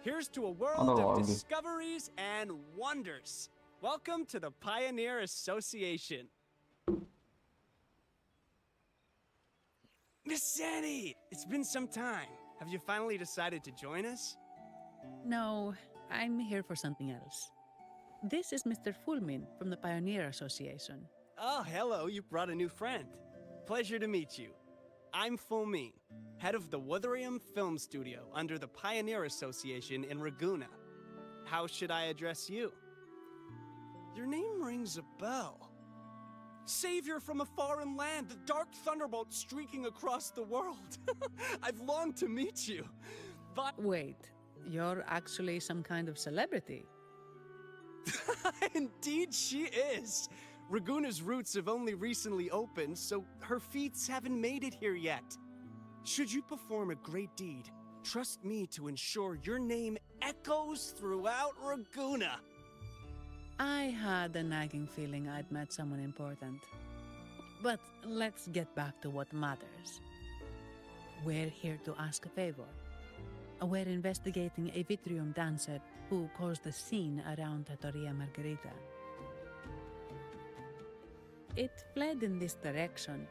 Here's to a world of discoveries and wonders. Welcome to the Pioneer Association. Miss Sandy, it's been some time. Have you finally decided to join us? No, I'm here for something else. This is Mr. Fulmin from the Pioneer Association. Oh, hello, you brought a new friend. Pleasure to meet you. I'm Fulmin, head of the Wutherium Film Studio under the Pioneer Association in Raguna. How should I address you? Your name rings a bell. Savior from a foreign land, the dark thunderbolt streaking across the world. I've longed to meet you, but... Wait, you're actually some kind of celebrity. Indeed she is. Raguna's roots have only recently opened, so her feats haven't made it here yet. Should you perform a great deed, trust me to ensure your name echoes throughout Raguna. I had a nagging feeling I'd met someone important. But let's get back to what matters. We're here to ask a favor. We're investigating a Vitrium dancer who caused a scene around Trattoria Margherita. It fled in this direction,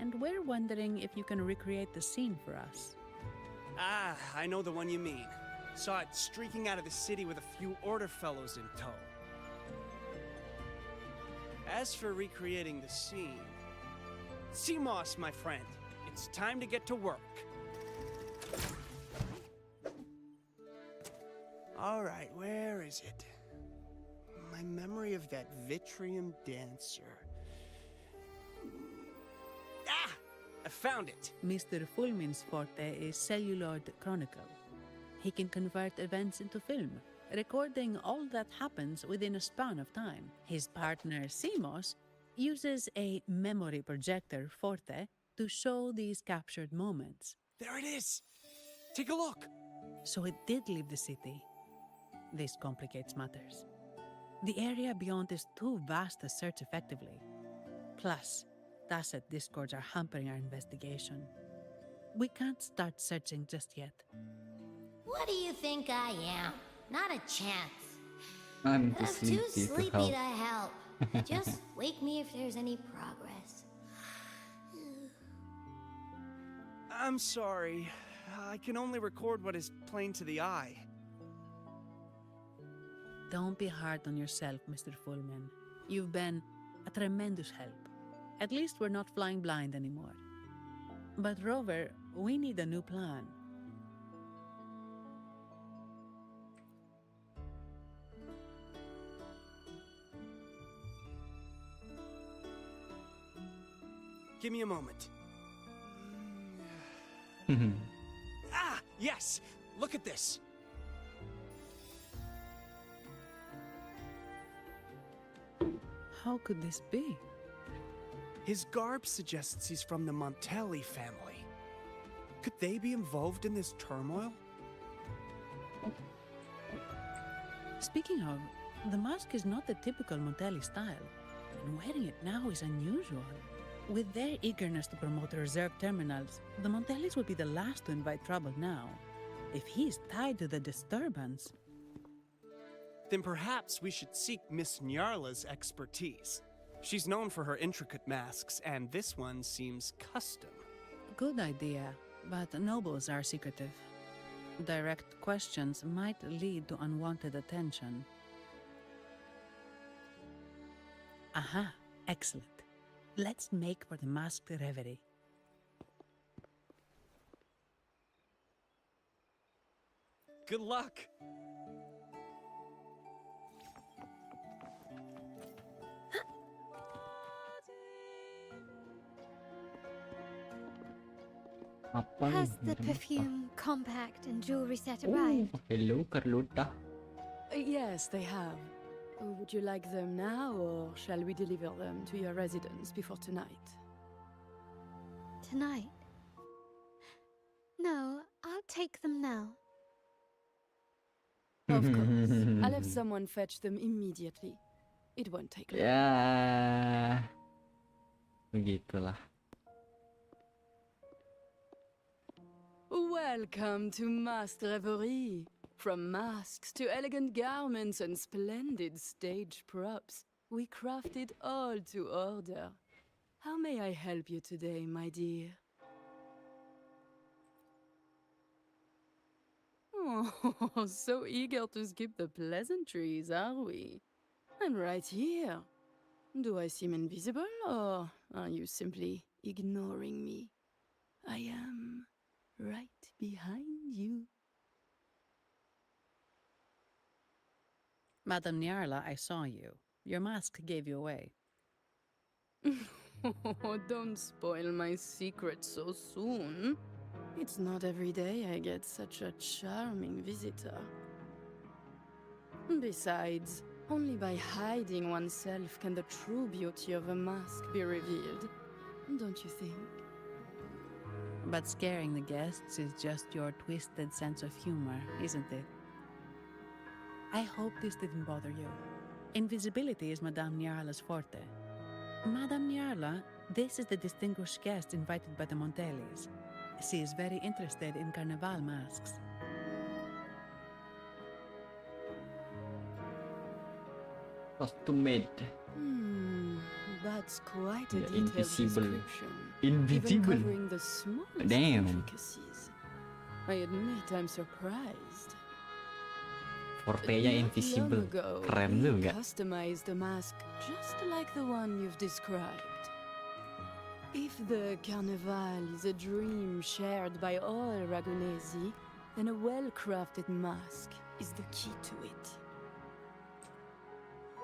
and we're wondering if you can recreate the scene for us. Ah, I know the one you mean. Saw it streaking out of the city with a few order fellows in tow. As for recreating the scene... CMOS, my friend, it's time to get to work. Alright, where is it? My memory of that Vitrium dancer... Ah! I found it! Mr. Fulmin's forte is celluloid chronicle. He can convert events into film, recording all that happens within a span of time. His partner, CMOS, uses a memory projector forte to show these captured moments. There it is! Take a look! So it did leave the city. This complicates matters. The area beyond is too vast to search effectively. Plus, Tacet discords are hampering our investigation. We can't start searching just yet. What do you think I am? Not a chance. I'm too sleepy to to help. Just wake me if there's any progress. I'm sorry. I can only record what is plain to the eye. Don't be hard on yourself, Mr. Fulmin. You've been a tremendous help. At least we're not flying blind anymore. But Rover, we need a new plan. Give me a moment. Ah, yes! Look at this! How could this be? His garb suggests he's from the Montelli family. Could they be involved in this turmoil? Speaking of, the mask is not the typical Montelli style, and wearing it now is unusual. With their eagerness to promote reserve terminals, the Montellis would be the last to invite trouble now. If he's tied to the disturbance... Then perhaps we should seek Miss Nyarla's expertise. She's known for her intricate masks, and this one seems custom. Good idea, but nobles are secretive. Direct questions might lead to unwanted attention. Aha, excellent. Let's make for the masked reverie. Good luck! Has the perfume, compact, and jewelry set arrived? Hello, Carlota. Yes, they have. Would you like them now, or shall we deliver them to your residence before tonight? tonight. No, I'll take them now. Of course. I'll have someone fetch them immediately. It won't take long. Ya, begitulah. Welcome to Masked Reverie. From masks to elegant garments and splendid stage props, we craft it all to order. How may I help you today, my dear? Oh, so eager to skip the pleasantries, are we? I'm right here. Do I seem invisible, or are you simply ignoring me? I am right behind you. Madame Nyarla, I saw you. Your mask gave you away. Oh, don't spoil my secret so soon. It's not every day I get such a charming visitor. Besides, only by hiding oneself can the true beauty of a mask be revealed. Don't you think? But scaring the guests is just your twisted sense of humor, isn't it? I hope this didn't bother you. Invisibility is Madame Nyarla's forte. Madame Nyarla, this is the distinguished guest invited by the Montellis. She is very interested in Carnival masks. Custom made. That's quite a Yeah, detailed invisible. description. Invisible. Even covering the smallest Damn. intricacies. I admit I'm surprised. Forte-nya Not invisible. long ago, Keren we juga. customized a mask just like the one you've described. If the Carnival is a dream shared by all Ragunesi, then a well-crafted mask is the key to it.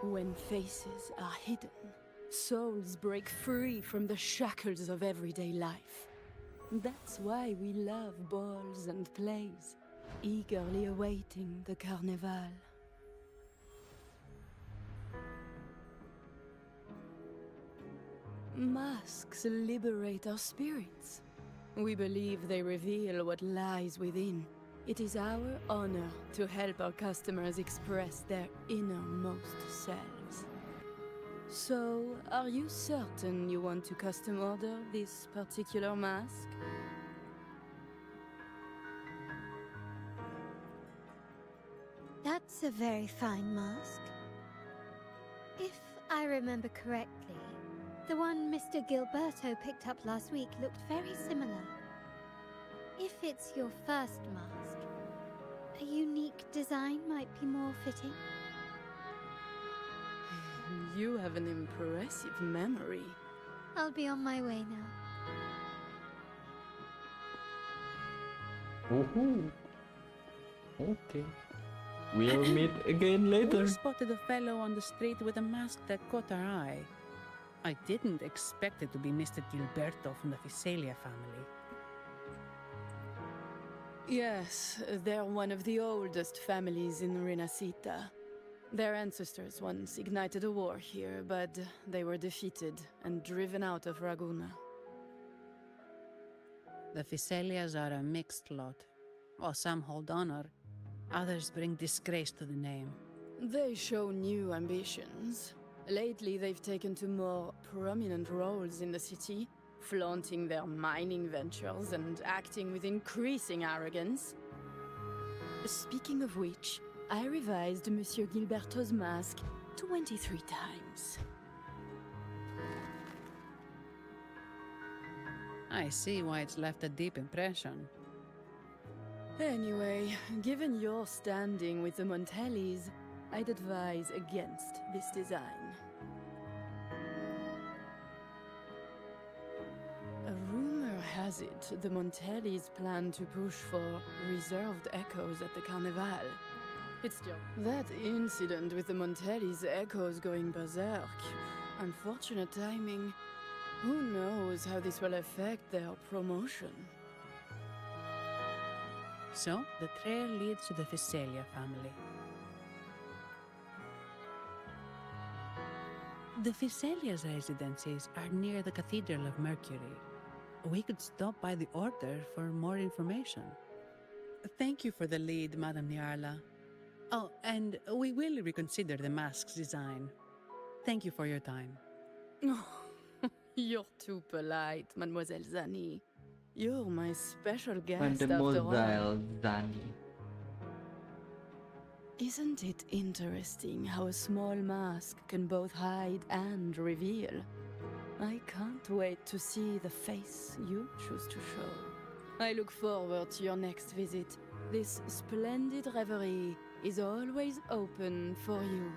When faces are hidden, souls break free from the shackles of everyday life. That's why we love balls and plays, eagerly awaiting the Carnival. Masks liberate our spirits. We believe they reveal what lies within. It is our honor to help our customers express their innermost selves. So, are you certain you want to custom order this particular mask? That's a very fine mask. If I remember correctly, the one Mr. Gilberto picked up last week looked very similar. If it's your first mask, a unique design might be more fitting. You have an impressive memory. I'll be on my way now. Woohoo. Okay. We'll meet again later. We spotted a fellow on the street with a mask that caught our eye. I didn't expect it to be Mr. Gilberto from the Visalia family. Yes, they're one of the oldest families in Renacita. Their ancestors once ignited a war here, but they were defeated and driven out of Raguna. The Visalias are a mixed lot. While some hold honor, others bring disgrace to the name. They show new ambitions. Lately, they've taken to more prominent roles in the city, flaunting their mining ventures and acting with increasing arrogance. Speaking of which, I revised Monsieur Gilberto's mask 23 times. I see why it's left a deep impression. Anyway, given your standing with the Montellis, I'd advise against this design. A rumor has it the Montellis plan to push for reserved echoes at the Carnival. It's still that incident with the Montellis' echoes going berserk. Unfortunate timing. Who knows how this will affect their promotion? So, the trail leads to the Visalia family. The Visalia's residences are near the Cathedral of Mercury. We could stop by the Order for more information. Thank you for the lead, Madame Niarla. Oh, and we will reconsider the mask's design. Thank you for your time. You're too polite, Mademoiselle Zani. You're my special guest after Mademoiselle all. Zani. Isn't it interesting how a small mask can both hide and reveal? I can't wait to see the face you choose to show. I look forward to your next visit. This splendid reverie is always open for you.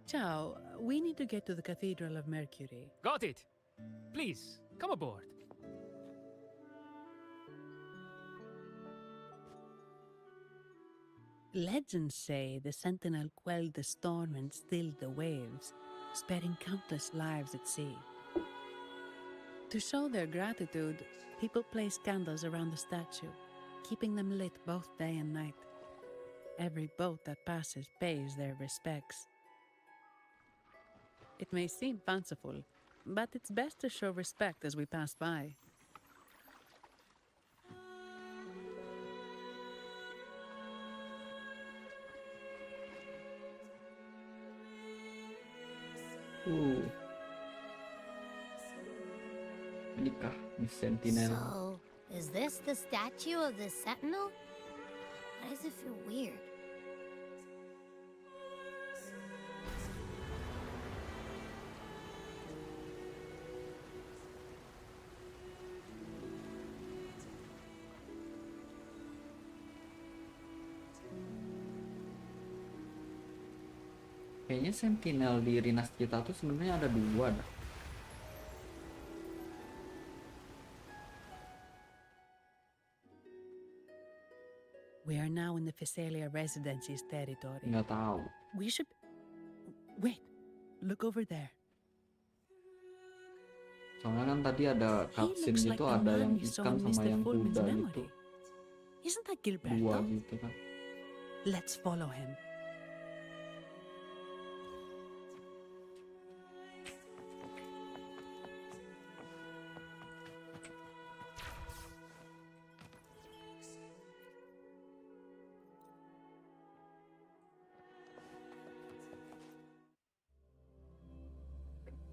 Ciao, we need to get to the Cathedral of Mercury. Got it. Please, come aboard. Legends say the Sentinel quelled the storm and stilled the waves, sparing countless lives at sea. To show their gratitude, people place candles around the statue, keeping them lit both day and night. Every boat that passes pays their respects. It may seem fanciful, but it's best to show respect as we pass by. Nikah Miss Sentinel. So, is this the statue of the Sentinel? Why does it feel weird? Kayaknya Sentinel di Rinas kita tuh sebenarnya ada dua dah. We are now in the Physalia Residency's territory. Nggak tahu. We should... Wait, look over there. Soalnya kan tadi ada He cutscene looks gitu, like the ada yang man we saw ikan in sama Mr. yang Fullman's kuda memory. gitu. Isn't that Dua Gilberto? gitu kan. Let's follow him.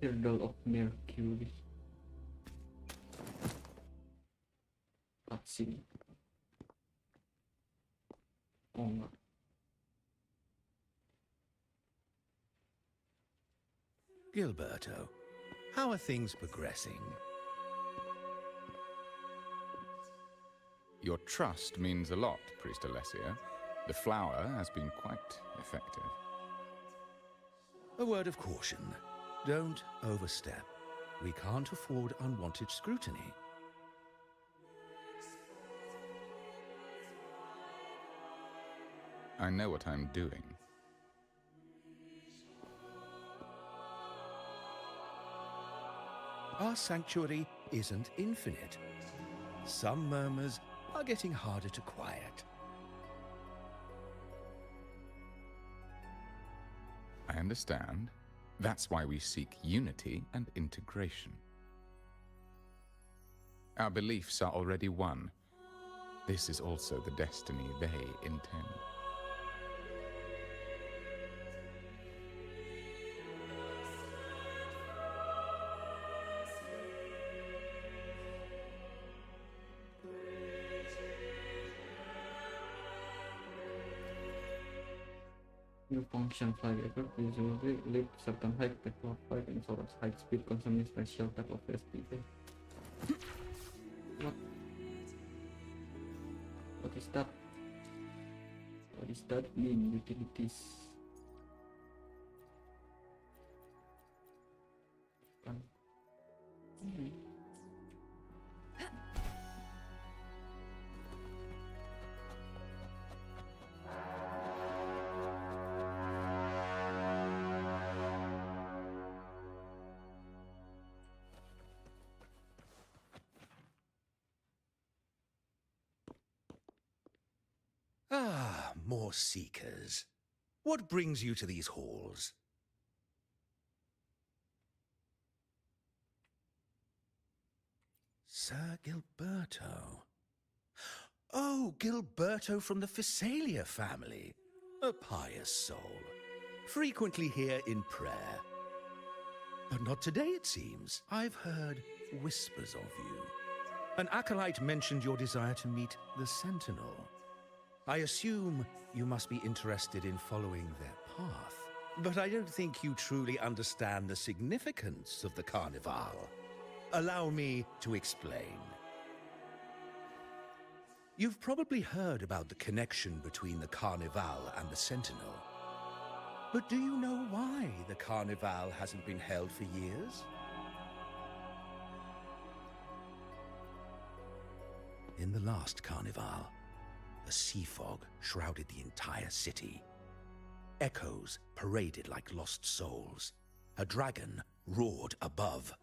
Cathedral of Mercury. Cutscene. Oh enggak. Gilberto, how are things progressing? Your trust means a lot, Priest Alessio. The flower has been quite effective. A word of caution. Don't overstep. We can't afford unwanted scrutiny. I know what I'm doing. Our sanctuary isn't infinite. Some murmurs are getting harder to quiet. I understand. That's why we seek unity and integration. Our beliefs are already one. This is also the destiny they intend. New function flag effect usually lift certain height backward fight and sort of high speed consuming special type of SPA. What? What is that? What is that mean? Utilities. more seekers. What brings you to these halls? Sir Gilberto. Oh, Gilberto from the Physalia family. A pious soul. Frequently here in prayer. But not today, it seems. I've heard whispers of you. An acolyte mentioned your desire to meet the Sentinel. I assume you must be interested in following their path. But I don't think you truly understand the significance of the Carnival. Allow me to explain. You've probably heard about the connection between the Carnival and the Sentinel. But do you know why the Carnival hasn't been held for years? In the last Carnival, a sea fog shrouded the entire city. Echoes paraded like lost souls. A dragon roared above.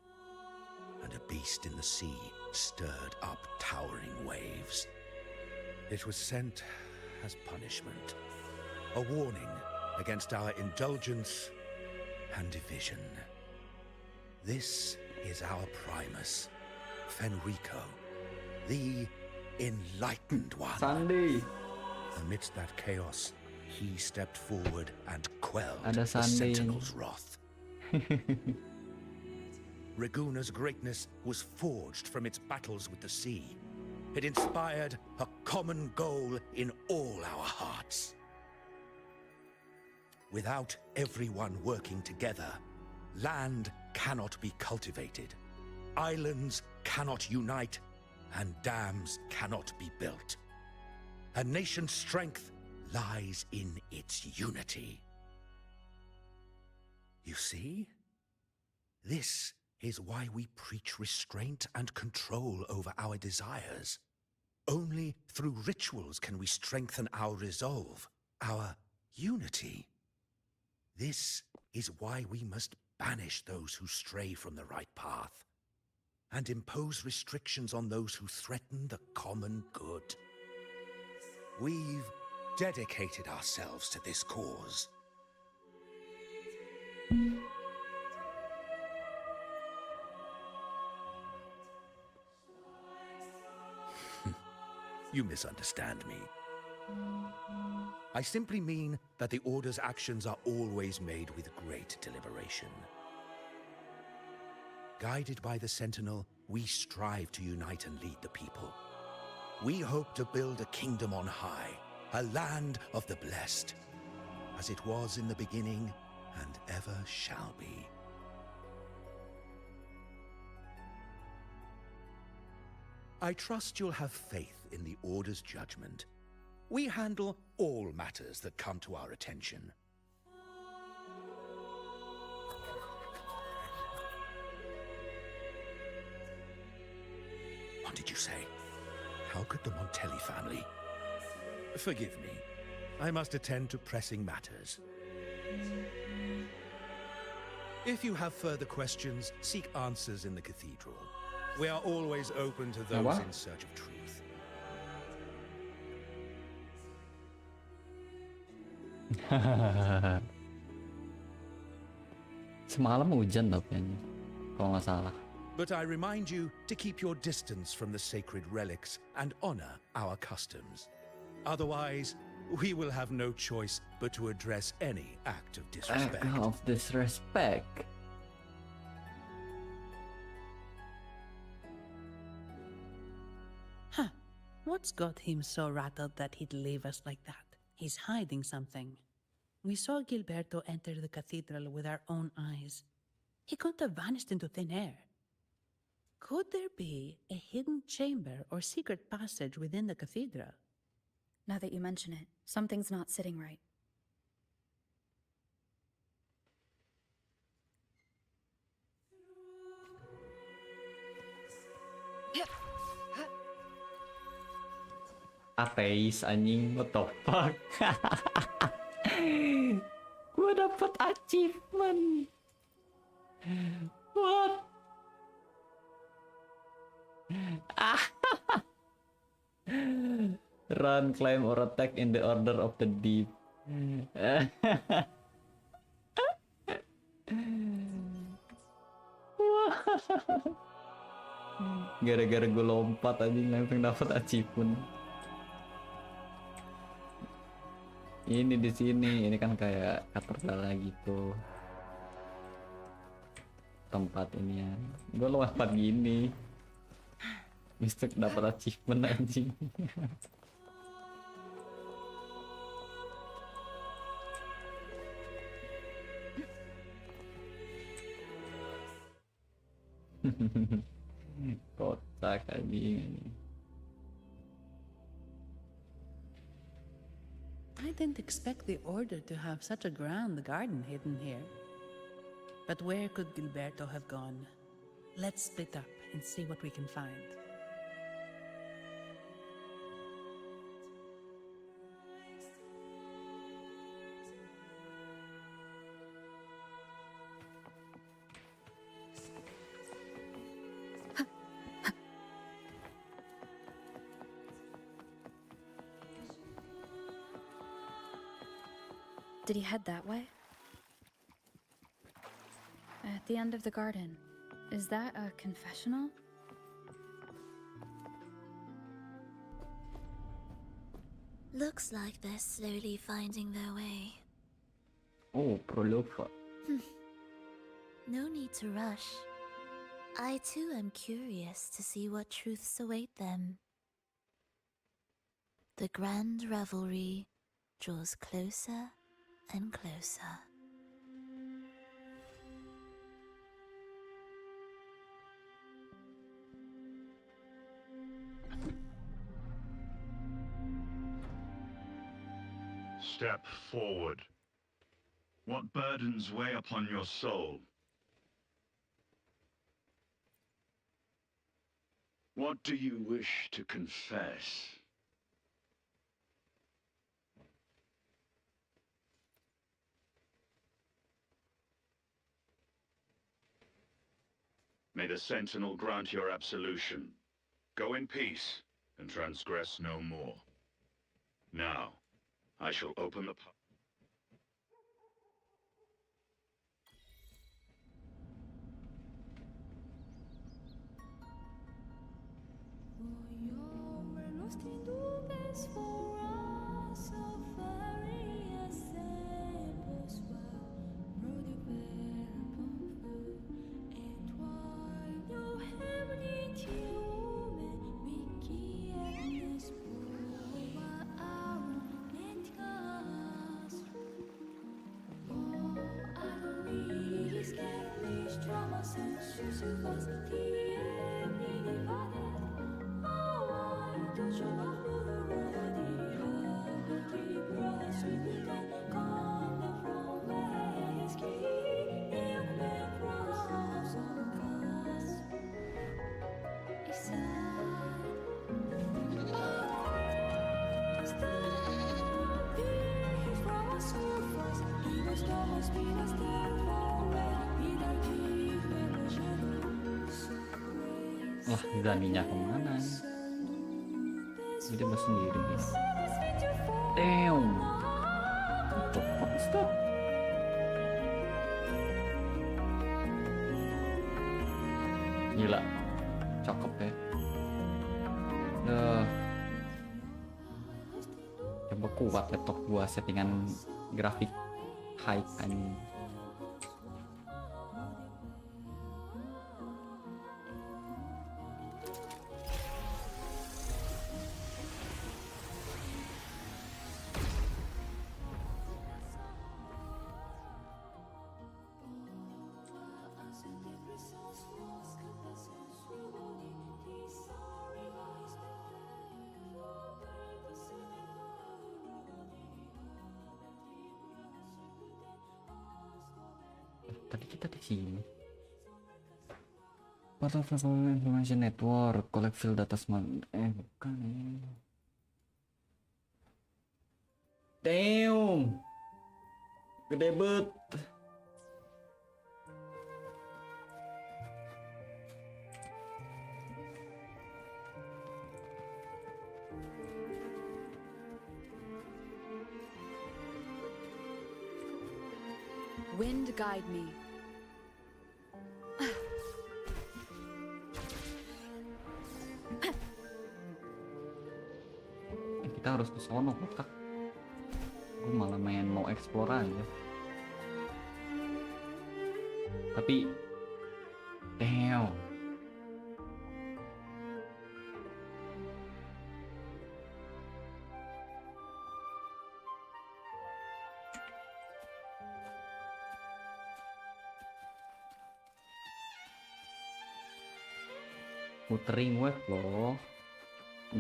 And a beast in the sea stirred up towering waves. It was sent as punishment. A warning against our indulgence and division. This is our Primus, Fenrico, the Enlightened One. Sandy. Amidst that chaos, he stepped forward and quelled Ada the Sandy. Sentinel's wrath. Raguna's greatness was forged from its battles with the sea. It inspired a common goal in all our hearts. Without everyone working together, land cannot be cultivated, islands cannot unite, and dams cannot be built. A nation's strength lies in its unity. You see? This is why we preach restraint and control over our desires. Only through rituals can we strengthen our resolve, our unity. This is why we must banish those who stray from the right path, and impose restrictions on those who threaten the common good. We've dedicated ourselves to this cause. You misunderstand me. I simply mean that the Order's actions are always made with great deliberation. Guided by the Sentinel, we strive to unite and lead the people. We hope to build a kingdom on high, a land of the blessed, as it was in the beginning and ever shall be. I trust you'll have faith in the Order's judgment. We handle all matters that come to our attention. What did you say? How could the Montelli family? Forgive me. I must attend to pressing matters. If you have further questions, seek answers in the cathedral. We are always open to those Apa? in search of truth. Semalam hujan loh kayaknya, kalau nggak salah. But I remind you to keep your distance from the sacred relics and honor our customs. Otherwise, we will have no choice but to address any act of disrespect. Act of disrespect. Huh. What's got him so rattled that he'd leave us like that? He's hiding something. We saw Gilberto enter the cathedral with our own eyes. He couldn't have vanished into thin air. Could there be a hidden chamber or secret passage within the cathedral? Now that you mention it, something's not sitting right. Ateis anjing, what the fuck? Gua dapet achievement. What? run, climb, or attack in the order of the deep. Gara-gara gue lompat anjing langsung dapat achievement. Ini di sini, ini kan kayak katedral gitu. Tempat ini ya. Gue lompat gini. Mister dapat achievement anjing. Kocak anjing. I didn't expect the Order to have such a grand garden hidden here. But where could Gilberto have gone? Let's split up and see what we can find. Did he head that way? At the end of the garden. Is that a confessional? Looks like they're slowly finding their way. Oh, prologue. No need to rush. I too am curious to see what truths await them. The grand revelry draws closer and closer. Step forward. What burdens weigh upon your soul? What do you wish to confess? May the Sentinel grant your absolution. Go in peace and transgress no more. Now, I shall open the Wah, Zaninya kemana? Dia bersendiri nih. Damn. What the fuck is that? Gila. Cakep ya. Coba kuat laptop gua settingan grafik high anjing. Tadi kita di sini. Part of Information Network, collect field data bukan ya. Damn. Gede bet. Wind guide me. Kita harus ke sono kotak. Gue malah mau explore aja. Tapi damn. Wuthering Waves loh,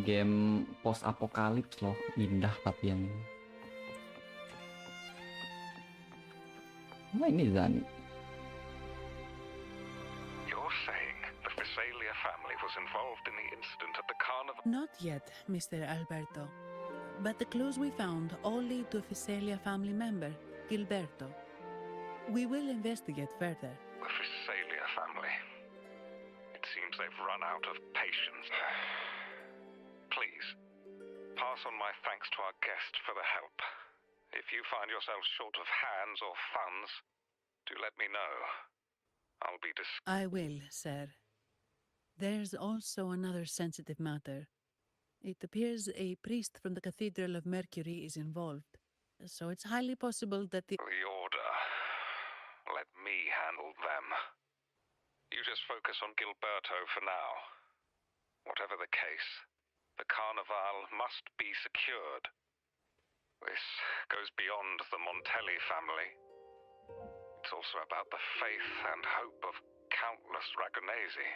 game post apokalips loh, indah tapi yang ini. Nah ini Zani. You're saying the Visalia family was involved in the incident at the carnival? Not yet, Mr. Alberto. But the clues we found all lead to a Visalia family member, Gilberto. We will investigate further. The Visalia family. Seems they've run out of patience. Please, pass on my thanks to our guest for the help. If you find yourself short of hands or funds, do let me know. I'll be I will, sir. There's also another sensitive matter. It appears a priest from the Cathedral of Mercury is involved, so it's highly possible that the order. Let me handle them. You just focus on Gilberto for now. Whatever the case, the Carnival must be secured. This goes beyond the Montelli family. It's also about the faith and hope of countless Ragonesi.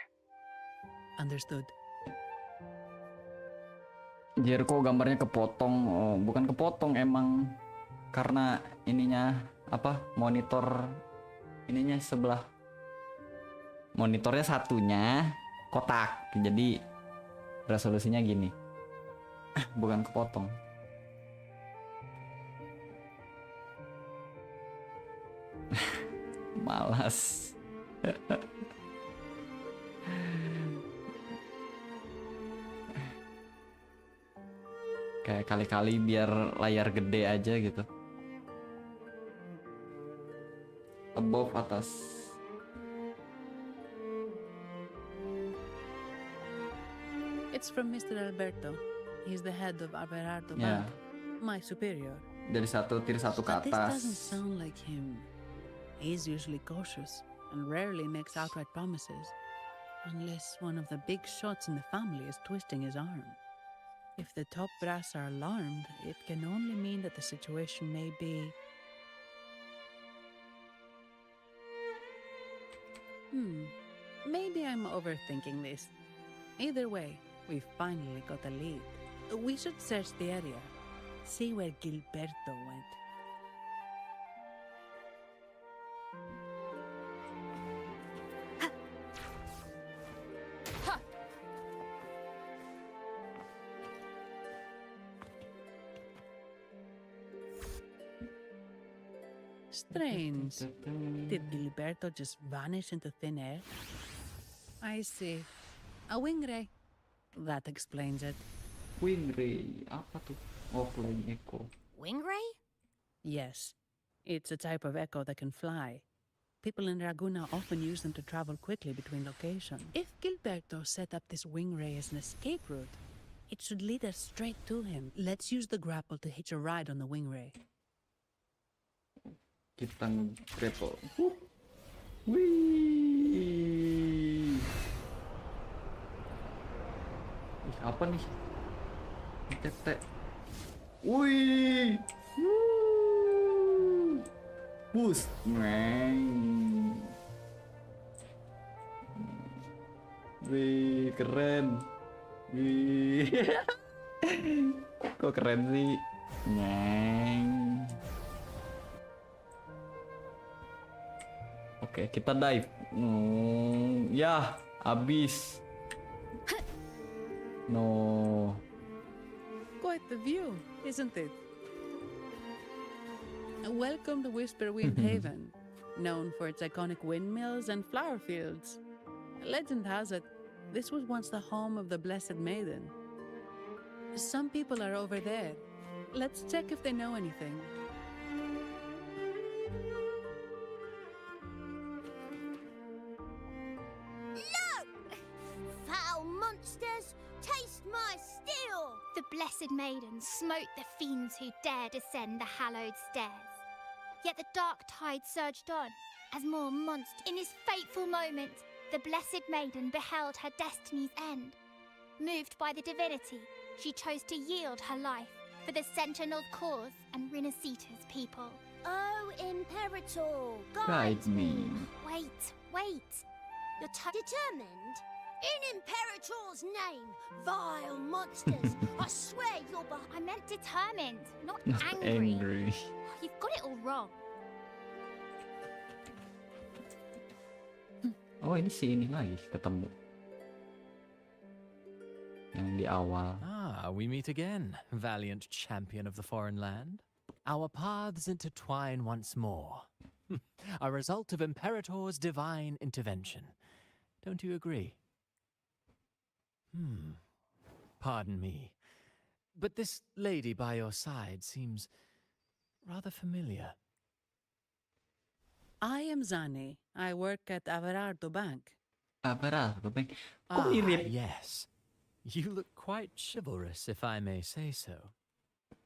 Understood. Jericho gambarnya kepotong. Oh, bukan kepotong emang karena ininya apa? Monitor ininya sebelah. Monitornya satunya kotak, jadi resolusinya gini. Bukan kepotong. Malas. Kayak kali-kali biar layar gede aja gitu. Above atas. It's from Mr. Alberto. He's the head of Averardo Yeah. Bank, my superior. Dari tier 1 ke But this atas. doesn't sound like him. He's usually cautious and rarely makes outright promises, unless one of the big shots in the family is twisting his arm. If the top brass are alarmed, it can only mean that the situation may be... Maybe I'm overthinking this. Either way, we finally got a lead. We should search the area, see where Gilberto went. Strange. Did Gilberto just vanish into thin air? I see. A wing ray. That explains it. Wing ray, apa tuh? Oh, flying echo. Wing ray? Yes. It's a type of echo that can fly. People in Raguna often use them to travel quickly between locations. If Gilberto set up this wing ray as an escape route, it should lead us straight to him. Let's use the grapple to hitch a ride on the wing ray. Kita grapple. Wih. Ih, apa nih? Tete. Wih. Boost. Wih, keren. Wih. Kok keren sih? Nyeng. Oke, kita dive. Ya, abis. No. Quite the view, isn't it? Welcome to Whisperwind Haven, known for its iconic windmills and flower fields. Legend has it, this was once the home of the Blessed Maiden. Some people are over there. Let's check if they know anything. Taste my steel! The Blessed Maiden smote the fiends who dared ascend the hallowed stairs. Yet the dark tide surged on, as more monsters. In this fateful moment, the Blessed Maiden beheld her destiny's end. Moved by the divinity, she chose to yield her life for the Sentinel's cause and Rinasita's people. Oh, Imperator, Guide me. Wait. You're determined? In Imperator's name, vile monsters, I swear you're I meant determined, not angry. You've got it all wrong. Oh, ini si ini lagi ketemu. Yang di awal. Ah, we meet again, valiant champion of the foreign land. Our paths intertwine once more. A result of Imperator's divine intervention. Don't you agree? Pardon me, but this lady by your side seems rather familiar. I am Zani. I work at Averardo Bank. Averardo Bank? Yes. You look quite chivalrous, if I may say so.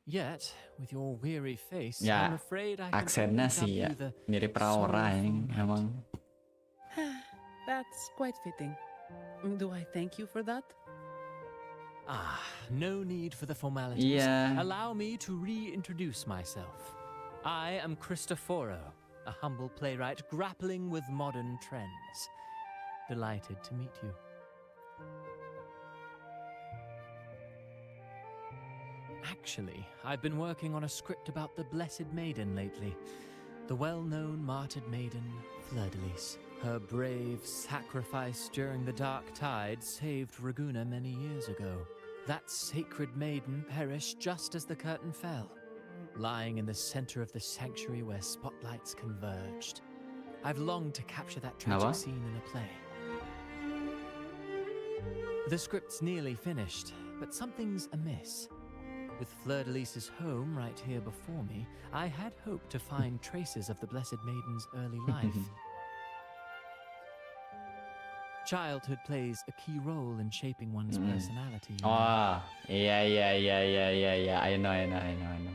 Yet, with your weary face, Ya, I'm afraid I can aksennya only sih ya give you the mirip orang emang. That's quite fitting. Do I thank you for that? Ah, no need for the formalities. Yeah. Allow me to reintroduce myself. I am Cristoforo, a humble playwright grappling with modern trends. Delighted to meet you. Actually, I've been working on a script about the Blessed Maiden lately. The well-known martyred maiden, Fleur-de-Lis. Her brave sacrifice during the Dark Tide saved Raguna many years ago. That sacred maiden perished just as the curtain fell, lying in the center of the sanctuary where spotlights converged. I've longed to capture that tragic scene in a play. The script's nearly finished, but something's amiss. With Fleur-de-Lis's home right here before me, I had hoped to find traces of the Blessed Maiden's early life. Childhood plays a key role in shaping one's personality. Oh, yeah. I know.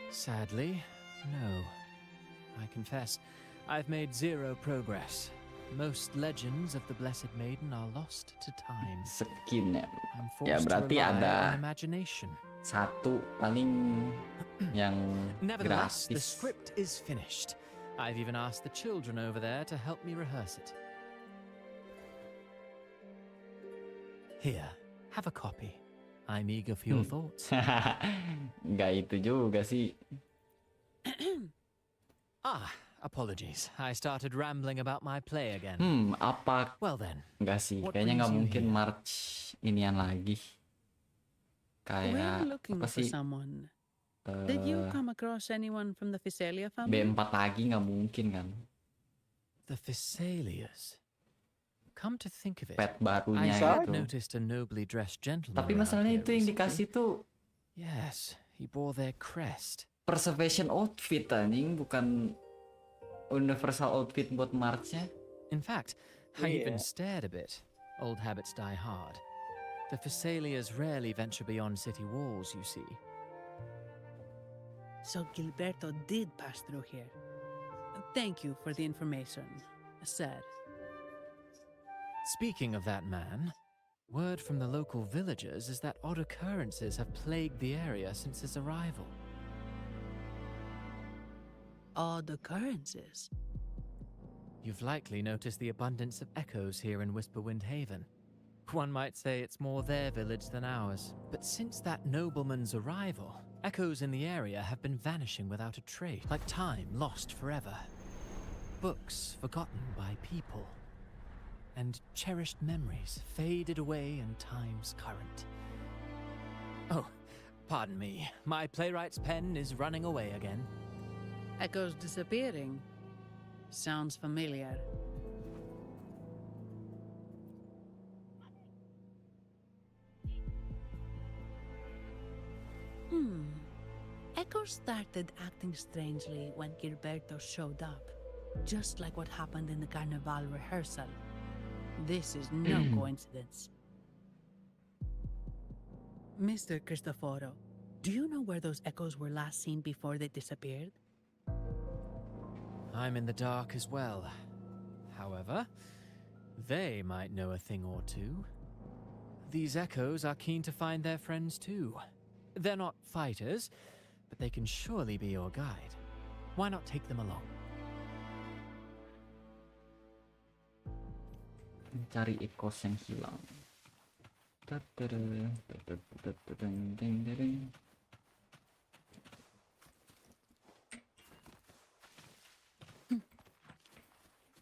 Sadly, no. I confess, I've made zero progress. Most legends of the Blessed Maiden are lost to time. Skin ya. I'm Ya forced berarti to rely ada on imagination. satu paling yang Nevertheless, the gratis. script is finished. I've even asked the children over there to help me rehearse it. Here, have a copy. I'm eager for your thoughts. Nggak itu juga sih. Apologies. I started rambling about my play again. Apa? Well then. Nggak sih, what kayaknya nggak brings you mungkin here? March inian lagi. Kayak We're looking apa for sih? someone. Did you come across anyone from the Physalia family? B4 lagi nggak mungkin kan? The Physalias. Come to think of it, Pet barunya I had gitu. noticed a nobly dressed gentleman. Tapi around masalahnya here itu yang recently. dikasih tuh Yes, he bore their crest. preservation outfit anjing, bukan universal outfit buat March-nya. In fact, I even Iya. stared a bit. Old habits die hard. The Physalias rarely venture beyond city walls, you see. So Gilberto did pass through here. Thank you for the information, sir. Speaking of that man, word from the local villagers is that odd occurrences have plagued the area since his arrival. Odd occurrences? You've likely noticed the abundance of echoes here in Whisperwind Haven. One might say it's more their village than ours. But since that nobleman's arrival, echoes in the area have been vanishing without a trace, like time lost forever. Books forgotten by people. And cherished memories faded away in time's current. Oh, pardon me. My playwright's pen is running away again. Echoes disappearing. Sounds familiar. Echoes started acting strangely when Gilberto showed up. Just like what happened in the Carnival rehearsal. This is no coincidence. Mr. Cristoforo, do you know where those echoes were last seen before they disappeared? I'm in the dark as well. However, they might know a thing or two. These echoes are keen to find their friends too. They're not fighters, but they can surely be your guide. Why not take them along? Mencari ekos yang hilang.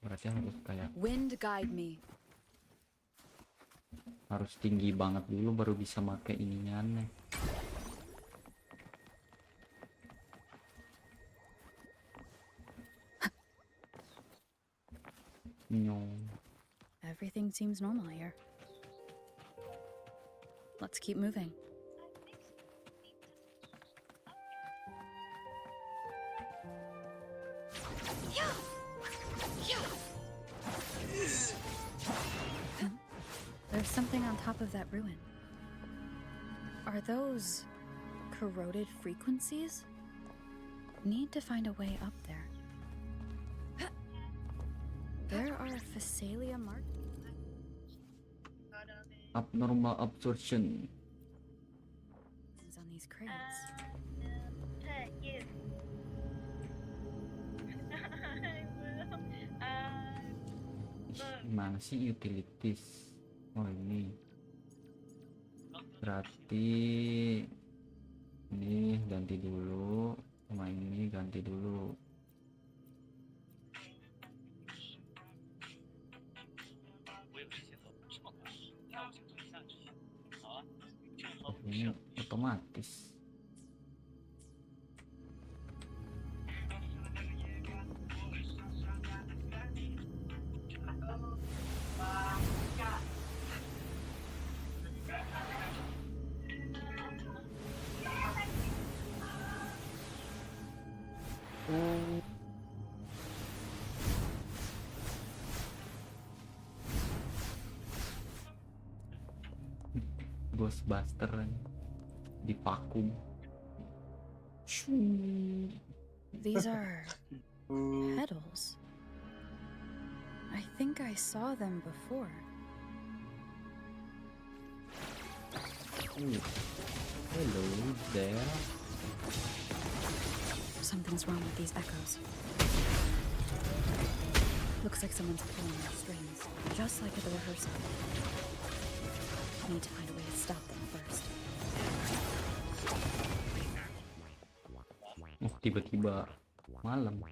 Berarti harus kayak Wind guide me. harus tinggi banget dulu baru bisa pakai ininya aneh. No. Everything seems normal here. Let's keep moving. There's something on top of that ruin. Are those corroded frequencies? Need to find a way up there. There are Phasalia marks. Abnormal absorption. On these crates. Gimana sih utilities? Oh ini. Berarti ini ganti dulu, sama ini ganti dulu. Ini otomatis. Ghostbuster di vakum. These are petals. I think I saw them before. Hello there. Something's wrong with these echoes. Looks like someone's pulling their strings, just like at the rehearsal. Need to find a way to stop them first. Oh, tiba-tiba malam.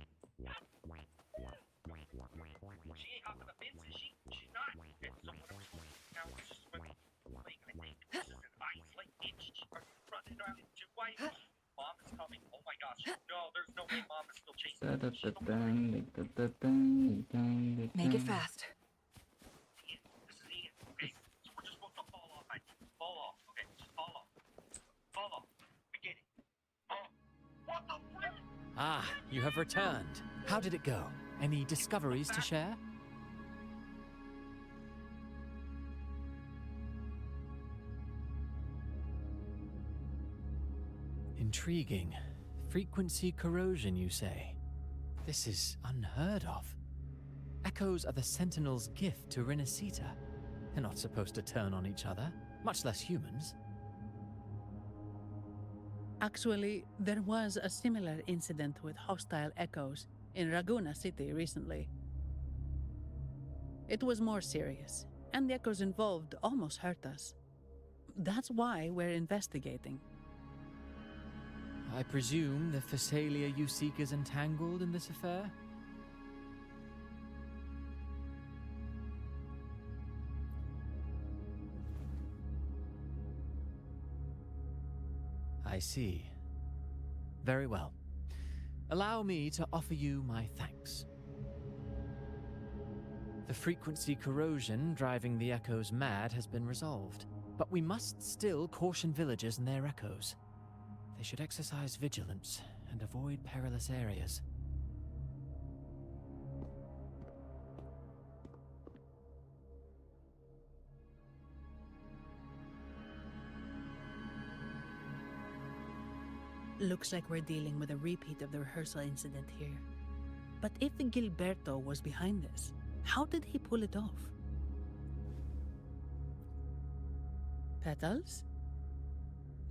Make it fast. Ah, you have returned. How did it go? Any discoveries to share? Intriguing. Frequency corrosion, you say? This is unheard of. Echoes are the Sentinel's gift to Renacita. They're not supposed to turn on each other, much less humans. Actually, there was a similar incident with hostile echoes in Ragusa City recently. It was more serious, and the echoes involved almost hurt us. That's why we're investigating. I presume the Phasalia you seek is entangled in this affair? I see. Very well. Allow me to offer you my thanks. The frequency corrosion driving the echoes mad has been resolved, but we must still caution villagers and their echoes. They should exercise vigilance and avoid perilous areas. Looks like we're dealing with a repeat of the rehearsal incident here. But if Gilberto was behind this, how did he pull it off? Petals?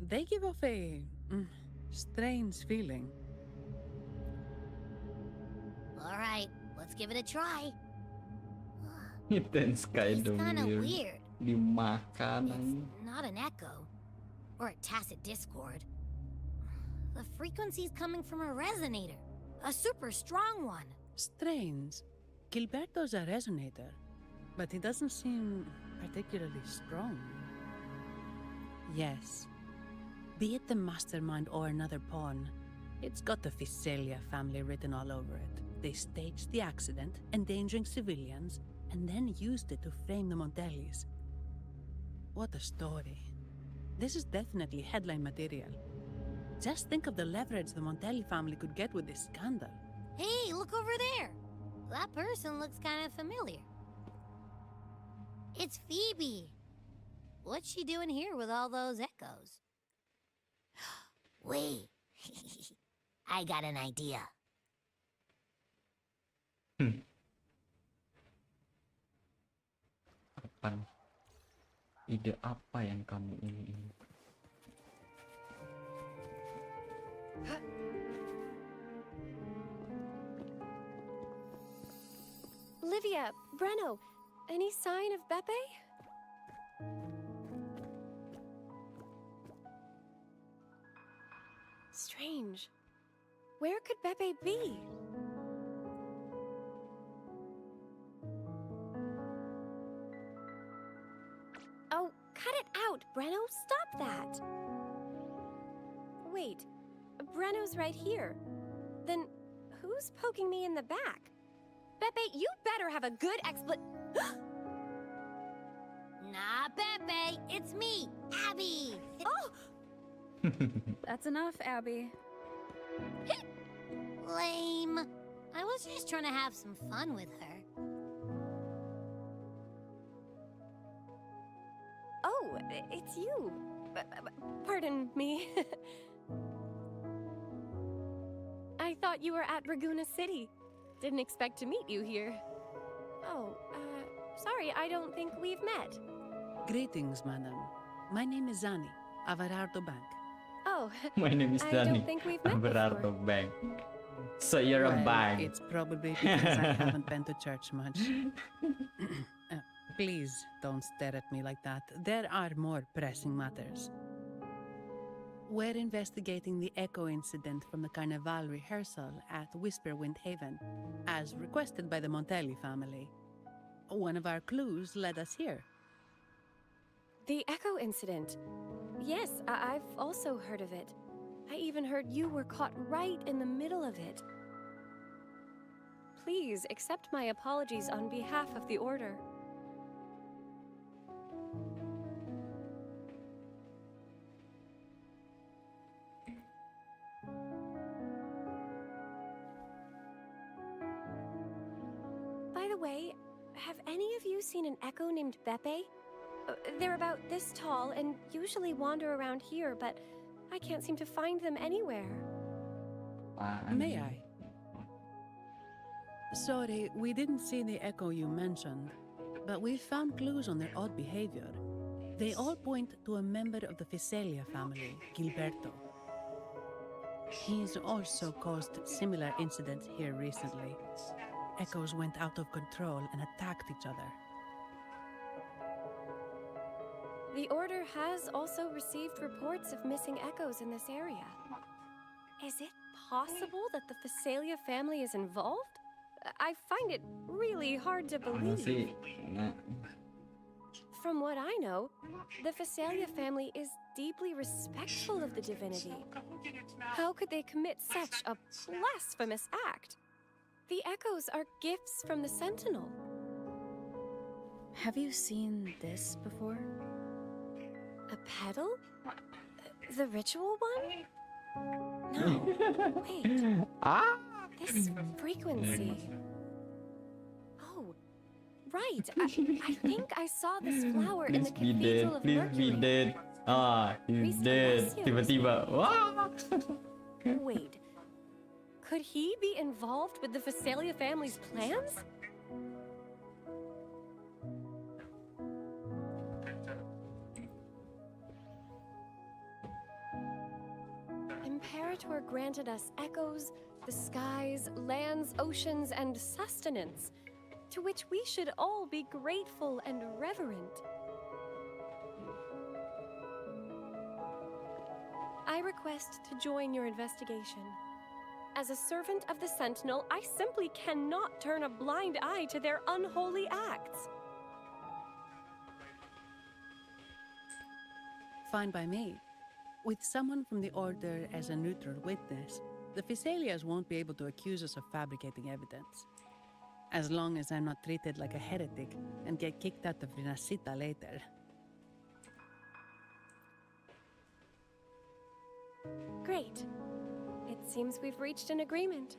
They give off a strange feeling. All right, let's give it a try. It's kind of kinda weird. weird. Dimakan. It's not an echo, or a tacit discord. The frequency's coming from a resonator, a super strong one. Strange. Gilberto's a resonator, but he doesn't seem particularly strong. Yes. Be it the mastermind or another pawn, it's got the Visalia family written all over it. They staged the accident, endangering civilians, and then used it to frame the Montellis. What a story. This is definitely headline material. Just think of the leverage the Montelli family could get with this scandal. Hey, look over there. That person looks kind of familiar. It's Phoebe. What's she doing here with all those echoes? Wait. I got an idea. Ide apa yang kamu ingin? Livia, Breno, any sign of Beppe? Strange. Where could Beppe be? Oh, cut it out, Breno. Stop that. Wait, Breno's right here. Then who's poking me in the back? Beppe, you better have a good Nah, Beppe, it's me, Abby. Oh! That's enough, Abby. Lame. I was just trying to have some fun with her. Oh, it's you. Pardon me. I thought you were at Raguna City. Didn't expect to meet you here. Oh, sorry, I don't think we've met. Greetings, madam. My name is Zani, Averardo Bank. Oh, My name is I Danny. don't think we've met Averardo Bank. So you're a Well, bank. It's probably because I haven't been to church much. Please don't stare at me like that. There are more pressing matters. We're investigating the echo incident from the Carnival rehearsal at Whisperwind Haven, as requested by the Montelli family. One of our clues led us here. The Echo incident. Yes, I've also heard of it. I even heard you were caught right in the middle of it. Please accept my apologies on behalf of the Order. By the way, have any of you seen an Echo named Beppe? They're about this tall and usually wander around here, but I can't seem to find them anywhere. May I? Sorry, we didn't see the echo you mentioned, but we found clues on their odd behavior. They all point to a member of the Visalia family, Gilberto. He's also caused similar incidents here recently. Echoes went out of control and attacked each other. The Order has also received reports of missing echoes in this area. Is it possible that the Visalia family is involved? I find it really hard to believe. From what I know, the Visalia family is deeply respectful of the divinity. How could they commit such a blasphemous act? The echoes are gifts from the Sentinel. Have you seen this before? A pedal? The ritual one? No. Wait. This frequency. Oh, right. I think I saw this flower in the Cathedral of Mercury. Please be dead. Ah, he's dead. Tiba-tiba. Wah! Wait. Could he be involved with the Phasalia family's plans? Imperator granted us echoes, the skies, lands, oceans, and sustenance, to which we should all be grateful and reverent. I request to join your investigation. As a servant of the Sentinel, I simply cannot turn a blind eye to their unholy acts. Fine by me. With someone from the Order as a neutral witness, the Phasalias won't be able to accuse us of fabricating evidence. As long as I'm not treated like a heretic and get kicked out of Rinascita later. Great. It seems we've reached an agreement.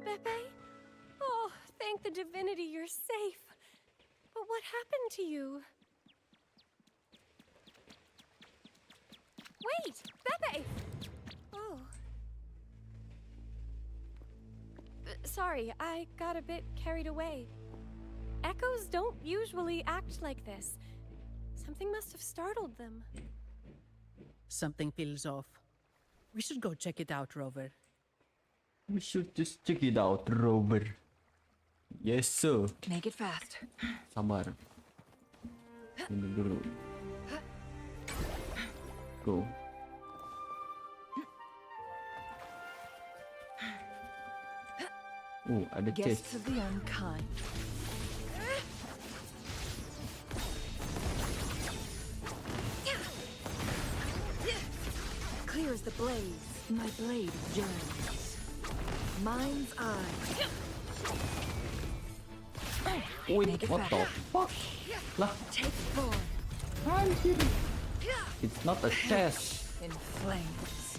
Pepe? Oh, thank the divinity you're safe. But what happened to you? Wait! Pepe! Oh. Sorry, I got a bit carried away. Echoes don't usually act like this. Something must have startled them. Something feels off. We should go check it out, Rover. We should just check it out, Rover. Yes, sir. Make it fast. Sabar. Ini dulu. Go. Ada chest. Guests of the unkind. Clear as the blaze, my blade yearns. Mind's eye. Wait, what the fuck? Lah. Take form. I'm kidding. It's not a chest. In flames.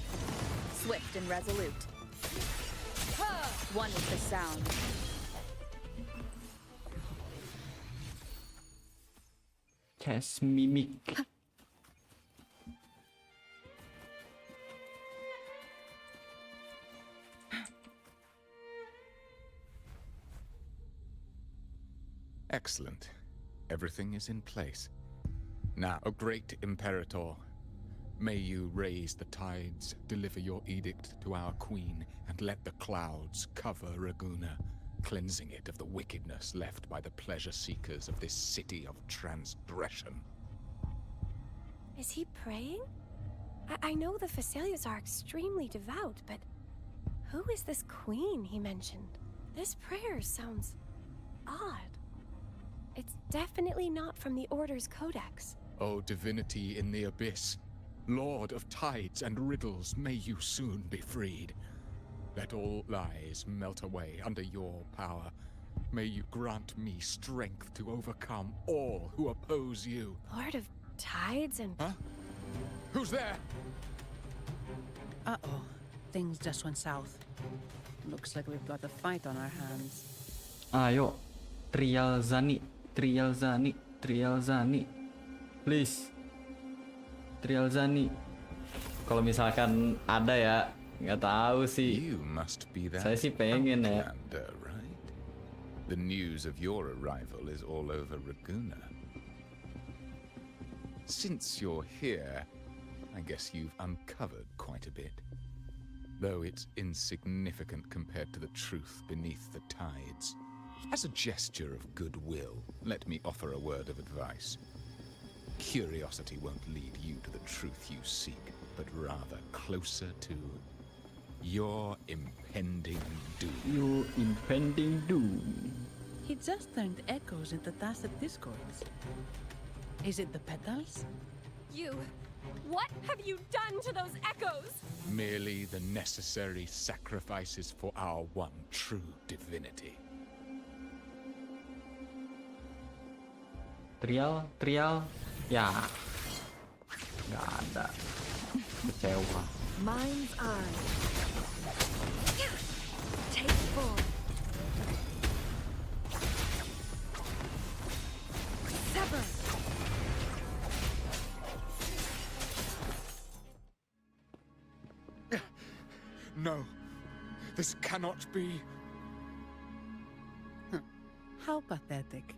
Swift and resolute. One is the sound. Chest mimic. Excellent. Everything is in place. Now, O great Imperator, may you raise the tides, deliver your edict to our queen, and let the clouds cover Raguna, cleansing it of the wickedness left by the pleasure seekers of this city of transgression. Is he praying? I know the Phasalias are extremely devout, but who is this queen he mentioned? This prayer sounds odd. It's definitely not from the Order's codex. O divinity in the abyss, Lord of tides and riddles, may you soon be freed. Let all lies melt away under your power. May you grant me strength to overcome all who oppose you. Lord of tides and... Huh? Who's there? Uh-oh. Things just went south. Looks like we've got a fight on our hands. Ayo. Trial Zani. Trial Zani. Trial Zani. Please. Trial Zani. Kalau misalkan ada ya, nggak tahu sih. You must be that Saya sih pengen ya. Outlander, right? The news of your arrival is all over Raguna. Since you're here, I guess you've uncovered quite a bit. Though it's insignificant compared to the truth beneath the tides. As a gesture of goodwill, let me offer a word of advice. Curiosity won't lead you to the truth you seek, but rather closer to your impending doom. Your impending doom. He just turned echoes into tacit discords. Is it the petals? You... What have you done to those echoes? Merely the necessary sacrifices for our one true divinity. Trial. Ya. Nggak ada. Kecewa. Mind's eye. Take form. Sever. No. This cannot be. How pathetic.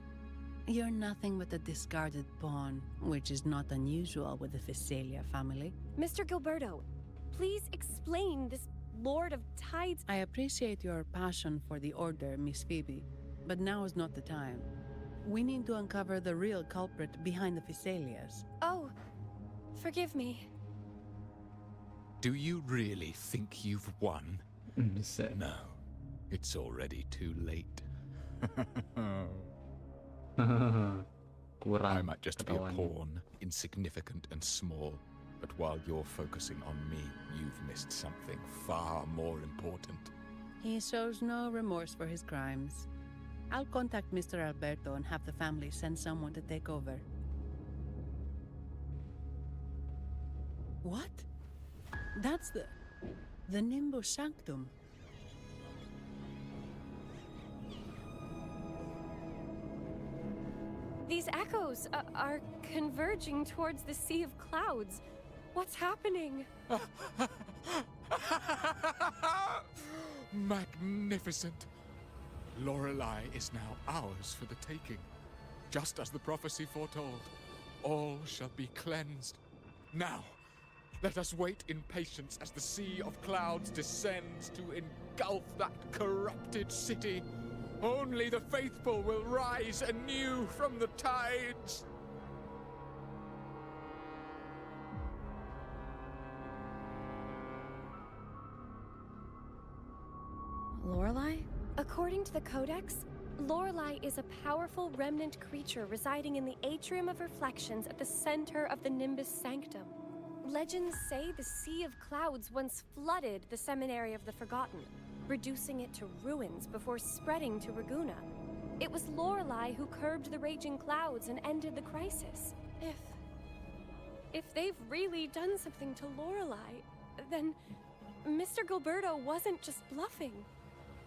You're nothing but a discarded pawn, which is not unusual with the Phasalia family. Mr. Gilberto, please explain this Lord of Tides. I appreciate your passion for the Order, Miss Phoebe, but now is not the time. We need to uncover the real culprit behind the Phasalias. Oh, forgive me. Do you really think you've won? No. It's already too late. I might just be a pawn, insignificant and small, but while you're focusing on me, you've missed something far more important. He shows no remorse for his crimes. I'll contact Mr. Alberto and have the family send someone to take over. What? That's the Nimbus Sanctum. These echoes are converging towards the Sea of Clouds. What's happening? Magnificent! Lorelei is now ours for the taking. Just as the prophecy foretold, all shall be cleansed. Now, let us wait in patience as the Sea of Clouds descends to engulf that corrupted city. Only the faithful will rise anew from the tides. Lorelei? According to the Codex, Lorelei is a powerful remnant creature residing in the Atrium of Reflections at the center of the Nimbus Sanctum. Legends say the Sea of Clouds once flooded the Seminary of the Forgotten, reducing it to ruins before spreading to Raguna. It was Lorelei who curbed the raging clouds and ended the crisis. If they've really done something to Lorelei, then Mr. Gilberto wasn't just bluffing.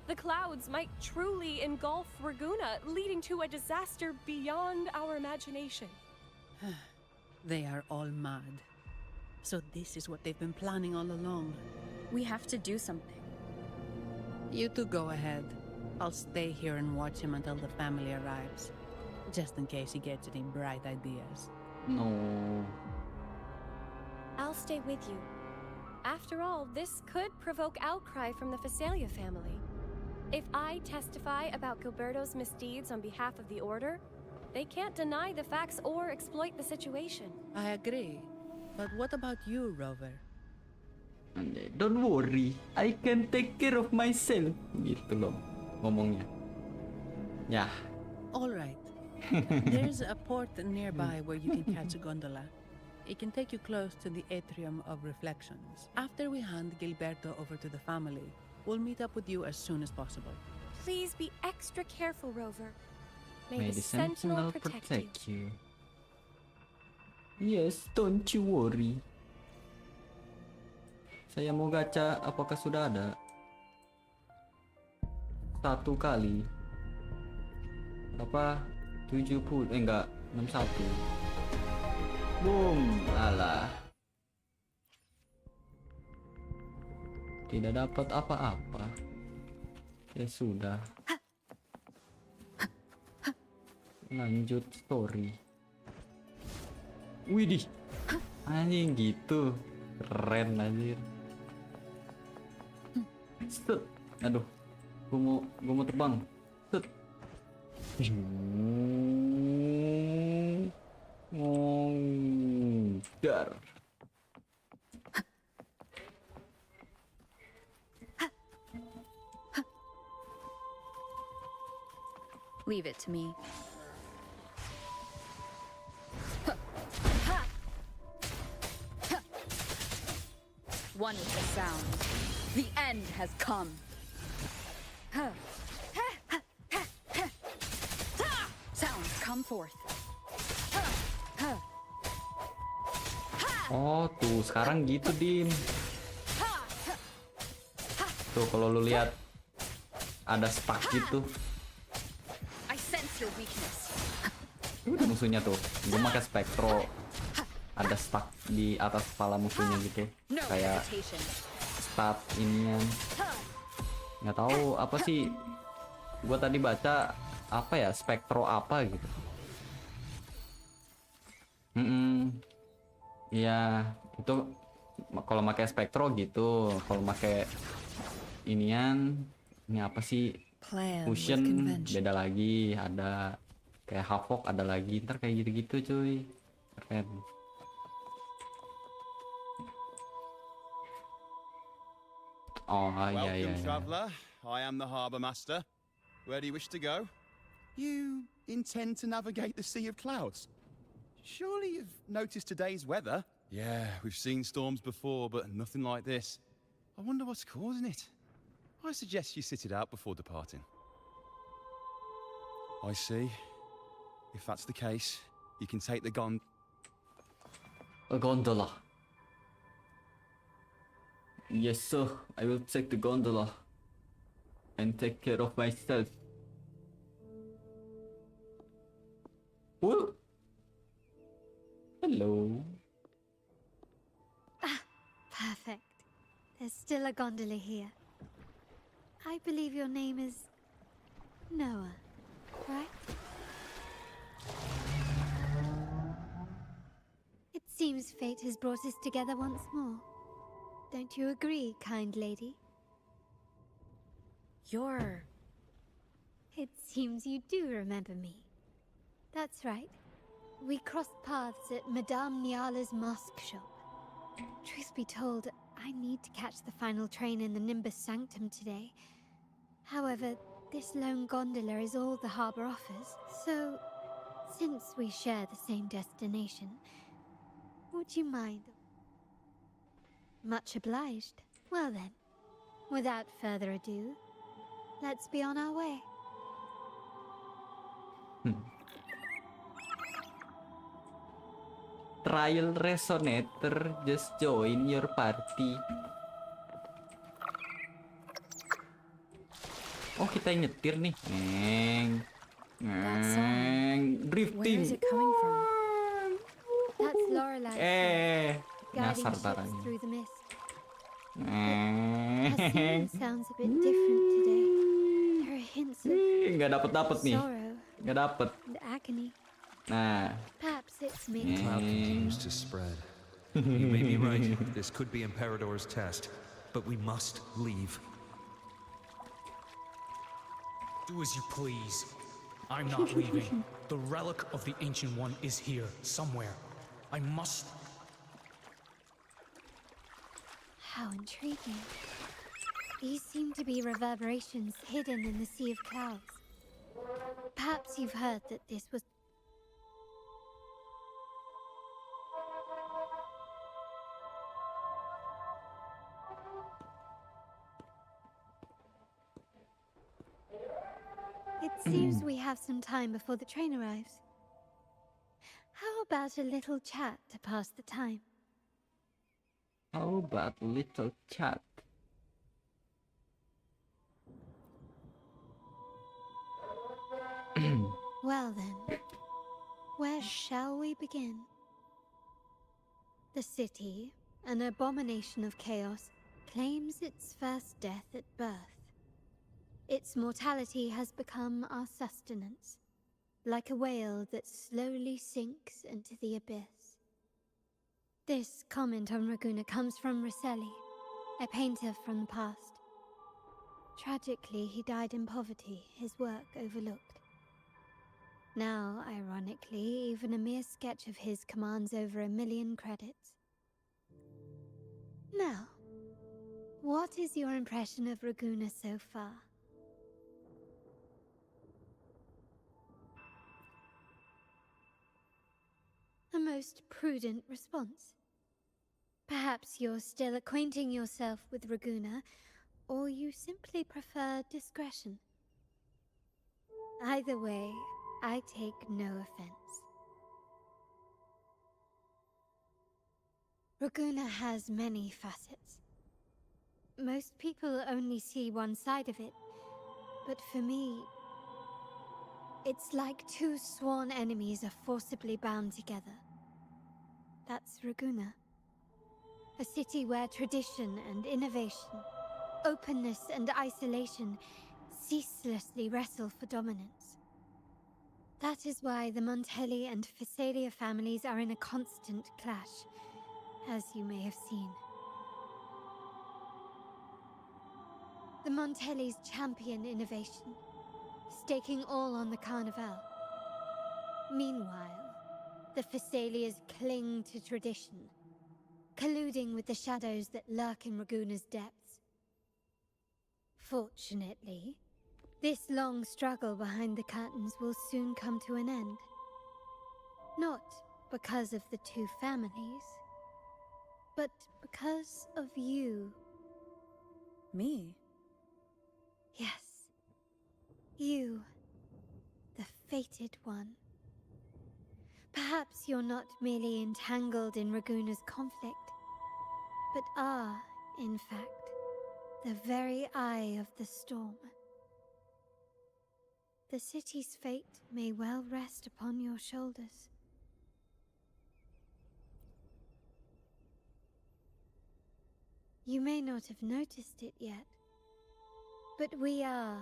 The clouds might truly engulf Raguna, leading to a disaster beyond our imagination. They are all mad. So this is what they've been planning all along. We have to do something. You two go ahead. I'll stay here and watch him until the family arrives. Just in case he gets any bright ideas. No. I'll stay with you. After all, this could provoke outcry from the Phasalia family. If I testify about Gilberto's misdeeds on behalf of the Order, they can't deny the facts or exploit the situation. I agree. But what about you, Rover? Don't worry, I can take care of myself. Gitu loh ngomongnya. Ya. All right. There's a port nearby where you can catch a gondola. It can take you close to the Atrium of Reflections. After we hand Gilberto over to the family, we'll meet up with you as soon as possible. Please be extra careful, Rover. May the Sentinel protect you. Yes, don't you worry. Saya mau gacha, apakah sudah ada? Satu kali. Apa? 70, enggak, 61. Boom, alah. Tidak dapat apa-apa. Ya sudah. Lanjut story. Widih. Anjing gitu. Keren anjir. Set. Aduh. Gua mau terbang. Set. Dar. Leave it to me. One with the sound. The end has come. Sounds come forth. Oh, tuh sekarang gitu, Dim. Tuh kalau lu lihat ada stuck gitu. I sense your weakness. Itu musuhnya tuh. Gue pakai spektro. Ada stuck di atas kepala musuhnya gitu. Kayak stat inian. Nggak tahu apa sih. Gua tadi baca apa ya, spektro apa gitu. Iya, itu kalau pakai spektro gitu. Kalau pakai inian, ini apa sih? Fusion beda lagi, ada kayak Havoc ada lagi. Ntar kayak gitu-gitu cuy. Keren. Oh iya iya. Welcome, traveler. I am the harbour master. Where do you wish to go? You intend to navigate the Sea of Clouds? Surely you've noticed today's weather? Yeah, we've seen storms before, but nothing like this. I wonder what's causing it. I suggest you sit it out before departing. I see. If that's the case, you can take the gondola. Yes, sir. I will take the gondola and take care of myself. Whoa. Hello. Ah, perfect. There's still a gondola here. I believe your name is Noah, right? It seems fate has brought us together once more. Don't you agree, kind lady? It seems you do remember me. That's right. We crossed paths at Madame Niala's mask shop. Truth be told, I need to catch the final train in the Nimbus Sanctum today. However, this lone gondola is all the harbour offers, so since we share the same destination, would you mind? Much obliged. Well then, without further ado, let's be on our way. Trial Resonator, just join your party. Oh, kita yang nyetir nih. Drifting. Where is it coming from? That's Lorelei. Nyasar taranya. Through the mist. Her singing sounds a bit different today. There are hints of Nggak dapet nih. sorrow Nggak dapet. and agony. Nah. Perhaps it's me. The cloud continues to spread. You may be right. This could be Imperador's test, but we must leave. Do as you please. I'm not leaving. The relic of the Ancient One is here, somewhere. I must... How intriguing. These seem to be reverberations hidden in the Sea of Clouds. Perhaps you've heard that this was... It seems we have some time before the train arrives. How about a little chat to pass the time? How about a little chat? Well then, where shall we begin? The city, an abomination of chaos, claims its first death at birth. Its mortality has become our sustenance, like a whale that slowly sinks into the abyss. This comment on Raguna comes from Rosselli, a painter from the past. Tragically, he died in poverty, his work overlooked. Now, ironically, even a mere sketch of his commands over 1 million credits. Now, what is your impression of Raguna so far? A most prudent response. Perhaps you're still acquainting yourself with Raguna, or you simply prefer discretion. Either way, I take no offense. Raguna has many facets. Most people only see one side of it, but for me, it's like two sworn enemies are forcibly bound together. That's Raguna. A city where tradition and innovation, openness and isolation ceaselessly wrestle for dominance. That is why the Montelli and Phasalia families are in a constant clash, as you may have seen. The Montellis champion innovation, staking all on the Carnival. Meanwhile, the Phasalias cling to tradition, colluding with the shadows that lurk in Raguna's depths. Fortunately, this long struggle behind the curtains will soon come to an end. Not because of the two families, but because of you. Me? Yes. You, the fated one. Perhaps you're not merely entangled in Raguna's conflict, but are, in fact, the very eye of the storm. The city's fate may well rest upon your shoulders. You may not have noticed it yet, but we are,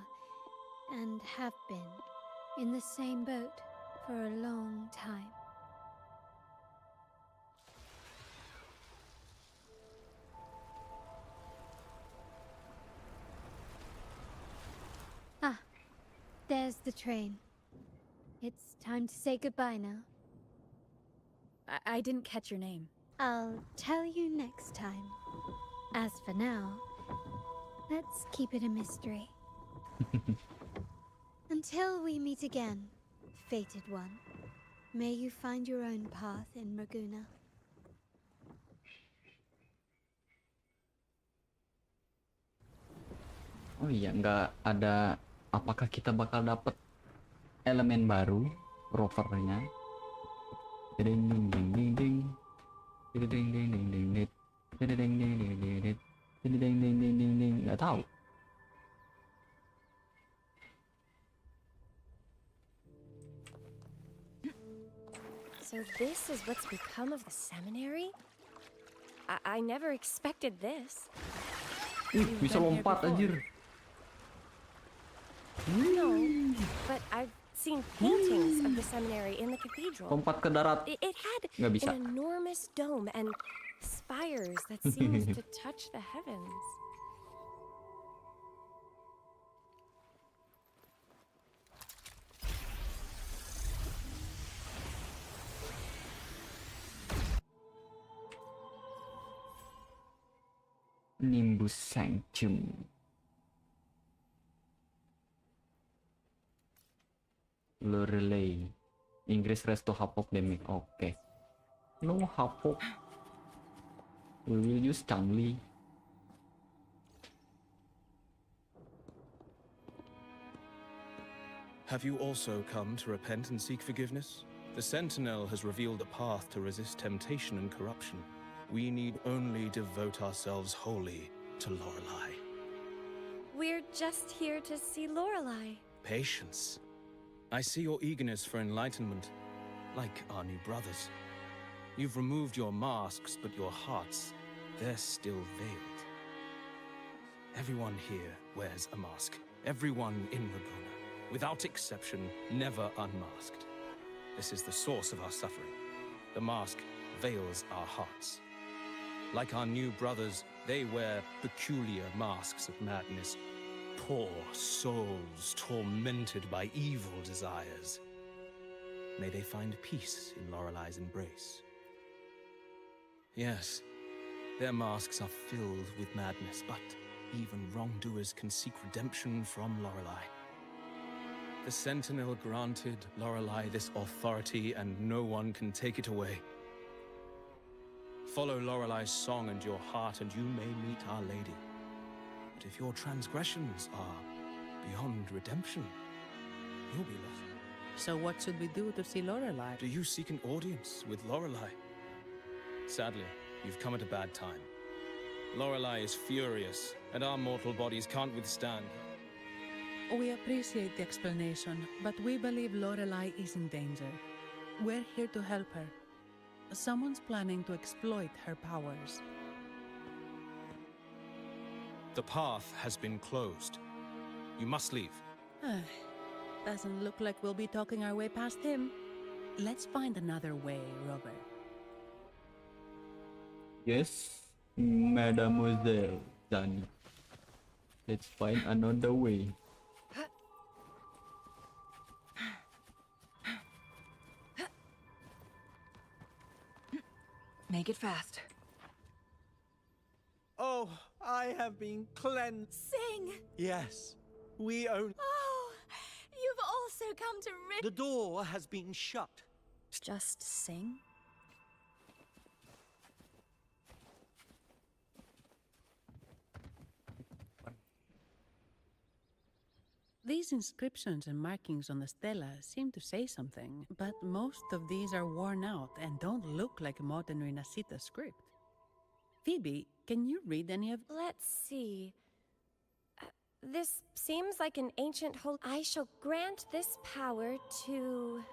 and have been, in the same boat for a long time. Ah, there's the train. It's time to say goodbye now. I didn't catch your name. I'll tell you next time. As for now, let's keep it a mystery. Until we meet again, fated one, may you find your own path in Raguna. Oh iya, nggak ada. Apakah kita bakal dapet elemen baru rovernya? Ding ding ding ding ding. Ding ding ding ding ding ding. Ding ding ding ding ding ding. Ding ding ding ding ding ding. Nggak tahu. So this is what's become of the seminary? I never expected this. Bisa lompat anjir. No, but I've seen paintings of the seminary in the cathedral. Lompat ke darat. It had Nggak bisa. an enormous dome and spires that seemed to touch the heavens. Nimbus Sanctum. Lorelei. Inggris resto hapok damage. Oke. No hapok. We will use Changli. Have you also come to repent and seek forgiveness? The Sentinel has revealed a path to resist temptation and corruption. We need only devote ourselves wholly to Lorelei. We're just here to see Lorelei. Patience. I see your eagerness for enlightenment, like our new brothers. You've removed your masks, but your hearts, they're still veiled. Everyone here wears a mask. Everyone in Raguna, without exception, never unmasked. This is the source of our suffering. The mask veils our hearts. Like our new brothers, they wear peculiar masks of madness. Poor souls tormented by evil desires. May they find peace in Lorelei's embrace. Yes, their masks are filled with madness, but even wrongdoers can seek redemption from Lorelei. The Sentinel granted Lorelei this authority, and no one can take it away. Follow Lorelei's song and your heart, and you may meet Our Lady. But if your transgressions are beyond redemption, you'll be lost. So what should we do to see Lorelei? Do you seek an audience with Lorelei? Sadly, you've come at a bad time. Lorelei is furious, and our mortal bodies can't withstand. We appreciate the explanation, but we believe Lorelei is in danger. We're here to help her. Someone's planning to exploit her powers. The path has been closed. You must leave. Doesn't look like we'll be talking our way past him. Let's find another way, Robert. Yes, Mademoiselle Johnny. Let's find another way. Make it fast. Oh, I have been cleansed. Sing! Yes, we own. Oh, you've also come to rid. The door has been shut. Just sing? These inscriptions and markings on the stela seem to say something, but most of these are worn out and don't look like modern Renacita script. Phoebe, can you read any of... Let's see. This seems like an ancient I shall grant this power to...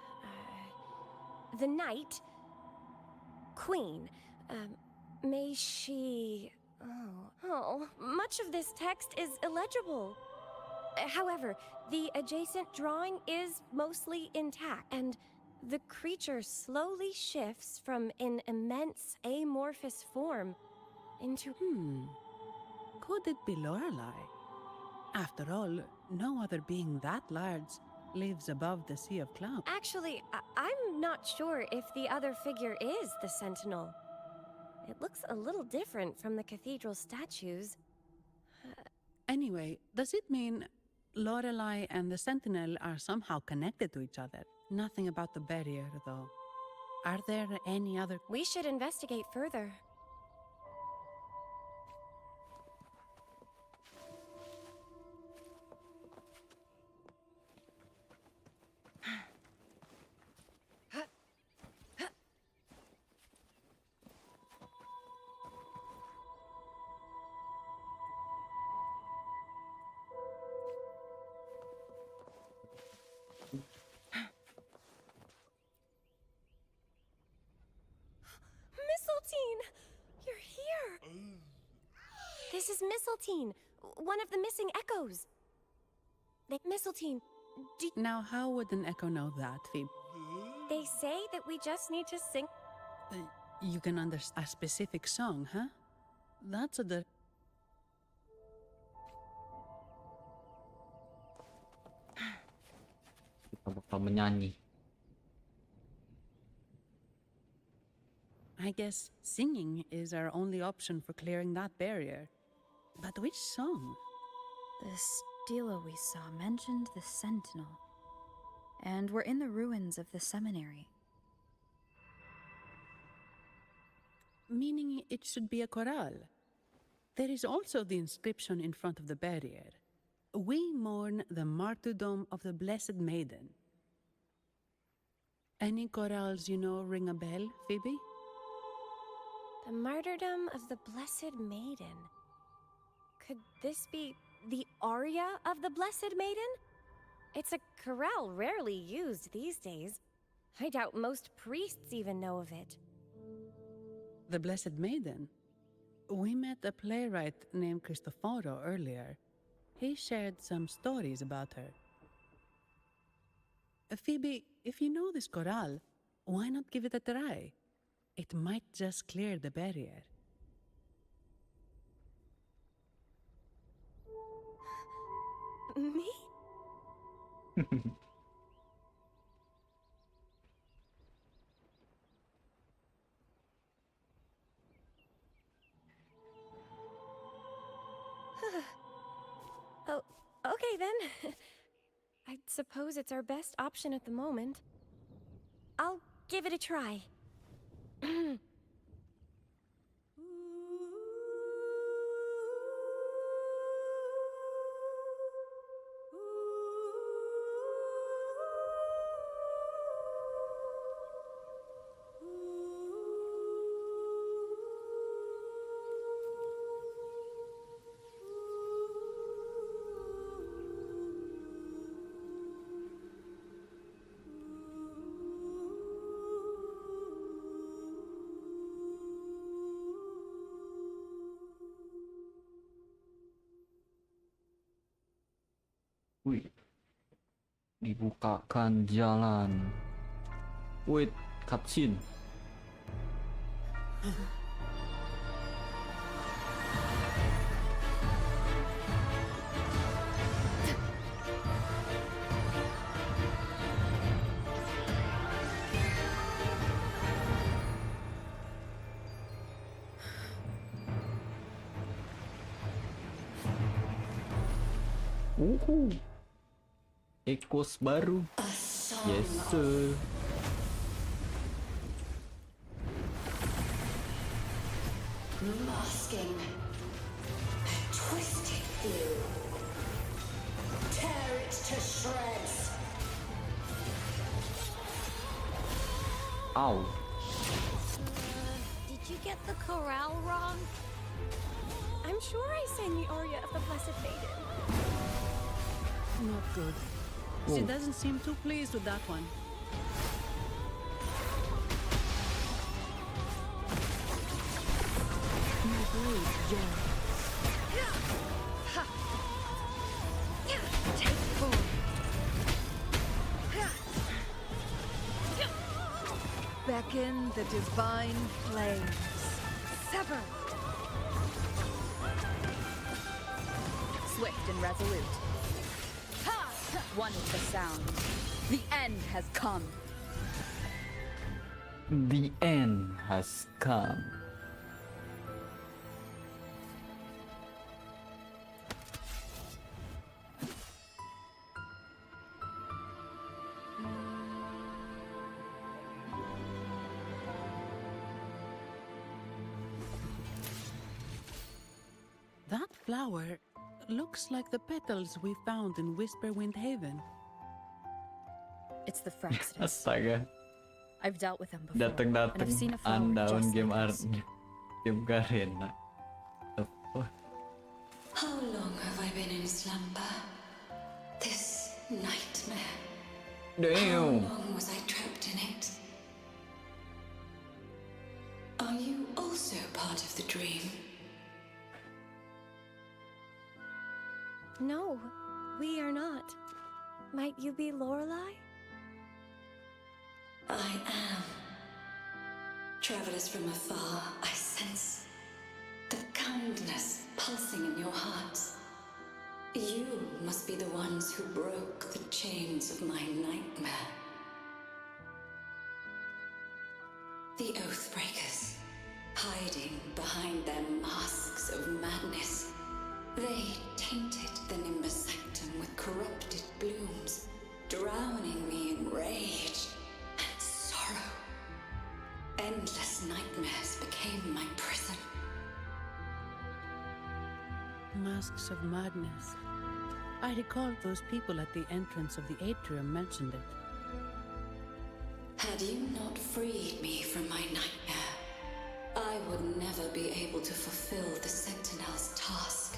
the Knight. Queen. May she... Oh, much of this text is illegible. However, the adjacent drawing is mostly intact, and the creature slowly shifts from an immense amorphous form into... Could it be Lorelei? After all, no other being that large lives above the Sea of Clouds. Actually, I'm not sure if the other figure is the Sentinel. It looks a little different from the cathedral statues. Anyway, does it mean Lorelei and the Sentinel are somehow connected to each other? Nothing about the barrier, though. Are there any other... We should investigate further. You're here! This is Mistletoe, one of the missing echoes. Mistletoe, Now, how would an echo know that, Phoebe? They say that we just need to sing... You can understand a specific song, huh? That's a... Kita bakal menyanyi. I guess singing is our only option for clearing that barrier. But which song? The stela we saw mentioned the Sentinel. And we're in the ruins of the seminary. Meaning it should be a chorale. There is also the inscription in front of the barrier. We mourn the martyrdom of the Blessed Maiden. Any chorales you know ring a bell, Phoebe? The martyrdom of the Blessed Maiden. Could this be the aria of the Blessed Maiden? It's a chorale rarely used these days. I doubt most priests even know of it. The Blessed Maiden? We met a playwright named Cristoforo earlier. He shared some stories about her. Phoebe, if you know this chorale, why not give it a try? It might just clear the barrier. Me? Oh, okay then. I suppose it's our best option at the moment. I'll give it a try. Wih. Dibukakan jalan. Wait, cutscene. Ekos baru. Yes sir. Masking a twisted view. Tear it to shreds. Ow. Did you get the chorale wrong? I'm sure I sang the aria of the Blessed Maiden. Not good. She doesn't seem too pleased with that one. My blade, Joe. Take form. Beckon the divine flames. Sever. Swift and resolute. One is the sound. The end has come. The end has come. That flower looks like the petals we found in Whisperwind Haven. It's the Fraxinus. Astaga. I've dealt with them before, and I've Dateng-dateng seen a flower undaun just game like this. game Garena. How long have I been in slumber? This nightmare. How Damn. long was I trapped in it? Are you also part of the dream? No, we are not. Might you be Lorelei? I am. Travelers from afar, I sense the kindness pulsing in your hearts. You must be the ones who broke the chains of my nightmare. The Oathbreakers, hiding behind their masks of madness. They tainted the Nimbus Sanctum with corrupted blooms, drowning me in rage and sorrow. Endless nightmares became my prison. Masks of madness. I recall those people at the entrance of the atrium mentioned it. Had you not freed me from my nightmare, I would never be able to fulfill the Sentinel's task.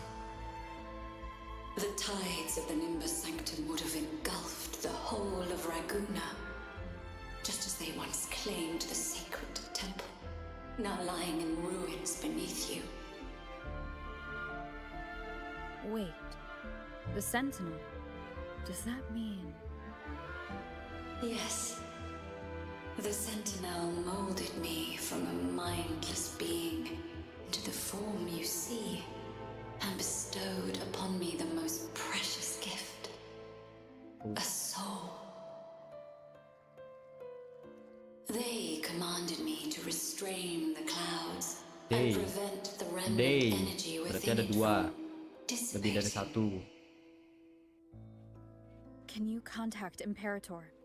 The tides of the Nimbus Sanctum would have engulfed the whole of Raguna, just as they once claimed the sacred temple, now lying in ruins beneath you. Wait. The Sentinel. Does that mean... Yes. The Sentinel molded me from a mindless being into the form you see, and bestowed upon me the most precious gift, a soul. They commanded me to restrain the clouds and prevent the remnant energy Berarti within ada it dua. from Lebih dari satu. Can you contact Imperator?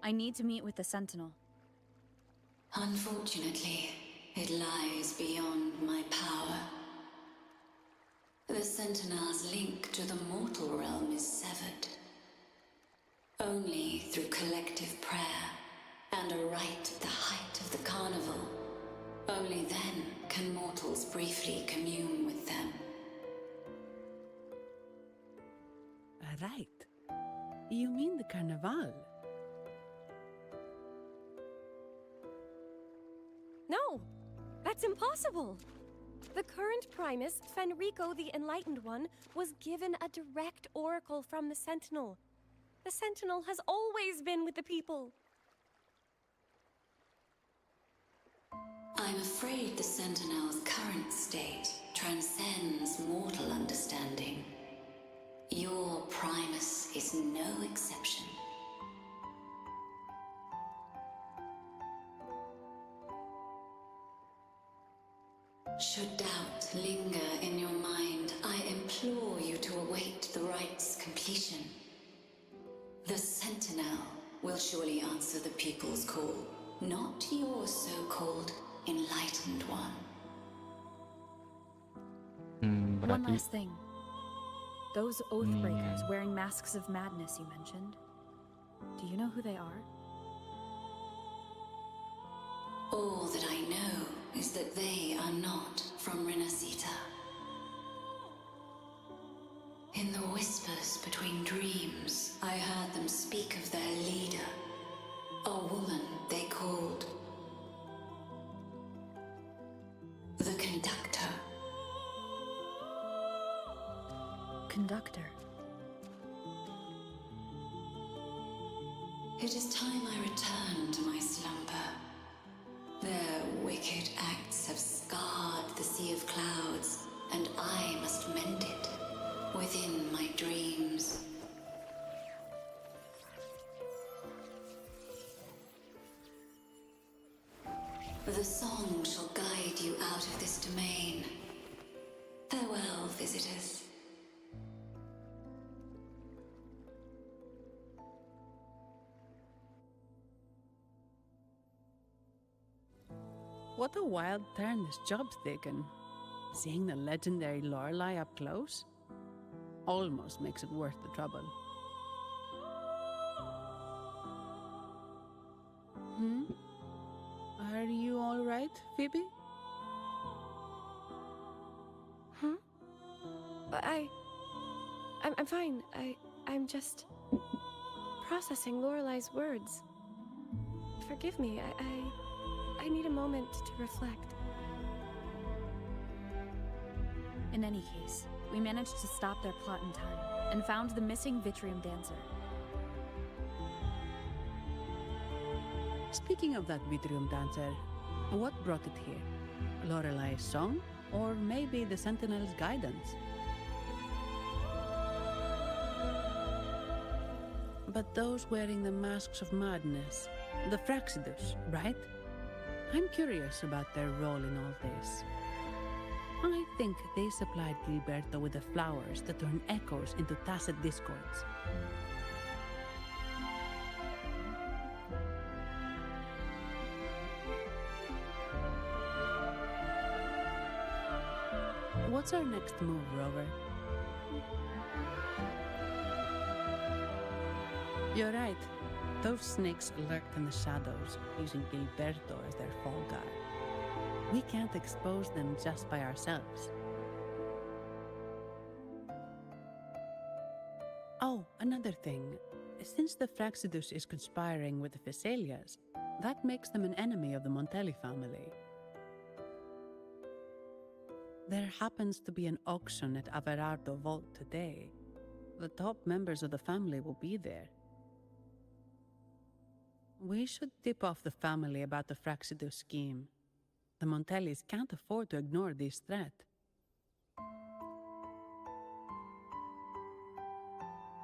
I need to meet with the Sentinel. Unfortunately, it lies beyond my power. The Sentinel's link to the mortal realm is severed. Only through collective prayer and a rite at the height of the carnival, only then can mortals briefly commune with them. Right. You mean the Carnival? No, that's impossible. The current Primus, Fenrico the Enlightened One, was given a direct oracle from the Sentinel. The Sentinel has always been with the people. I'm afraid the Sentinel's current state transcends mortal understanding. Your Primus is no exception. Should doubt linger in your mind, I implore you to await the rite's completion. The Sentinel will surely answer the people's call, not your so-called Enlightened One. One last thing. Those Oathbreakers wearing masks of madness you mentioned. Do you know who they are? All that I know is that they are not from Renacita. In the whispers between dreams, I heard them speak of their leader, a woman they called the Conductor. Conductor. It is time I return to my slumber. Their wicked acts have scarred the Sea of Clouds, and I must mend it within my dreams. The song shall guide you out of this domain. Farewell, visitors. What a wild turn this job's taken. Seeing the legendary Lorelei up close almost makes it worth the trouble. Are you all right, Phoebe? I'm fine. I'm just processing Lorelei's words. Forgive me. I need a moment to reflect. In any case, we managed to stop their plot in time and found the missing Vitrium Dancer. Speaking of that Vitrium Dancer, what brought it here? Lorelei's song? Or maybe the Sentinel's guidance? But those wearing the masks of madness, the Fraxidus, right? I'm curious about their role in all this. I think they supplied Gilberto with the flowers that turn echoes into tacit discords. What's our next move, Rover? You're right. Those snakes lurked in the shadows, using Gilberto as their fall guy. We can't expose them just by ourselves. Oh, another thing. Since the Fraxidus is conspiring with the Phassalias, that makes them an enemy of the Montelli family. There happens to be an auction at Averardo Vault today. The top members of the family will be there. We should tip off the family about the Fraxidus scheme. The Montellis can't afford to ignore this threat.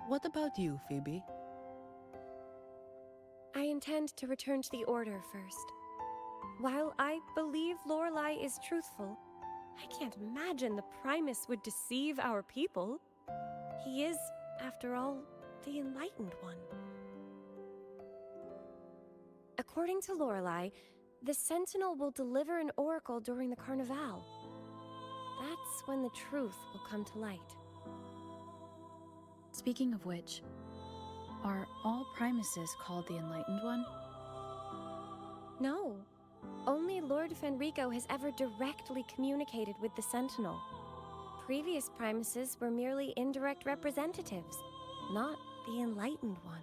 What about you, Phoebe? I intend to return to the Order first. While I believe Lorelei is truthful, I can't imagine the Primus would deceive our people. He is, after all, the Enlightened One. According to Lorelei, the Sentinel will deliver an oracle during the Carnival. That's when the truth will come to light. Speaking of which, are all Primuses called the Enlightened One? No. Only Lord Fenrico has ever directly communicated with the Sentinel. Previous Primuses were merely indirect representatives, not the Enlightened One.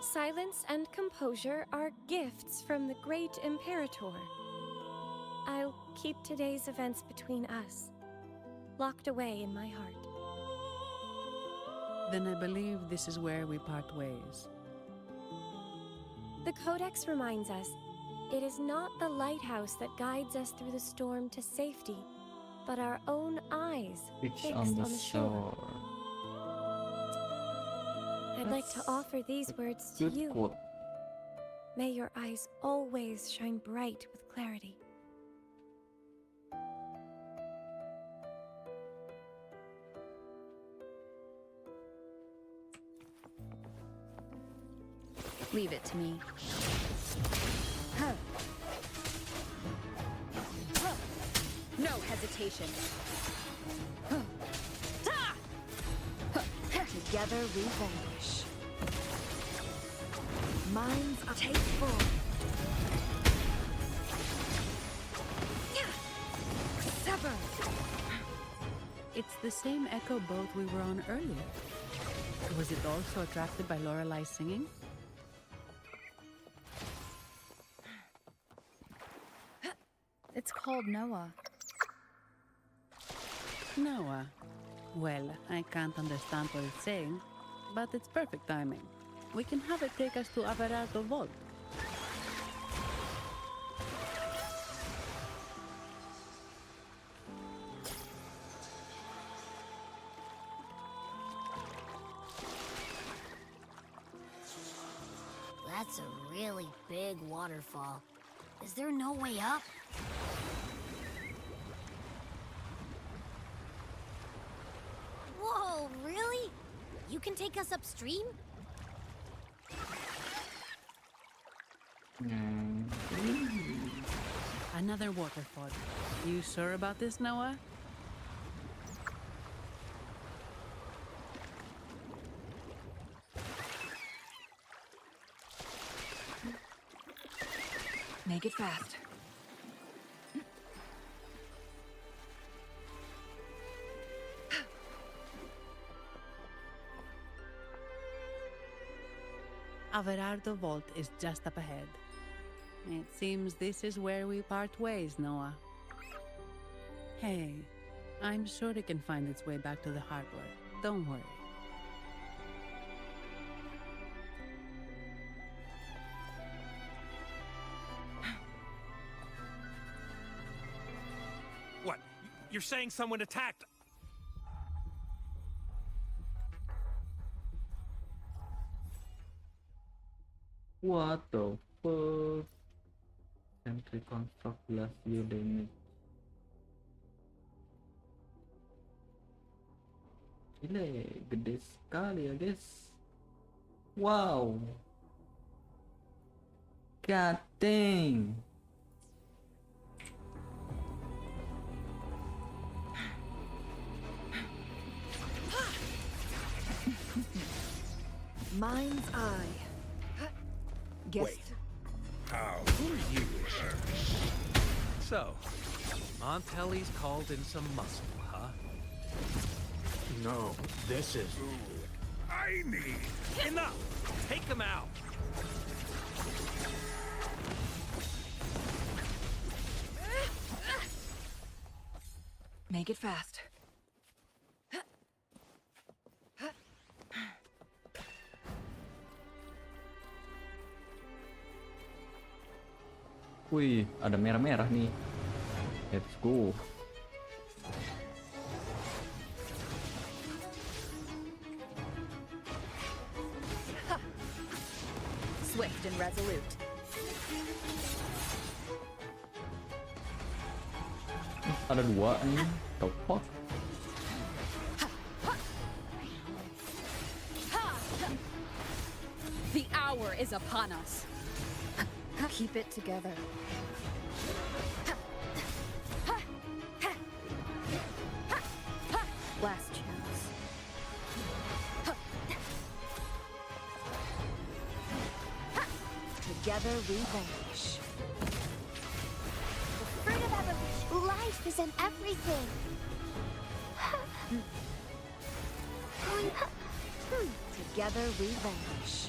Silence and composure are gifts from the great Imperator. I'll keep today's events between us, locked away in my heart. Then I believe this is where we part ways. The Codex reminds us, it is not the lighthouse that guides us through the storm to safety, but our own eyes fixed on the shore. I'd like to offer these words to you. Quote. May your eyes always shine bright with clarity. Leave it to me. Huh. Huh. No hesitation. Huh. Ta! Huh. Together we vanish. Minds take form. Sever. It's the same echo boat we were on earlier. Was it also attracted by Lorelai's singing? It's called Noah. Noah. Well, I can't understand what it's saying, but it's perfect timing. We can have it take us to Averardo Vault. That's a really big waterfall. Is there no way up? Whoa, really? You can take us upstream? Another waterfall. You sure about this, Noah? Make it fast. Averardo Vault is just up ahead. It seems this is where we part ways, Noah. Hey, I'm sure it can find its way back to the harbor. Don't worry. What? You're saying someone attacked? What the fuck? Sentry construct blast you damage. Gile, gede sekali ya guys. Wow. God dang. Mind's eye. Wait. Who are you? So, Aunt Helly's called in some muscle, huh? No, this is... I need... Enough! Take him out! Make it fast. Wih, ada merah-merah nih. Let's go. Swift and resolute. Ada dua ini. The fuck? The hour is upon us. Keep it together. Last chance. Together we vanish. The fruit of evolution. Life is in everything. Together we vanish.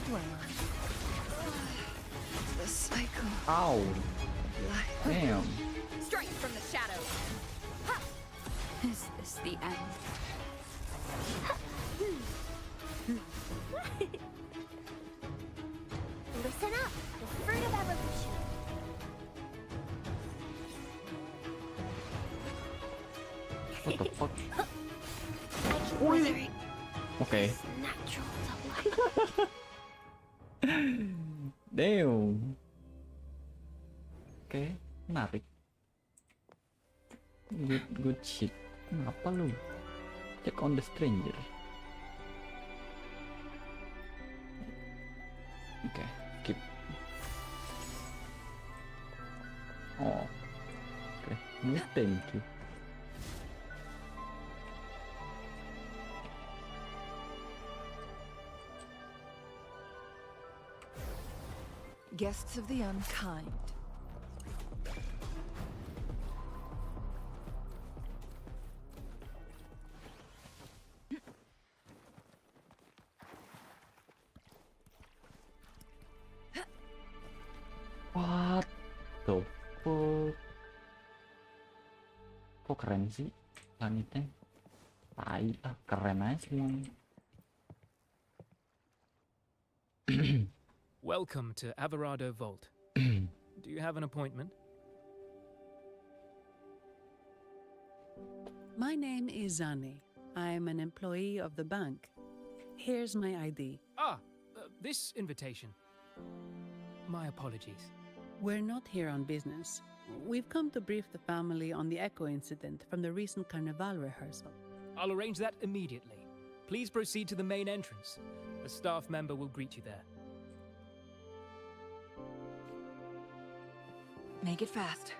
dwell on. The cycle. Ow. Damn. Strike from the shadows. Is this the end? Listen up, the fruit of evolution. What the fuck? Weathering Okay. natural delight. Damn. Oke, menarik. Good shit. Kenapa lu? Check on the stranger. Oke, skip. Oh. Oke, no thank you. Guests of the unkind. What the fuck? Kok keren sih langitnya? Tai ah, keren aja semuanya. Welcome to Averado Vault. Do you have an appointment? My name is Zani. I'm an employee of the bank. Here's my ID. This invitation. My apologies. We're not here on business. We've come to brief the family on the Echo incident from the recent Carnival rehearsal. I'll arrange that immediately. Please proceed to the main entrance. A staff member will greet you there. Make it fast.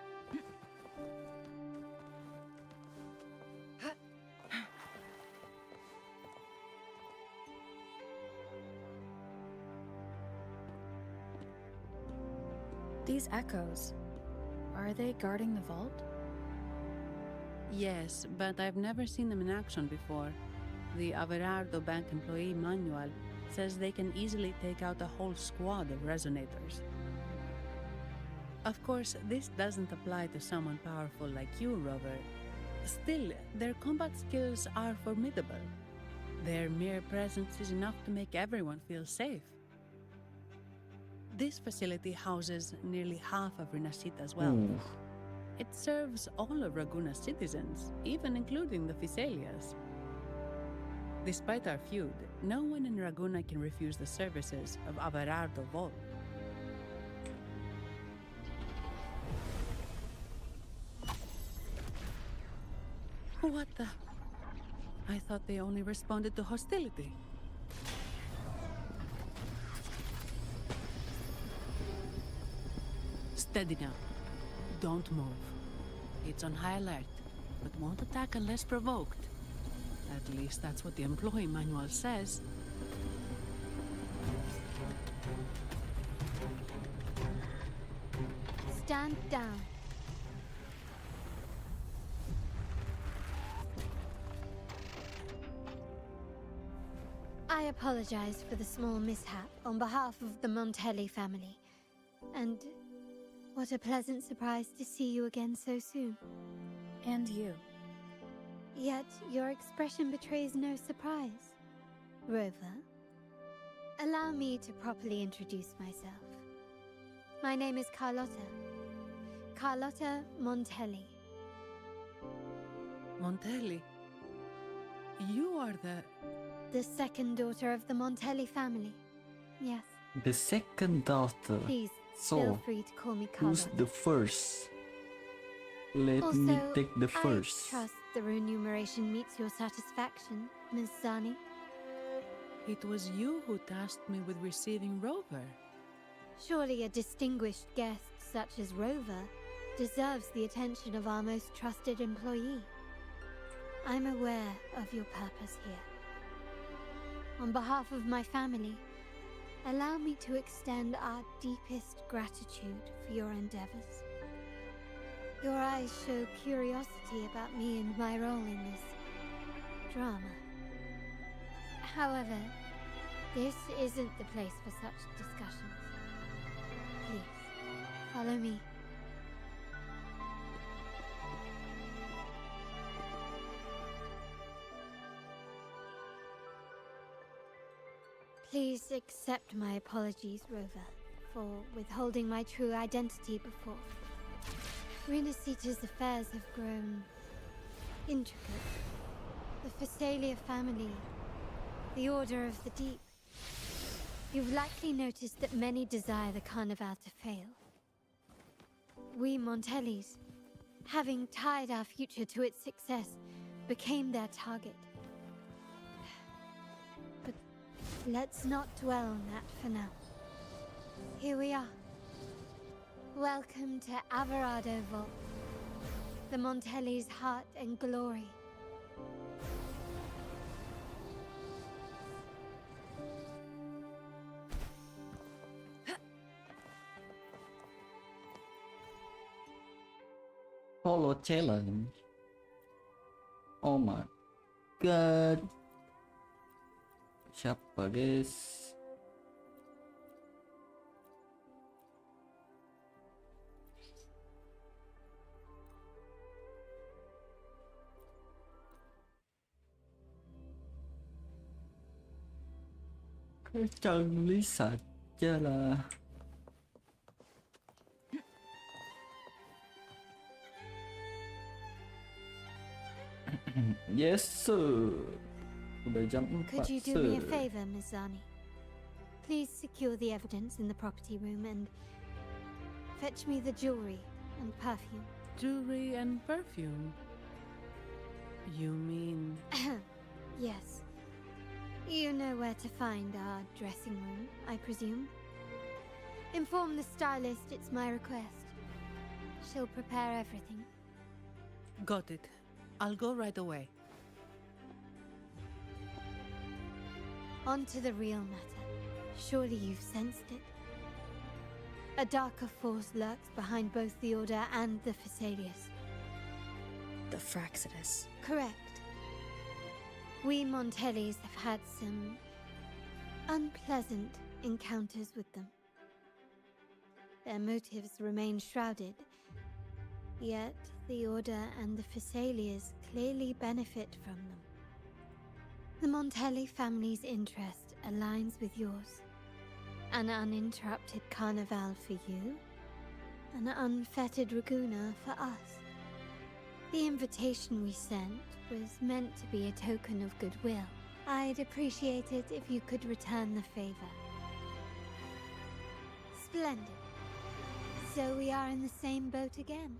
These echoes, are they guarding the vault? Yes, but I've never seen them in action before. The Averardo Bank employee manual says they can easily take out a whole squad of resonators. Of course, this doesn't apply to someone powerful like you, Rover. Still, their combat skills are formidable. Their mere presence is enough to make everyone feel safe. This facility houses nearly half of Rinascita's wealth. It serves all of Raguna's citizens, even including the Physaelias. Despite our feud, no one in Raguna can refuse the services of Averardo Vault. What the? I thought they only responded to hostility. Steady now. Don't move. It's on high alert, but won't attack unless provoked. At least that's what the employee manual says. Stand down. I apologize for the small mishap on behalf of the Montelli family. And what a pleasant surprise to see you again so soon. And you. Yet your expression betrays no surprise. Rover, allow me to properly introduce myself. My name is Carlotta. Carlotta Montelli. Montelli? You are the second daughter of the Montelli family. Yes. The second daughter. Please, so, feel free to call me Carlotta. who's the first? Let also, me take the first. I trust the remuneration meets your satisfaction, Ms. Zani. It was you who tasked me with receiving Rover. Surely a distinguished guest such as Rover deserves the attention of our most trusted employee. I'm aware of your purpose here. On behalf of my family, allow me to extend our deepest gratitude for your endeavors. Your eyes show curiosity about me and my role in this drama. However, This isn't the place for such discussions. Please, follow me. Please accept my apologies, Rover, for withholding my true identity before. Renacita's affairs have grown intricate. The Phasalia family, the Order of the Deep. You've likely noticed that many desire the Carnival to fail. We Montellis, having tied our future to its success, became their target. But let's not dwell on that for now. Here we are. Welcome to Averado Vault, the Montellis' heart and glory. Solo challenge. Oh my god. Siapa guys? Kecuali saja lah. Yes sir. Udah jam 4 Could you do me a favor, Miss Zani? Please secure the evidence in the property room and fetch me the jewelry and perfume. Jewelry and perfume? You mean... Yes. You know where to find our dressing room, I presume? Inform the stylist it's my request. She'll prepare everything. Got it. I'll go right away. On to the real matter. Surely you've sensed it. A darker force lurks behind both the Order and the Phasalias. The Fraxidus. Correct. We Montellis have had some unpleasant encounters with them. Their motives remain shrouded, yet the Order and the Phasalias clearly benefit from them. The Montelli family's interest aligns with yours. An uninterrupted carnival for you, an unfettered Raguna for us. The invitation we sent was meant to be a token of goodwill. I'd appreciate it if you could return the favor. Splendid. So we are in the same boat again.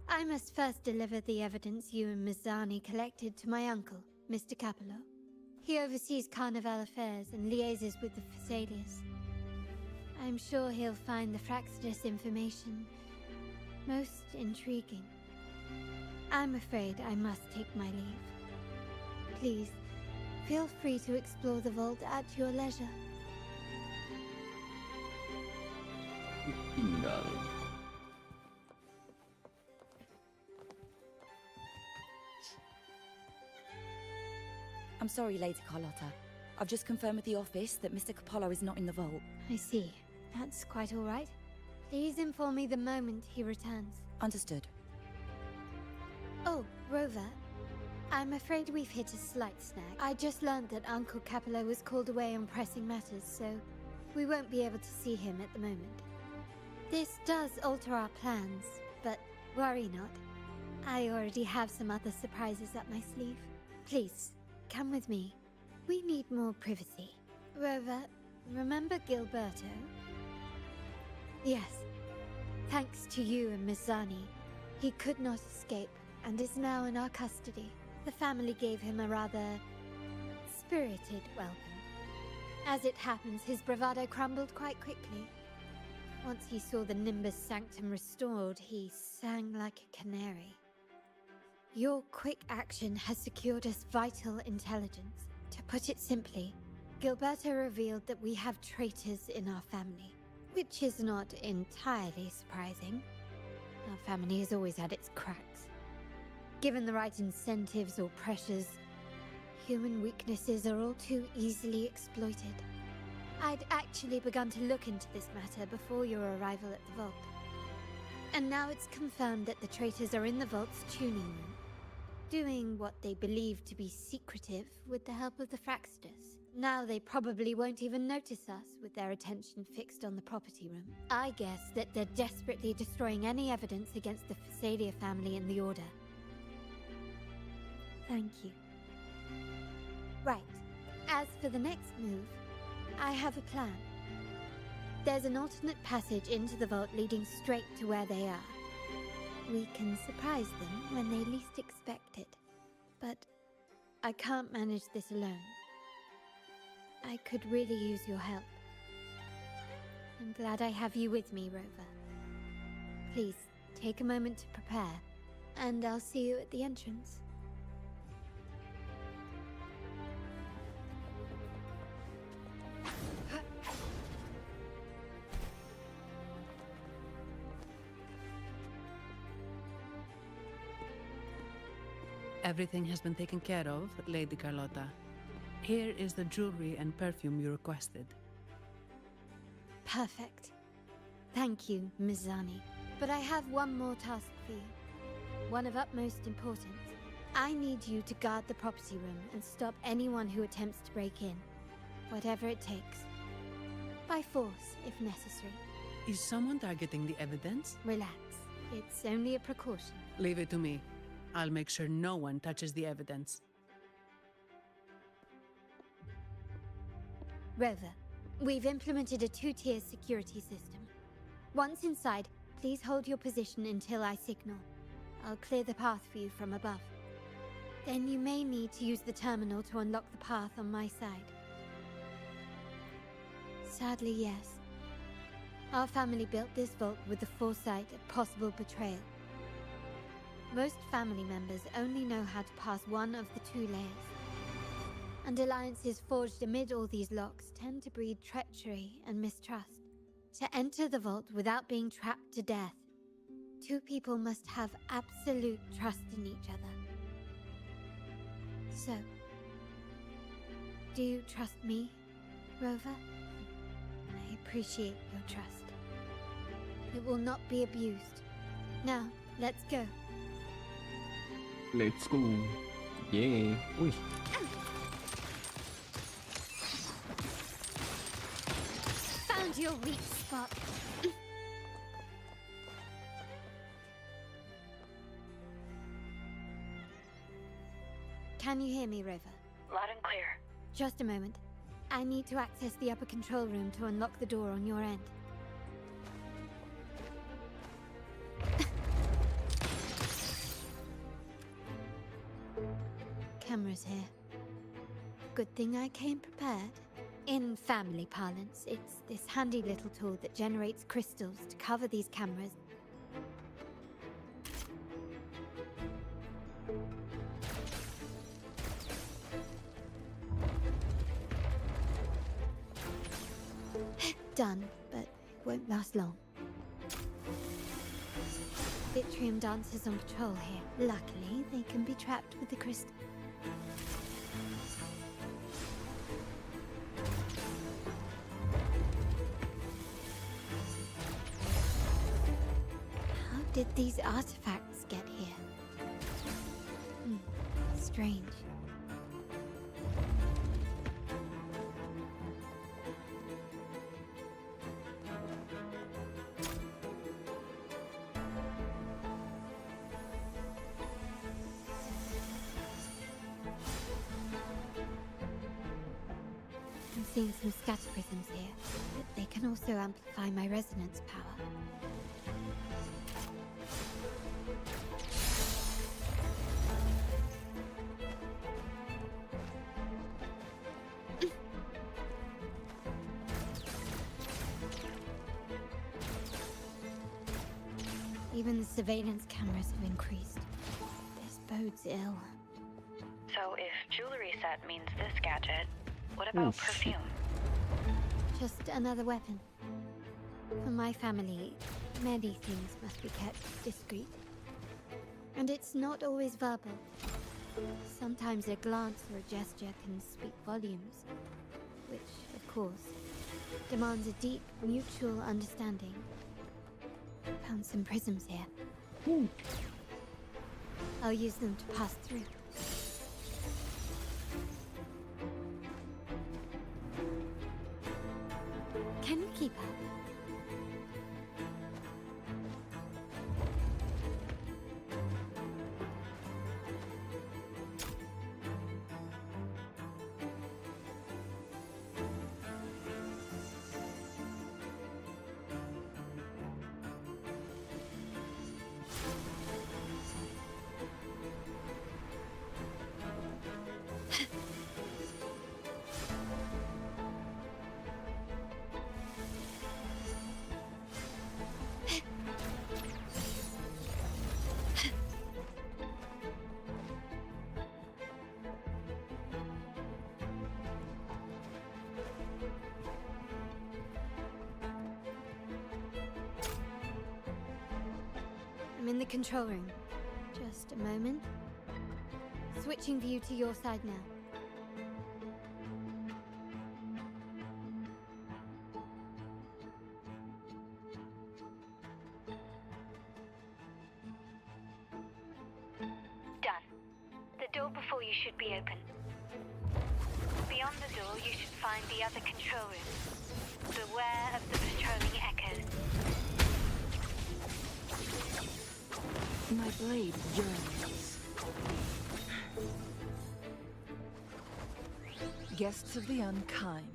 I must first deliver the evidence you and Miss Zani collected to my uncle, Mr. Capello. He oversees Carnival affairs and liaises with the Phasalias. I'm sure he'll find the Fraxidus information most intriguing. I'm afraid I must take my leave. Please, feel free to explore the vault at your leisure. I'm sorry, Lady Carlotta. I've just confirmed with the office that Mr. Capello is not in the vault. I see. That's quite all right. Please inform me the moment he returns. Understood. Oh, Rover. I'm afraid we've hit a slight snag. I just learned that Uncle Capello was called away on pressing matters, so we won't be able to see him at the moment. This does alter our plans, but worry not. I already have some other surprises up my sleeve. Please, come with me. We need more privacy. Rover, remember Gilberto? Yes. Thanks to you and Miss Zani, he could not escape and is now in our custody. The family gave him a rather spirited welcome. As it happens, his bravado crumbled quite quickly. Once he saw the Nimbus Sanctum restored, he sang like a canary. Your quick action has secured us vital intelligence. To put it simply, Gilberto revealed that we have traitors in our family, which is not entirely surprising. Our family has always had its cracks. Given the right incentives or pressures, human weaknesses are all too easily exploited. I'd actually begun to look into this matter before your arrival at the vault. And now it's confirmed that the traitors are in the vault's tuning room, doing what they believe to be secretive with the help of the Fraxters. Now they probably won't even notice us with their attention fixed on the property room. I guess that they're desperately destroying any evidence against the Phasalia family and the Order. Thank you. Right. As for the next move, I have a plan. There's an alternate passage into the vault leading straight to where they are. We can surprise them when they least expect it. But I can't manage this alone. I could really use your help. I'm glad I have you with me, Rover. Please, take a moment to prepare, and I'll see you at the entrance. Everything has been taken care of, Lady Carlotta. Here is the jewelry and perfume you requested. Perfect. Thank you, Ms. Zani. But I have one more task for you. One of utmost importance. I need you to guard the property room and stop anyone who attempts to break in. Whatever it takes. By force, if necessary. Is someone targeting the evidence? Relax. It's only a precaution. Leave it to me. I'll make sure no one touches the evidence. Rover, we've implemented a two-tier security system. Once inside, please hold your position until I signal. I'll clear the path for you from above. Then you may need to use the terminal to unlock the path on my side. Sadly, yes. Our family built this vault with the foresight of possible betrayal. Most family members only know how to pass one of the two layers. And alliances forged amid all these locks tend to breed treachery and mistrust. To enter the vault without being trapped to death, two people must have absolute trust in each other. So, do you trust me, Rover? I appreciate your trust. It will not be abused. Now, let's go. Let's go. Yeah. Wih. Found your weak spot. Can you hear me, Rover? Loud and clear. Just a moment. I need to access the upper control room to unlock the door on your end. Cameras here. Good thing I came prepared. In family parlance, it's this handy little tool that generates crystals to cover these cameras. Done, but it won't last long. Vitrium dancers on patrol here. Luckily, they can be trapped with the crystal. How did these artifacts get here? Strange. I'm seeing some scatter prisms here, but they can also amplify my resonance power. Even the surveillance cameras have increased. This bodes ill. So if jewelry set means this gadget, what about perfume? Just another weapon. For my family, many things must be kept discreet. And it's not always verbal. Sometimes a glance or a gesture can speak volumes. Which, of course, demands a deep mutual understanding. Found some prisms here. I'll use them to pass through. Can you keep up? I'm in the control room. Just a moment. Switching view to your side now. Done. The door before you should be open. Beyond the door, you should find the other control room. Beware of the patrolling echoes. My blade yearns. Guests of the unkind.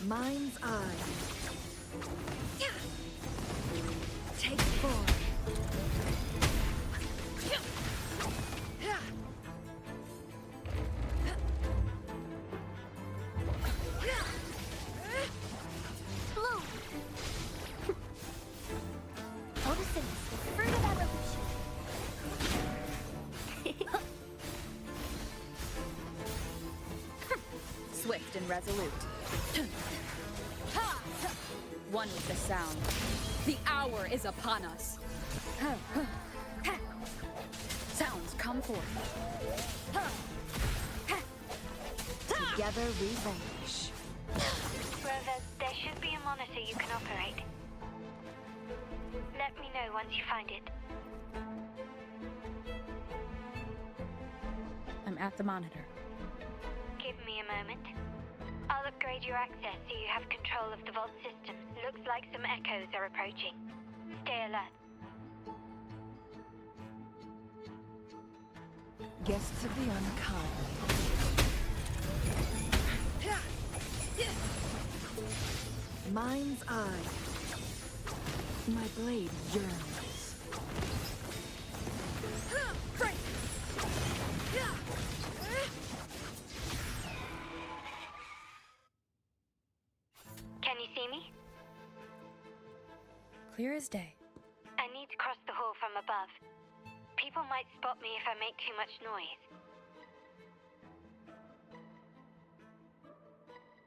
Mind's eye. Take form. Blue! Photosynthesis, fruit of evolution. Swift and resolute. One with the sound. The hour is upon us. Sounds come forth. Together we vanish. Rover, there should be a monitor you can operate. Let me know once you find it. I'm at the monitor. Give me a moment. I'll upgrade your access so you have control of the vault system. Looks like some echoes are approaching. Stay alert. Guests of the unkind. Mind's eye. My blade yearns. Can you see me? Clear as day. I need to cross the hall from above. People might spot me if I make too much noise.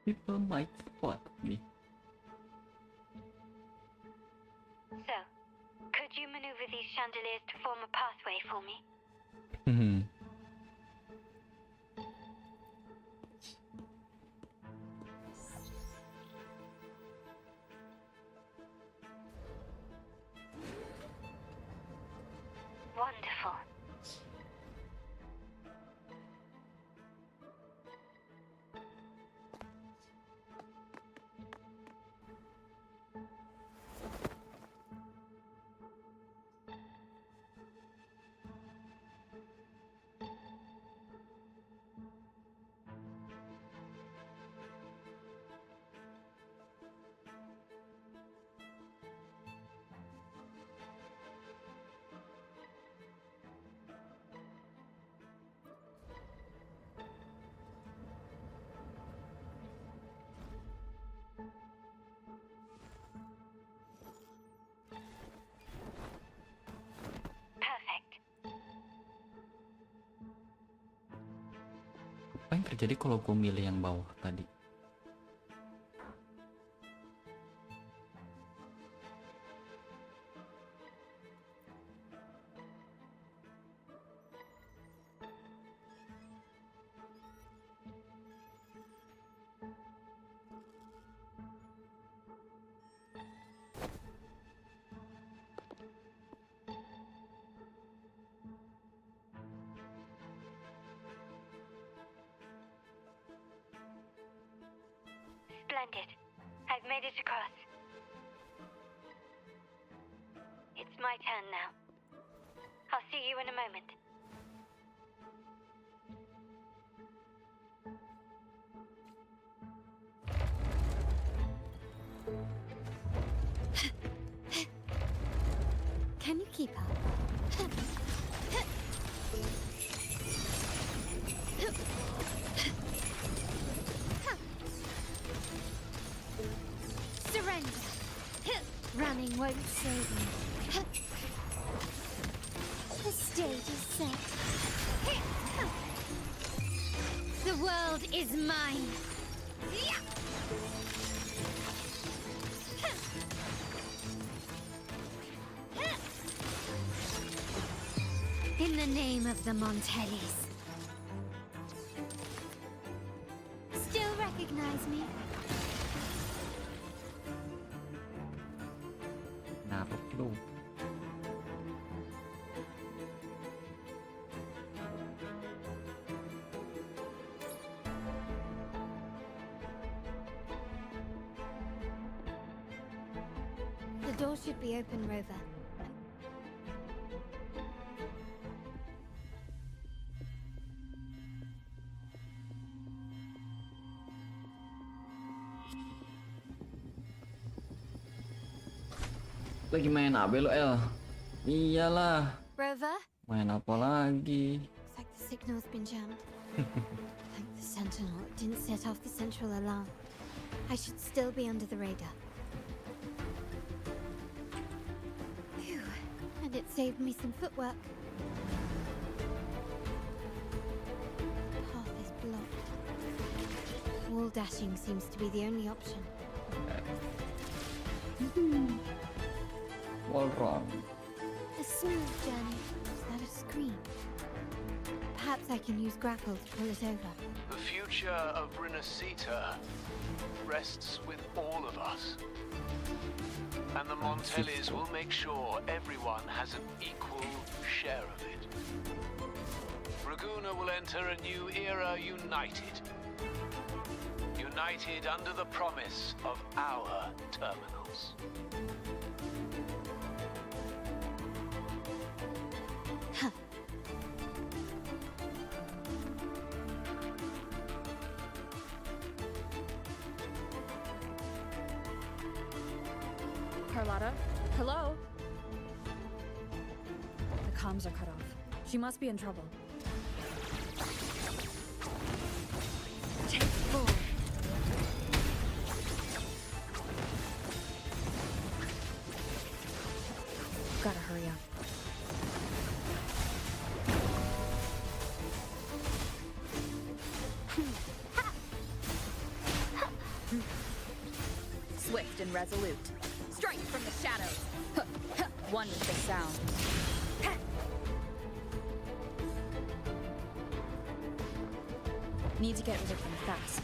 People might spot me. So, could you maneuver these chandeliers to form a pathway for me? Wonderful. Apa yang terjadi kalau gue milih yang bawah tadi? Splendid. I've made it across. It's my turn now. I'll see you in a moment. Can you keep up? Surrender. Running won't save me. The stage is set. The world is mine. In the name of the Montellis. Still recognize me? Naruh dulu. The door should be open, Rover. Lagi main apa lo, El? Iyalah. Rover? Main apa lagi? Looks like the signal's been jammed. Thank the Sentinel, it didn't set off the central alarm. I should still be under the radar. Phew, and it saved me some footwork. Path is blocked. Wall dashing seems to be the only option. VALORANT. A smooth journey. Is that a screen? Perhaps I can use grapple to pull it over. The future of Renacita rests with all of us. And the Montellis will make sure everyone has an equal share of it. Ragusa will enter a new era united. United under the promise of our terminals. Carlotta? Hello? The comms are cut off. She must be in trouble. Take 4. Gotta hurry up. Swift and resolute. Strike from the shadows. One with the sound. Need to get rid of them fast.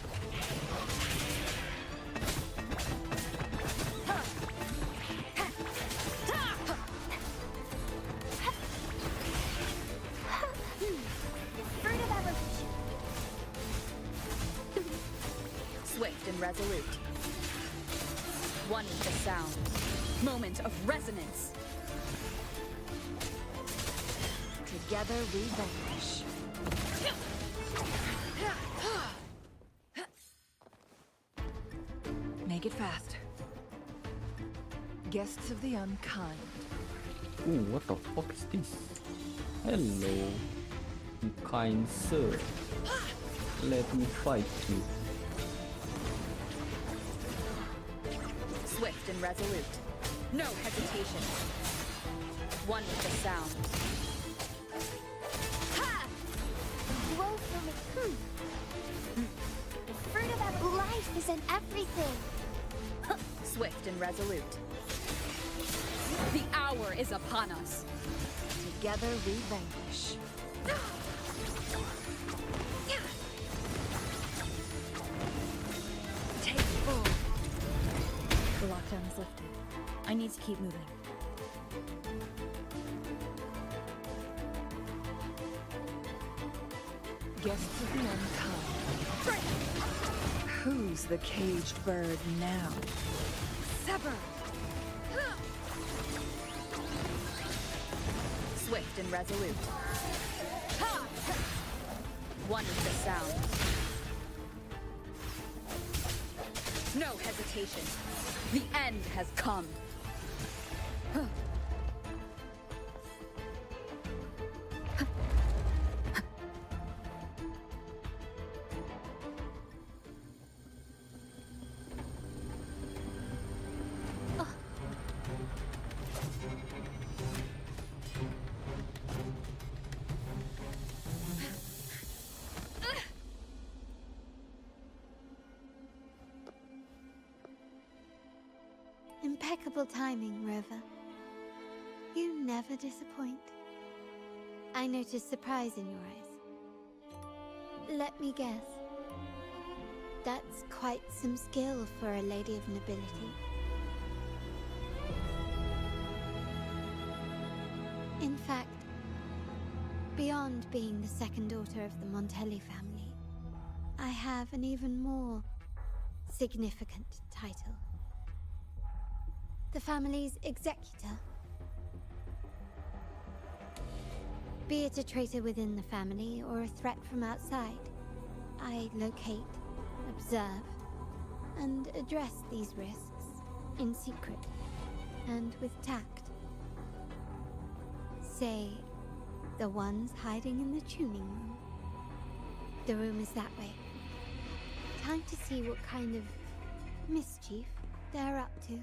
Fruit of evolution. Swift and resolute. One with the sound. Moment of resonance. Together we vanish. Make it fast. Guests of the unkind. Ooh, what the fuck is this? Hello, kind sir. Let me fight you. Swift and resolute. No hesitation. One with the sound. Ha! Woefully. The fruit of our life is in everything. Swift and resolute. The hour is upon us. Together we vanquish. Take 4. The lockdown is lifted. I need to keep moving. Guests of the unkind. Whose the caged bird now. Sever! Swift and resolute. Ha! One with the sound. No hesitation. The end has come. Impeccable timing, Rover. You never disappoint. I noticed surprise in your eyes. Let me guess. That's quite some skill for a lady of nobility. In fact, beyond being the second daughter of the Montelli family, I have an even more significant title. The family's executor. Be it a traitor within the family or a threat from outside, I locate, observe, and address these risks in secret and with tact. Say, the ones hiding in the tuning room. The room is that way. Time to see what kind of mischief they're up to.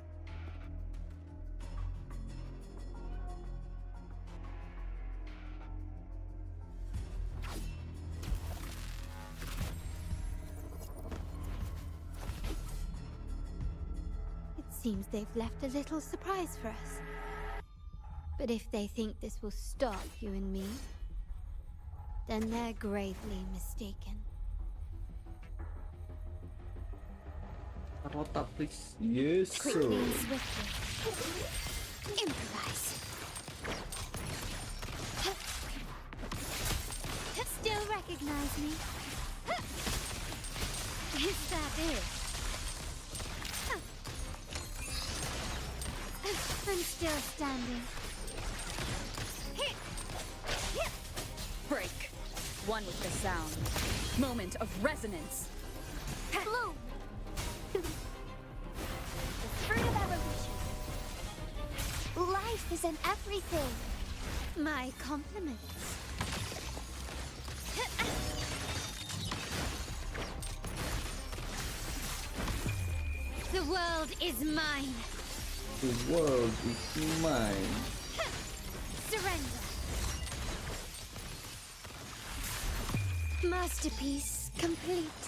Seems they've left a little surprise for us. But if they think this will stop you and me, then they're gravely mistaken. Carlotta, please. Yes, sir. Quickly and swiftly. Improvise. Still recognize me? Is that it? I'm still standing. Break. One with the sound. Moment of resonance. Bloom! The fruit of evolution. Life is in everything. My compliments. The world is mine. The world is mine. Surrender. Masterpiece complete.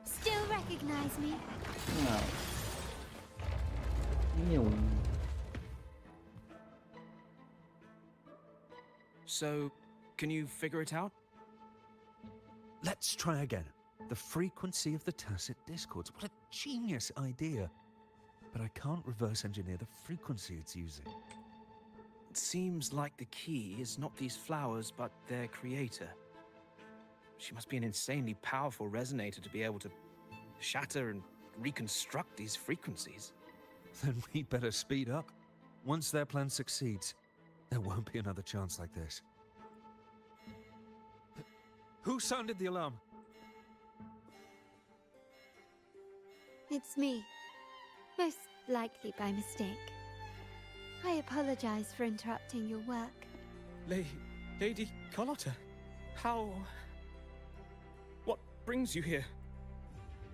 Still recognize me? No. So, can you figure it out? Let's try again. The frequency of the tacit discords. What a genius idea. But I can't reverse engineer the frequency it's using. It seems like the key is not these flowers, but their creator. She must be an insanely powerful resonator to be able to shatter and reconstruct these frequencies. Then we better speed up. Once their plan succeeds, there won't be another chance like this. Who sounded the alarm? It's me. Most likely by mistake. I apologize for interrupting your work. Lady Carlotta, how... What brings you here?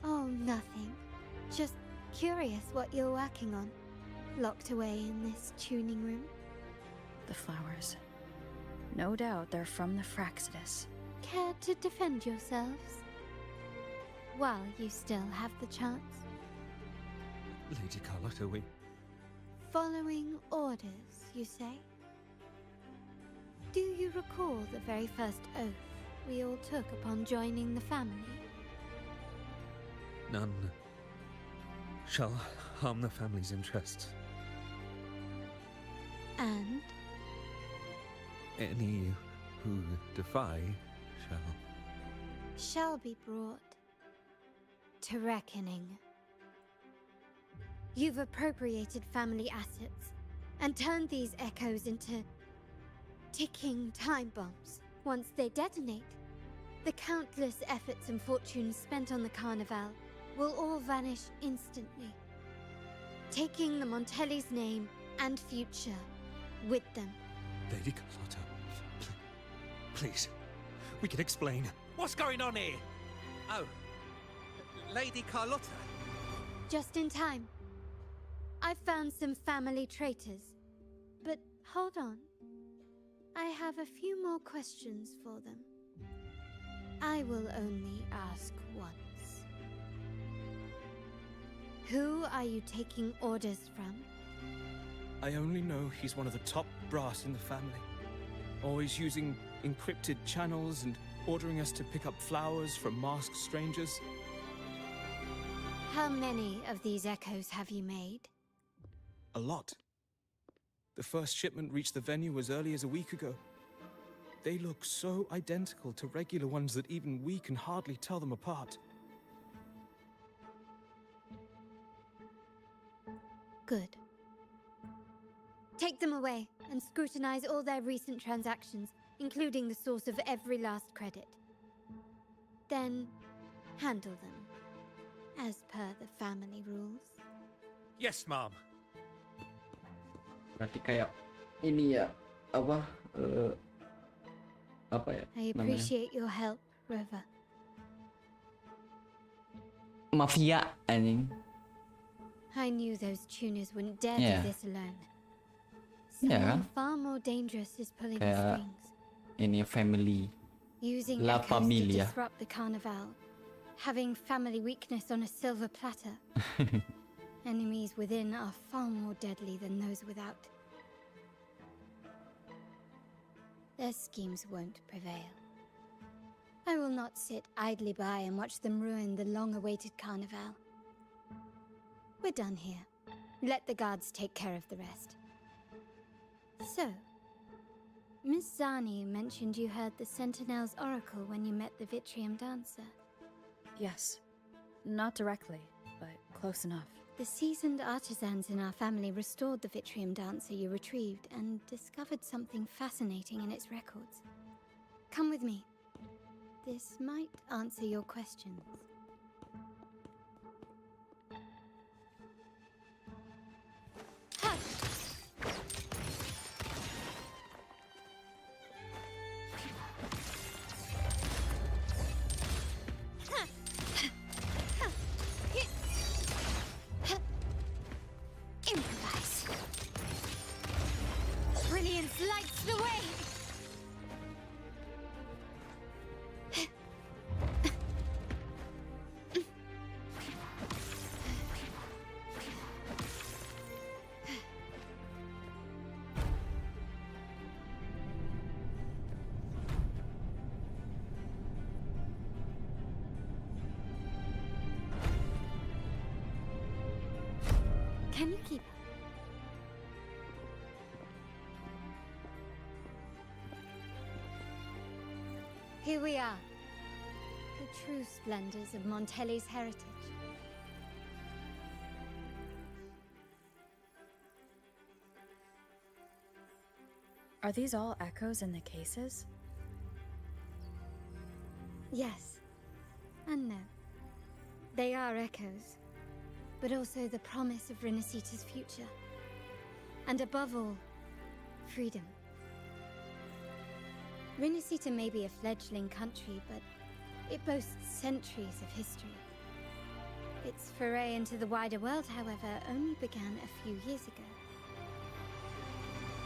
Oh, nothing. Just curious what you're working on. Locked away in this tuning room. The flowers. No doubt they're from the Fraxidus. Care to defend yourselves? While you still have the chance. Lady Carlotta, we... Following orders, you say? Do you recall the very first oath we all took upon joining the family? None shall harm the family's interests. And? Any who defy shall be brought to reckoning. You've appropriated family assets and turned these echoes into ticking time bombs. Once they detonate, the countless efforts and fortunes spent on the Carnival will all vanish instantly, taking the Montelli's name and future with them. Lady Carlotta, please, we can explain. What's going on here? Oh, Lady Carlotta. Just in time. I found some family traitors. But hold on. I have a few more questions for them. I will only ask once. Who are you taking orders from? I only know he's one of the top brass in the family. Always using encrypted channels and ordering us to pick up flowers from masked strangers. How many of these echoes have you made? A lot. The first shipment reached the venue as early as a week ago. They look so identical to regular ones that even we can hardly tell them apart. Good. Take them away and scrutinize all their recent transactions, including the source of every last credit. Then, handle them, as per the family rules. Yes, Mom. Berarti kayak ini ya, apa ya I appreciate your help, Rover. Mafia anjing. I knew those tuners wouldn't dare Yeah. do this alone. Yeah. Someone far more dangerous is pulling the Kayak strings. ini family. Using La echoes Familia. to disrupt the Carnival. Having family weakness on a silver platter. Enemies within are far more deadly than those without. Their schemes won't prevail. I will not sit idly by and watch them ruin the long-awaited Carnival. We're done here. Let the guards take care of the rest. So, Miss Zani mentioned you heard the Sentinel's oracle when you met the Vitrium Dancer. Yes. Not directly, but close enough. The seasoned artisans in our family restored the Vitrium Dancer you retrieved and discovered something fascinating in its records. Come with me. This might answer your questions. Improvise. Brilliance lights the way. Can you keep up? Here we are. The true splendors of Montelli's heritage. Are these all echoes in the cases? Yes. And no. They are echoes, but also the promise of Renacita's future. And above all, freedom. Renacita may be a fledgling country, but it boasts centuries of history. Its foray into the wider world, however, only began a few years ago.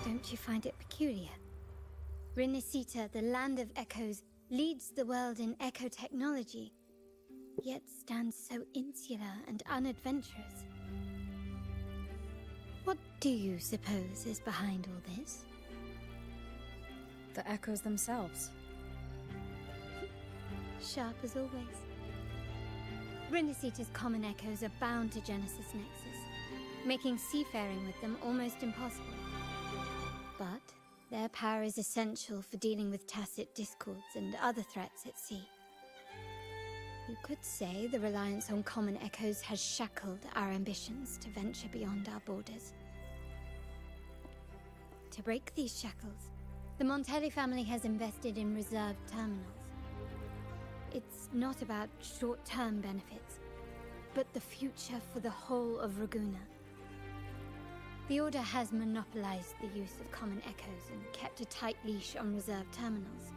Don't you find it peculiar? Renacita, the land of echoes, leads the world in echo technology, yet stands so insular and unadventurous. What do you suppose is behind all this? The echoes themselves. Sharp as always. Renacita's common echoes are bound to Genesis Nexus, making seafaring with them almost impossible. But their Their power is essential for dealing with tacit discords and other threats at sea. You could say the reliance on common echoes has shackled our ambitions to venture beyond our borders. To break these shackles, the Montelli family has invested in reserved terminals. It's not about short-term benefits, but the future for the whole of Ragusa. The Order has monopolized the use of common echoes and kept a tight leash on reserved terminals,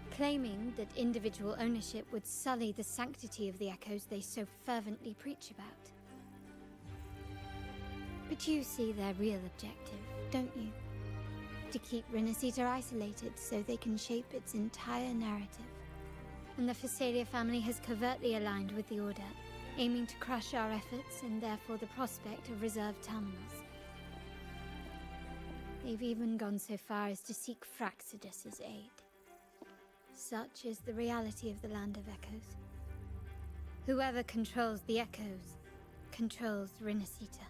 claiming that individual ownership would sully the sanctity of the echoes they so fervently preach about. But you see their real objective, don't you? To keep Renacita isolated so they can shape its entire narrative. And the Phasalia family has covertly aligned with the Order, aiming to crush our efforts and therefore the prospect of reserved terminals. They've even gone so far as to seek Fraxidus's aid. Such is the reality of the Land of Echoes. Whoever controls the Echoes controls Renacita.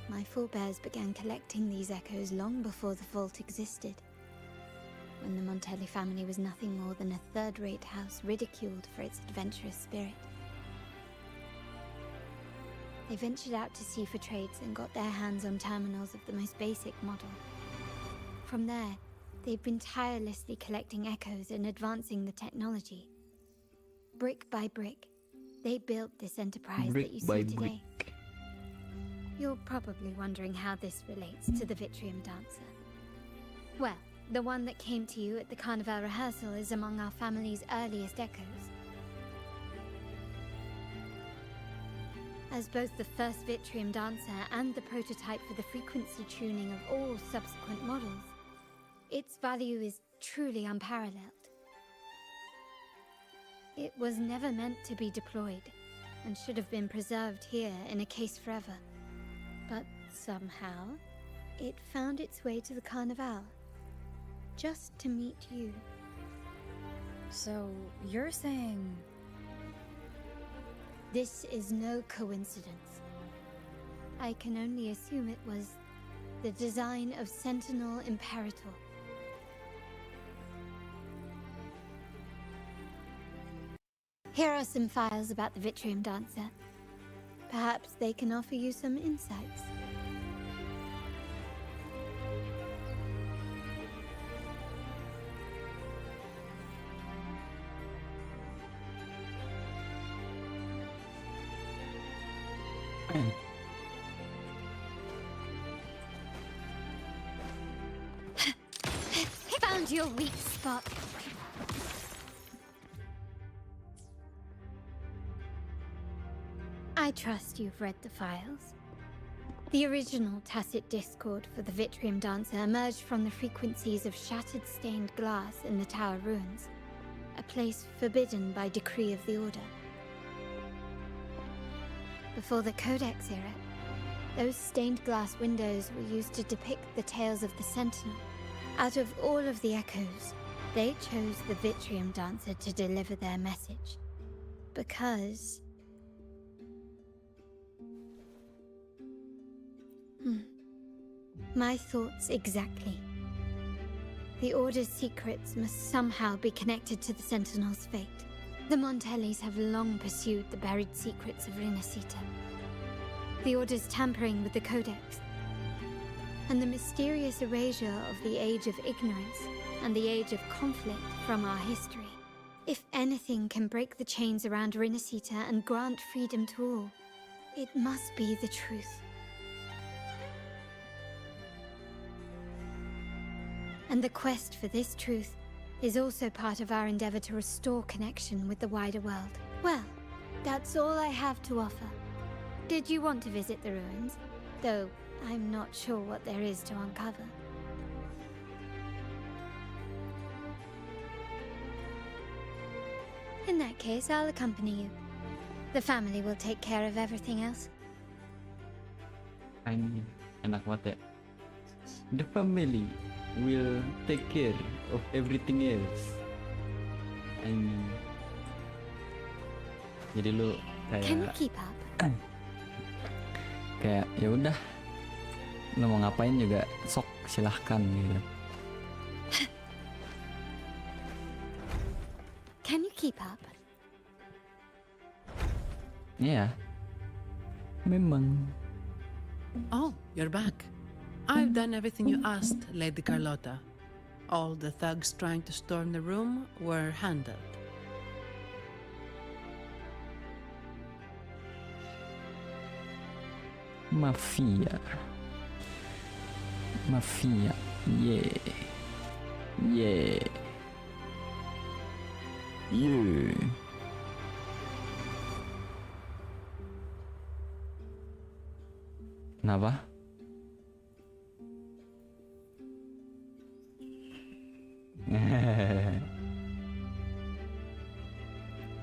My forebears began collecting these echoes long before the vault existed, when the Montelli family was nothing more than a third-rate house ridiculed for its adventurous spirit. They ventured out to sea for trades and got their hands on terminals of the most basic model. From there, they've been tirelessly collecting echoes and advancing the technology. Brick by brick, they built this enterprise that you see today. You're probably wondering how this relates to the Vitrium Dancer. Well, the one that came to you at the Carnival rehearsal is among our family's earliest echoes. As both the first Vitrium Dancer and the prototype for the frequency tuning of all subsequent models, its value is truly unparalleled. It was never meant to be deployed, and should have been preserved here in a case forever. But somehow, it found its way to the Carnival, just to meet you. So, you're saying... This is no coincidence. I can only assume it was the design of Sentinel Imperator. Here are some files about the Vitrium Dancer. Perhaps they can offer you some insights. Found your weak spot. I trust you've read the files. The original tacit discord for the Vitrium Dancer emerged from the frequencies of shattered stained glass in the tower ruins, a place forbidden by decree of the Order. Before the Codex era, those stained glass windows were used to depict the tales of the Sentinel. Out of all of the echoes, they chose the Vitrium Dancer to deliver their message. Because... My thoughts exactly. The Order's secrets must somehow be connected to the Sentinel's fate. The Montellis have long pursued the buried secrets of Renacita. The Order's tampering with the Codex, and the mysterious erasure of the Age of Ignorance and the Age of Conflict from our history. If anything can break the chains around Renacita and grant freedom to all, it must be the truth. And the quest for this truth is also part of our endeavor to restore connection with the wider world. Well, that's all I have to offer. Did you want to visit the ruins? Though I'm not sure what there is to uncover. In that case, I'll accompany you. The family will take care of everything else. Anjing, enak banget ya. The family will take care of everything else. Anjing. Jadi lu Can you kayak keep up? kayak ya udah Lo mau ngapain juga sok silahkan gitu. Can you keep up? Iya. Memang. Oh, you're back. I've done everything you asked, Lady Carlotta. All the thugs trying to storm the room were handled. Mafia. Mafia. Yeah. Yeah. Yeah. Kenapa?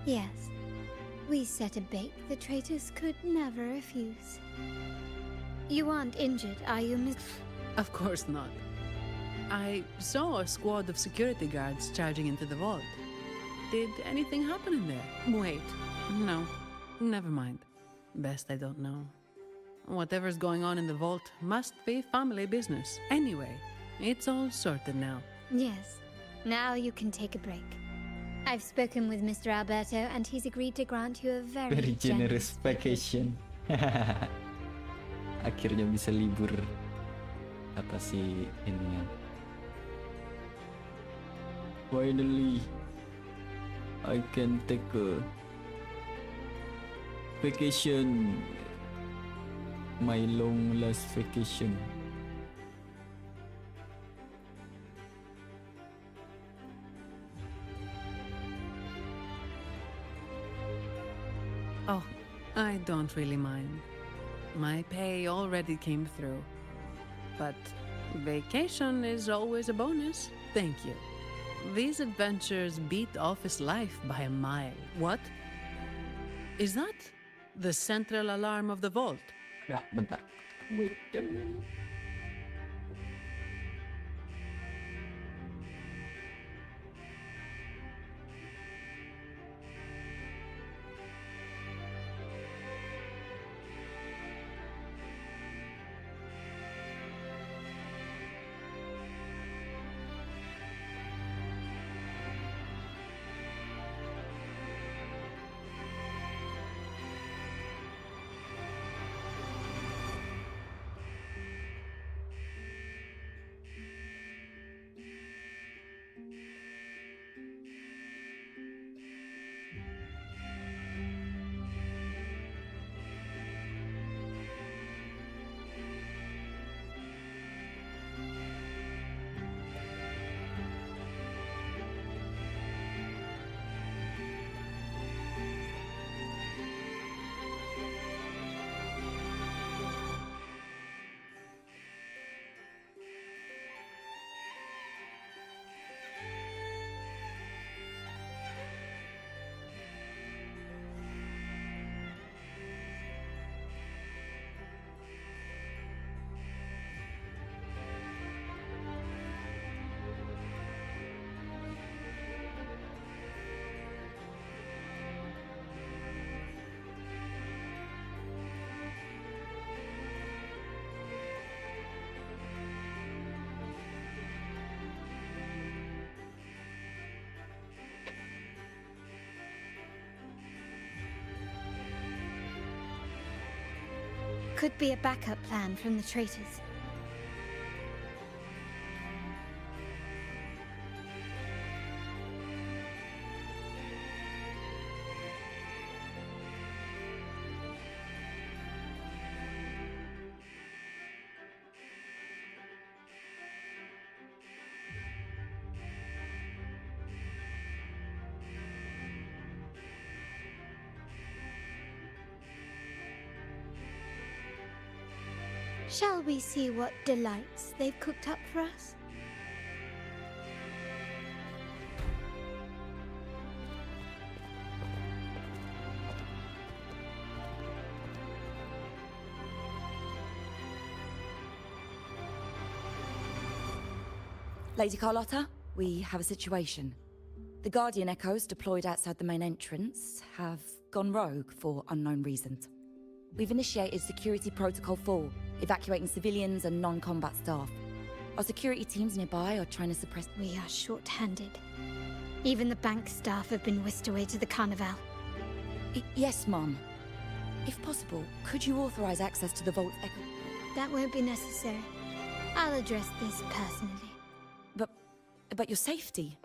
Yes. We set a bait the traitors could never refuse. You aren't injured, are you, Miss? Of course not. I saw a squad of security guards charging into the vault. Did anything happen in there? Wait. No. Never mind. Best I don't know. Whatever's going on in the vault must be family business. Anyway, it's all sorted now. Yes. Now you can take a break. I've spoken with Mr. Alberto and he's agreed to grant you a Very generous vacation. Akhirnya bisa libur, kata si ini. Finally, I can take a vacation. My long last vacation. Oh, I don't really mind. My pay already came through. But vacation is always a bonus. Thank you. These adventures beat office life by a mile. What? Is that the central alarm of the vault? Ya, bentar. Wait a minute. Could be a backup plan from the traitors. Shall we see what delights they've cooked up for us? Lady Carlotta, we have a situation. The Guardian Echoes deployed outside the main entrance have gone rogue for unknown reasons. We've initiated Security Protocol 4, evacuating civilians and non-combat staff. Our security teams nearby are trying to suppress... We are short-handed. Even the bank staff have been whisked away to the Carnival. Yes, Mom. If possible, could you authorize access to the vault's echo... That won't be necessary. I'll address this personally. But your safety?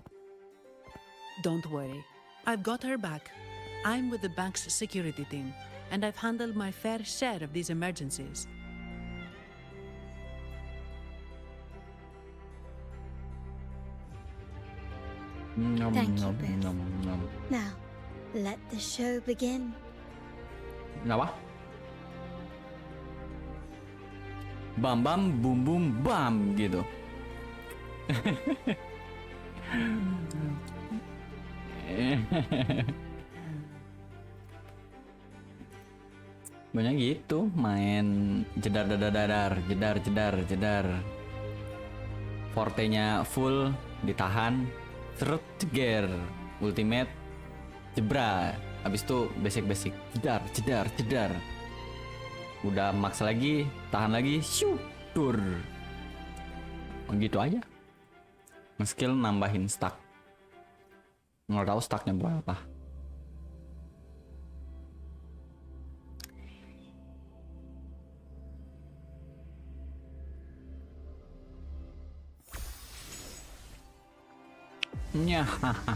Don't worry. I've got her back. I'm with the bank's security team, and I've handled my fair share of these emergencies. Thank you, Biff. Now, let the show begin. Kenapa? Bam bam boom boom bam gitu. Banyak gitu main jedar jedar. Fortenya full ditahan, serut jeger, ultimate jebra. Habis itu basic jedar. Udah max lagi, tahan lagi, shoo, tur. Gitu aja. Skill nambahin stack. Nggak tahu stacknya berapa. Nyahaha.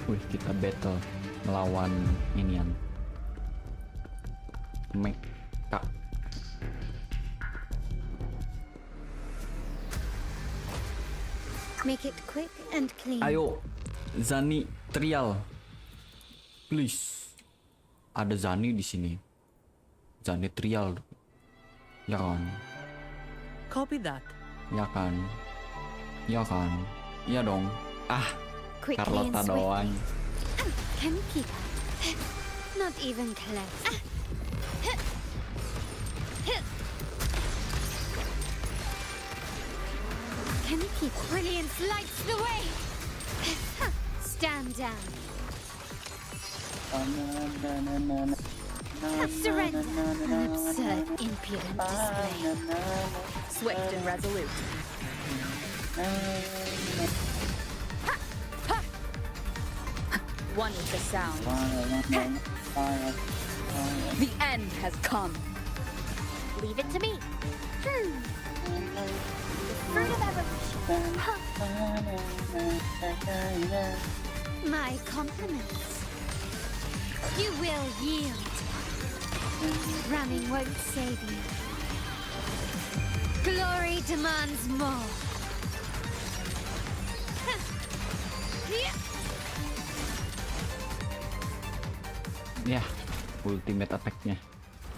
Wih, kita battle melawan inian. Mecha. Make it quick and clean. Ayo, Zani trial. Please. Ada Zani di sini. Zani trial. Ya kan? Copy that. Ya kan? Ya dong. Carlota doang. Can you keep up? Not even close. Can you keep up? Brilliance lights the way. Stand down. Surrender. An absurd, impudent display. Swift and resolute. One with the sound. The end has come. Leave it to me. The fruit of evolution. My compliments. You will yield. Running won't save you. Glory demands more. Ya, ultimate attack-nya.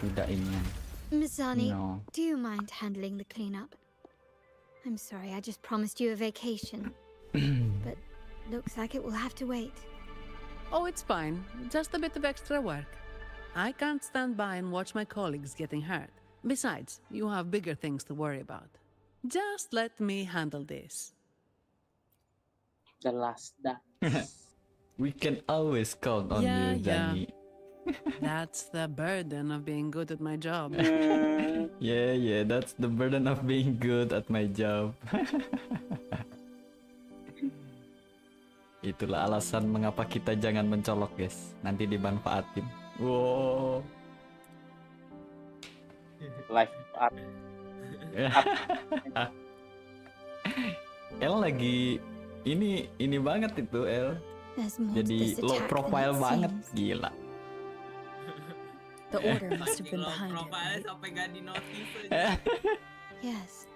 Tidak ingin. Mizani, No. do you mind handling the cleanup? I'm sorry, I just promised you a vacation. But looks like it will have to wait. Oh, it's fine. Just a bit of extra work. I can't stand by and watch my colleagues getting hurt. Besides, you have bigger things to worry about. Just let me handle this. The last dance. We can always count on you, Zani. That's the burden of being good at my job. Yeah, that's the burden of being good at my job. Itulah alasan mengapa kita jangan mencolok, guys. Nanti dimanfaatin. Wow. Live art. El lagi ini banget itu El. There's more to Jadi this low attack profile than it banget, seems. gila. The order must have been behind it. Sampai gak di notice aja. Yes.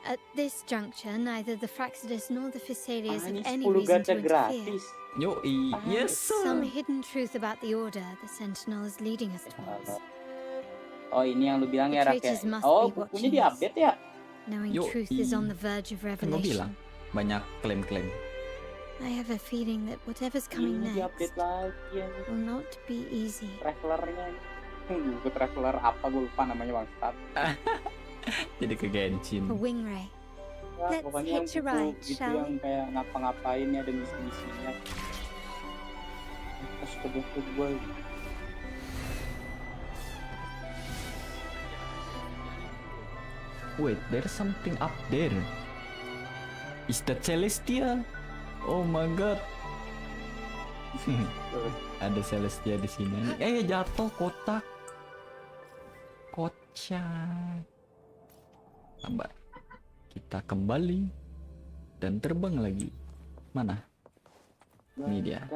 At this juncture, neither the Fraxidus nor the Physalia have Ini any 10 reason to gacha interfere. gratis. Yoi, yes sir. Some hidden truth about the Order the Sentinel is leading us towards. Oh, ini yang lu bilang ya, The Rak, ya? traitors must Oh, be bukunya watching di-update ya? Knowing Yoi. truth is on the verge of Kan gua bilang revelation. banyak klaim-klaim. I have a feeling that whatever's coming Ini next di-update lagi ya. will not be easy. Travelernya. Buku traveler apa gue lupa namanya, Bang Stat. Jadi ke Genshin. A wing ray. Ya, pokoknya yang hitch a itu, ride, itu shall yang kayak ngapa-ngapain ya, ada misi-misinya. Terus tebel-tebel. Wait, there's something up there. Is that Celestia? Oh my god. Ada Celestia di sini. Jatuh kotak. Kocak. Sabar. Kita kembali dan terbang lagi. Mana? Ini dia.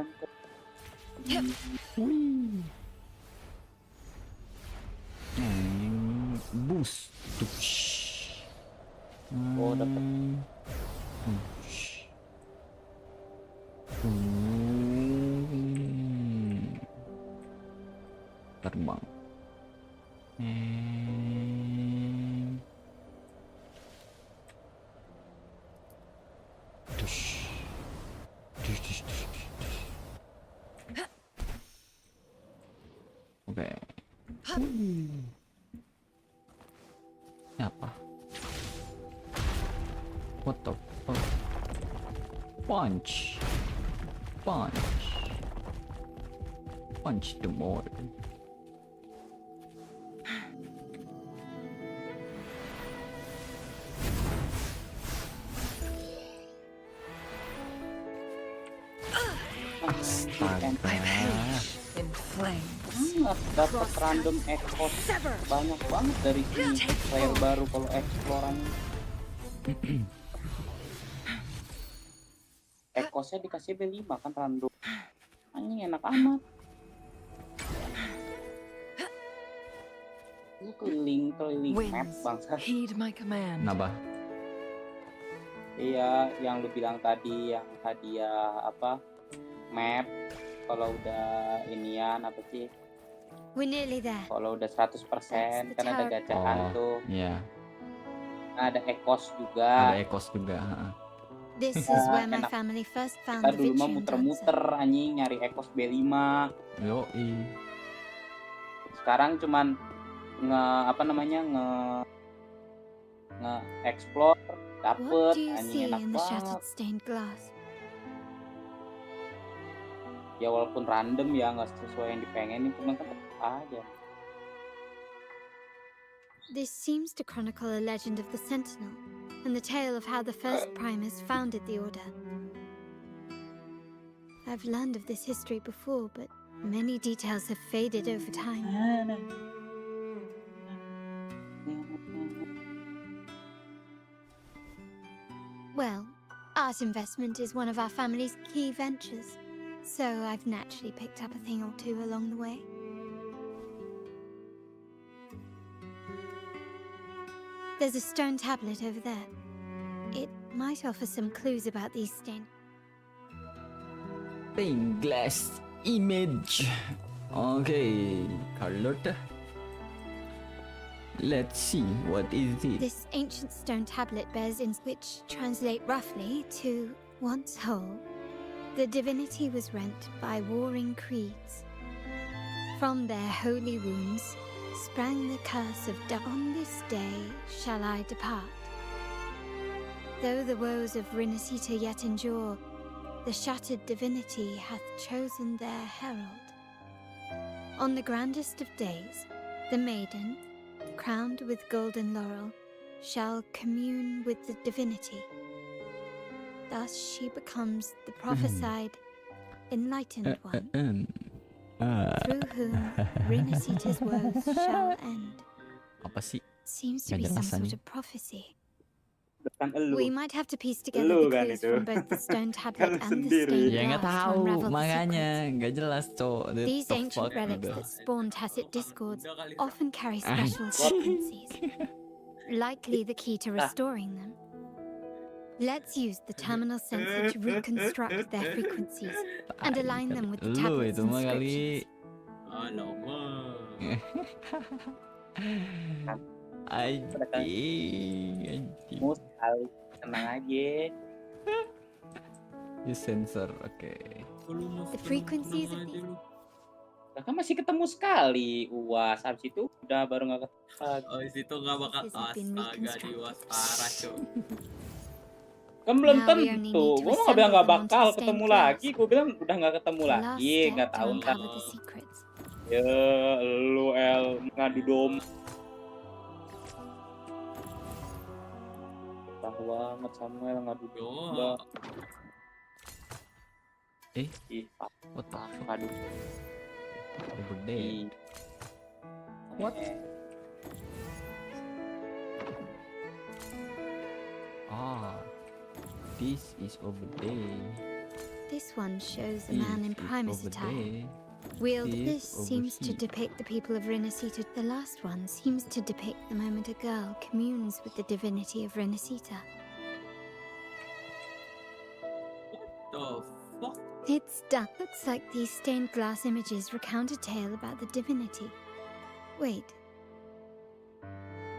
Wih. Boost. Oh, dapat. Terbang. Oke. Ini apa? What the fuck? Punch. Punch the more. Astaga. Dapat random echo banyak banget dari sini. Player baru kalau eksploran. Ekosnya dikasih B5 kan random. Anjing enak amat. Lu keliling map bangsa. Kenapa? Iya, yang lu bilang tadi yang hadiah apa? Map kalau udah inian apa sih? We're nearly there. Kalau udah 100% kan ada gacahan tuh. Iya. Ada ekos juga. Ada ekos juga. This is where my family first found Kita the dulu mah Vitrium muter-muter anjing nyari ekos B5. Yoi. Sekarang cuman nge explore dapet anjing enak banget. Ya walaupun random ya nggak sesuai yang dipengenin cuman kan tetap aja. This seems to chronicle a legend of the Sentinel and the tale of how the first Primus founded the Order. I've learned of this history before, but many details have faded over time. Well, art investment is one of our family's key ventures, so I've naturally picked up a thing or two along the way. There's a stone tablet over there. It might offer some clues about these stained glass image. Okay, colored. Let's see, what is it? This ancient stone tablet bears in which translate roughly to once whole. The divinity was rent by warring creeds. From their holy wounds sprang the curse of death. On this day shall I depart. Though the woes of Rinasita yet endure, the shattered divinity hath chosen their herald. On the grandest of days, the maiden, crowned with golden laurel, shall commune with the divinity. Thus she becomes the prophesied enlightened one, through whom Rinasita's woes shall end. Apa sih? Seems to be some sort of prophecy. Bukan elu. We might have to piece together Elu the kan clues itu. from both the stone tablet and the Sendiri. stained Ya nggak glass to tahu, unravel the makanya secrets. nggak jelas cowok. These ancient relics that spawn tacit discords often carry special frequencies, likely the key to restoring them. Let's use the terminal sensor to reconstruct their frequencies and align them with the Lu tablet's itu mah kali. Anjing. Mus kali tenang aja. You sensor, oke. The frequencies of these Lah kan masih ketemu sekali. Uas habis itu udah baru nggak ketemu. Oh, di situ nggak bakal astaga di was parah, Cuk. Kan belum Now we only tentu. need to Gue mah bilang assemble nggak them onto bakal the stained ketemu glass. lagi. Gue bilang udah nggak ketemu The last lagi. step Nggak to tahu lah. uncover the secrets. Ya, lu El ngadu dom. Tahu banget Samuel ngadu domba. What the fuck? Aduh. Over there. What? Ah, this is over there. This one shows a man in Primus over attire. there. Wield This this over seems to here. depict the people of Renacita. The last one seems to depict the moment a girl communes with the divinity of Renacita. The fuck? It's done. Looks like these stained glass images recount a tale about the divinity. Wait,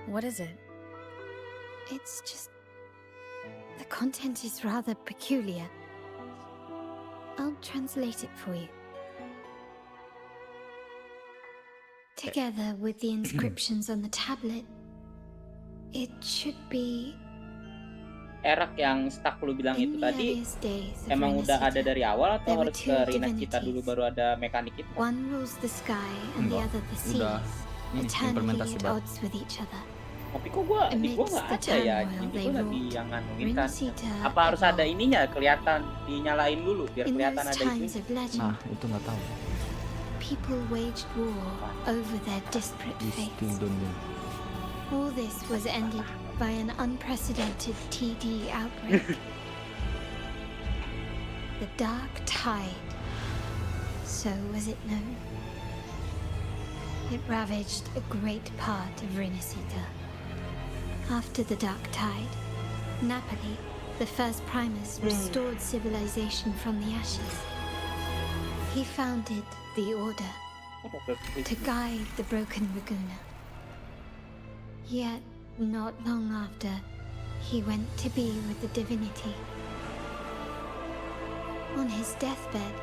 What is it? it's just... the content is rather peculiar. I'll translate it for you. Together with the inscriptions on the tablet, it should be... Erak yang stuck lu bilang itu In the tadi earliest days of emang udah ada Renacita, dari awal there atau were harus two ke Renacita dulu divinities. baru ada mekanik itu? One rules the sky and the Enggak, other the seas, udah. Ini eternally implementasi at banget. odds with each other. Tapi kok gua di gua Amidst nggak the ada ya. turmoil Ini they gua lagi wrought, yang nganuin kan. Renacita Apa harus ada ininya kelihatan dinyalain dulu biar In kelihatan those ada times itu? of legend, Nah, itu nggak tahu. people waged war over their disparate We still fates. don't know. All this was ended by an unprecedented TD outbreak. The Dark Tide. So was it known. It ravaged a great part of Renacita. After the Dark Tide, Napoli, the first Primus, restored civilization from the ashes. He founded the Order to guide the broken Laguna. Yet, not long after, he went to be with the divinity. On his deathbed,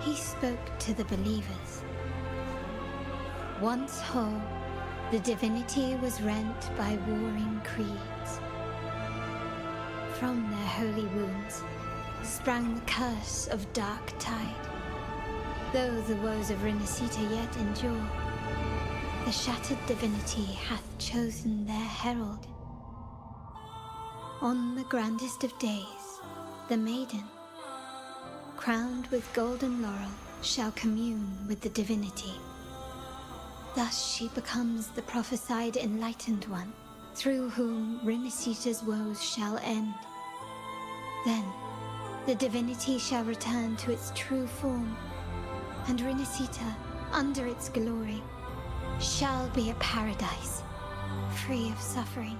he spoke to the believers. Once whole, the divinity was rent by warring creeds. From their holy wounds sprang the curse of Dark Tide. Though the woes of Renacita yet endure, the shattered divinity hath chosen their herald. On the grandest of days, the maiden, crowned with golden laurel, shall commune with the divinity. Thus she becomes the prophesied enlightened one, through whom Renacita's woes shall end. Then, the divinity shall return to its true form, and Renacita, under its glory, shall be a paradise, free of suffering.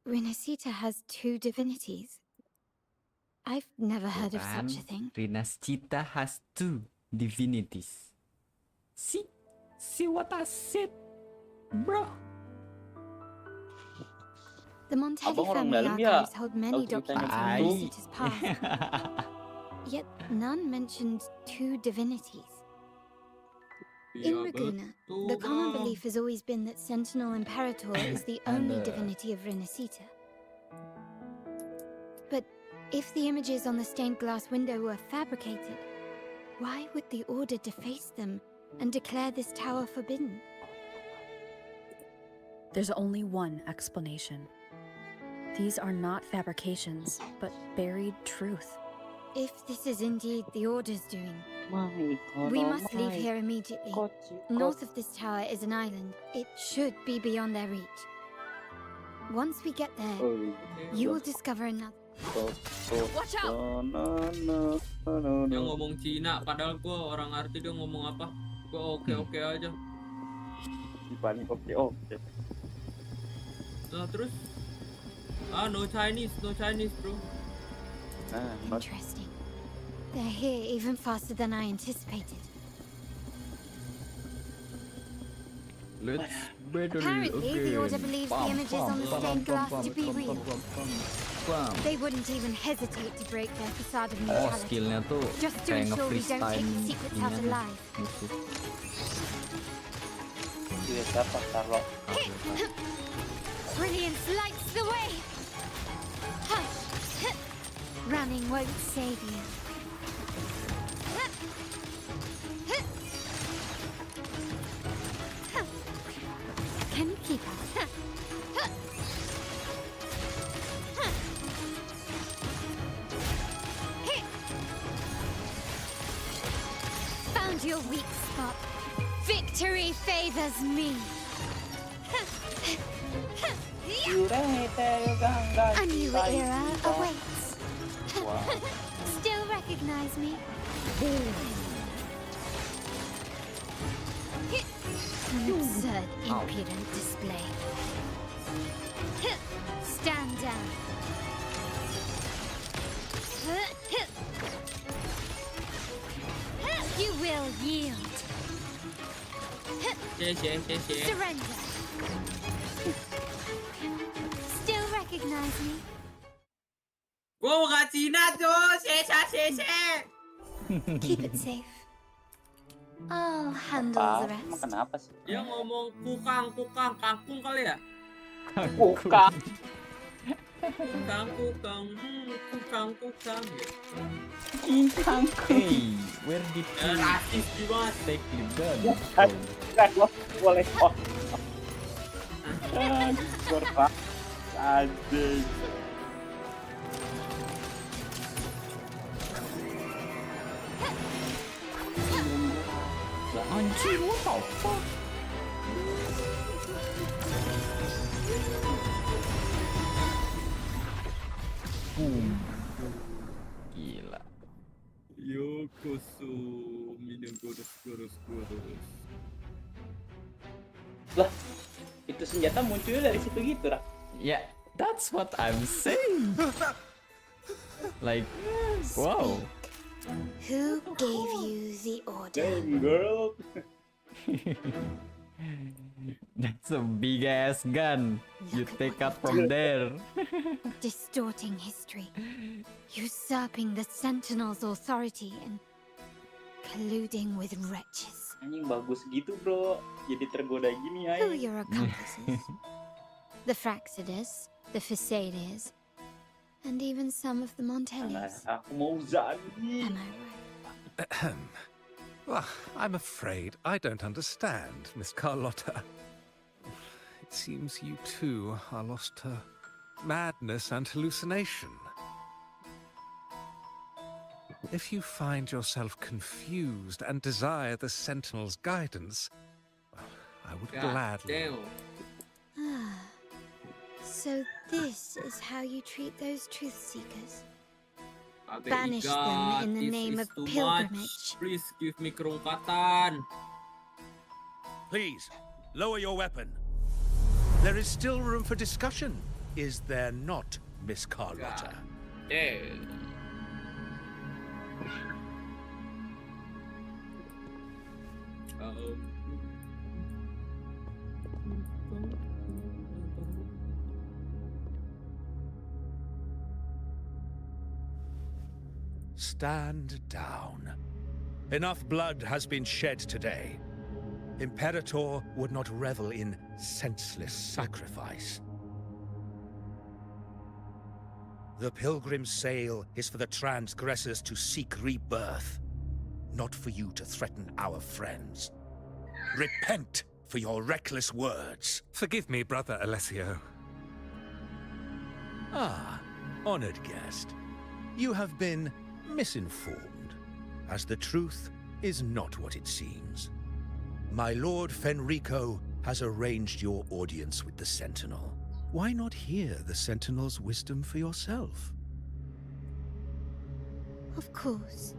Renacita has two divinities. I've never heard of such a thing. Renacita has two divinities. See what I said, bro. The Montelli Abang orang family dalam ya, archives hold many tahu ceritanya documents on Tai. Renacita's past, yet none mentioned two divinities. In Raguna, the common belief has always been that Sentinel Imperator is the only divinity of Renacita. But if the images on the stained glass window were fabricated, why would the Order deface them and declare this tower forbidden? There's only one explanation. These are not fabrications, but buried truth. If this is indeed the Order's doing, we Oh must leave here immediately. North of this tower is an island. It should be beyond their reach. Once we get there, you will discover another. Watch out! Dia ngomong Cina, padahal gua orang arti dia ngomong apa. Gua oke aja. Paling oke. Nah terus, no Chinese bro. Interesting. They're here even faster than I anticipated. Let's battle. Apparently, the Order believes the images on the stained glass to be real. They wouldn't even hesitate to break their facade of Oh, neutrality, skillnya tuh just to kayak ensure we don't nge-freestyle take the secrets out ininya alive. musuh. Dia siapa? Carlo. Brilliance lights the way. Running won't save you. Can you keep up? Found your weak spot. Victory favors me. A new era awaits. Still recognize me? An absurd, impudent display. Stand down. You will yield. Surrender. Still recognize me? Gua bukan Cina tuh, Sese. Keep it safe. I'll handle the rest. Kenapa sih? Dia ngomong kukang, kangkung kali ya? Kukang. Kukang. Hey, where did you rasis juga take the gun? Boleh kok. Berpak. Anjing. Anjing, what the fuck? Gila. Yokoso minum goros. Lah, itu senjata munculnya dari situ gitu, Rak. Yeah, that's what I'm saying. Like, wow. Who gave you the order? Damn, girl. That's a big ass gun. You take out from there. Distorting history, usurping the Sentinel's authority, and colluding with wretches. Anjing bagus gitu, bro. Jadi tergoda gini, ay. Who are your accomplices? The Fraxidus, the Phasadias, and even some of the Montellis. Aku mau Zani. Am I right? Well, I'm afraid I don't understand, Miss Carlotta. It seems you too are lost to madness and hallucination. If you find yourself confused and desire the Sentinel's guidance, well, I would gladly... Ah, so this is how you treat those truth seekers? Banish them in the name of pilgrimage. Please give me kerongkatan. Please, lower your weapon. There is still room for discussion, is there not, Miss Carlotta? Stand down. Enough blood has been shed today. Imperator would not revel in senseless sacrifice. The pilgrim's sail is for the transgressors to seek rebirth, not for you to threaten our friends. Repent for your reckless words. Forgive me, Brother Alessio. Ah, honored guest. You have been misinformed, as the truth is not what it seems. My Lord Fenrico has arranged your audience with the Sentinel. Why not hear the Sentinel's wisdom for yourself? Of course.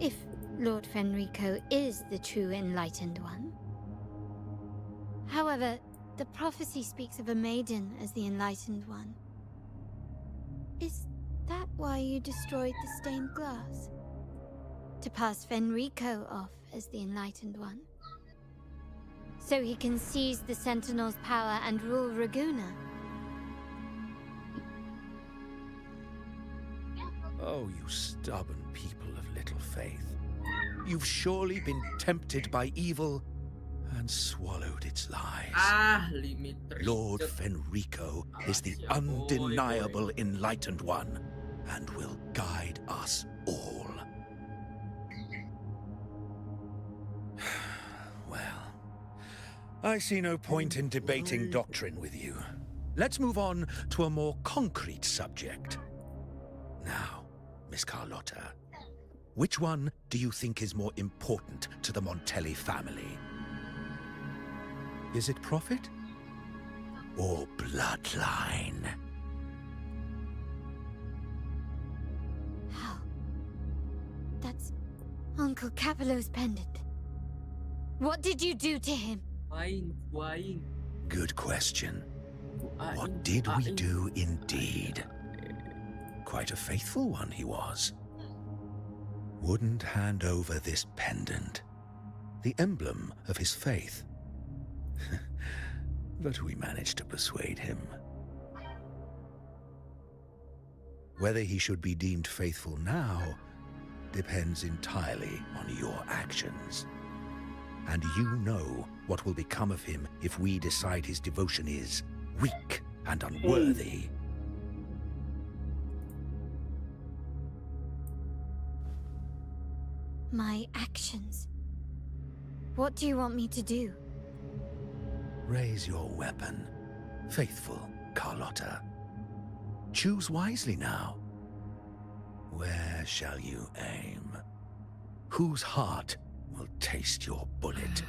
If Lord Fenrico is the true enlightened one. However, the prophecy speaks of a maiden as the enlightened one. Is that why you destroyed the stained glass? To pass Fenrico off as the enlightened one? So he can seize the Sentinel's power and rule Raguna? Oh, you stubborn people of little faith. You've surely been tempted by evil and swallowed its lies. Limiter. Lord Fenrico is the undeniable enlightened one and will guide us all. Well, I see no point in debating doctrine with you. Let's move on to a more concrete subject. Now, Miss Carlotta, which one do you think is more important to the Montelli family? Is it profit or bloodline? How? That's Uncle Capello's pendant. What did you do to him? Wine. Good question. What did we do indeed? Quite a faithful one he was. Wouldn't hand over this pendant, the emblem of his faith. But we managed to persuade him. Whether he should be deemed faithful now depends entirely on your actions. And you know what will become of him if we decide his devotion is weak and unworthy. My actions. What do you want me to do? Raise your weapon, faithful Carlotta. Choose wisely now. Where shall you aim? Whose heart will taste your bullet?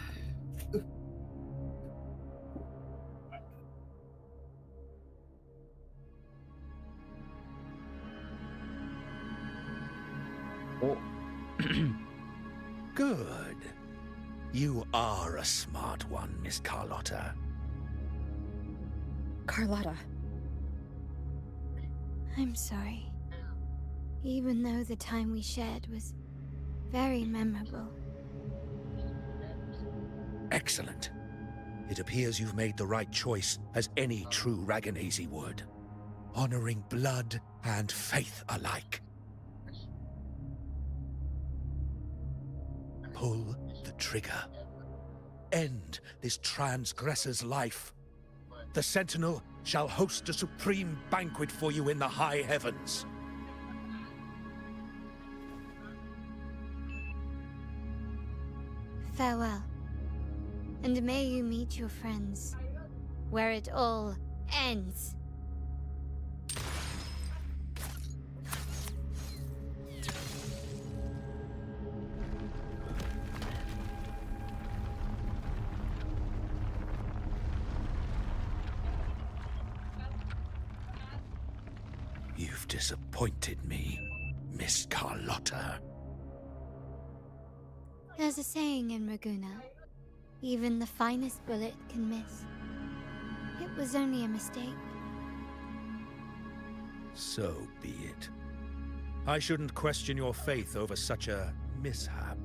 Oh. Good. You are a smart one, Miss Carlotta. Carlotta. I'm sorry. Even though the time we shared was very memorable. Excellent. It appears you've made the right choice, as any true Raganazi would. Honoring blood and faith alike. Pull the trigger. End this transgressor's life. The Sentinel shall host a supreme banquet for you in the high heavens. Farewell. And may you meet your friends where it all ends. You've disappointed me, Miss Carlotta. There's a saying in Raguna, even the finest bullet can miss. It was only a mistake. So be it. I shouldn't question your faith over such a mishap.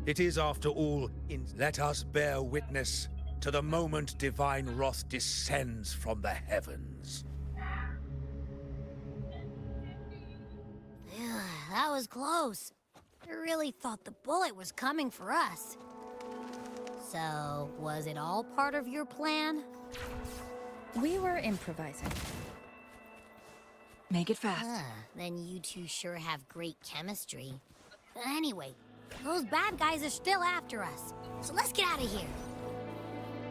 It is, after all, let us bear witness to the moment divine wrath descends from the heavens. That was close. I really thought the bullet was coming for us. So, was it all part of your plan? We were improvising. Make it fast. Then you two sure have great chemistry. Anyway, those bad guys are still after us. So let's get out of here.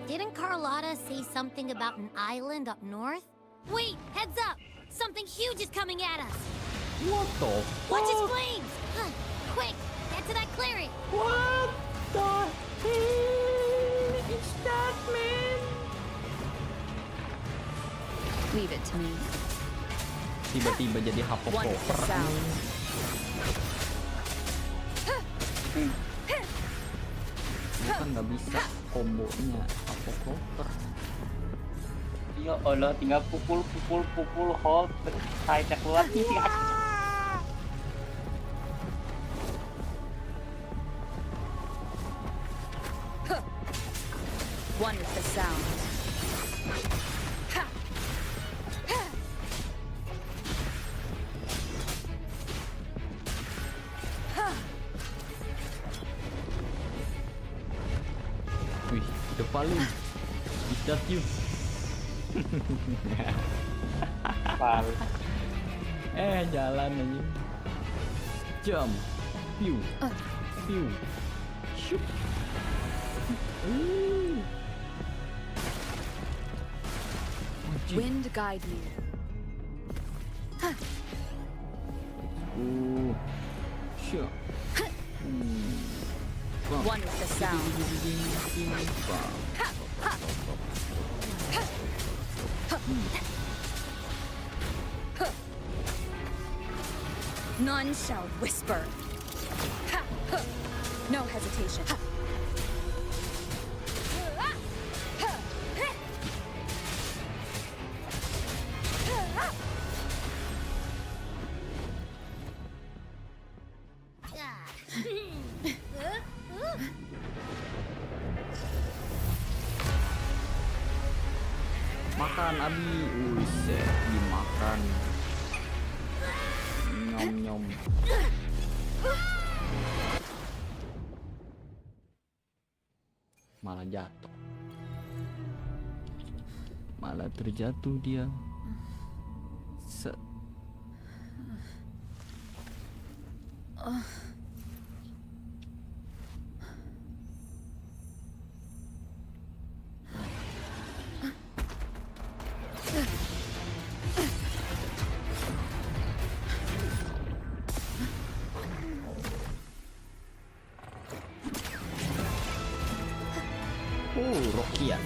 Didn't Carlotta say something about an island up north? Wait, heads up! Something huge is coming at us! What the Watch its fuck? flames! Quick, get to that clearing! What the hell is that, man? Leave it to me. Tiba-tiba jadi Wonderful hapokoper. sound. Ini kan nggak bisa kombonya hapokoper. Ya Allah, tinggal pukul, hold, saya keluar nih. Wonderful sound. Wih, Palu. Is that you? Palu. Jalan aja. Jump. Pew. Pew. Shoot. Wind guide me. Sure. One is the sound. None shall whisper. No hesitation. Makan Abi, set dimakan. Nyom. Malah jatuh. Malah terjatuh dia. Rokia.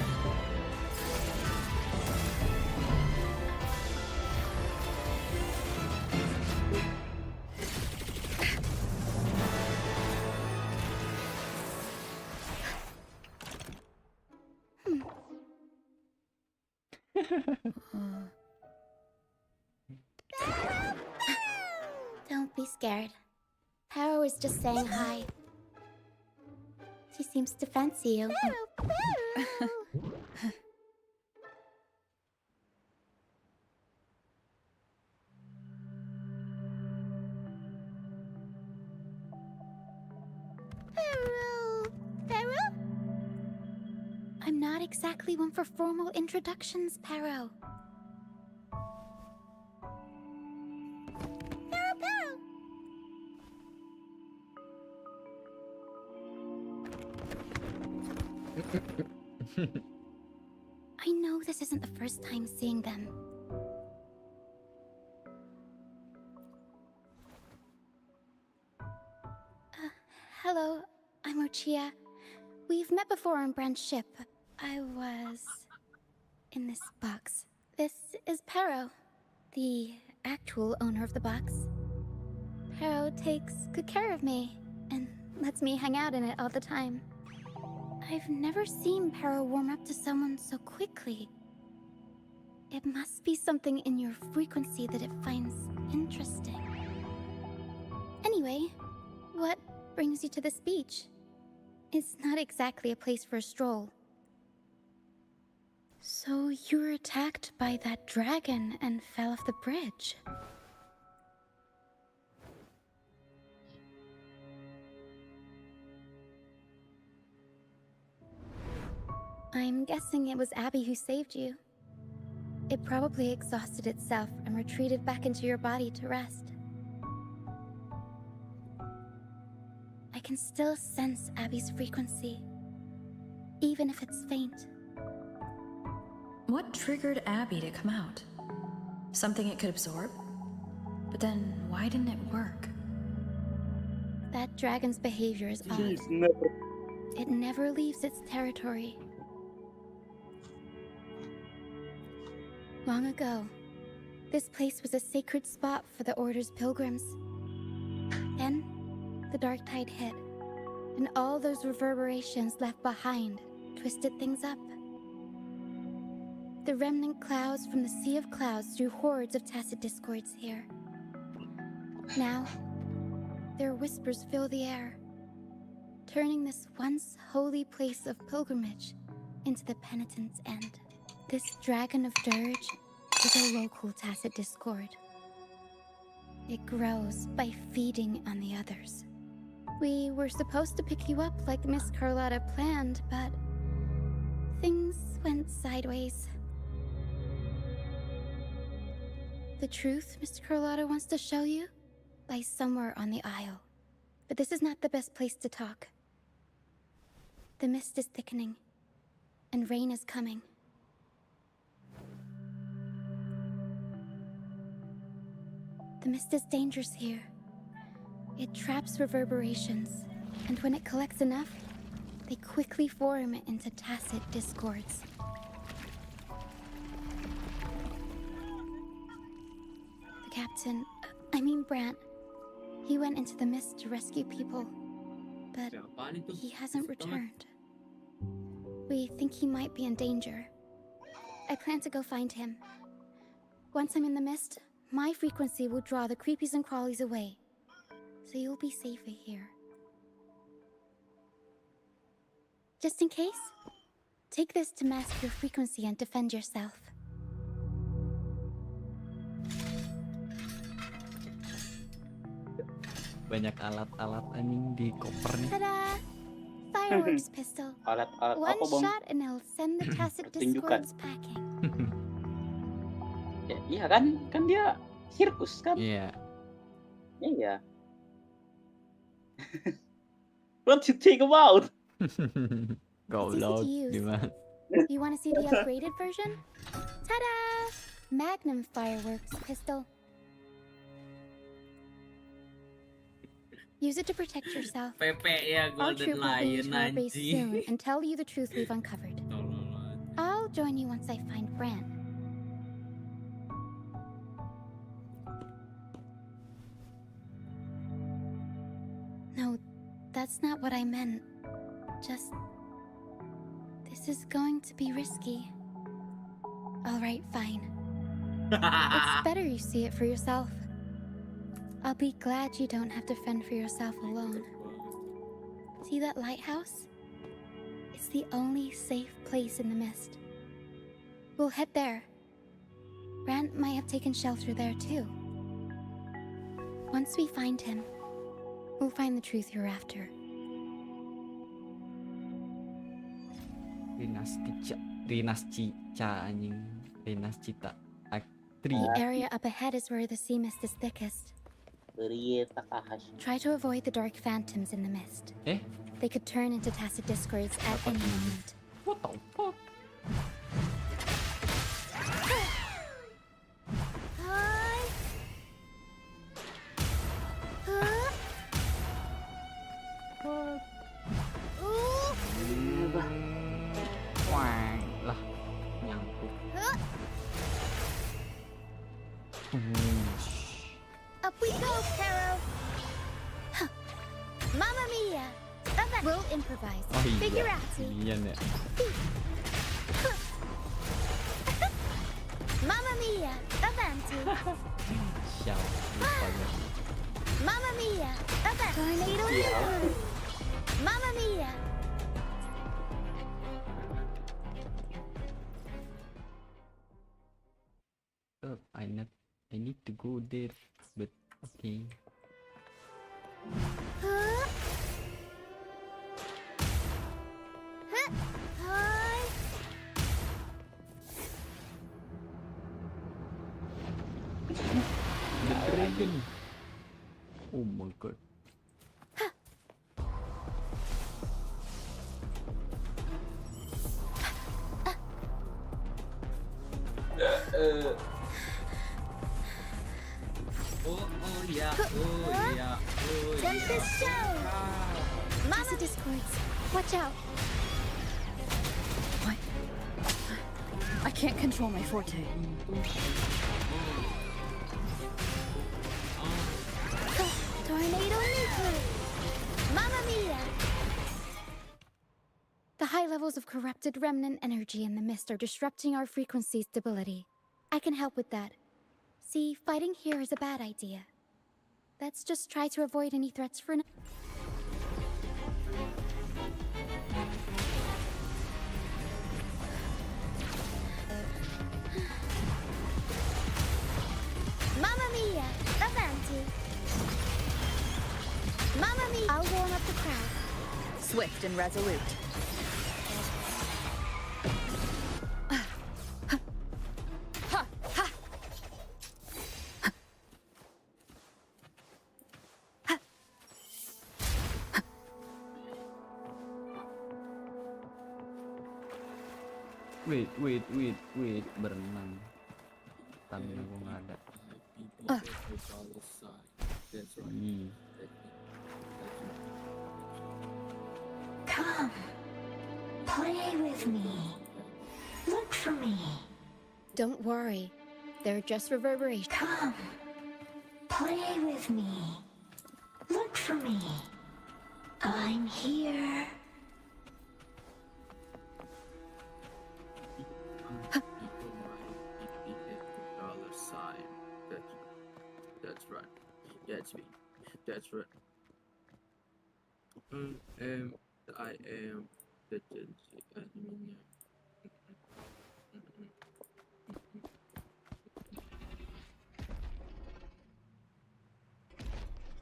Don't be scared. Sharou is just saying hi. She seems to fancy you. Sharou? I'm not exactly one for formal introductions, Sharou. I know this isn't the first time seeing them. Hello, I'm Ochia. We've met before on Brand's ship. I was in this box. This is Sharou, the actual owner of the box. Sharou takes good care of me and lets me hang out in it all the time. I've never seen Sharou warm up to someone so quickly. It must be something in your frequency that it finds interesting. Anyway, what brings you to this beach? It's not exactly a place for a stroll. So you were attacked by that dragon and fell off the bridge. I'm guessing it was Abby who saved you. It probably exhausted itself and retreated back into your body to rest. I can still sense Abby's frequency, even if it's faint. What triggered Abby to come out? Something it could absorb? But then, why didn't it work? That dragon's behavior is odd. It never leaves its territory. Long ago, this place was a sacred spot for the Order's pilgrims. Then, the dark tide hit, and all those reverberations left behind twisted things up. The remnant clouds from the Sea of Clouds drew hordes of tacit discords here. Now, their whispers fill the air, turning this once holy place of pilgrimage into the penitent's end. This dragon of dirge is a local tacit discord. It grows by feeding on the others. We were supposed to pick you up like Miss Carlotta planned, but Things went sideways. The truth Mr. Carlotta wants to show you lies somewhere on the aisle. But this is not the best place to talk. The mist is thickening, and rain is coming. The mist is dangerous here. It traps reverberations, and when it collects enough, they quickly form into tacit discords. The captain, Brant, he went into the mist to rescue people, but he hasn't returned. We think he might be in danger. I plan to go find him. Once I'm in the mist, my frequency will draw the creepies and crawlies away, so you'll be safer here. Just in case, take this to mask your frequency and defend yourself. Banyak alat-alat anjing di koper nih. Ta-da! Fireworks pistol. Alat-alat One apa, Bang? shot and it'll send the tacit Pertunjukan. discords packing. Ya, iya kan? Kan dia sirkus kan? Iya. Iya. What you think about? Goblok use. gimana? You want to see the upgraded version? Ta-da! Magnum fireworks pistol. Use it to protect yourself. PP ya Our Golden troop will be Lion to our base soon anjing. and tell you the truth we've uncovered. I'll join you once I find Bran. No, that's not what I meant. Just... this is going to be risky. Alright, fine. It's better you see it for yourself. I'll be glad you don't have to fend for yourself alone. See that lighthouse? It's the only safe place in the mist. We'll head there. Rand might have taken shelter there too. Once we find him, we'll find the truth you're after. Rinascica anjing. Rinascita Act 3. The area up ahead is where the sea mist is thickest. Try to avoid the dark phantoms in the mist. Eh? They could turn into tacit discords at any moment. What the fuck? Wah, lah nyangkut. Up we go, Sharou! Huh. Mamma mia! We'll improvise. Oh iya, Figurati. Ian ya. Mamma mia! Avanti! Sial, lupa ya. Mamma mia! Avanti! Tornado! Mamma mia! Oh, I need to go there, but okay. Huh? Huh? Hi! The dragon. Oh my god. Oh yeah, oh yeah, oh Tempest show! Mama discords. Watch out. What? I can't control my forte. Tornado nuclear! Mamma mia! The high levels of corrupted remnant energy in the mist are disrupting our frequency stability. I can help with that. See, fighting here is a bad idea. Let's just try to avoid any threats for now. Mamma mia! Avanti! Mamma mia! I'll warm up the crowd. Swift and resolute. Wait, berenang. Stamina gue nggak ada. Come, play with me. Look for me. Don't worry, they're just reverberations. Come, play with me. Look for me. I'm here. That's right. That's me. That's right. I am the GENSHIN.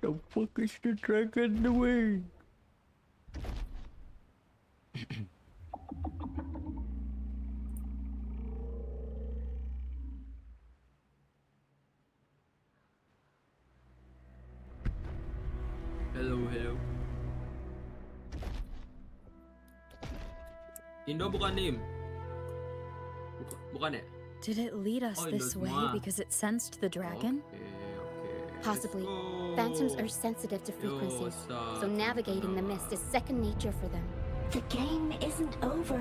The fuck is the dragon doing? Hello. Indo bukan Nim? Bukan ya? Did it lead us this way because it sensed the dragon? Possibly. Phantoms are sensitive to frequencies, so navigating the mist is second nature for them. The game isn't over.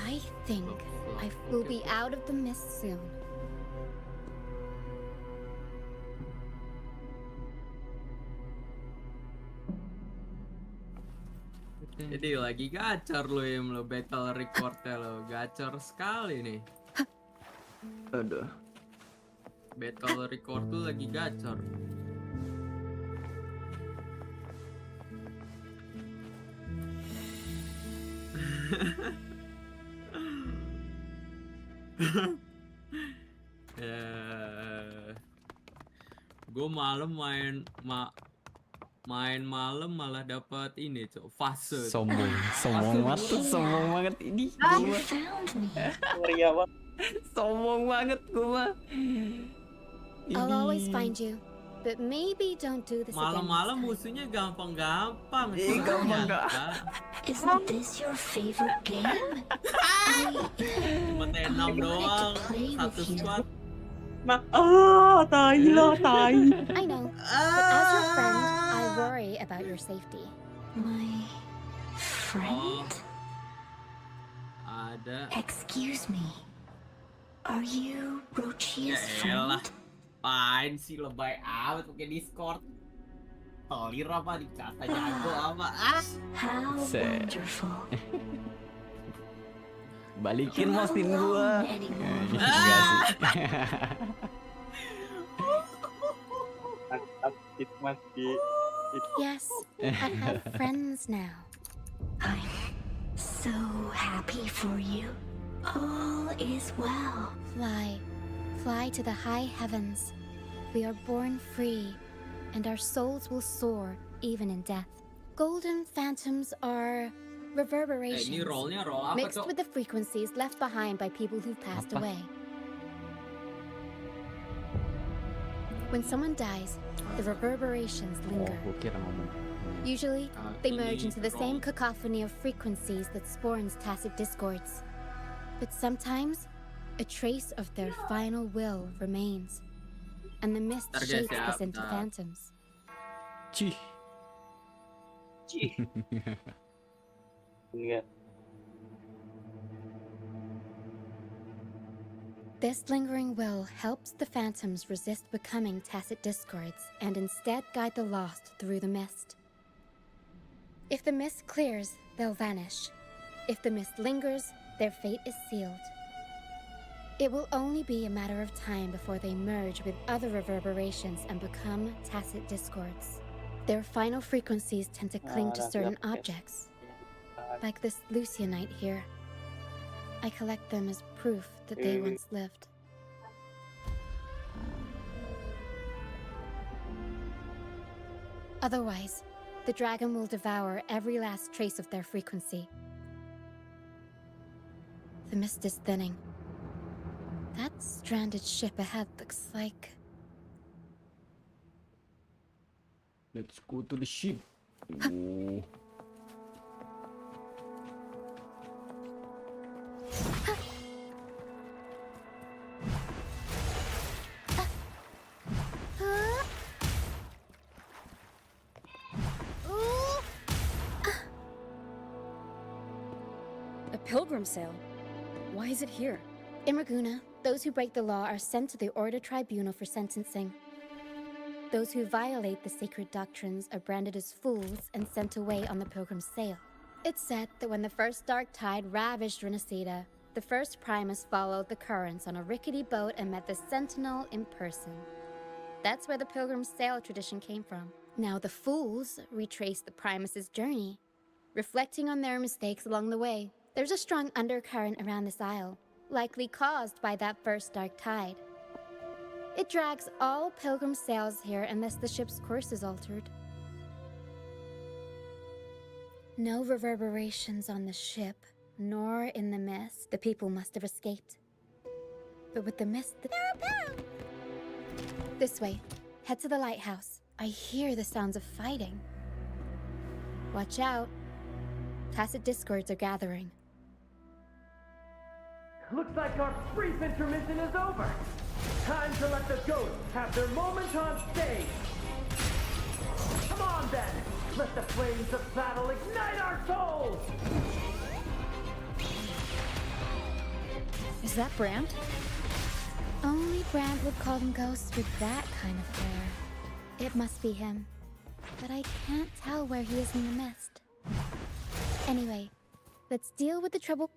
I think I will be out of the mist soon. Jadi lagi gacor lo Im, lo battle recordnya lo gacor sekali nih. Aduh. Battle record tuh lagi gacor. Gue malam main malam malah dapat ini cok fase. Sombong banget ini. Sombong banget gue mah. I'll always find you, but maybe don't do this again. Malam-malam musuhnya gampang-gampang. Gampang. Isn't this your favorite game? Cuma T6 doang, satu squad. Tai. I know, but as your friend, I worry about your safety. My friend? Ada. Excuse me. Are you Rochia's Yaelah, friend? pain sih lebay amat pakai Discord. Tolir apa dikata jago apa? How wonderful. Balikin mostin gua. It must be. Yes, I have friends now. I'm so happy for you. All is well. Fly to the high heavens. We are born free, and our souls will soar even in death. Golden phantoms are reverberations Ini rollnya roll apa mixed tuh? with the frequencies left behind by people who've passed Apa? away. When someone dies, the reverberations linger. Gua kira ngomong. Usually, they merge ini into the same roll. cacophony of frequencies that spawns tacit discords. But sometimes, a trace of their final will remains, and the mist Ntar guys shapes ya, us into bentar. phantoms. Cih. Lihat. This lingering will helps the phantoms resist becoming tacit discords and instead guide the lost through the mist. If the mist clears, they'll vanish. If the mist lingers, their fate is sealed. It will only be a matter of time before they merge with other reverberations and become tacit discords. Their final frequencies tend to cling to certain objects, like this Lucianite here. I collect them as proof that they once lived. Otherwise, the dragon will devour every last trace of their frequency. The mist is thinning. That stranded ship ahead looks like... Let's go to the ship. Oh. A pilgrim sale? Why is it here? In Raguna, those who break the law are sent to the Order Tribunal for sentencing. Those who violate the sacred doctrines are branded as fools and sent away on the pilgrim sale. It's said that when the first dark tide ravaged Renacida, the first Primus followed the currents on a rickety boat and met the Sentinel in person. That's where the pilgrim sale tradition came from. Now the fools retrace the Primus's journey, reflecting on their mistakes along the way. There's a strong undercurrent around this isle, likely caused by that first dark tide. It drags all pilgrim sails here unless the ship's course is altered. No reverberations on the ship, nor in the mist. The people must have escaped. But with the mist... This way. Head to the lighthouse. I hear the sounds of fighting. Watch out. Tacit discords are gathering. Looks like our brief intermission is over. Time to let the ghosts have their moment on stage. Come on then. Let the flames of battle ignite our souls. Is that Brand? Only Brand would call them ghosts with that kind of hair. It must be him. But I can't tell where he is in the mist. Anyway, let's deal with the trouble.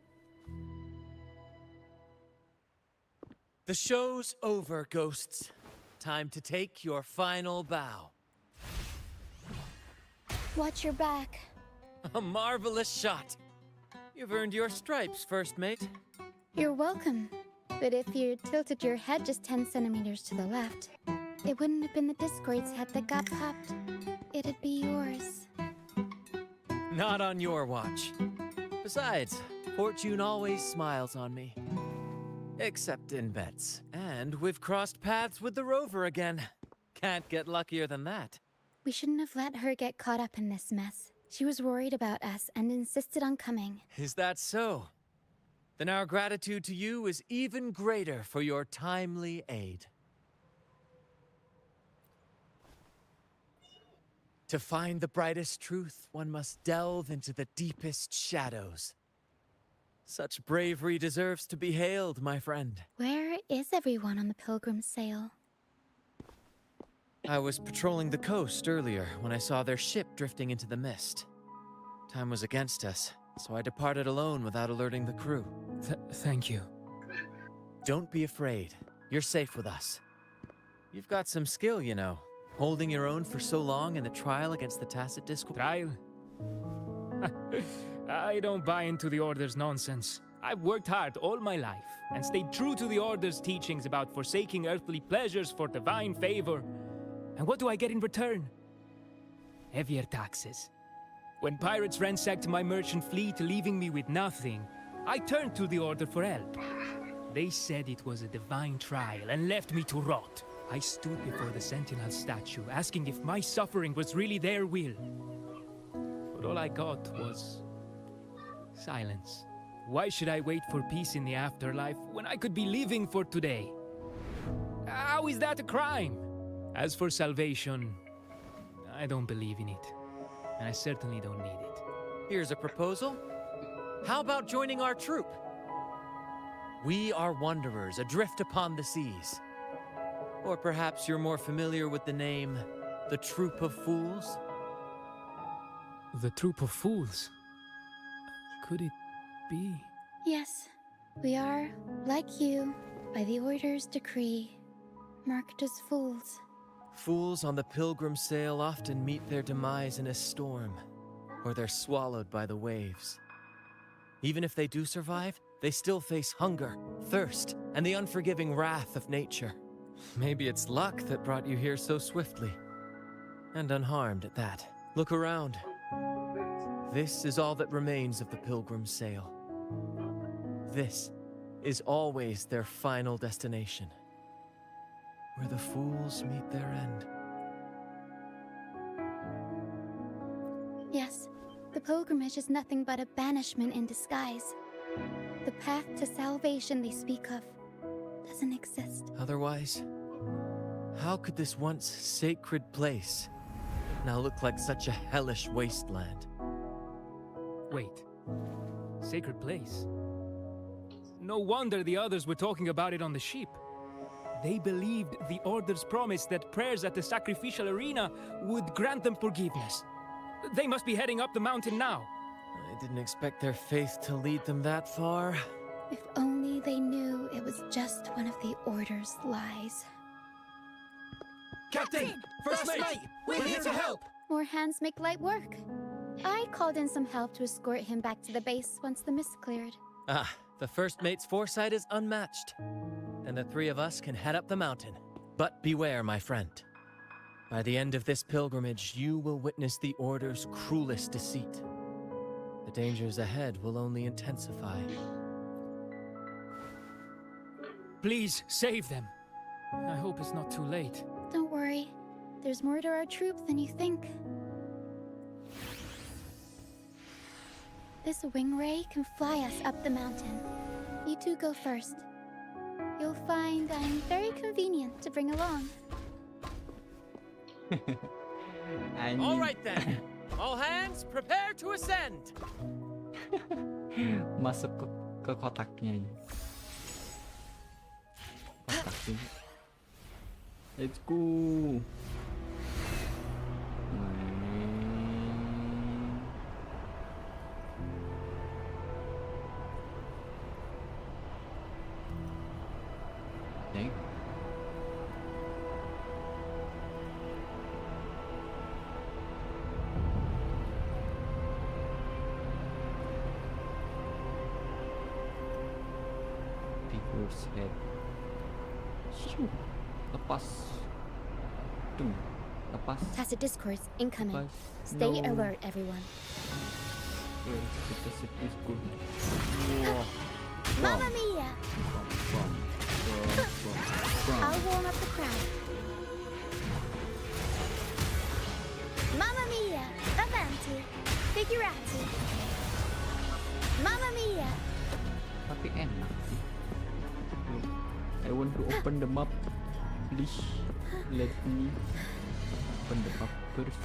The show's over, ghosts. Time to take your final bow. Watch your back. A marvelous shot. You've earned your stripes, first mate. You're welcome. But if you tilted your head just 10 centimeters to the left, it wouldn't have been the Discord's head that got popped. It'd be yours. Not on your watch. Besides, fortune always smiles on me. Except in bets. And we've crossed paths with the rover again. Can't get luckier than that. We shouldn't have let her get caught up in this mess. She was worried about us and insisted on coming. Is that so? Then our gratitude to you is even greater for your timely aid. To find the brightest truth, one must delve into the deepest shadows. Such bravery deserves to be hailed, my friend. Where is everyone on the pilgrim sail? I was patrolling the coast earlier when I saw their ship drifting into the mist. Time was against us, so I departed alone without alerting the crew. Thank you. Don't be afraid. You're safe with us. You've got some skill, you know. Holding your own for so long in the trial against the Tacit Discord. Trial? I don't buy into the Order's nonsense. I've worked hard all my life and stayed true to the Order's teachings about forsaking earthly pleasures for divine favor. And what do I get in return? Heavier taxes. When pirates ransacked my merchant fleet, leaving me with nothing, I turned to the Order for help. They said it was a divine trial and left me to rot. I stood before the Sentinel statue, asking if my suffering was really their will. But all I got was silence. Why should I wait for peace in the afterlife when I could be living for today? How is that a crime? As for salvation, I don't believe in it. And I certainly don't need it. Here's a proposal. How about joining our troop? We are wanderers adrift upon the seas. Or perhaps you're more familiar with the name, the Troop of Fools? The Troop of Fools? Could it be? Yes, we are, like you, by the Order's decree, marked as fools. Fools on the pilgrim sail often meet their demise in a storm, or they're swallowed by the waves. Even if they do survive, they still face hunger, thirst, and the unforgiving wrath of nature. Maybe it's luck that brought you here so swiftly. And unharmed at that. Look around. This is all that remains of the pilgrim sail. This is always their final destination. Where the fools meet their end. Yes, the pilgrimage is nothing but a banishment in disguise. The path to salvation they speak of doesn't exist. Otherwise, how could this once sacred place now look like such a hellish wasteland? Wait. sacred place. No wonder the others were talking about it on the ship. They believed the Order's promise that prayers at the sacrificial arena would grant them forgiveness. They must be heading up the mountain now. I didn't expect their faith to lead them that far. If only they knew it was just one of the Order's lies. Captain! First mate! We're here to help! More hands make light work. I called in some help to escort him back to the base once the mist cleared. Ah, the first mate's foresight is unmatched. And the three of us can head up the mountain. But beware, my friend. By the end of this pilgrimage, you will witness the Order's cruelest deceit. The dangers ahead will only intensify. Please, save them. I hope it's not too late. Don't worry. There's more to our troop than you think. This wing ray can fly us up the mountain. You two go first. You'll find I'm very convenient to bring along. All right then. All hands, prepare to ascend. Masuk ke kotaknya ini. Kotak ini. Let's go. Dang. Figure's head. Lepas. Tung. Lepas. Tacit discourse incoming. Lepas. Stay No. alert, everyone. Tacit discourse. Wah. Mamma mia! I'll warm up the crowd. Mamma mia! Avanti! Figurati! Mamma mia! Tapi enak sih. I want to open the map. Please let me open the map first.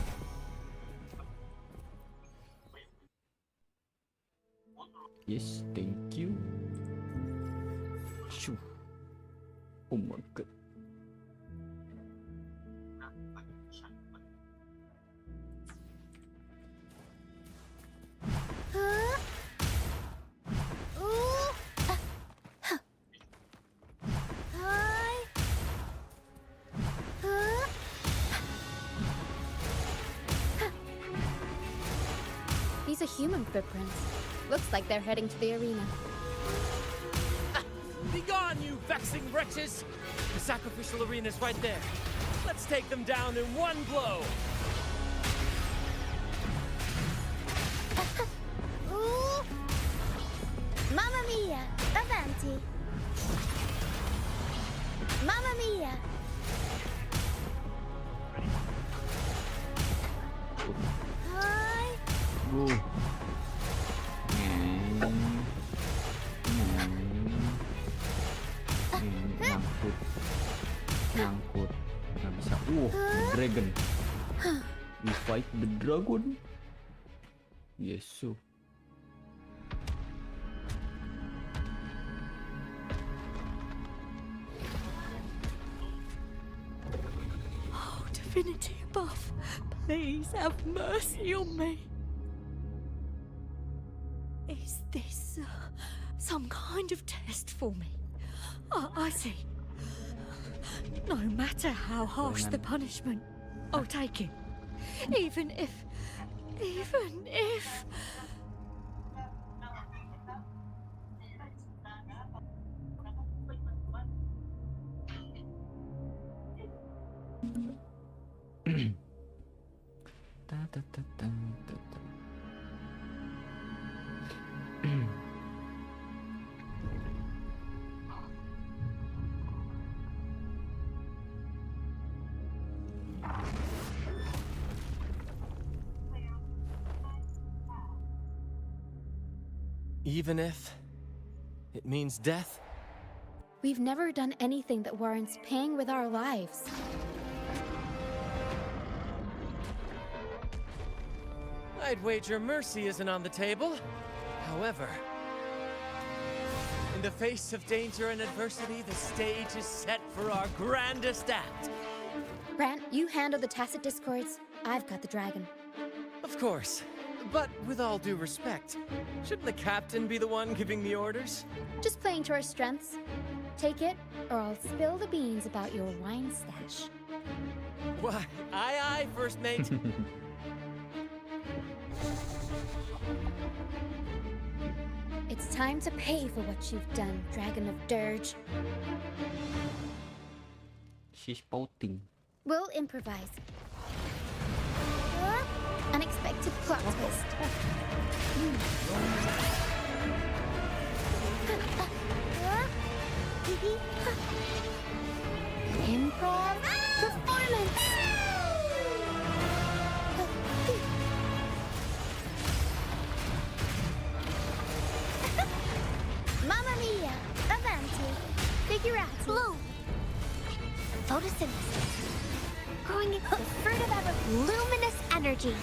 Yes, thank you. Shoo. Oh my god. These are human footprints. Looks like they're heading to the arena. Begone, you vexing wretches! The sacrificial arena's right there. Let's take them down in one blow. Mamma mia! Avanti! Mamma mia! Hi! Go. Nyangkut. Nyangkut. Nggak bisa. Dragon. We fight the dragon. Yes, so. Oh, divinity above, please have mercy on me. Is this some kind of test for me? I see. No matter how harsh the punishment, I'll take it. Even if... Even if it means death? We've never done anything that warrants paying with our lives. I'd wager mercy isn't on the table. However, in the face of danger and adversity, the stage is set for our grandest act. Brant, you handle the tacit discords. I've got the dragon. Of course. But with all due respect, shouldn't the captain be the one giving the orders? Just playing to our strengths. Take it, or I'll spill the beans about your wine stash. Why, aye, first mate. It's time to pay for what you've done, Dragon of Dirge. She's pouting. We'll improvise. Unexpected plot twist. Improv performance. Mamma mia! Avanti! Figurati! Blue! Photosynthesis. Growing the fruit of our luminous energy.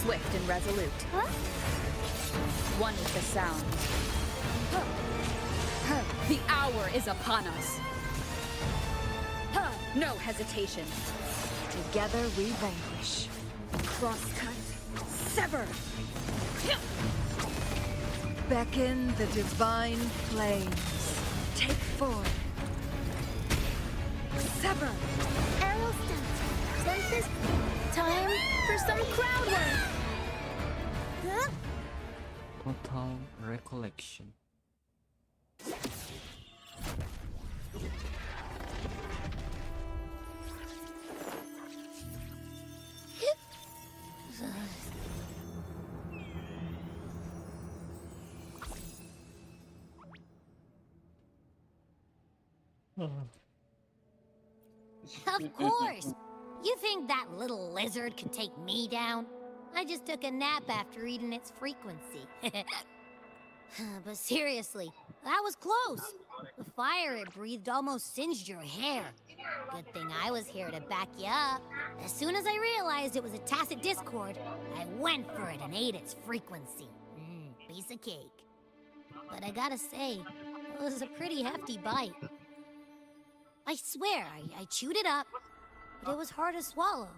Swift and resolute. One with the sound. The hour is upon us. No hesitation. Together we vanquish. Crosscut. Sever. Beckon the divine flames. Take forward. Sever. Arrow stunt. Senses. Time for some crowd work. Total recollection. Of course! You think that little lizard could take me down? I just took a nap after eating its frequency. But seriously, that was close. The fire it breathed almost singed your hair. Good thing I was here to back you up. As soon as I realized it was a tacit discord, I went for it and ate its frequency. Piece of cake. But I gotta say, it was a pretty hefty bite. I swear, I chewed it up, but it was hard to swallow.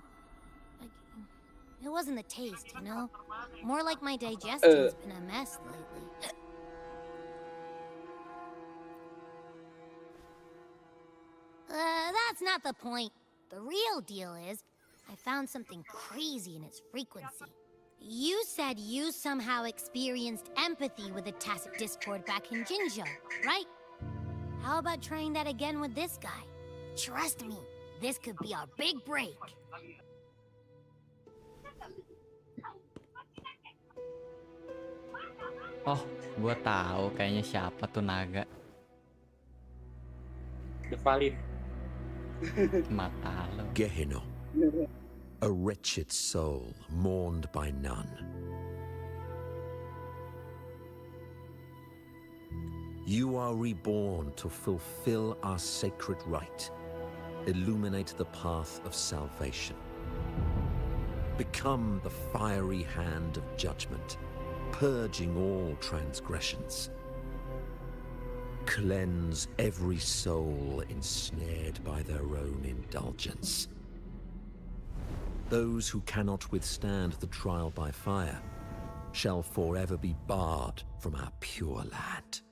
It wasn't the taste, you know? More like my digestion's been a mess lately. That's not the point. The real deal is, I found something crazy in its frequency. You said you somehow experienced empathy with the tacit discord back in Jinzhou, right? How about trying that again with this guy? Trust me, this could be our big break. Oh, gua tahu kayaknya siapa tuh naga. The Valid. Mata lo. Gehenna, a wretched soul mourned by none. You are reborn to fulfill our sacred rite, illuminate the path of salvation. Become the fiery hand of judgment, purging all transgressions. Cleanse every soul ensnared by their own indulgence. Those who cannot withstand the trial by fire shall forever be barred from our pure land.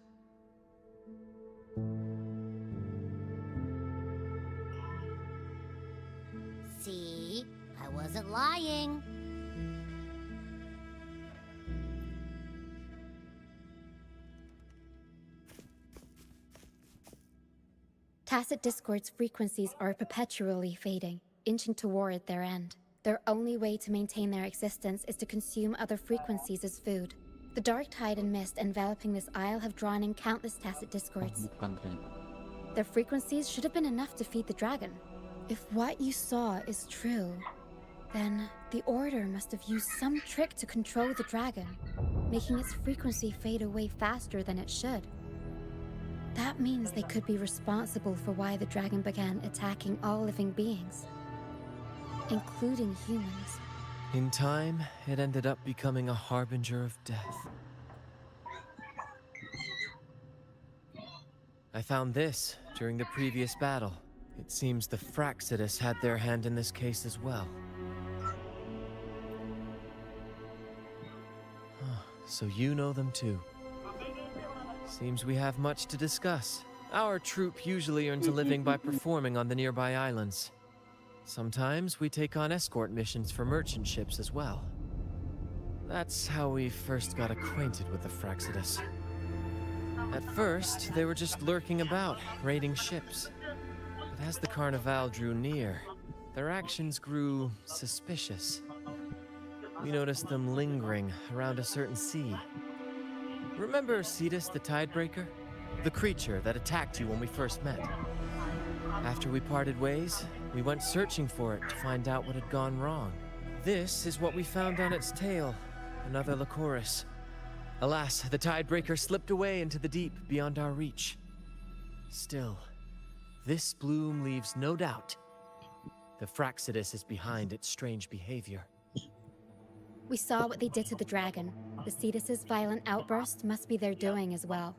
See? I wasn't lying. Tacit discord's frequencies are perpetually fading, inching toward their end. Their only way to maintain their existence is to consume other frequencies as food. The dark tide and mist enveloping this isle have drawn in countless tacit discords. Their frequencies should have been enough to feed the dragon. If what you saw is true, then the Order must have used some trick to control the dragon, making its frequency fade away faster than it should. That means they could be responsible for why the dragon began attacking all living beings. including humans. In time, it ended up becoming a harbinger of death. I found this during the previous battle. It seems the Fractsidus had their hand in this case as well. So you know them too. Seems we have much to discuss. Our troop usually earns a living by performing on the nearby islands. Sometimes we take on escort missions for merchant ships as well. That's how we first got acquainted with the Fractsidus. At first, they were just lurking about, raiding ships. But as the Carnival drew near, their actions grew suspicious. We noticed them lingering around a certain sea. Remember Cetus the Tidebreaker? The creature that attacked you when we first met. After we parted ways, we went searching for it to find out what had gone wrong. This is what we found on its tail, another Lycoris. Alas, the Tidebreaker slipped away into the deep beyond our reach. Still, this bloom leaves no doubt. The Fractsidus is behind its strange behavior. We saw what they did to the dragon. The Cetus's violent outburst must be their doing as well.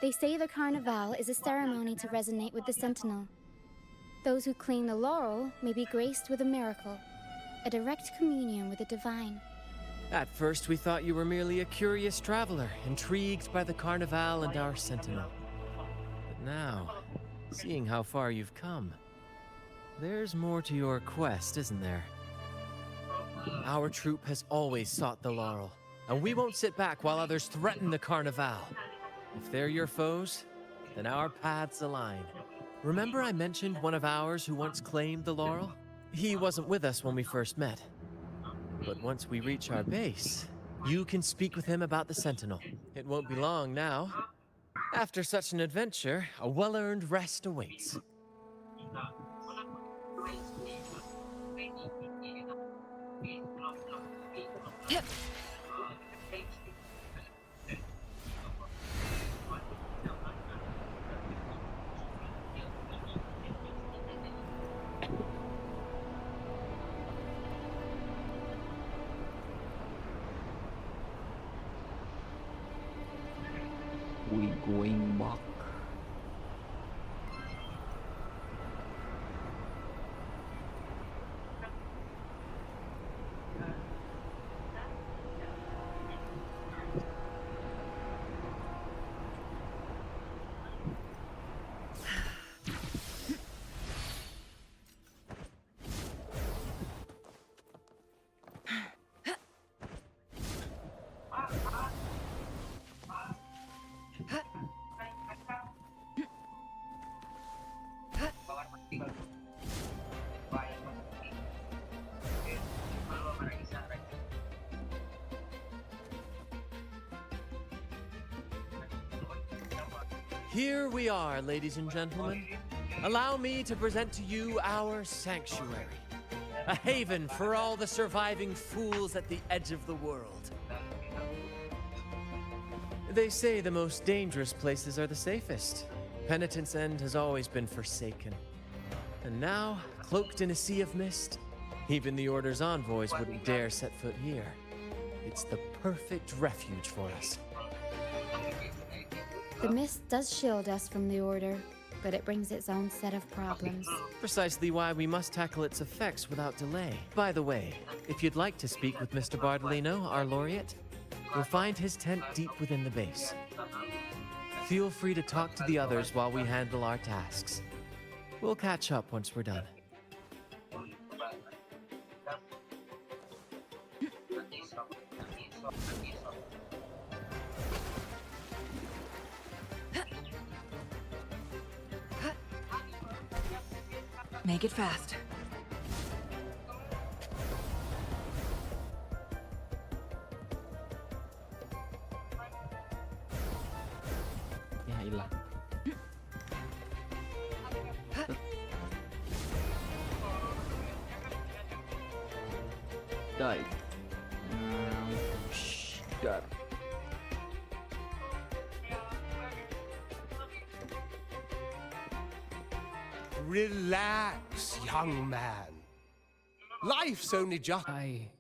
They say the Carnival is a ceremony to resonate with the Sentinel. Those who claim the laurel may be graced with a miracle, a direct communion with the divine. At first, we thought you were merely a curious traveler, intrigued by the Carnival and our Sentinel. But now, seeing how far you've come, there's more to your quest, isn't there? Our troop has always sought the laurel, and we won't sit back while others threaten the Carnival. If they're your foes, then our paths align. Remember I mentioned one of ours who once claimed the laurel? He wasn't with us when we first met. But once we reach our base, you can speak with him about the Sentinel. It won't be long now. After such an adventure, a well-earned rest awaits. We going back. Here we are, ladies and gentlemen. Allow me to present to you our sanctuary. A haven for all the surviving fools at the edge of the world. They say the most dangerous places are the safest. Penitent's End has always been forsaken. And now, cloaked in a sea of mist, even the Order's envoys wouldn't dare set foot here. It's the perfect refuge for us. The mist does shield us from the Order, but it brings its own set of problems. Precisely why we must tackle its effects without delay. By the way, if you'd like to speak with Mr. Bardolino, our laureate, you'll find his tent deep within the base. Feel free to talk to the others while we handle our tasks. We'll catch up once we're done. Make it fast. Ya hilang. Die. Dar. Relax, young man. Life's only just... I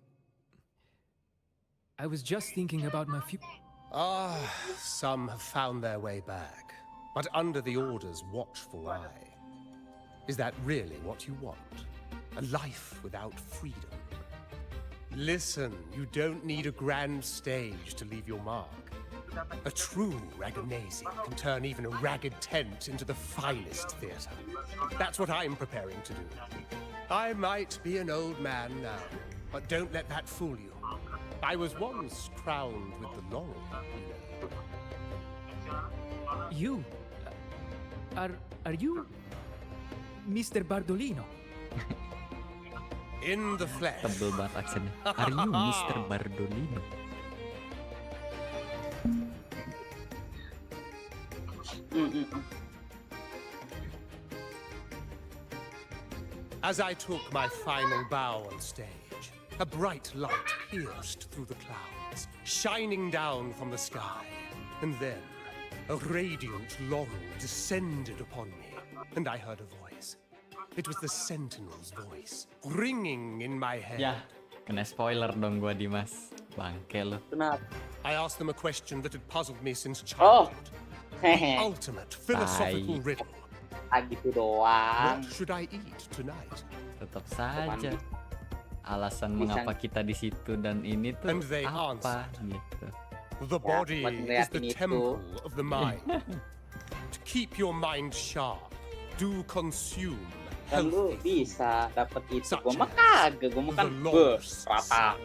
was just thinking about my future. Some have found their way back, but under the Order's watchful eye. Is that really what you want? A life without freedom? Listen, you don't need a grand stage to leave your mark. A true Raganazi can turn even a ragged tent into the finest theatre. That's what I'm preparing to do. I might be an old man now, but don't let that fool you. I was once crowned with the laurel, you know. You? Are you Mr. Bardolino? In the flesh. Tebel banget aksennya. Are you Mr. Bardolino? As I took my final bow on stage, a bright light pierced through the clouds, shining down from the sky. And then, a radiant laurel descended upon me, and I heard a voice. It was the Sentinel's voice, ringing in my head. Ya, kena spoiler dong gua Dimas. Bangke lo. I asked them a question that had puzzled me since childhood. The ultimate philosophical riddle. Gitu doang. What should I eat tonight? Tetap saja. Alasan mengapa kita di situ dan ini tuh apa gitu. The body is the temple of the mind. To keep your mind sharp, do consume Lu bisa dapat itu. Gua mah kagak, gua makan rata.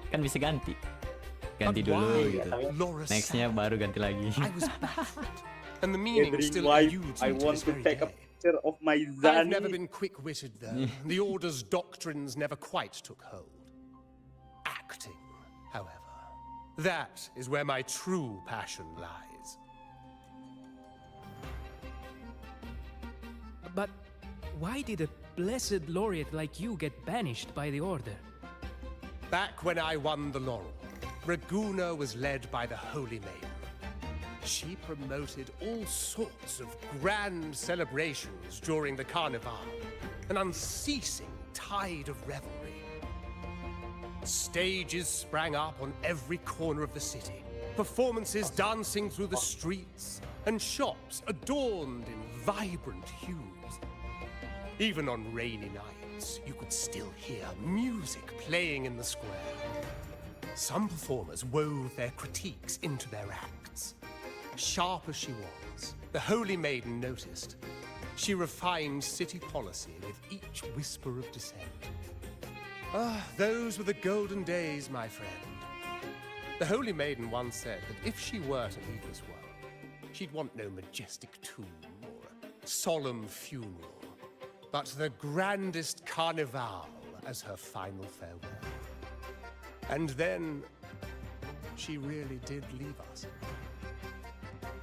Kan bisa ganti. Ganti dulu gitu. Nextnya baru ganti lagi. And the meaning still eludes me to this very day. Of my I've never been quick-witted though. The Order's doctrines never quite took hold. Acting, however, that is where my true passion lies. But why did a blessed laureate like you get banished by the Order? Back when I won the laurel, Raguna was led by the Holy Maiden. She promoted all sorts of grand celebrations during the Carnival, an unceasing tide of revelry. Stages sprang up on every corner of the city, performances dancing through the streets, and shops adorned in vibrant hues. Even on rainy nights, you could still hear music playing in the square. Some performers wove their critiques into their acts. Sharp as she was, the Holy Maiden noticed. She refined city policy with each whisper of dissent. Those were the golden days, my friend. The Holy Maiden once said that if she were to leave this world, she'd want no majestic tomb or a solemn funeral, but the grandest carnival as her final farewell. And then, she really did leave us.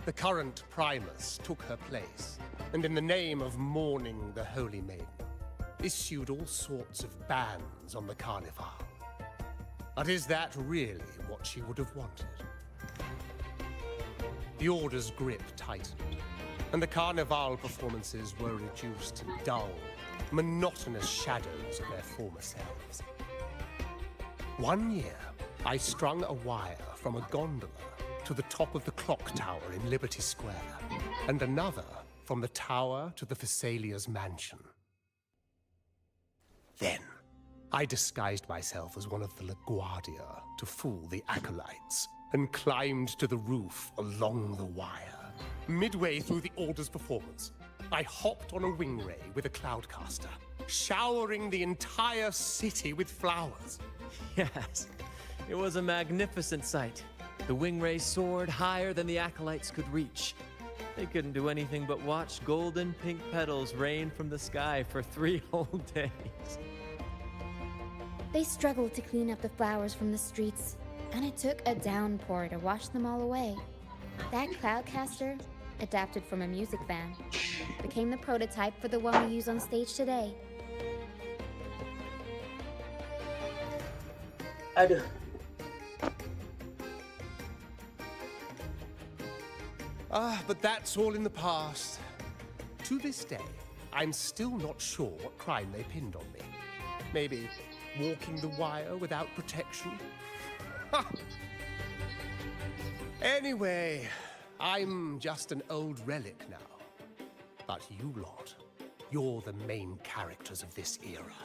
The current Primus took her place, and in the name of mourning the Holy Maiden, issued all sorts of bans on the Carnival. But is that really what she would have wanted? The Order's grip tightened, and the Carnival performances were reduced to dull, monotonous shadows of their former selves. One year, I strung a wire from a gondola to the top of the clock tower in Liberty Square, and another from the tower to the Thessalia's mansion. Then, I disguised myself as one of the LaGuardia to fool the acolytes, and climbed to the roof along the wire. Midway through the Order's performance, I hopped on a wing ray with a cloudcaster, showering the entire city with flowers. Yes, it was a magnificent sight. The wing rays soared higher than the acolytes could reach. They couldn't do anything but watch golden pink petals rain from the sky for 3 whole days. They struggled to clean up the flowers from the streets, and it took a downpour to wash them all away. That cloudcaster, adapted from a music van, became the prototype for the one we use on stage today. Aduh. But that's all in the past. To this day, I'm still not sure what crime they pinned on me. Maybe walking the wire without protection? Ha! Anyway, I'm just an old relic now. But you lot, you're the main characters of this era.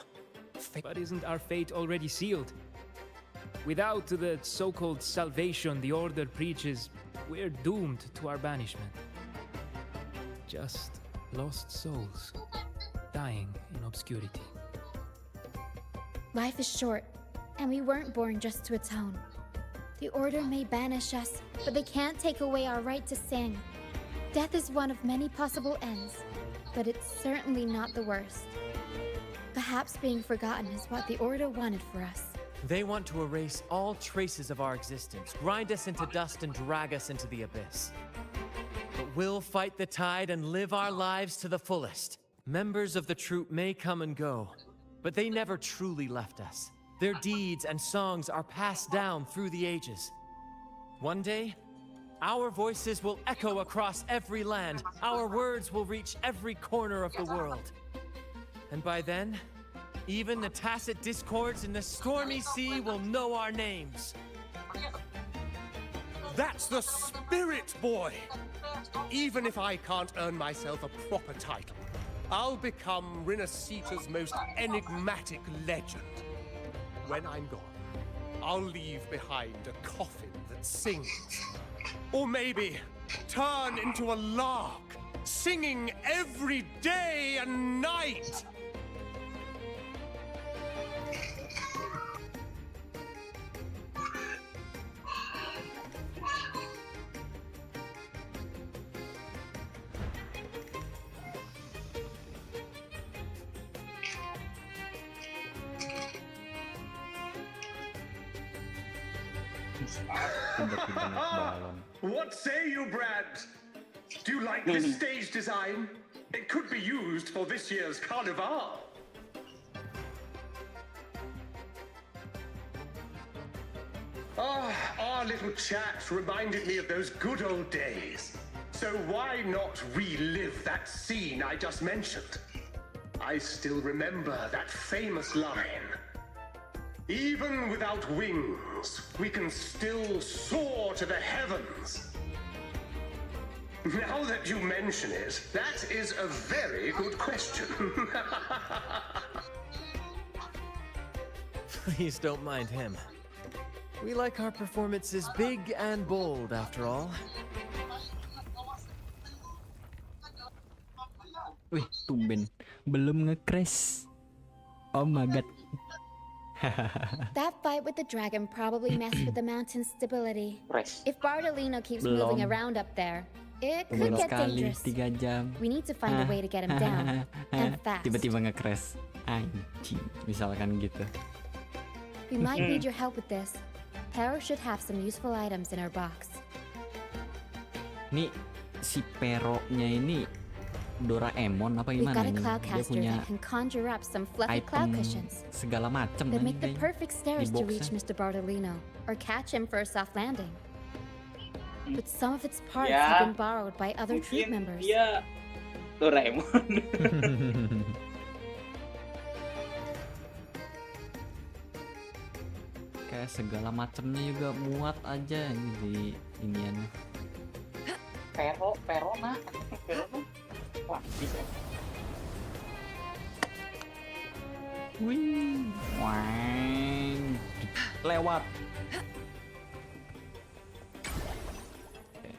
But isn't our fate already sealed? Without the so-called salvation the Order preaches, we're doomed to our banishment. Just lost souls, dying in obscurity. Life is short, and we weren't born just to atone. The Order may banish us, but they can't take away our right to sing. Death is one of many possible ends, but it's certainly not the worst. Perhaps being forgotten is what the Order wanted for us. They want to erase all traces of our existence, grind us into dust and drag us into the abyss. But we'll fight the tide and live our lives to the fullest. Members of the troupe may come and go, but they never truly left us. Their deeds and songs are passed down through the ages. One day, our voices will echo across every land. Our words will reach every corner of the world. And by then, even the tacit discords in the stormy sea will know our names. That's the spirit, boy! Even if I can't earn myself a proper title, I'll become Rinasita's most enigmatic legend. When I'm gone, I'll leave behind a coffin that sings. Or maybe turn into a lark, singing every day and night! What say you, Brad? Do you like this stage design? It could be used for this year's carnival. Our little chat reminded me of those good old days. So why not relive that scene I just mentioned? I still remember that famous line. Even without wings, we can still soar to the heavens. Now that you mention it, that is a very good question. Please don't mind him. We like our performances big and bold, after all. Wih, tumben. Belum nge-crash. Oh my god. That fight with the dragon probably messed with the mountain's stability. Crash. If Bardolino keeps Belum. moving around up there, it could Tumben get sekali, dangerous. 3 jam. We need to find a way to get him down, and fast. Tiba-tiba nge-crash. Anjing, misalkan gitu. We might need your help with this. Pero should have some useful items in our box. Nih, si Pero-nya ini Doraemon apa We've gimana got a nih? cloud Dia caster punya that can conjure up some fluffy cloud item cushions. segala macem That nih make the kayaknya perfect di stairs to reach boxnya. Mr. Bardolino, or catch him for a soft landing. But some of its parts Ya, have been borrowed by other troop Mungkin members. dia Doraemon. Kayak segala macemnya juga muat aja ini di iniannya. Verona. Wah, bisa. Wih, wang, lewat. Oke.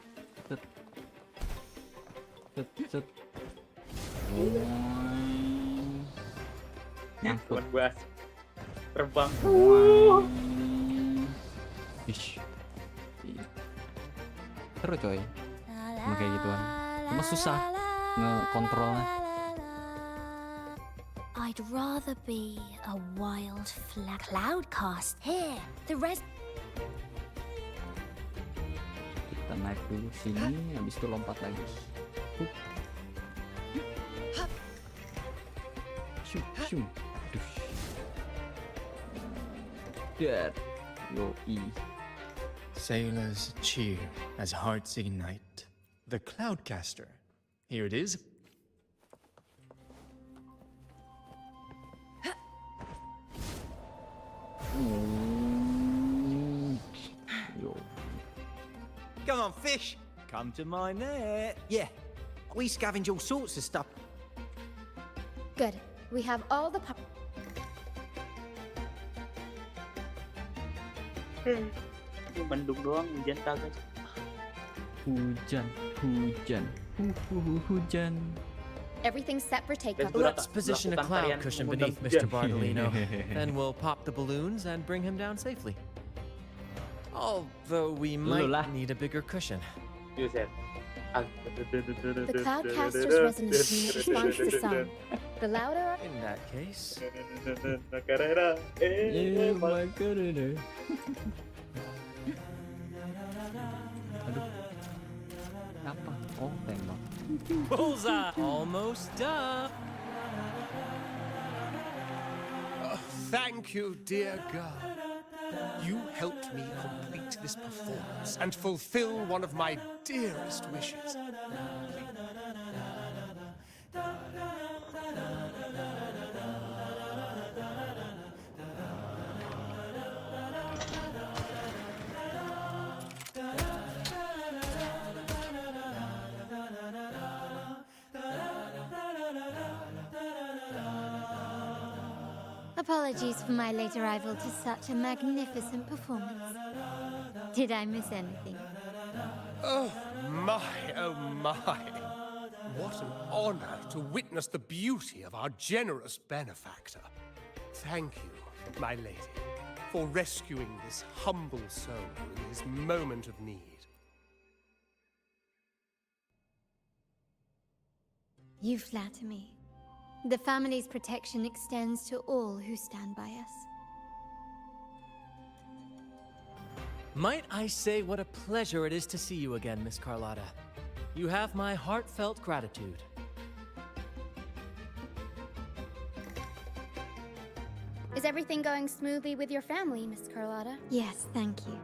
Set. Wang. Nyangkut. Temen gua terbang. Ish. Seru coy. Cuma kayak gituan. Cuma susah ngekontrolnya. I'd rather be a wild cloudcast. Here, the rest. Kita naik dulu sini, habis itu lompat lagi. Shoo. Dush. Dead. Yoi. Sailors cheer as hearts ignite. The Cloudcaster. Here it is. Come on, fish. Come to my net. Yeah, we scavenge all sorts of stuff. Good. We have all the pop. Mendung doang, hujan kagak. Hujan. Everything's set for takeoff. Let's position a cloud cushion beneath Mr. Bardolino. Then we'll pop the balloons and bring him down safely. Although we might need a bigger cushion. Yuset. The Cloudcaster's resonance unit responds to sound. The louder... In that case... Apa? Oh, tembak. Bullseye! Almost done. Thank you, dear girl. You helped me complete this performance and fulfill one of my dearest wishes. Apologies for my late arrival to such a magnificent performance. Did I miss anything? Oh my, oh my. What an honor to witness the beauty of our generous benefactor. Thank you, my lady, for rescuing this humble soul in his moment of need. You flatter me. The family's protection extends to all who stand by us. Might I say what a pleasure it is to see you again, Miss Carlotta. You have my heartfelt gratitude. Is everything going smoothly with your family, Miss Carlotta? Yes, thank you.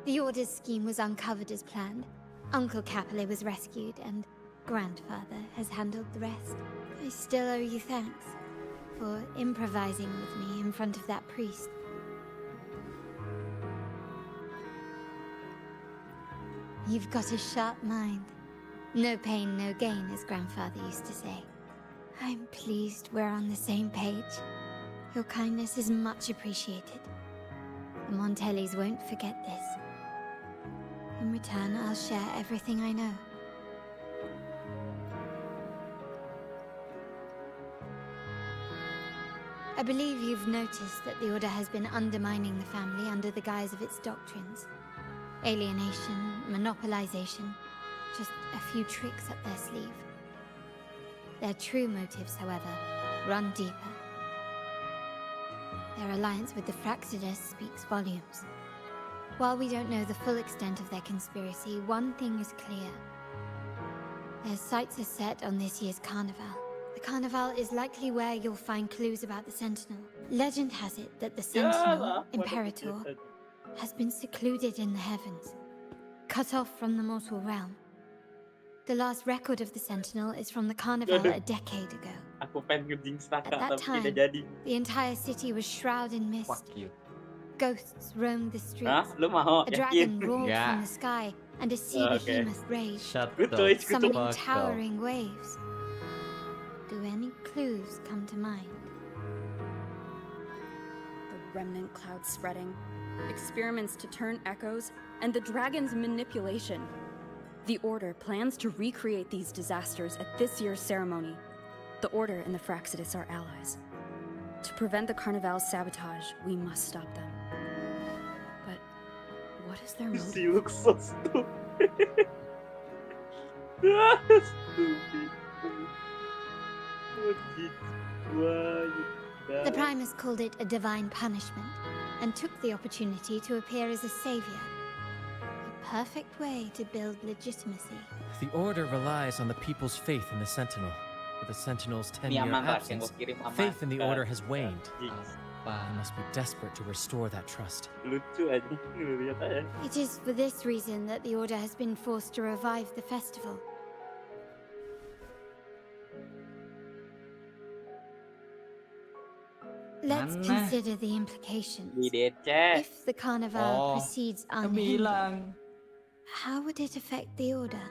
The Order's scheme was uncovered as planned. Uncle Capulet was rescued, and Grandfather has handled the rest. I still owe you thanks for improvising with me in front of that priest. You've got a sharp mind. No pain, no gain, as Grandfather used to say. I'm pleased we're on the same page. Your kindness is much appreciated. The Montellis won't forget this. In return, I'll share everything I know. I believe you've noticed that the Order has been undermining the family under the guise of its doctrines. Alienation, monopolization, just a few tricks up their sleeve. Their true motives, however, run deeper. Their alliance with the Fraxidus speaks volumes. While we don't know the full extent of their conspiracy, one thing is clear. Their sights are set on this year's carnival. The carnival is likely where you'll find clues about the Sentinel. Legend has it that the Sentinel, Imperator, has been secluded in the heavens, cut off from the mortal realm. The last record of the Sentinel is from the carnival a decade ago. At that time, the entire city was shrouded in mist. Fuck you. Ghosts roamed the streets. Lu A dragon roared Yeah. from the sky, and a sea behemoth raged, Shut the summoning fuck up. towering waves. Do any clues come to mind? The remnant cloud spreading, experiments to turn echoes, and the dragon's manipulation. The Order plans to recreate these disasters at this year's ceremony. The Order and the Fraxidus are allies. To prevent the Carnival's sabotage, we must stop them. But what is their motive? She looks so stupid. Stupid. The Primus called it a divine punishment, and took the opportunity to appear as a savior. A perfect way to build legitimacy. The Order relies on the people's faith in the Sentinel. With the Sentinel's 10-year absence, faith in the Order has waned. We must be desperate to restore that trust. It is for this reason that the Order has been forced to revive the festival. Let's Aneh. consider the implications. Di DC. If the Carnival Oh, proceeds kan unhindered, bilang. how would it affect the Order?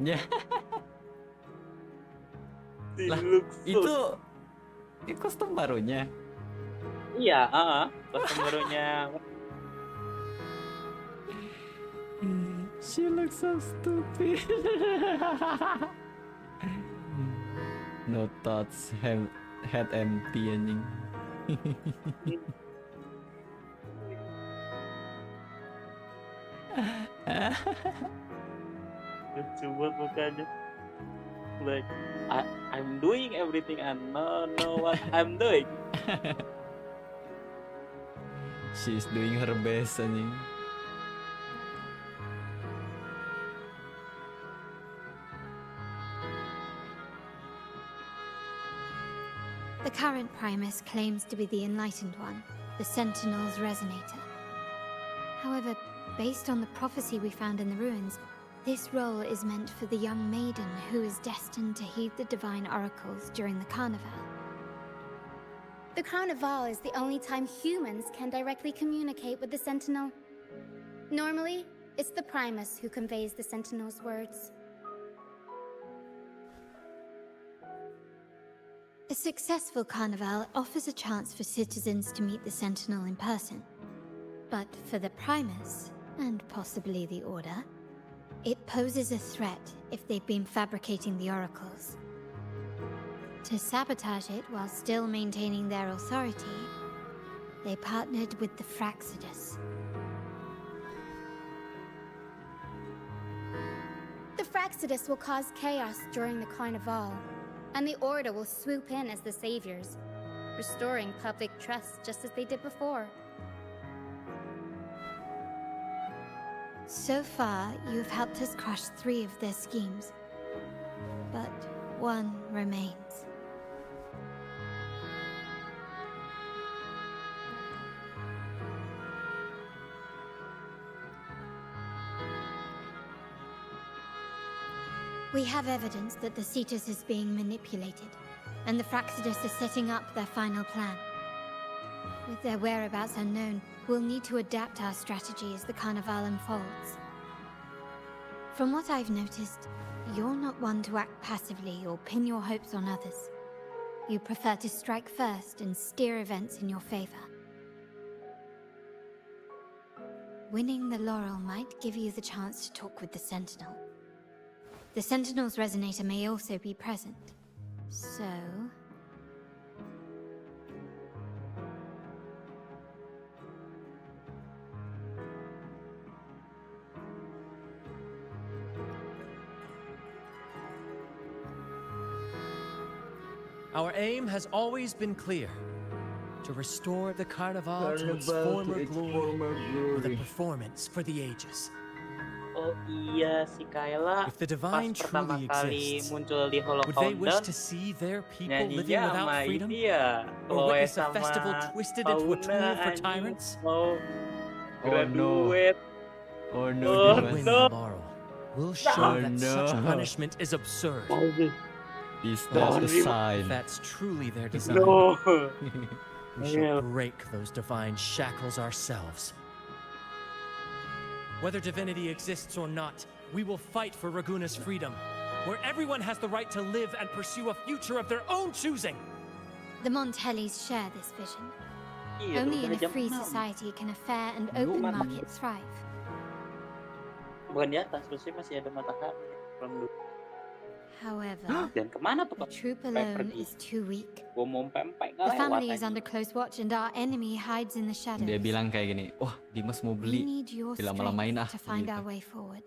Ya. Lah, itu kostum barunya. Iya, kostum barunya. She looks so stupid. No thoughts, head empty anjing. Lucu banget mukanya. Like, I'm doing everything and know what I'm doing. She's doing her best anjing. The current Primus claims to be the Enlightened One, the Sentinel's Resonator. However, based on the prophecy we found in the ruins, this role is meant for the young maiden who is destined to heed the divine oracles during the Carnival. The Carnival is the only time humans can directly communicate with the Sentinel. Normally, it's the Primus who conveys the Sentinel's words. A successful Carnival offers a chance for citizens to meet the Sentinel in person. But for the Primus, and possibly the Order, it poses a threat if they've been fabricating the oracles. To sabotage it while still maintaining their authority, they partnered with the Fraxidus. The Fraxidus will cause chaos during the Carnival, and the Order will swoop in as the saviors, restoring public trust just as they did before. So far, you've helped us crush 3 of their schemes, but one remains. We have evidence that the Cetus is being manipulated, and the Fraxidus are setting up their final plan. With their whereabouts unknown, we'll need to adapt our strategy as the Carnival unfolds. From what I've noticed, you're not one to act passively or pin your hopes on others. You prefer to strike first and steer events in your favor. Winning the laurel might give you the chance to talk with the Sentinel. The Sentinel's Resonator may also be present, so... Our aim has always been clear. To restore the Carnival to its former glory with a performance for the ages. Oh iya, si Kayla If the pas divine pertama truly kali exists, muncul di Hollow would they wish Countdown, to see their people living nyanyinya without sama freedom? ini ya, Or Chloe witness a sama festival twisted into a tool Fauna, for anjing. tyrants? Mau Oh, graduate. Oh If no, we Dimas. win the laurel, we'll show Oh, that no. such punishment is absurd. Is that the If sign? that's truly their design, No. we shall break those divine shackles ourselves. Whether divinity exists or not, we will fight for Raguna's freedom, where everyone has the right to live and pursue a future of their own choosing. The Montellis share this vision. Iya, Only in udah a jam free 6. society can a fair and open Lumayan. market thrive. Bukan di atas, terusnya masih ada matahari. Belum dulu. However, Dan kemana tuh the Pak? troop Pempek alone pergi. is too weak. Gua mau pempek The nggak lewat family is anjing. under close watch and our enemy hides in the shadows. Dia bilang kayak gini, wah Dimas mau We beli, need your dilama-lamain ah. strength to find Gitu. our way forward.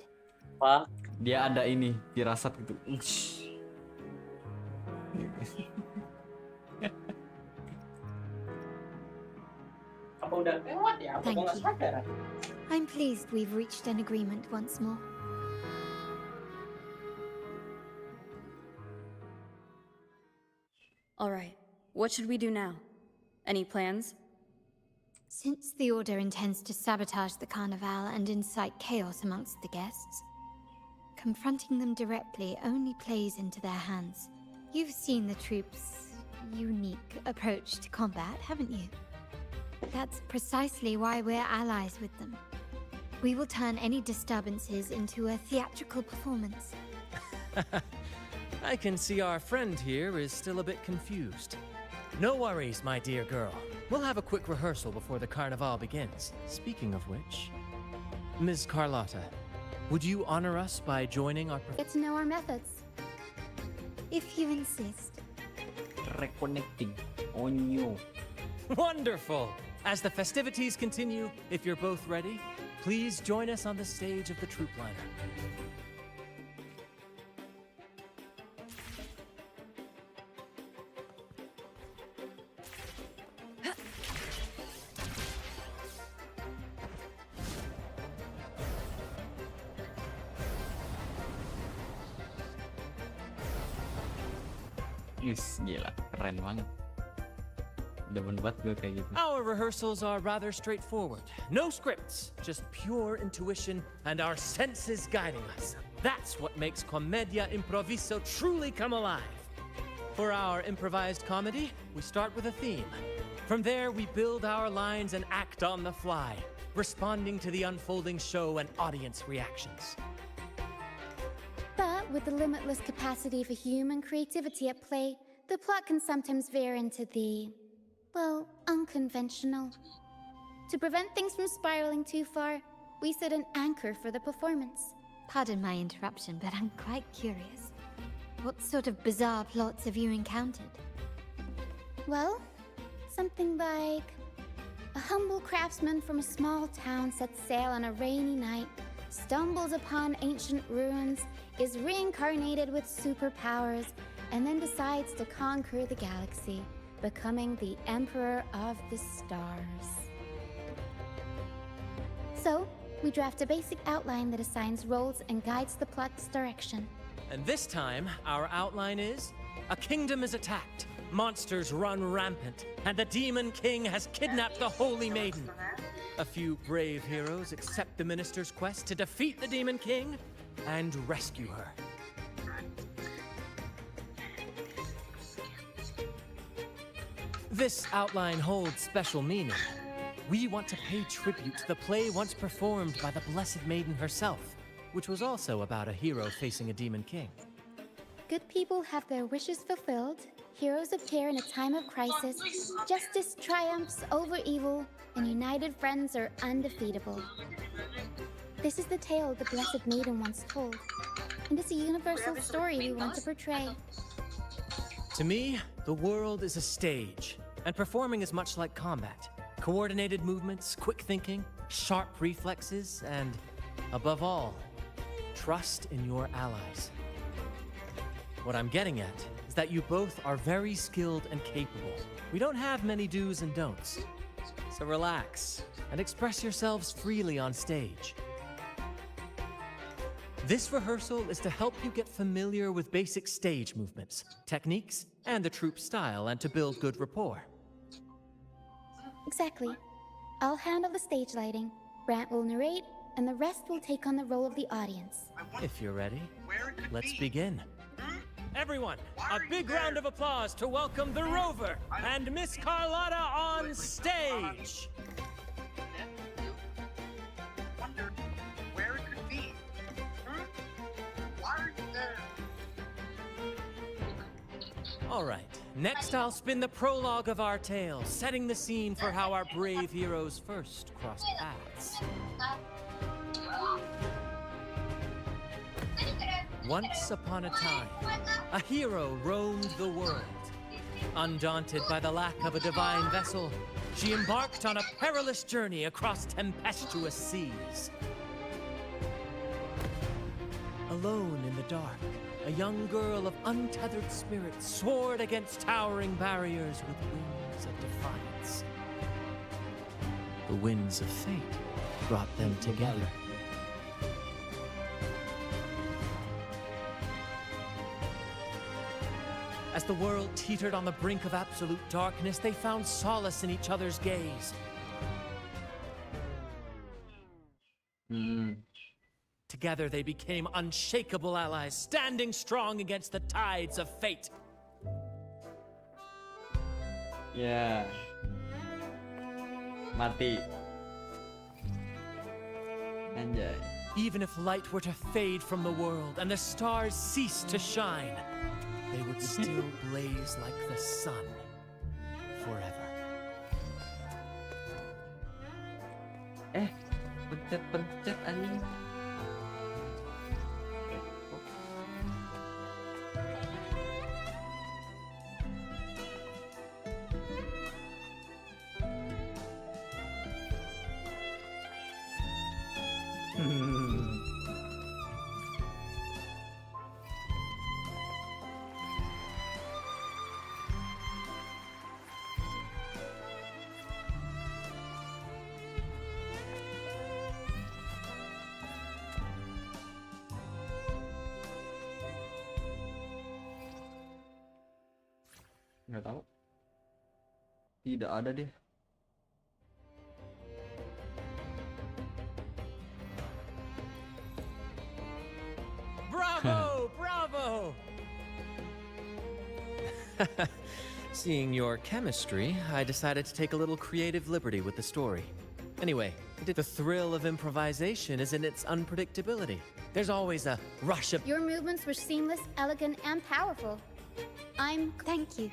Pak, Dia ada ini, firasat gitu. Ush. apa udah lewat ya? Apa Thank gua nggak you. sadar? I'm pleased we've reached an agreement once more. All right, what should we do now? Any plans? Since the Order intends to sabotage the Carnival and incite chaos amongst the guests, confronting them directly only plays into their hands. You've seen the troops' unique approach to combat, haven't you? That's precisely why we're allies with them. We will turn any disturbances into a theatrical performance. I can see our friend here is still a bit confused. No worries, my dear girl. We'll have a quick rehearsal before the carnival begins. Speaking of which, Ms. Carlotta, would you honor us by joining our... Get to know our methods. If you insist. Reconnecting on you. Wonderful! As the festivities continue, if you're both ready, please join us on the stage of the troop liner. Gila, keren banget. Demen banget gue kayak gitu. Our rehearsals are rather straightforward. No scripts, just pure intuition and our senses guiding us. That's what makes Commedia Improviso truly come alive. For our improvised comedy, we start with a theme. From there, we build our lines and act on the fly, responding to the unfolding show and audience reactions. But with the limitless capacity for human creativity at play, the plot can sometimes veer into the, well, unconventional. To prevent things from spiraling too far, we set an anchor for the performance. Pardon my interruption, but I'm quite curious. What sort of bizarre plots have you encountered? Well, something like a humble craftsman from a small town sets sail on a rainy night, stumbles upon ancient ruins, is reincarnated with superpowers, and then decides to conquer the galaxy, becoming the Emperor of the Stars. So, we draft a basic outline that assigns roles and guides the plot's direction. And this time, our outline is, a kingdom is attacked, monsters run rampant, and the Demon King has kidnapped the Holy Maiden. A few brave heroes accept the minister's quest to defeat the Demon King and rescue her. This outline holds special meaning. We want to pay tribute to the play once performed by the Blessed Maiden herself, which was also about a hero facing a Demon King. Good people have their wishes fulfilled, heroes appear in a time of crisis, justice triumphs over evil, and united friends are undefeatable. This is the tale the Blessed Maiden once told, and it's a universal story we want to portray. To me, the world is a stage, and performing is much like combat. Coordinated movements, quick thinking, sharp reflexes, and, above all, trust in your allies. What I'm getting at is that you both are very skilled and capable. We don't have many do's and don'ts. So relax and express yourselves freely on stage. This rehearsal is to help you get familiar with basic stage movements, techniques, and the troupe style, and to build good rapport. Exactly. I'll handle the stage lighting, Brant will narrate, and the rest will take on the role of the audience. If you're ready, let's begin. Everyone, a big round of applause to welcome the Rover and Miss Carlotta on stage! Wondered where it could be. Why are you there? All right, next I'll spin the prologue of our tale, setting the scene for how our brave heroes first crossed paths. Once upon a time, a hero roamed the world. Undaunted by the lack of a divine vessel, she embarked on a perilous journey across tempestuous seas. Alone in the dark, a young girl of untethered spirit soared against towering barriers with wings of defiance. The winds of fate brought them together. As the world teetered on the brink of absolute darkness, they found solace in each other's gaze. Together they became unshakable allies, standing strong against the tides of fate. Ya. Mati. Anjay. Even if light were to fade from the world and the stars cease to shine, they would still blaze like the sun forever. Pencet anjing. Nggak tahu. Tidak ada deh. Bravo! Bravo! Seeing your chemistry, I decided to take a little creative liberty with the story. Anyway, the thrill of improvisation is in its unpredictability. There's always a rush of... Your movements were seamless, elegant, and powerful. Thank you.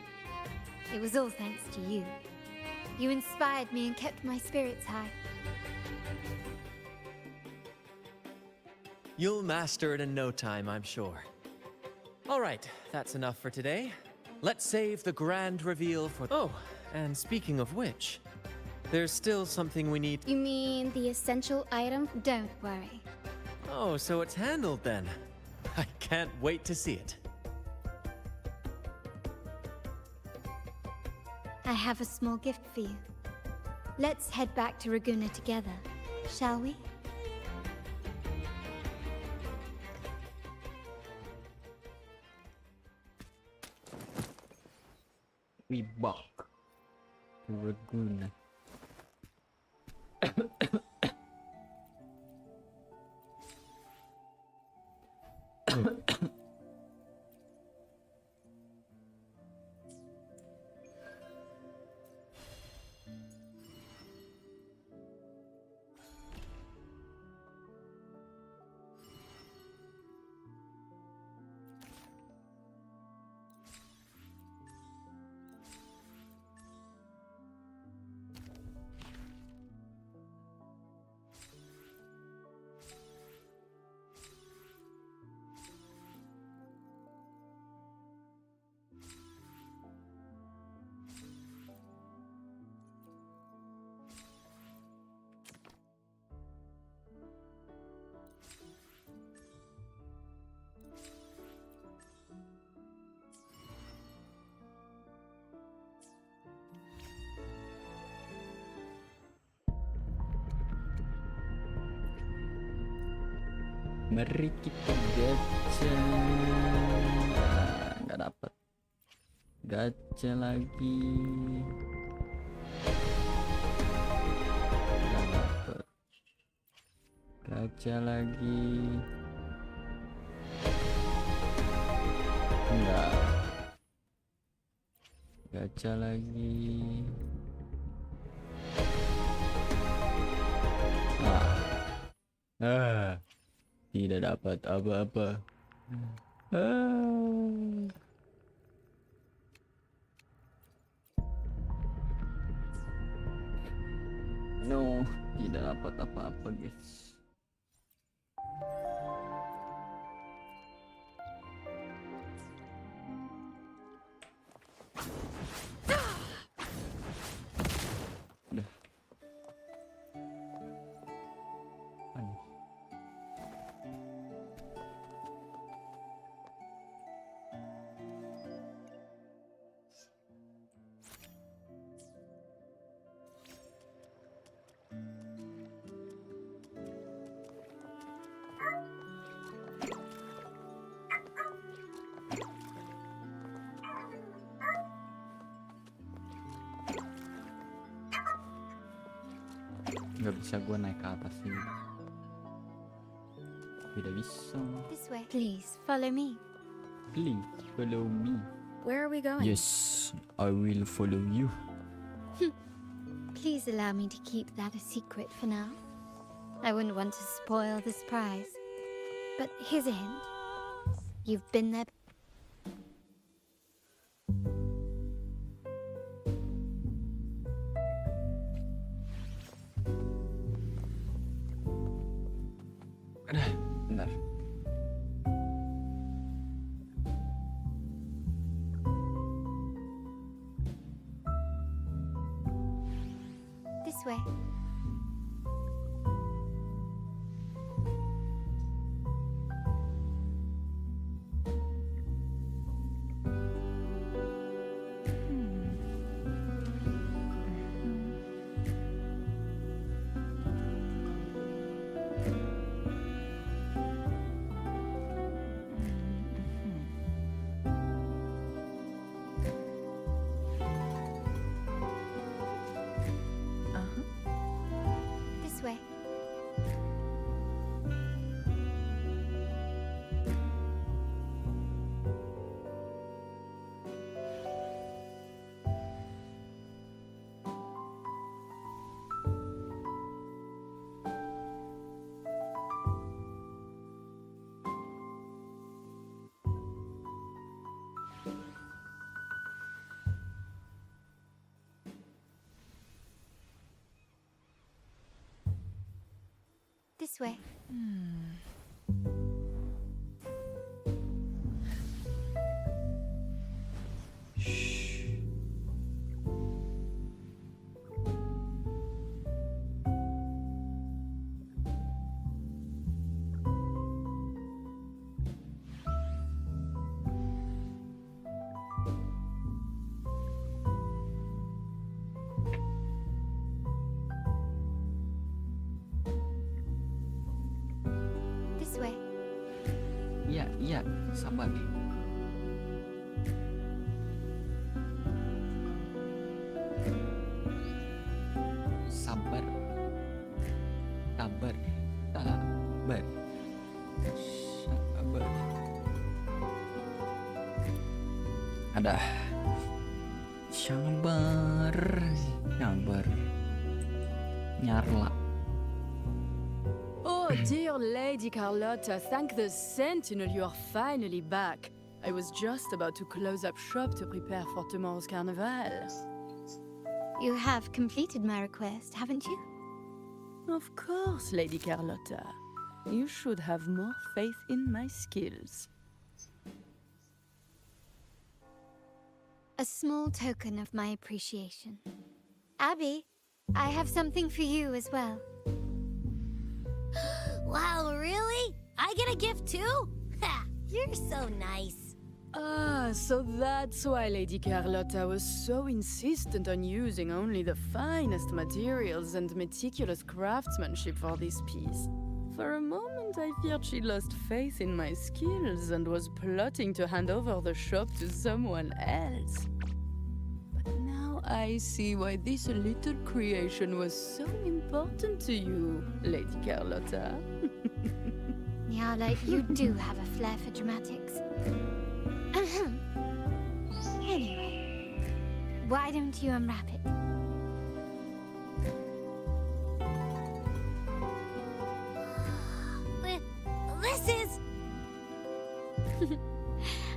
It was all thanks to you. You inspired me and kept my spirits high. You'll master it in no time, I'm sure. All right, that's enough for today. Let's save the grand reveal for... Oh, and speaking of which, there's still something we need... You mean the essential item? Don't worry. Oh, so it's handled then. I can't wait to see it. I have a small gift for you. Let's head back to Raguna together, shall we? We back to Raguna. Mari kita gacha. Nggak dapet. Gacha lagi. Nggak dapet. Gacha lagi. Enggak. Gacha lagi. Tidak dapat apa-apa. No, tidak dapat apa-apa, guys. Udah. Nggak bisa gue naik ke atas ini. Tidak bisa. This way. Please, follow me. Please follow me. Where are we going? Yes, I will follow you. Please allow me to keep that a secret for now. I wouldn't want to spoil the surprise. But here's a hint. You've been there. Bentar. This way. This way. This way. This way. Iya, sabar. Sabar. Sabar. Sabar. Sabar. Ada. Sabar. Sabar. Nyarla. Oh, dear Lady Carlotta, thank the Sentinel you are finally back. I was just about to close up shop to prepare for tomorrow's carnival. You have completed my request, haven't you? Of course, Lady Carlotta. You should have more faith in my skills. A small token of my appreciation. Abby, I have something for you as well. Wow, really? I get a gift too? Ha! You're so nice. Ah, so that's why Lady Carlotta was so insistent on using only the finest materials and meticulous craftsmanship for this piece. For a moment, I feared she lost faith in my skills and was plotting to hand over the shop to someone else. But now I see why this little creation was so important to you, Lady Carlotta. Nyala, you do have a flair for dramatics. Anyway, why don't you unwrap it? This is...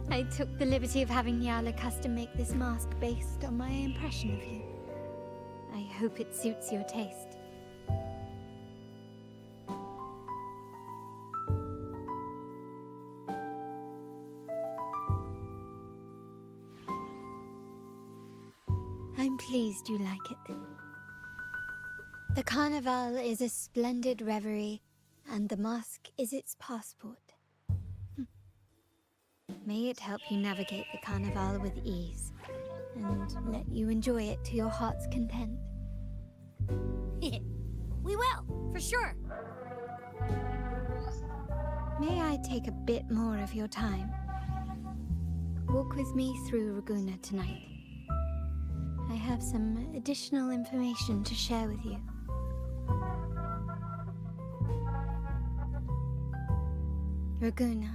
I took the liberty of having Nyala custom make this mask based on my impression of you. I hope it suits your taste. I'm pleased you like it. The carnival is a splendid reverie, and the mask is its passport. May it help you navigate the carnival with ease, and let you enjoy it to your heart's content. We will, for sure. May I take a bit more of your time? Walk with me through Raguna tonight. I have some additional information to share with you. Raguna.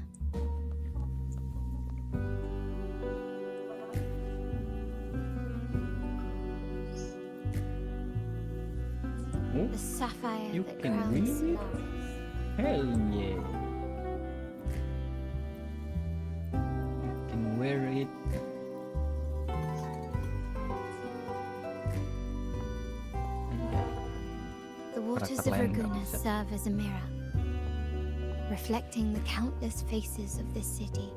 the sapphire You that can crowns win it? Solaris. Hell yeah. You can wear it. The waters of Karakter lain nggak Ragunna bisa. serve as a mirror, reflecting the countless faces of this city,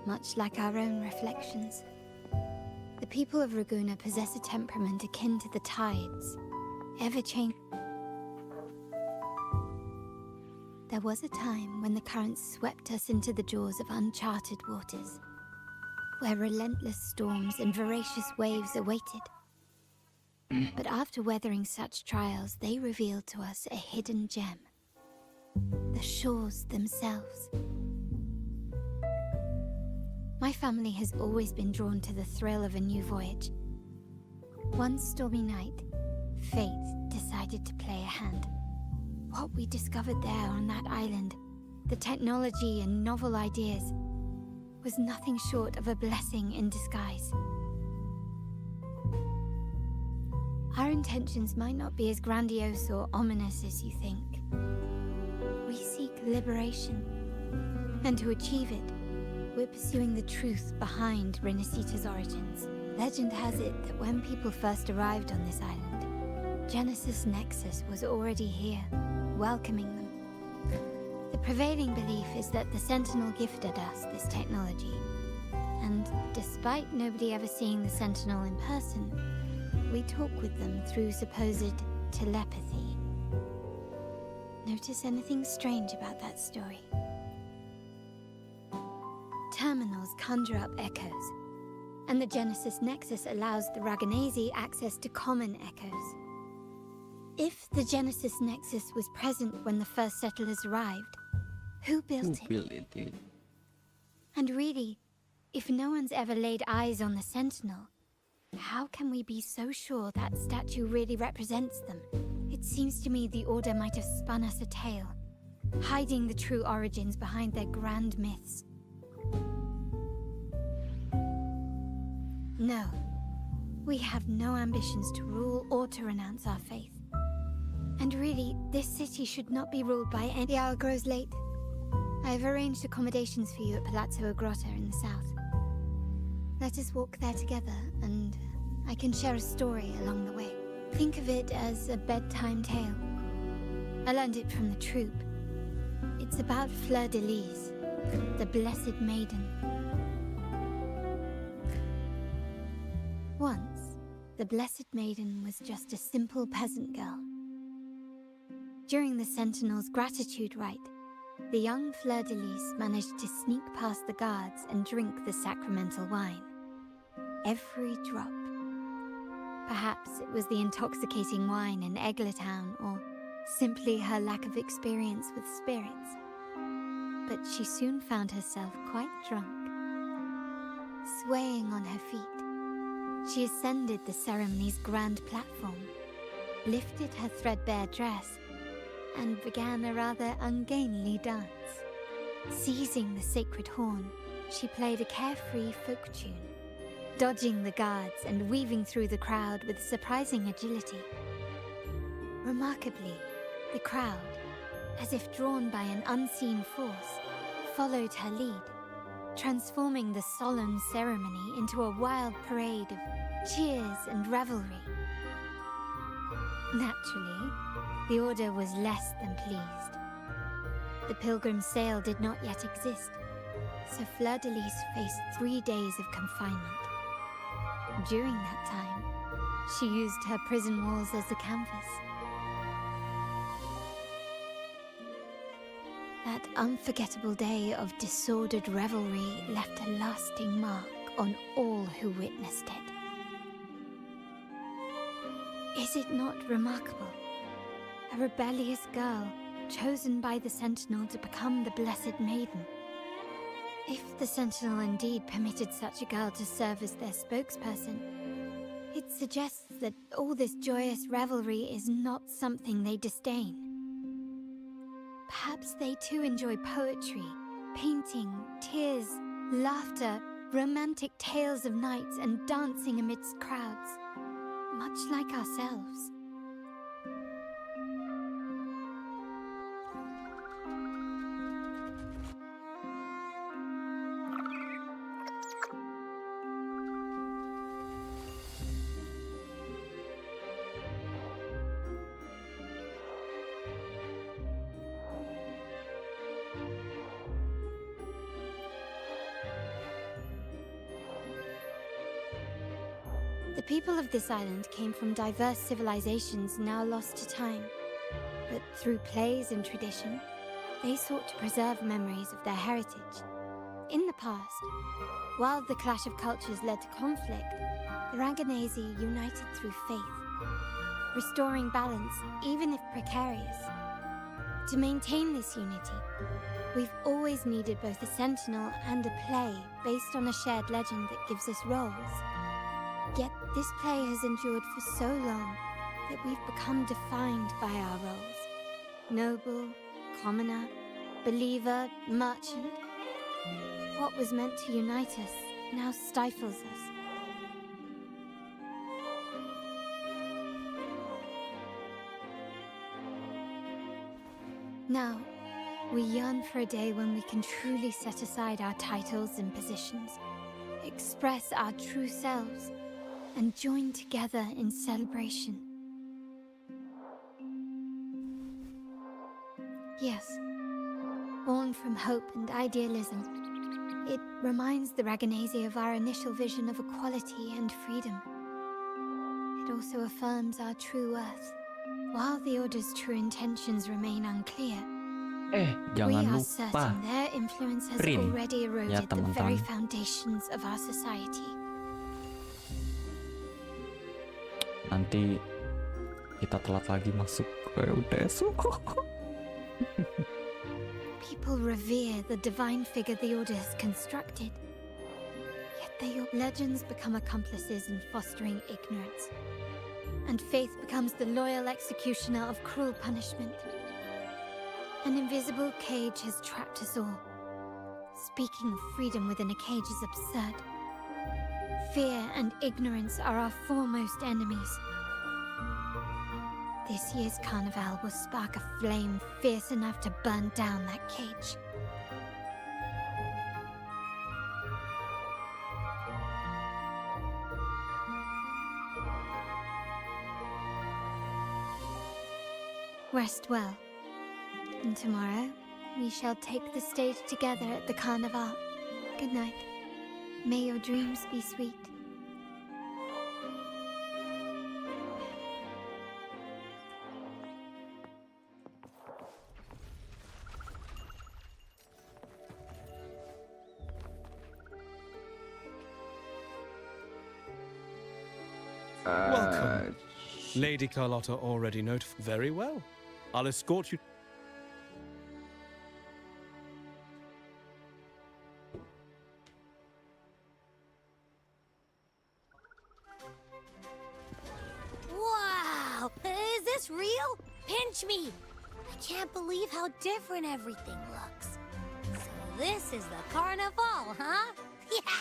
much like our own reflections. The people of Ragunna possess a temperament akin to the tides, ever-changing. There was a time when the currents swept us into the jaws of uncharted waters, where relentless storms and voracious waves awaited. But after weathering such trials, they revealed to us a hidden gem: the shores themselves. My family has always been drawn to the thrill of a new voyage. One stormy night, fate decided to play a hand. What we discovered there on that island, the technology and novel ideas, was nothing short of a blessing in disguise. Our intentions might not be as grandiose or ominous as you think. We seek liberation, and to achieve it, we're pursuing the truth behind Renacita's origins. Legend has it that when people first arrived on this island, Genesis Nexus was already here, welcoming them. The prevailing belief is that the Sentinel gifted us this technology, and despite nobody ever seeing the Sentinel in person, we talk with them through supposed telepathy. Notice anything strange about that story? Terminals conjure up echoes, and the Genesis Nexus allows the Raganese access to common echoes. If the Genesis Nexus was present when the first settlers arrived, who built it? Dude? And really, if no one's ever laid eyes on the Sentinel, how can we be so sure that statue really represents them? It seems to me the Order might have spun us a tale, hiding the true origins behind their grand myths. No, we have no ambitions to rule or to renounce our faith. And really, this city should not be ruled by any... The hour grows late. I have arranged accommodations for you at Palazzo Agrotta in the south. Let us walk there together, and I can share a story along the way. Think of it as a bedtime tale. I learned it from the troop. It's about Fleur-de-Lis, the Blessed Maiden. Once, the Blessed Maiden was just a simple peasant girl. During the Sentinel's gratitude rite, the young Fleur-de-Lis managed to sneak past the guards and drink the sacramental wine. Every drop. Perhaps it was the intoxicating wine in Eglatown, or simply her lack of experience with spirits. But she soon found herself quite drunk. Swaying on her feet, she ascended the ceremony's grand platform, lifted her threadbare dress, and began a rather ungainly dance. Seizing the sacred horn, she played a carefree folk tune, dodging the guards and weaving through the crowd with surprising agility. Remarkably, the crowd, as if drawn by an unseen force, followed her lead, transforming the solemn ceremony into a wild parade of cheers and revelry. Naturally, the Order was less than pleased. The pilgrim sale did not yet exist, so Fleur-de-Lis faced 3 days of confinement. During that time, she used her prison walls as a canvas. That unforgettable day of disordered revelry left a lasting mark on all who witnessed it. Is it not remarkable? A rebellious girl chosen by the Sentinel to become the Blessed Maiden. If the Sentinel indeed permitted such a girl to serve as their spokesperson, it suggests that all this joyous revelry is not something they disdain. Perhaps they too enjoy poetry, painting, tears, laughter, romantic tales of nights, and dancing amidst crowds, much like ourselves. The people of this island came from diverse civilizations now lost to time. But through plays and tradition, they sought to preserve memories of their heritage. In the past, while the clash of cultures led to conflict, the Raganazi united through faith, restoring balance even if precarious. To maintain this unity, we've always needed both a sentinel and a play based on a shared legend that gives us roles. Yet this play has endured for so long that we've become defined by our roles. Noble, commoner, believer, merchant. What was meant to unite us now stifles us. Now, we yearn for a day when we can truly set aside our titles and positions, express our true selves, and join together in celebration. Yes, born from hope and idealism, it reminds the Raganazi of our initial vision of equality and freedom. It also affirms our true worth. While the Order's true intentions remain unclear, we jangan are lupa certain their influence has print already ya eroded the very teman-teman. foundations of our society. Nanti kita telat lagi masuk ke UTS. People revere the divine figure the Order has constructed. Yet their legends become accomplices in fostering ignorance. And faith becomes the loyal executioner of cruel punishment. An invisible cage has trapped us all. Speaking of freedom within a cage is absurd. Fear and ignorance are our foremost enemies. This year's carnival will spark a flame fierce enough to burn down that cage. Rest well. And tomorrow, we shall take the stage together at the carnival. Good night. May your dreams be sweet. Welcome. Lady Carlotta already notified. Very well. I'll escort you. Wow! Is this real? Pinch me! I can't believe how different everything looks. So this is the carnival, huh? Yeah!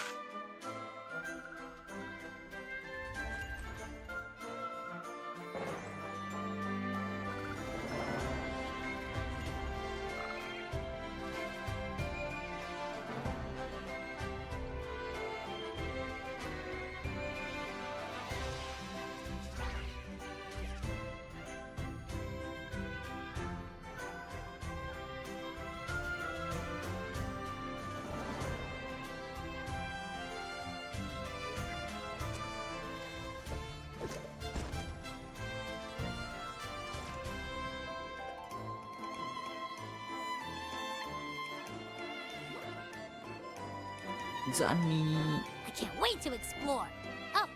Zani. I can't wait to explore. Oh,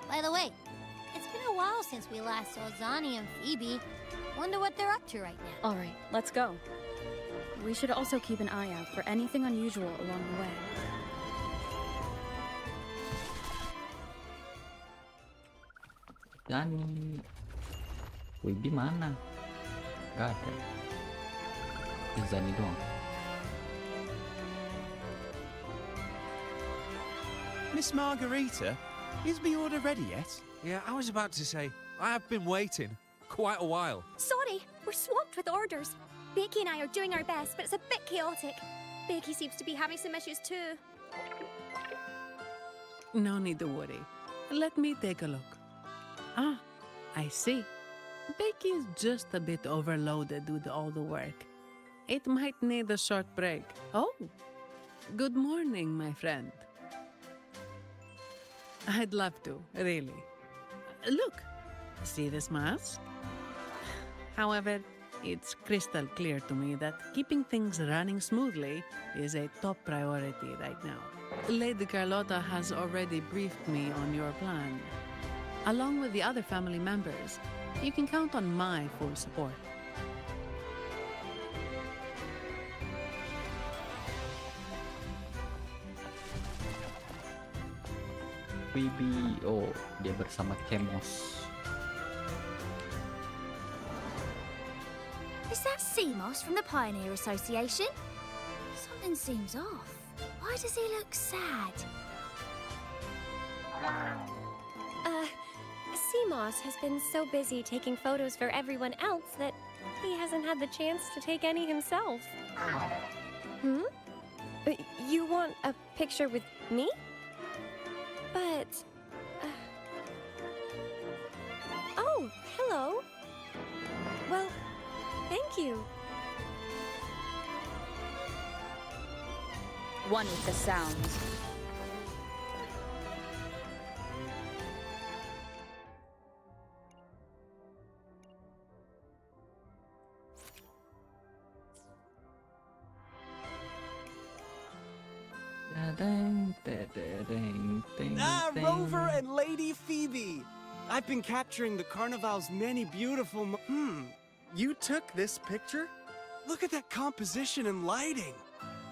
by the way, it's been a while since we last saw Zani and Phoebe. Wonder what they're up to right now. All right, let's go. We should also keep an eye out for anything unusual along the way. Zani. Wibi mana? Gak ada. Zani doang. Miss Margarita, is the order ready yet? Yeah, I was about to say, I have been waiting quite a while. Sorry, we're swamped with orders. Becky and I are doing our best, but it's a bit chaotic. Becky seems to be having some issues too. No need to worry. Let me take a look. Ah, I see. Becky is just a bit overloaded with all the work. It might need a short break. Oh, good morning, my friend. I'd love to, really. Look, see this mask? However, it's crystal clear to me that keeping things running smoothly is a top priority right now. Lady Carlotta has already briefed me on your plan. Along with the other family members, you can count on my full support. Bibi, oh dia bersama Chemos. Is that Seamoss from the Pioneer Association? Something seems off. Why does he look sad? Seamoss has been so busy taking photos for everyone else that he hasn't had the chance to take any himself. You want a picture with me? But... Oh, hello. Well, thank you. One with the sounds. Rover and Lady Phoebe! I've been capturing the Carnival's many beautiful you took this picture? Look at that composition and lighting!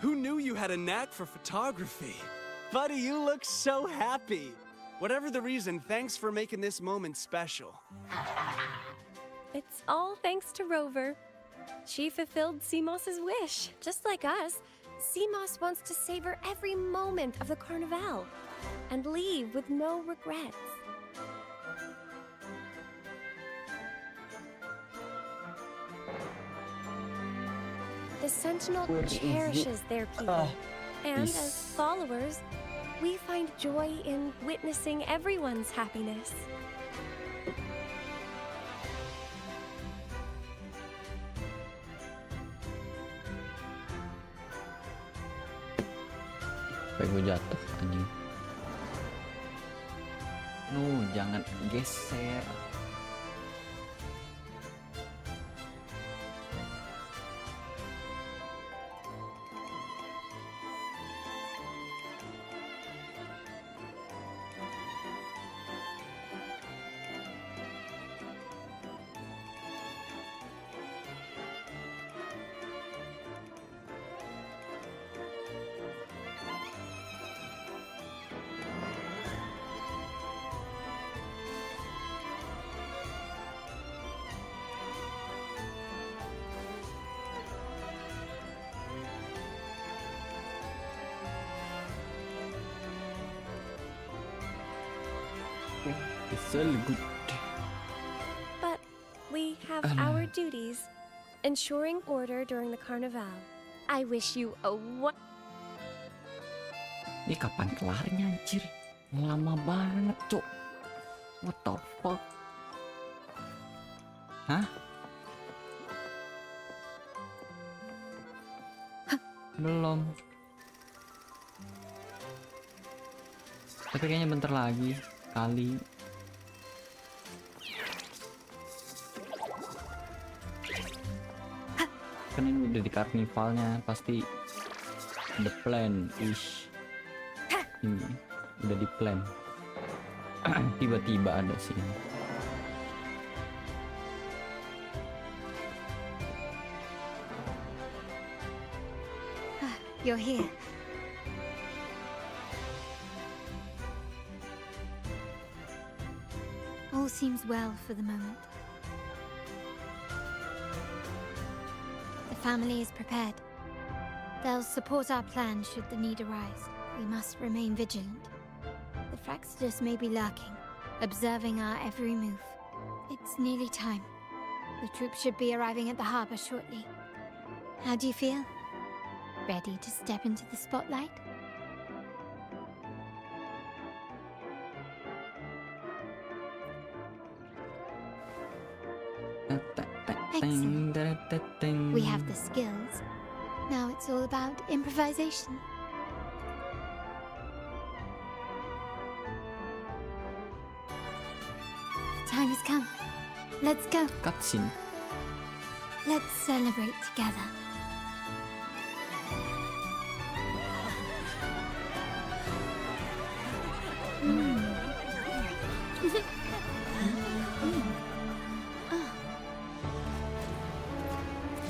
Who knew you had a knack for photography? Buddy, you look so happy! Whatever the reason, thanks for making this moment special. It's all thanks to Rover. She fulfilled Seamoss's wish. Just like us, Seamoss wants to savor every moment of the Carnival and leave with no regrets. The Sentinel cherishes their people, and as followers, we find joy in witnessing everyone's happiness. Sampai gue jatuh anjing. Jangan geser. It's all good. But we have our duties, ensuring order during the Carnival. I wish you a Ini kapan kelarnya anjir? Lama banget, cok. What the fuck? Hah? Belum. Tapi kayaknya bentar lagi kali. Kan ini udah di karnivalnya, pasti the plan ish. Ini udah di plan. Tiba-tiba ada sih. You're here. All seems well for the moment. The family is prepared. They'll support our plan should the need arise. We must remain vigilant. The Fraxidus may be lurking, observing our every move. It's nearly time. The troops should be arriving at the harbor shortly. How do you feel? Ready to step into the spotlight? Excellent. We have the skills. Now it's all about improvisation. time has come. Let's go. Cutscene. Let's celebrate together.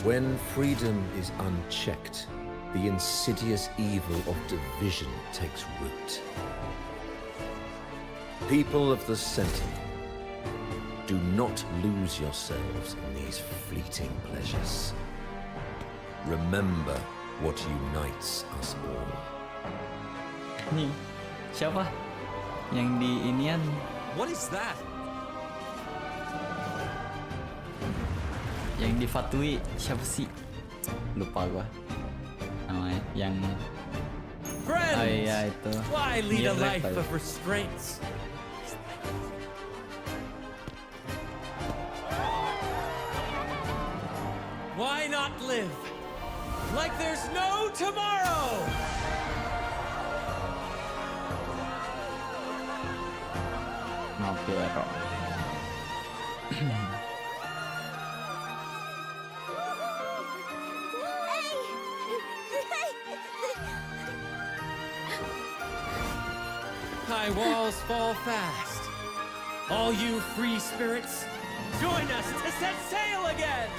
When freedom is unchecked, the insidious evil of division takes root. People of the Sentinel, do not lose yourselves in these fleeting pleasures. Remember what unites us all. Nih, siapa? Yang di inian? What is that? Yang di Fatui siapa sih? Lupa gua. Namanya yang Friends! Oh iya itu. Why lead a Mirip life aja. of restraints? Why not live like there's no tomorrow? No quiero. High walls fall fast. All you free spirits, join us to set sail again!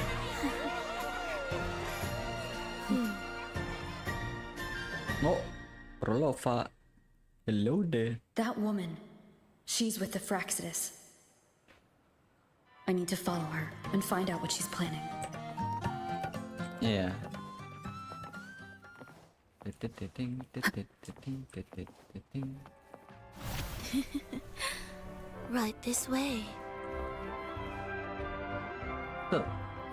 Oh, Prolova. Hello there. That woman, she's with the Fraxidus. I need to follow her and find out what she's planning. Yeah. Right this way.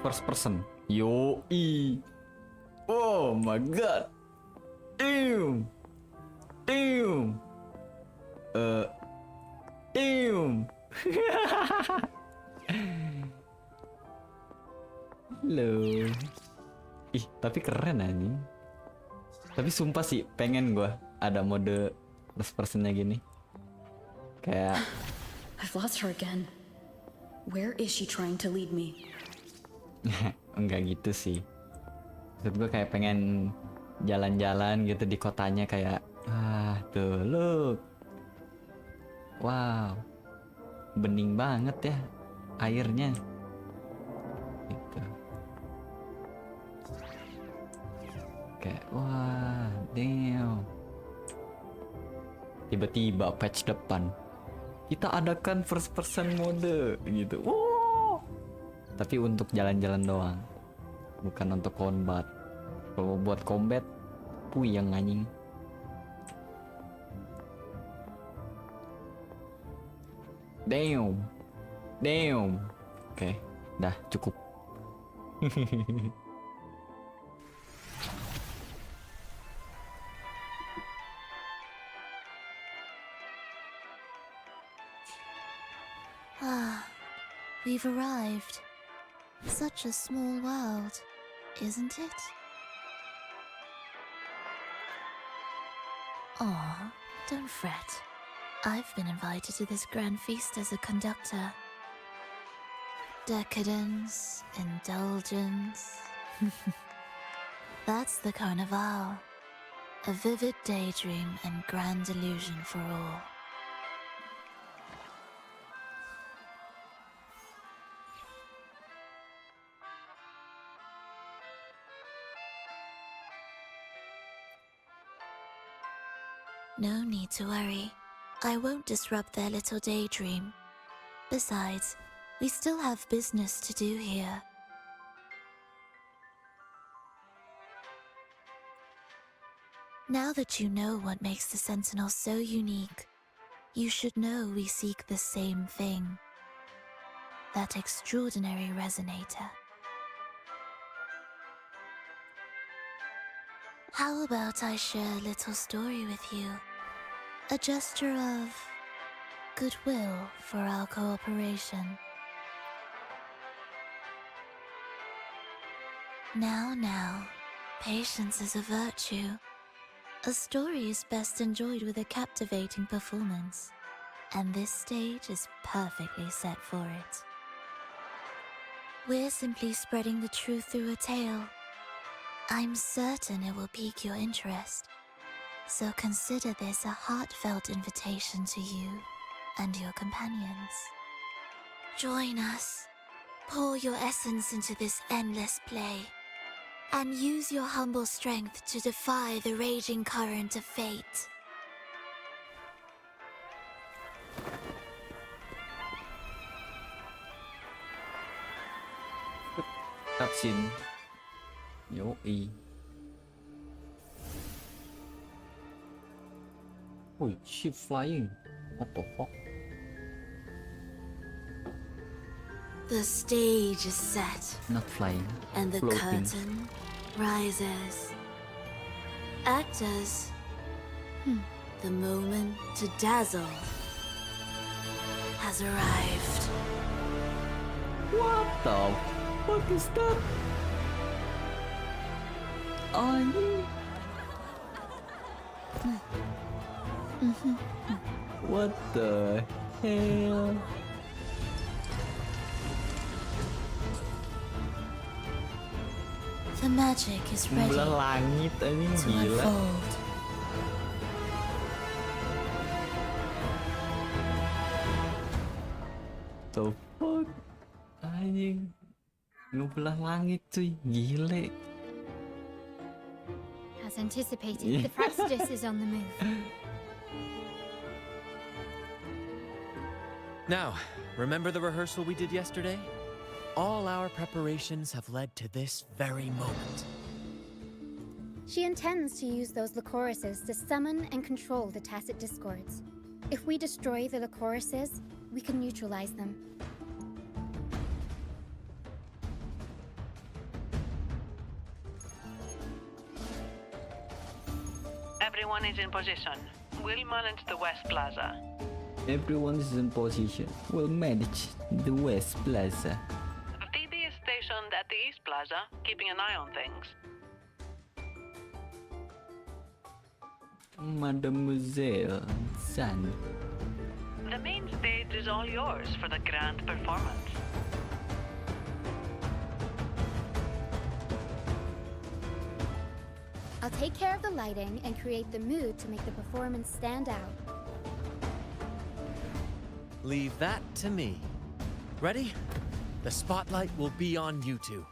First person. Yoi. Oh my god. Damn. Damn. Damn. Halo. Ih, tapi keren anjing. Tapi sumpah sih pengen gua ada mode first personnya gini. Kayak I've lost her again. Where is she trying to lead me? enggak gitu sih. Maksud gue kayak pengen jalan-jalan gitu di kotanya kayak tuh look. Wow. Bening banget ya airnya. Gitu. Kayak wah, damn. Tiba-tiba patch depan. Kita adakan first person mode gitu. Wow. Tapi untuk jalan-jalan doang. Bukan untuk combat. Kalau buat combat, puyeng anjing. Damn. Damn. Oke, dah cukup. Ah, we've arrived. Such a small world, isn't it? Aw, don't fret. I've been invited to this grand feast as a conductor. Decadence, indulgence. That's the Carnival. A vivid daydream and grand illusion for all. No need to worry. I won't disrupt their little daydream. Besides, we still have business to do here. Now that you know what makes the Sentinel so unique, you should know we seek the same thing. That extraordinary resonator. How about I share a little story with you? A gesture of goodwill for our cooperation. Now, patience is a virtue. A story is best enjoyed with a captivating performance. and this stage is perfectly set for it. We're simply spreading the truth through a tale. I'm certain it will pique your interest, so consider this a heartfelt invitation to you and your companions. Join us, pour your essence into this endless play, and use your humble strength to defy the raging current of fate. Cutscene. Yoi. Wait, ship flying. What the fuck? The stage is set. Not flying. And the floating. curtain rises. Actors, the moment to dazzle has arrived. What the fuck is that? What the hell? The magic is ready Belah langit ini to gila. unfold. The fuck? Anjing. Ngebelah langit cuy, gile. As anticipated, the Praxidus is on the move. Now, remember the rehearsal we did yesterday? All our preparations have led to this very moment. She intends to use those Lycorises to summon and control the Tacit Discords. If we destroy the Lycorises, we can neutralize them. Everyone is in position. We'll manage the West Plaza. Everyone is in position. We'll manage the West Plaza. Phoebe is stationed at the East Plaza, keeping an eye on things. Mademoiselle San. The main stage is all yours for the grand performance. I'll take care of the lighting and create the mood to make the performance stand out. Leave that to me. Ready? The spotlight will be on you two.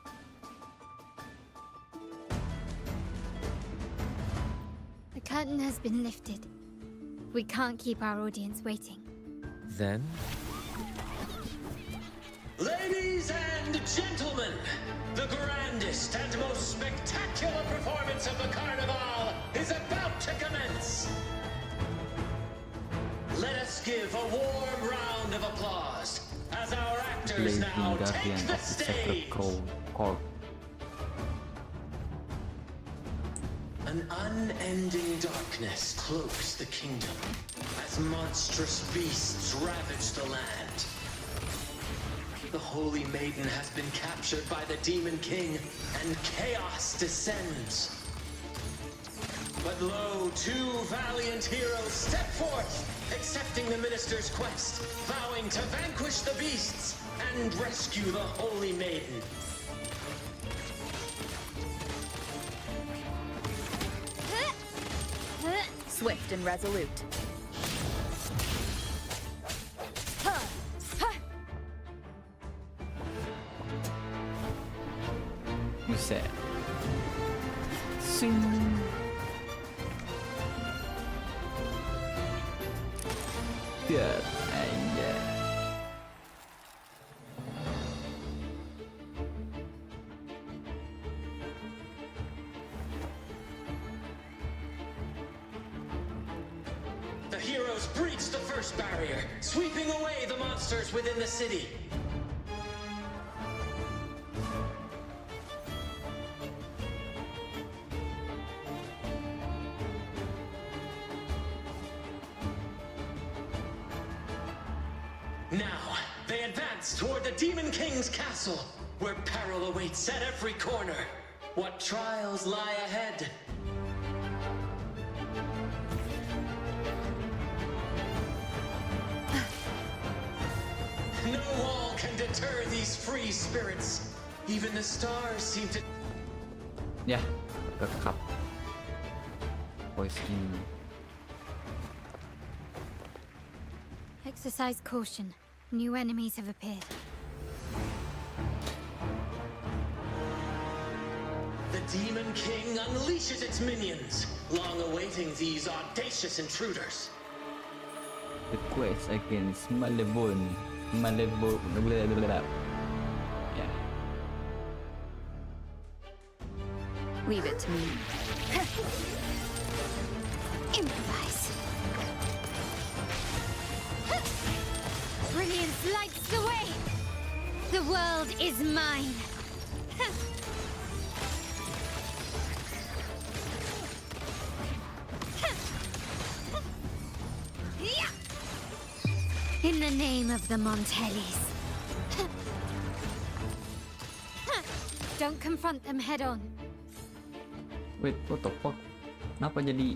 The curtain has been lifted. We can't keep our audience waiting. Then? Ladies and gentlemen, the grandest and most spectacular performance of the Carnival is about to commence. Let us give a warm round of applause as our actors now take the stage. An unending darkness cloaks the kingdom as monstrous beasts ravage the land. The Holy Maiden has been captured by the Demon King, and chaos descends. But lo, two valiant heroes step forth, accepting the minister's quest, vowing to vanquish the beasts and rescue the Holy Maiden. Swift and resolute. Buset. Sing. Good. Anjay. The heroes breach the first barrier, sweeping away the monsters within the city. Now, they advance toward the Demon King's castle, where peril awaits at every corner. What trials lie ahead? deter these free spirits. Even the stars seem to... Ya, kekap. Poison. Exercise caution. New enemies have appeared. The Demon King unleashes its minions, long awaiting these audacious intruders. The quest against Malebon. Yeah. Leave it to me. Improvise. Brilliance lights the way. The world is mine. In the name of the Montellis. Don't confront them head on. Wait, what the fuck? Kenapa jadi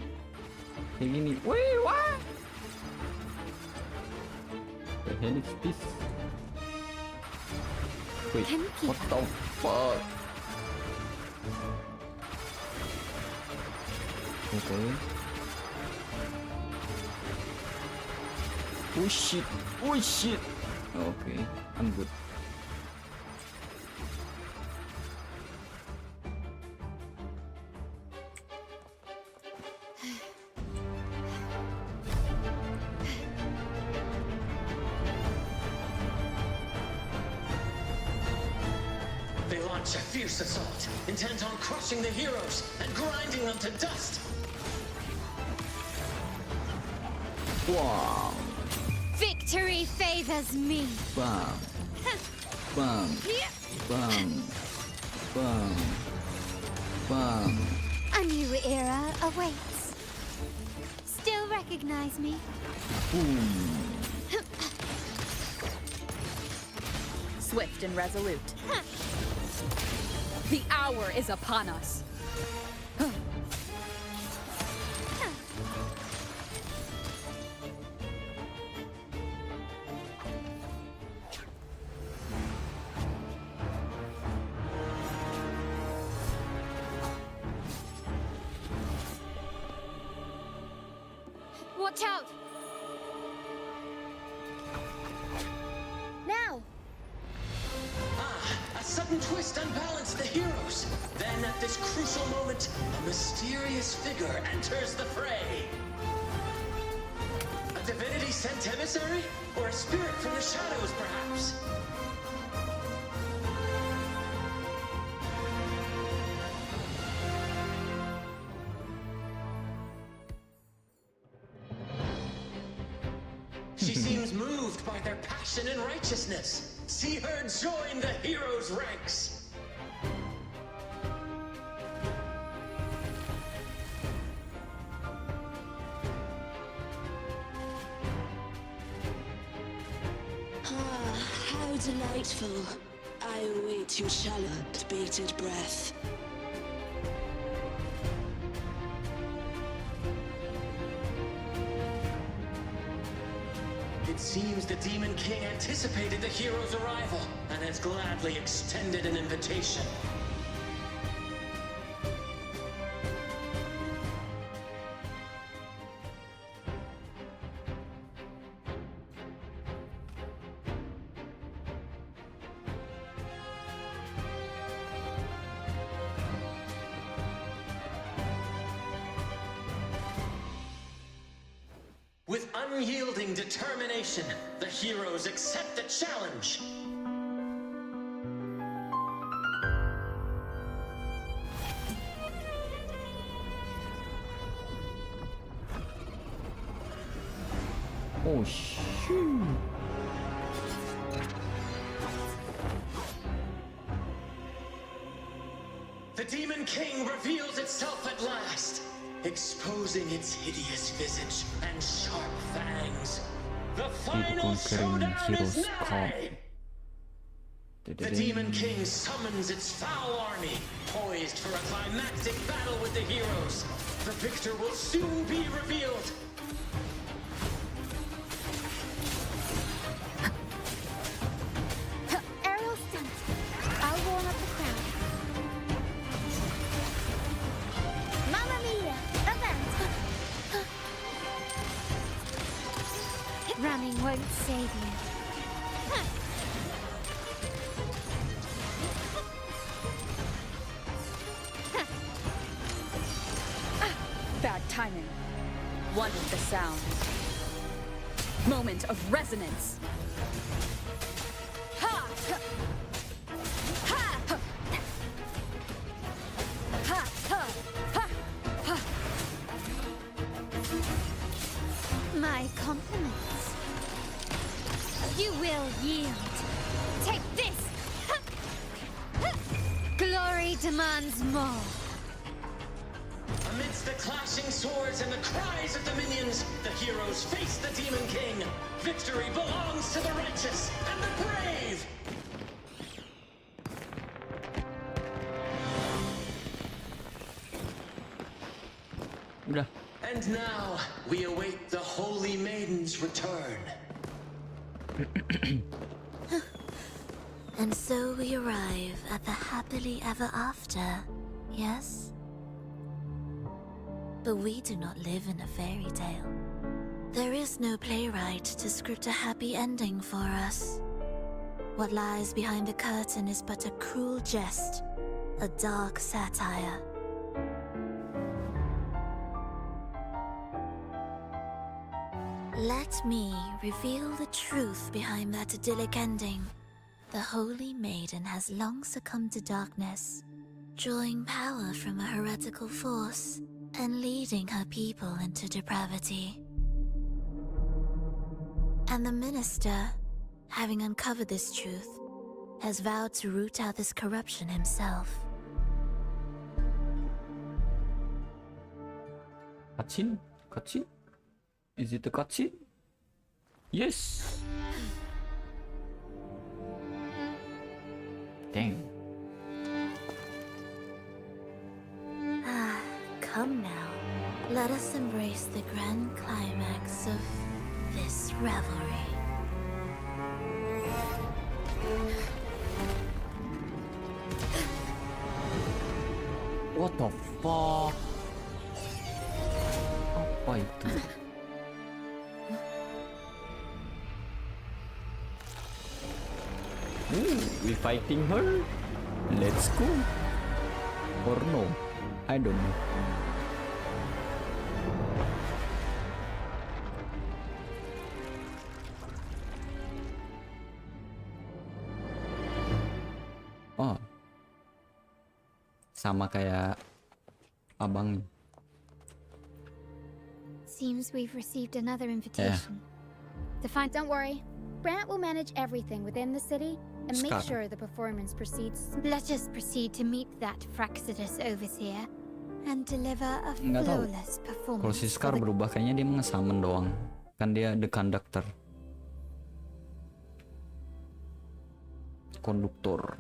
kayak gini? Wait, what? The hell is this? Wait, what the fuck? Okay. Oh shit! Oh shit! Okay, I'm good. They launch a fierce assault, intent on crushing the heroes and grinding them to dust. Wow! Victory favors me. Bam! Bam! Bam! Bam! Bam! A new era awaits. Still recognize me? Boom! Swift and resolute. The hour is upon us. Watch out! Now! A sudden twist unbalanced the heroes. Then at this crucial moment, a mysterious figure enters the fray. A divinity sent emissary? Or a spirit from the shadows, perhaps? She seems moved by their passion and righteousness. See her join the heroes' ranks. How delightful. I await your shallow, bated breath. It seems the Demon King anticipated the hero's arrival and has gladly extended an invitation. With unyielding determination, the heroes accept the challenge. Oh shoot! The Demon King reveals itself at last, exposing its hideous visage and sharp fangs. The final showdown is nigh! The Demon King summons its foul army, poised for a climactic battle with the heroes. The victor will soon be revealed. won't save you. Bad timing. Wanted the sound. Moment of resonance. Ha! Ha! Ha! Ha! Ha! Ha! My compliments. You will yield. Take this! Glory demands more. Amidst the clashing swords and the cries of the minions, the heroes face the Demon King. Victory belongs to the righteous and the brave! Udah. And now, we await the Holy Maiden's return. And so we arrive at the happily ever after, yes? But we do not live in a fairy tale. There is no playwright to script a happy ending for us. What lies behind the curtain is but a cruel jest, a dark satire. Let me reveal the truth behind that idyllic ending. The Holy Maiden has long succumbed to darkness, drawing power from a heretical force and leading her people into depravity. And the minister, having uncovered this truth, has vowed to root out this corruption himself. Cutscene? Cutscene? Is it a cutscene? Yes! Dang. Ah, come now. Let us embrace the grand climax of this revelry. What the fuck? Apa itu? We fighting her? Let's go. Or no? I don't know. Oh. Sama kayak abang. Seems we've received another invitation. Don't worry. Brant will manage everything within the city and make sure the performance proceeds. Let us proceed to meet that Fraxidus overseer and deliver a Nggak tahu. flawless Kalau performance. si Scar berubah kayaknya dia nge-summon doang. Kan dia the conductor. Konduktor.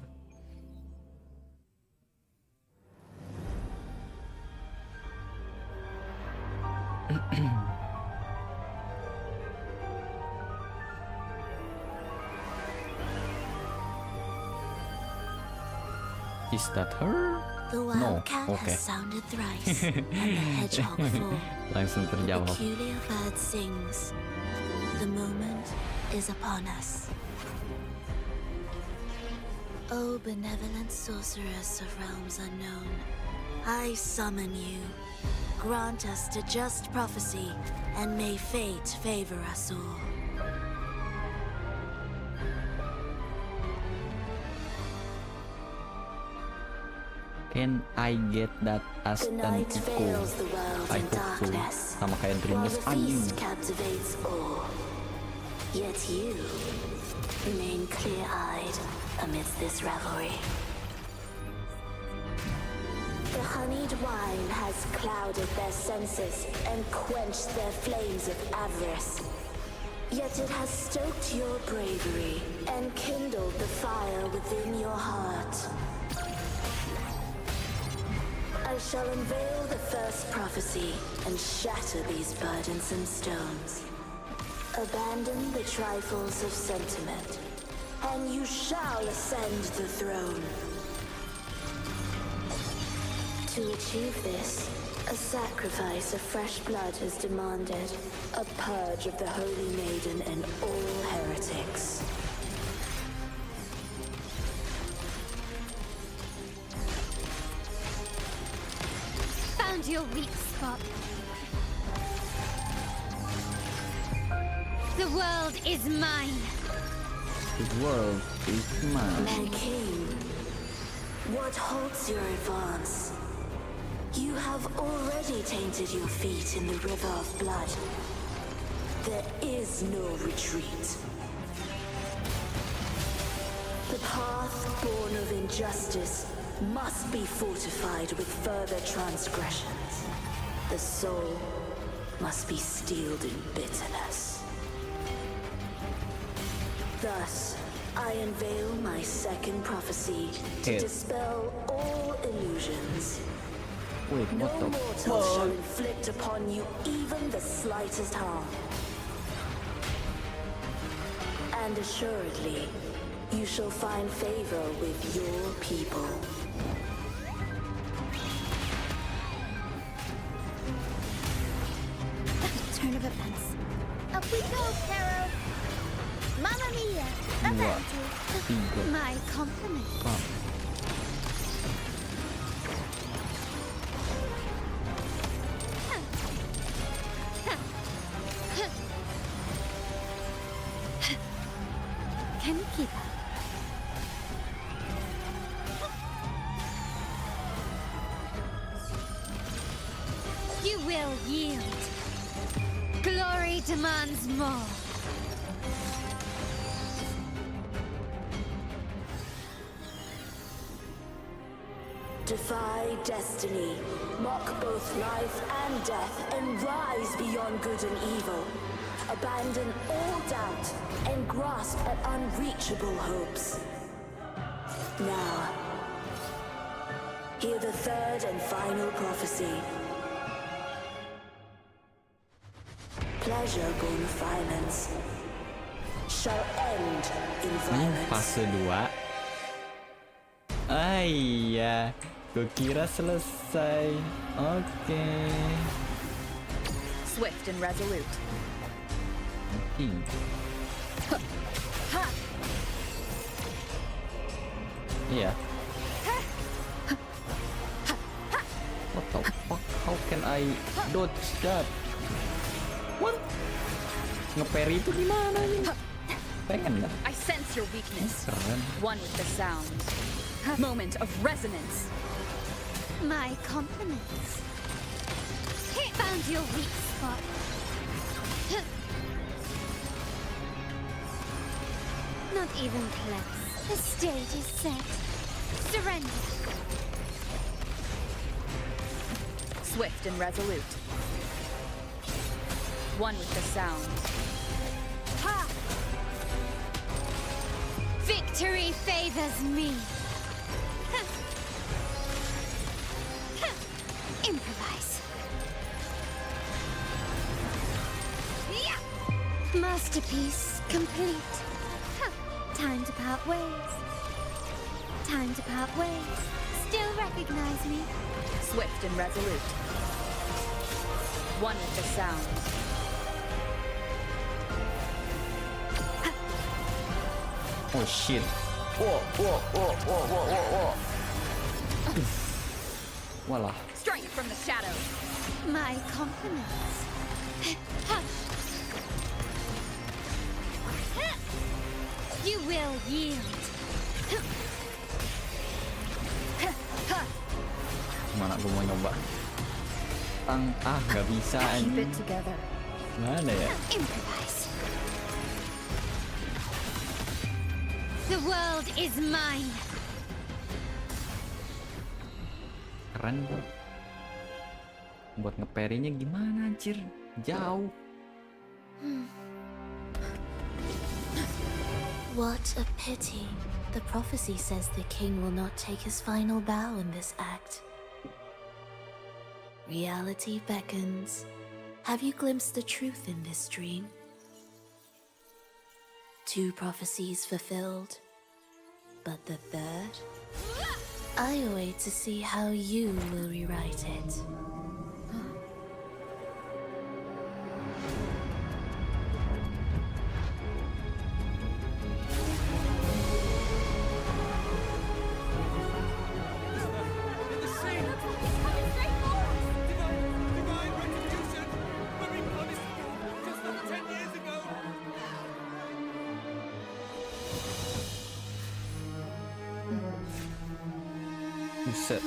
Is that her? The No, wildcat okay. has sounded thrice, and the hedgehog four. Langsung The terjawab. peculiar bird sings. The moment is upon us. O benevolent sorceress of realms unknown, I summon you. Grant us to just prophecy, and may fate favor us all. Can I get that as The an night echo? veils the world I in hope so. darkness, Sama kayak while Dreamless the anjing. feast captivates all. Yet you remain clear-eyed amidst this revelry. The honeyed wine has clouded their senses and quenched their flames of avarice. Yet it has stoked your bravery and kindled the fire within your heart. I shall unveil the first prophecy and shatter these burdensome stones. Abandon the trifles of sentiment, and you shall ascend the throne. To achieve this, A sacrifice of fresh blood is demanded. A purge of the Holy Maiden and all heretics. Found your weak spot. The world is mine. The world is mine. My king, what halts your advance? You have already tainted your feet in the river of blood. There is no retreat. The path born of injustice must be fortified with further transgressions. The soul must be steeled in bitterness. Thus, I unveil my second prophecy to dispel all illusions. Wait, No what the mortal shall fuck? inflict upon you even the slightest harm. And assuredly, you shall find favor with your people. Turn of events. Up we go, Sharou. Mamma mia! Avanti. My compliments. Can you keep up? You will yield. Glory demands more. Defy destiny, mock both life and death, and rise beyond good and evil. Abandon all doubt and grasp at unreachable hopes. Now, hear the third and final prophecy. Pleasure born of violence shall end in violence. Fase 2. Ah iya, gue kira selesai. Oke. Swift and resolute. Iya. What the fuck? How can I dodge that? What? Nge-parry itu gimana nih? Pengen nggak? I sense your weakness. Keren. One with the sound. Moment of resonance. My compliments. Found your weak spot. Not even close. The stage is set. Surrender. Swift and resolute. One with the sound. Ha! Victory favors me. Improvise. Yeah. Masterpiece complete. Time to part ways. Time to part ways. Still recognize me? Swift and resolute. One with the sound. Oh shit. Whoa. Walah. Strength from the shadows. My compliments. You will yield. Mana gue mau nyoba. Gak bisa Keep anjing. it together. Mana ya? Improvise. The world is mine. Keren tuh. Buat nge-parry-nya gimana anjir? Jauh. What a pity. The prophecy says the king will not take his final bow in this act. Reality beckons. Have you glimpsed the truth in this dream? 2 prophecies fulfilled, but the third? I await to see how you will rewrite it. Buset.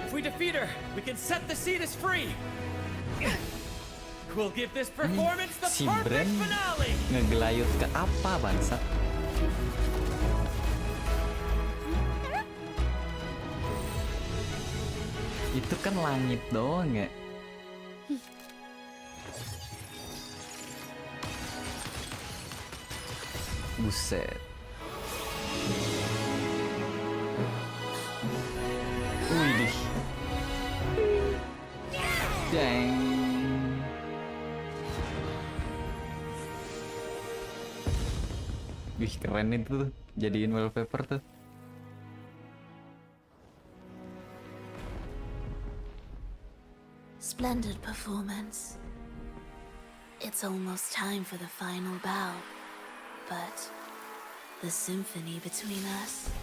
If we defeat her, we can set the Cetus free. We'll give this performance the Si perfect Bran finale. ngegelayut ke apa bangsa? Itu kan langit doang ya. Buset. Widih. Dang. Wih, keren itu tuh. Jadiin wallpaper tuh. Splendid performance. It's almost time for the final bow, but the symphony between us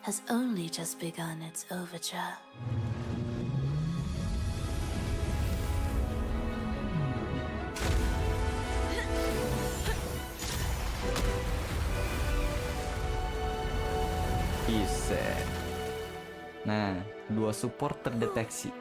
has only just begun its overture. Bisa. Nah, 2 support terdeteksi.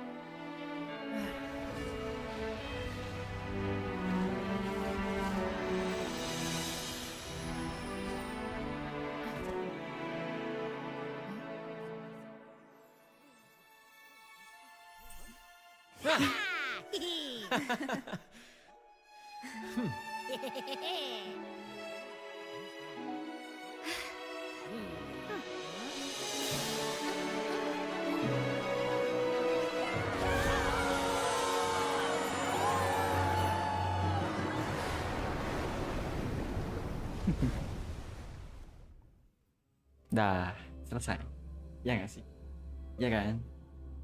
Dah, selesai. Ya nggak sih? Ya kan?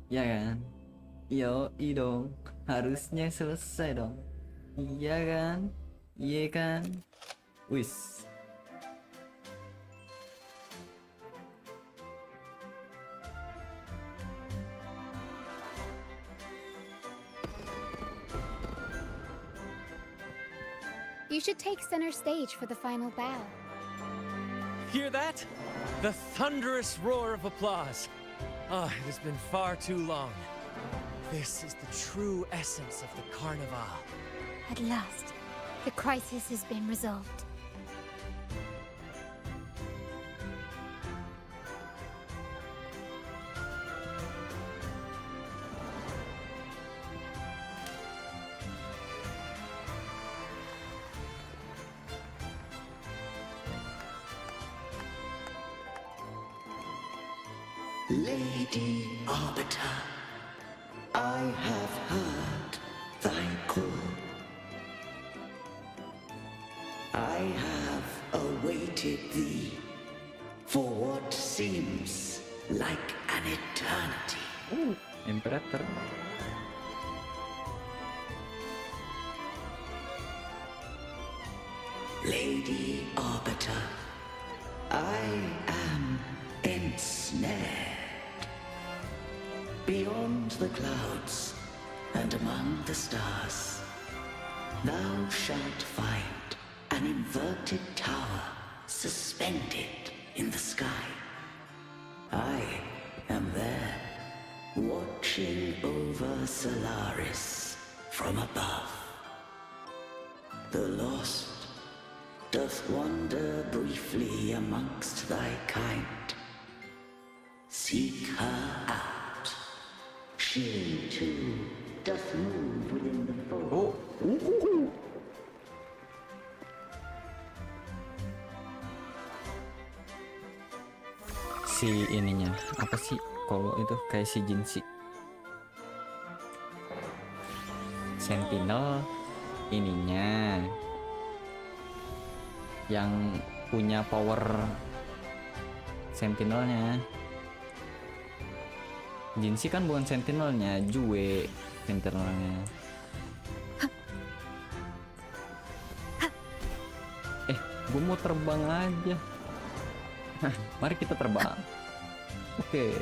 Ya kan? Yo, dong. Harusnya selesai dong. Iya kan? Iya kan? Wis. You should take center stage for the final bow. Hear that? The thunderous roar of applause. Ah, it has been far too long. This is the true essence of the Carnival. At last, the crisis has been resolved. Lady Arbiter, I have heard thy call. I have awaited thee for what seems like an eternity. Imperator. Lady Arbiter, I am ensnared. Beyond the clouds and among the stars, thou shalt find an inverted tower suspended in the sky. I am there, watching over Solaris from above. The lost doth wander briefly amongst thy kind. Seek her out. She too doth move within the fold. Si ininya apa sih? Kalau itu kayak si Jinsi. Sentinel ininya yang punya power Sentinelnya. Jinsi kan bukan Sentinelnya, Jue Sentinelnya. Gue mau terbang aja. Mari kita terbang. Oke.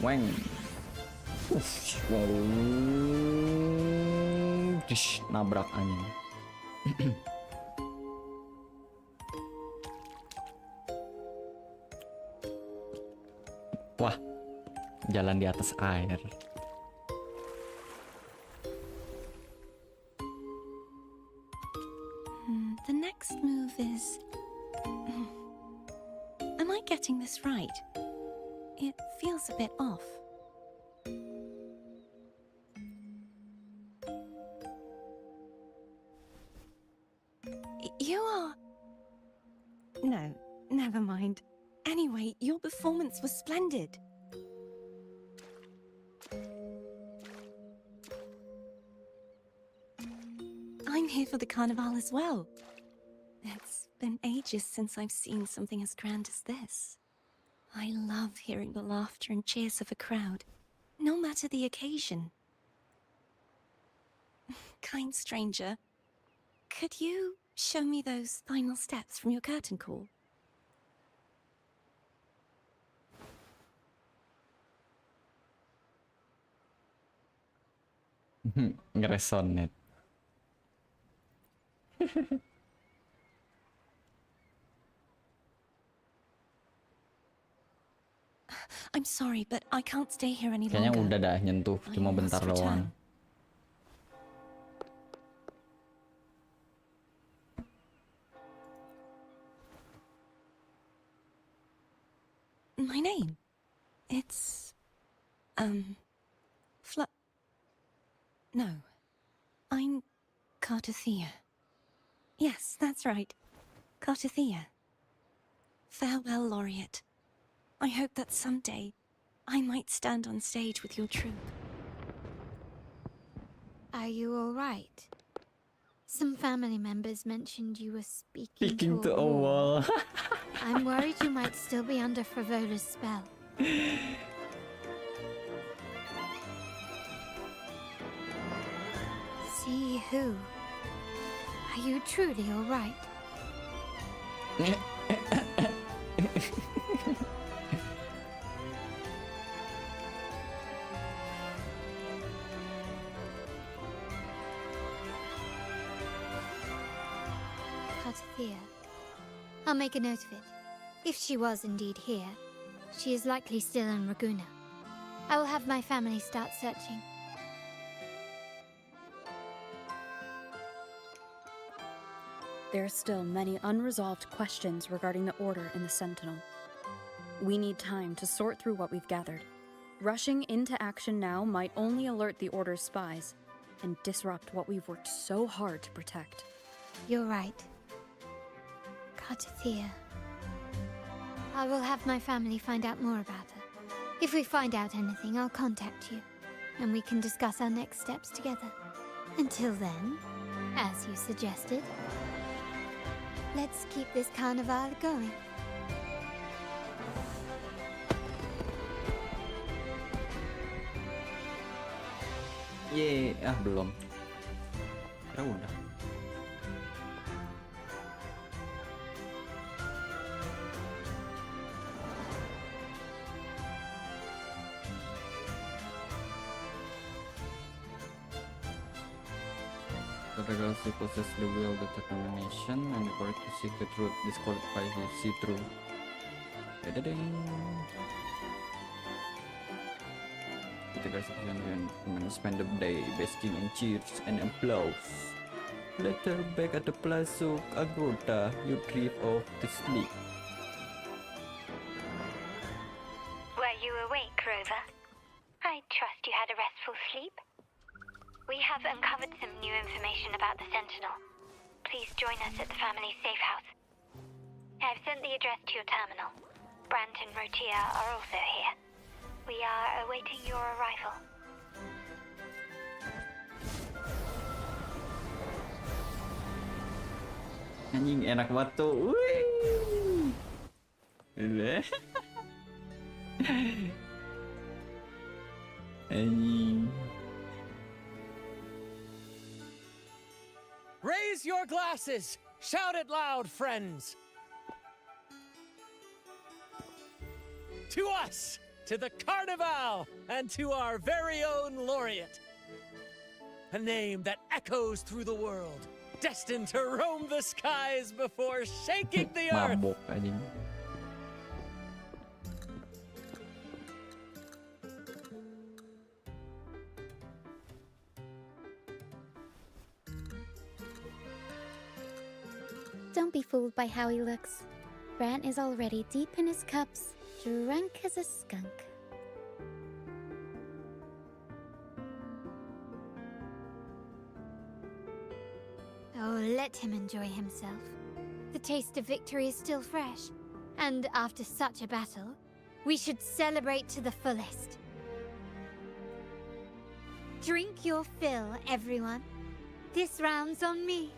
Weng. Nabrak angin. Wah, jalan di atas air. The next move is... Am I getting this right? It feels a bit off. You are... No, never mind. Anyway, your performance was splendid. I'm here for the Carnival as well. It's been ages since I've seen something as grand as this. I love hearing the laughter and cheers of a crowd, no matter the occasion. Kind stranger, could you show me those final steps from your curtain call? Ngeresonate. I'm sorry, but I can't stay here any Kayaknya longer. udah dah nyentuh, cuma bentar doang. My name? It's... No. I'm Cartothea. Yes, that's right. Cartothea. Farewell, Laureate. I hope that someday I might stand on stage with your troupe. Are you all right? Some family members mentioned you were speaking to a wall. I'm worried you might still be under Fravola's spell. See who? Are you truly all right? Cartothea. I'll make a note of it. If she was indeed here, she is likely still in Raguna. I will have my family start searching. There are still many unresolved questions regarding the Order and the Sentinel. We need time to sort through what we've gathered. Rushing into action now might only alert the Order's spies and disrupt what we've worked so hard to protect. You're right. Cartothea. I will have my family find out more about her. If we find out anything, I'll contact you, and we can discuss our next steps together. Until then, as you suggested, let's keep this carnival going. Yeay, belum. Kira udah. The regularly possess the will, the determination, and the courage to seek the truth. Disqualify the see through. Da-da-ding. The guys can spend the day basking in cheers and applause. Later, back at the Palazzo Agoda, you drift off to sleep. Were you awake, Rover? I trust you had a restful sleep. We have uncovered some new information about the Sentinel. Please join us at the family safe house. I've sent the address to your terminal. Brant and Rotia are also here. We are awaiting your arrival. Anjing enak banget tuh. Anjing. Raise your glasses! Shout it loud, friends! To us! To the Carnival! And to our very own laureate! A name that echoes through the world, destined to roam the skies before shaking the earth! Mabok anjing. Don't be fooled by how he looks. Brant is already deep in his cups, drunk as a skunk. Oh, let him enjoy himself. The taste of victory is still fresh. And after such a battle, we should celebrate to the fullest. Drink your fill, everyone. This round's on me.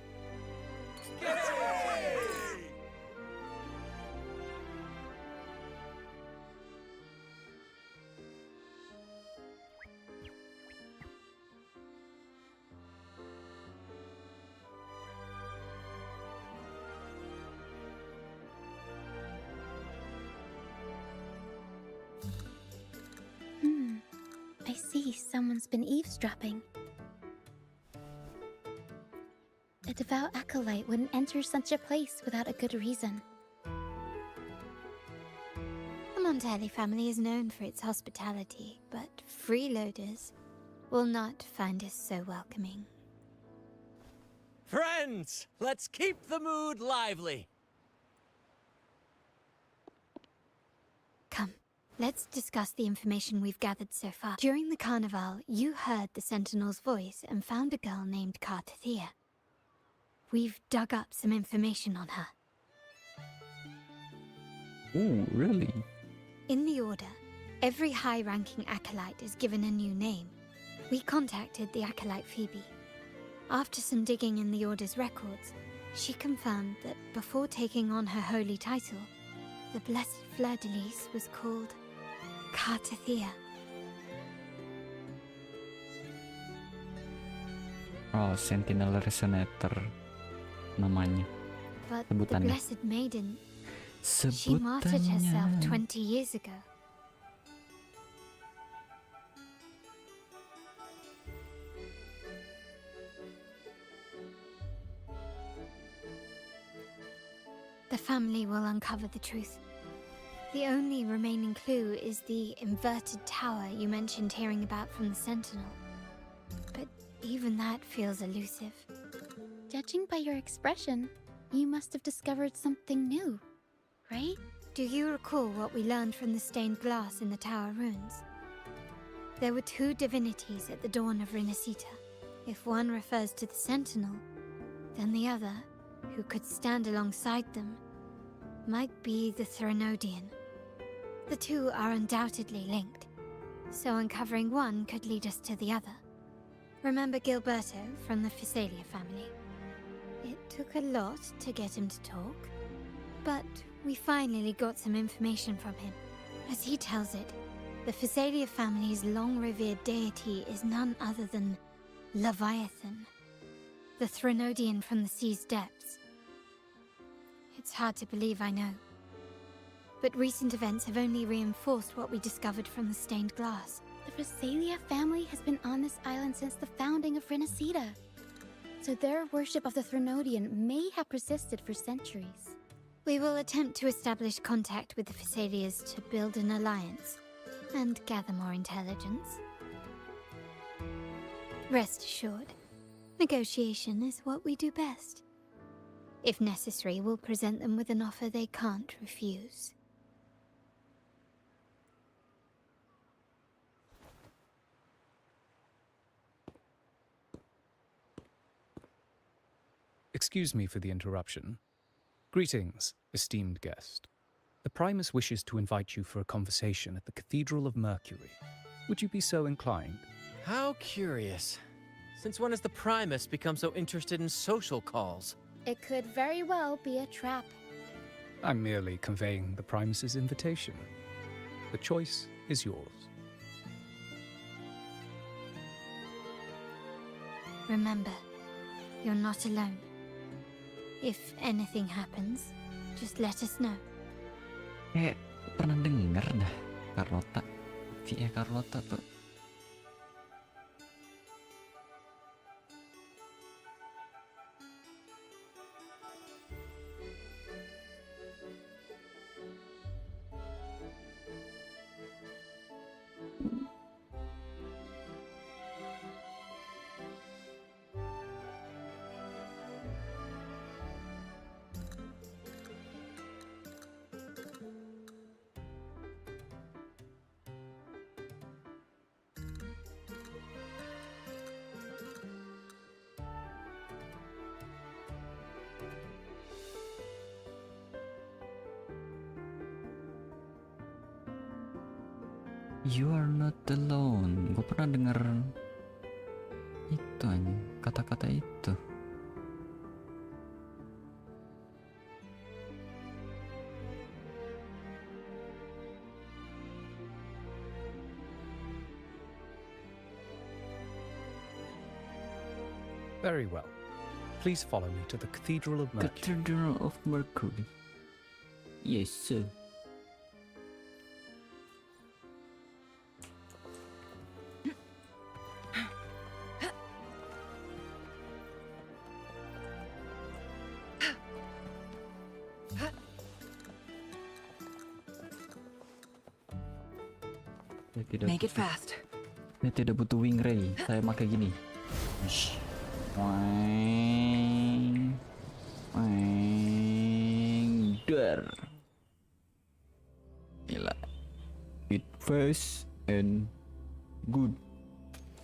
I see someone's been eavesdropping. A devout acolyte wouldn't enter such a place without a good reason. The Montelli family is known for its hospitality, but freeloaders will not find us so welcoming. Friends, let's keep the mood lively. Come, let's discuss the information we've gathered so far. During the carnival, you heard the Sentinel's voice and found a girl named Cartathea. We've dug up some information on her. Ooh, really? In the Order, every high-ranking acolyte is given a new name. We contacted the acolyte Phoebe. After some digging in the Order's records, she confirmed that before taking on her holy title, the Blessed Fleur-de-Lis was called Cartathea. Oh, Sentinel Resonator namanya. But the Sebutannya. Blessed Maiden, she martyred herself 20 years ago. The family will uncover the truth. The only remaining clue is the inverted tower you mentioned hearing about from the Sentinel. But even that feels elusive. Judging by your expression, you must have discovered something new, right? Do you recall what we learned from the stained glass in the tower runes? There were two divinities at the dawn of Renacita. If one refers to the Sentinel, then the other, who could stand alongside them, might be the Threnodian. The two are undoubtedly linked, so uncovering one could lead us to the other. Remember Gilberto from the Physalia family? It took a lot to get him to talk, but we finally got some information from him. As he tells it, the Physalia family's long-revered deity is none other than Leviathan, the Threnodian from the sea's depths. It's hard to believe, I know. But recent events have only reinforced what we discovered from the stained glass. The Physalia family has been on this island since the founding of Renacita. So their worship of the Threnodian may have persisted for centuries. We will attempt to establish contact with the Physalias to build an alliance and gather more intelligence. Rest assured, negotiation is what we do best. If necessary, we'll present them with an offer they can't refuse. Excuse me for the interruption. Greetings, esteemed guest. The Primus wishes to invite you for a conversation at the Cathedral of Mercury. Would you be so inclined? How curious. Since when has the Primus become so interested in social calls? It could very well be a trap. I'm merely conveying the Primus's invitation. The choice is yours. Remember, you're not alone. If anything happens, just let us know. Pernah denger dah. Carlota. VA Carlota tuh. You are not alone. Gue pernah denger itu aja, kata-kata itu. Very well. Please follow me to the Cathedral of Mercury. Cathedral of Mercury. Yes, sir. Make it fast. Saya tidak butuh wing ray. Saya pakai gini. Weng, weng, dar. Gila. It fast and good,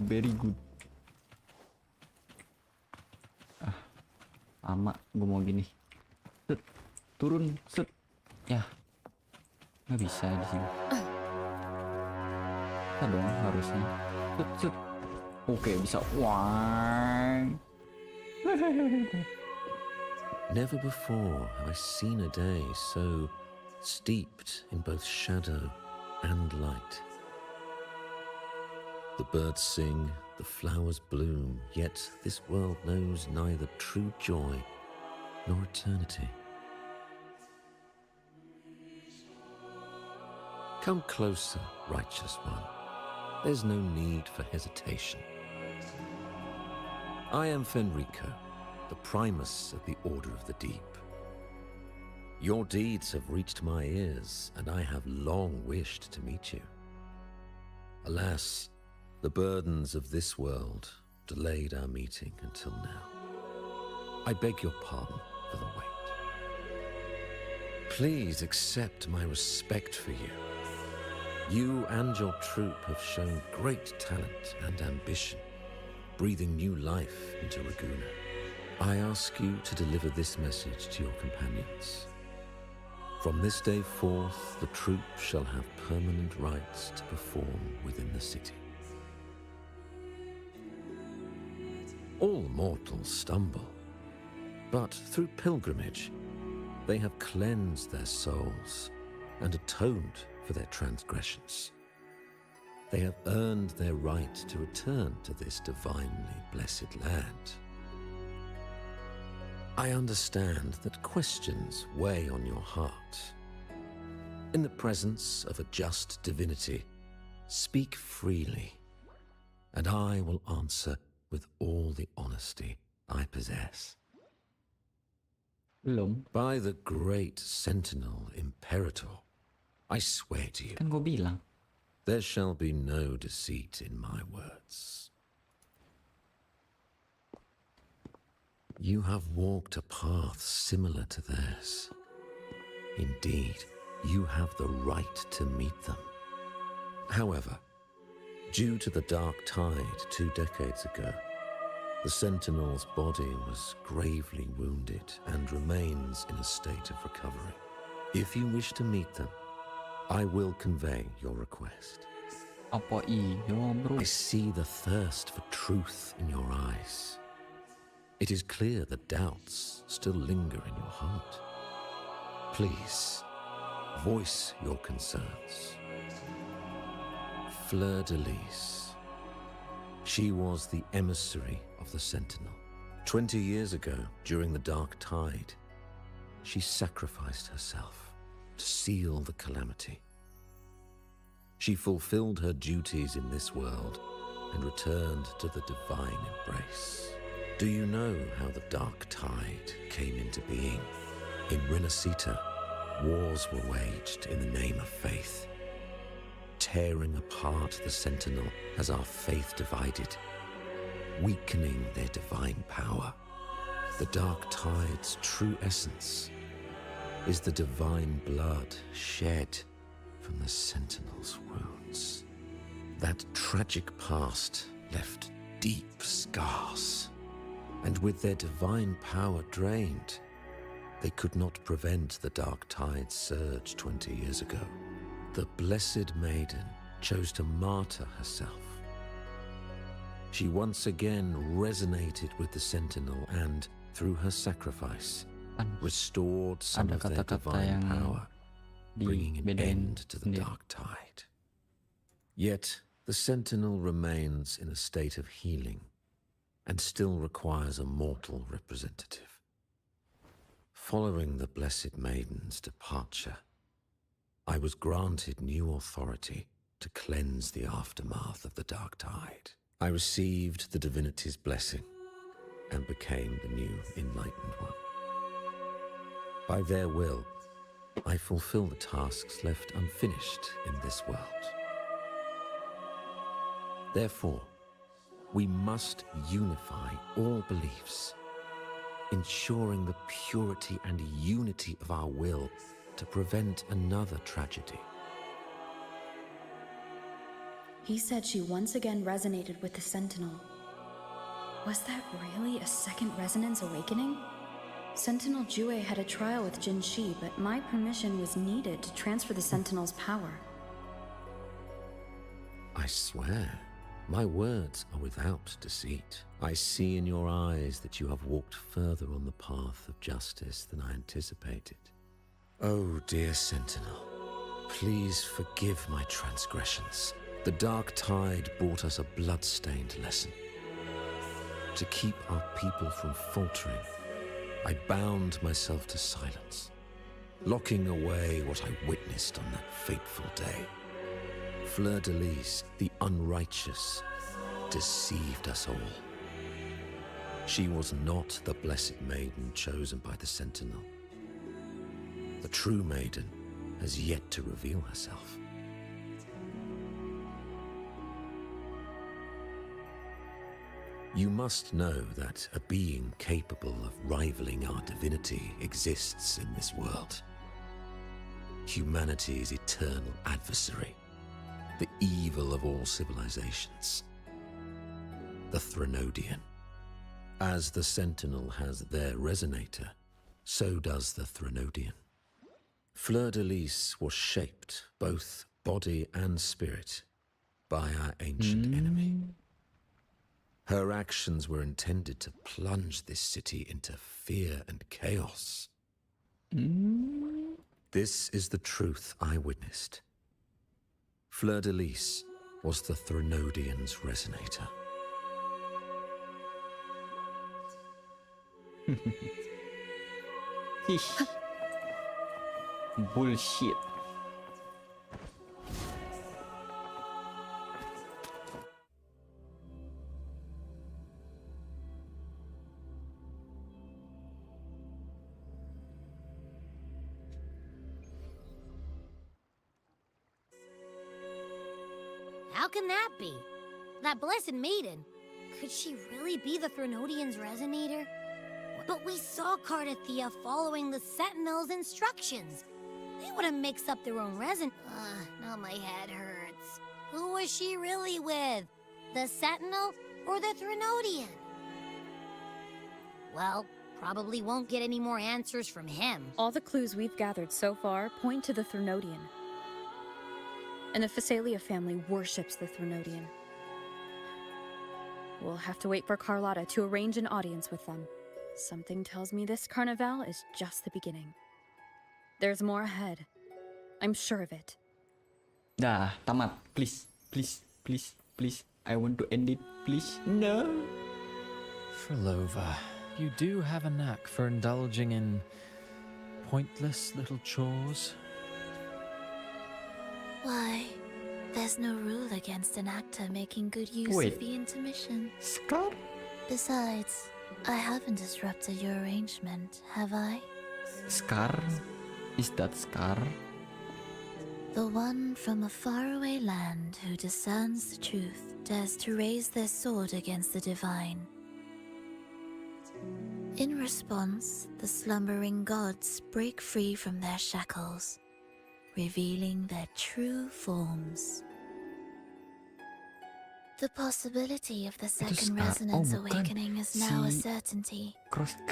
very good. Lama. Gue mau gini. Set, turun, set. Ya, nggak bisa di sini. Bisa dong harusnya. Set. Oke, bisa. Wah. Never before have I seen a day so steeped in both shadow and light. The birds sing, the flowers bloom, yet this world knows neither true joy nor eternity. Come closer, righteous one. There's no need for hesitation. I am Fenrico, the Primus of the Order of the Deep. Your deeds have reached my ears, and I have long wished to meet you. Alas, the burdens of this world delayed our meeting until now. I beg your pardon for the wait. Please accept my respect for you. You and your troop have shown great talent and ambition, breathing new life into Raguna. I ask you to deliver this message to your companions. From this day forth, the troop shall have permanent rights to perform within the city. All mortals stumble, but through pilgrimage, they have cleansed their souls and atoned for their transgressions. They have earned their right to return to this divinely blessed land. I understand that questions weigh on your heart. In the presence of a just divinity, speak freely, and I will answer with all the honesty I possess. By the great Sentinel Imperator, I swear to you, Kan gue bilang. There shall be no deceit in my words. You have walked a path similar to theirs. Indeed, you have the right to meet them. However, due to the Dark Tide 2 decades ago, the Sentinel's body was gravely wounded and remains in a state of recovery. If you wish to meet them, I will convey your request. Apa iyo, bro? I see the thirst for truth in your eyes. It is clear that doubts still linger in your heart. Please, voice your concerns. Fleur-de-Lis. She was the emissary of the Sentinel. 20 years ago, during the Dark Tide, she sacrificed herself to seal the calamity. She fulfilled her duties in this world and returned to the divine embrace. Do you know how the Dark Tide came into being? In Renacita, wars were waged in the name of faith, tearing apart the Sentinel as our faith divided, weakening their divine power. The Dark Tide's true essence is the divine blood shed from the Sentinel's wounds. That tragic past left deep scars, and with their divine power drained, they could not prevent the Dark Tide's surge 20 years ago. The Blessed Maiden chose to martyr herself. She once again resonated with the Sentinel and, through her sacrifice, restored some of their divine power, bringing an end to the Dark Tide. Yet, the Sentinel remains in a state of healing and still requires a mortal representative. Following the Blessed Maiden's departure, I was granted new authority to cleanse the aftermath of the Dark Tide. I received the divinity's blessing and became the new Enlightened One. By their will, I fulfill the tasks left unfinished in this world. Therefore, we must unify all beliefs, ensuring the purity and unity of our will to prevent another tragedy. He said she once again resonated with the Sentinel. Was that really a second resonance awakening? Sentinel Jue had a trial with Jinshi, but my permission was needed to transfer the Sentinel's power. I swear, my words are without deceit. I see in your eyes that you have walked further on the path of justice than I anticipated. Oh, dear Sentinel, please forgive my transgressions. The Dark Tide brought us a blood-stained lesson. To keep our people from faltering, I bound myself to silence, locking away what I witnessed on that fateful day. Fleur-de-Lis, the unrighteous, deceived us all. She was not the Blessed Maiden chosen by the Sentinel. The true Maiden has yet to reveal herself. You must know that a being capable of rivaling our divinity exists in this world. Humanity's eternal adversary, the evil of all civilizations, the Threnodian. As the Sentinel has their resonator, so does the Threnodian. Fleur-de-Lis was shaped, both body and spirit, by our ancient enemy. Her actions were intended to plunge this city into fear and chaos. This is the truth I witnessed. Fleur-de-Lis was the Threnodian's resonator. Bullshit. How can that be? That Blessed Maiden, could she really be the Threnodian's resonator? But we saw Cardathia following the Sentinel's instructions. They wouldn't mix up their own resin. Now my head hurts. Who was she really with? The Sentinel or the Threnodian? Well, probably won't get any more answers from him. All the clues we've gathered so far point to the Threnodian. And the Phasalia family worships the Threnodian. We'll have to wait for Carlotta to arrange an audience with them. Something tells me this carnival is just the beginning. There's more ahead. I'm sure of it. Dah, tamat. Please, please, please, please. I want to end it, please. No. Frolova, you do have a knack for indulging in pointless little chores. Why, There's no rule against an actor making good use Wait. of the intermission. Scar? Besides, I haven't disrupted your arrangement, have I? Scar? Is that Scar? The one from a faraway land who discerns the truth dares to raise their sword against the divine. In response, the slumbering gods break free from their shackles, revealing their true forms. The possibility of the second resonance awakening is now a certainty.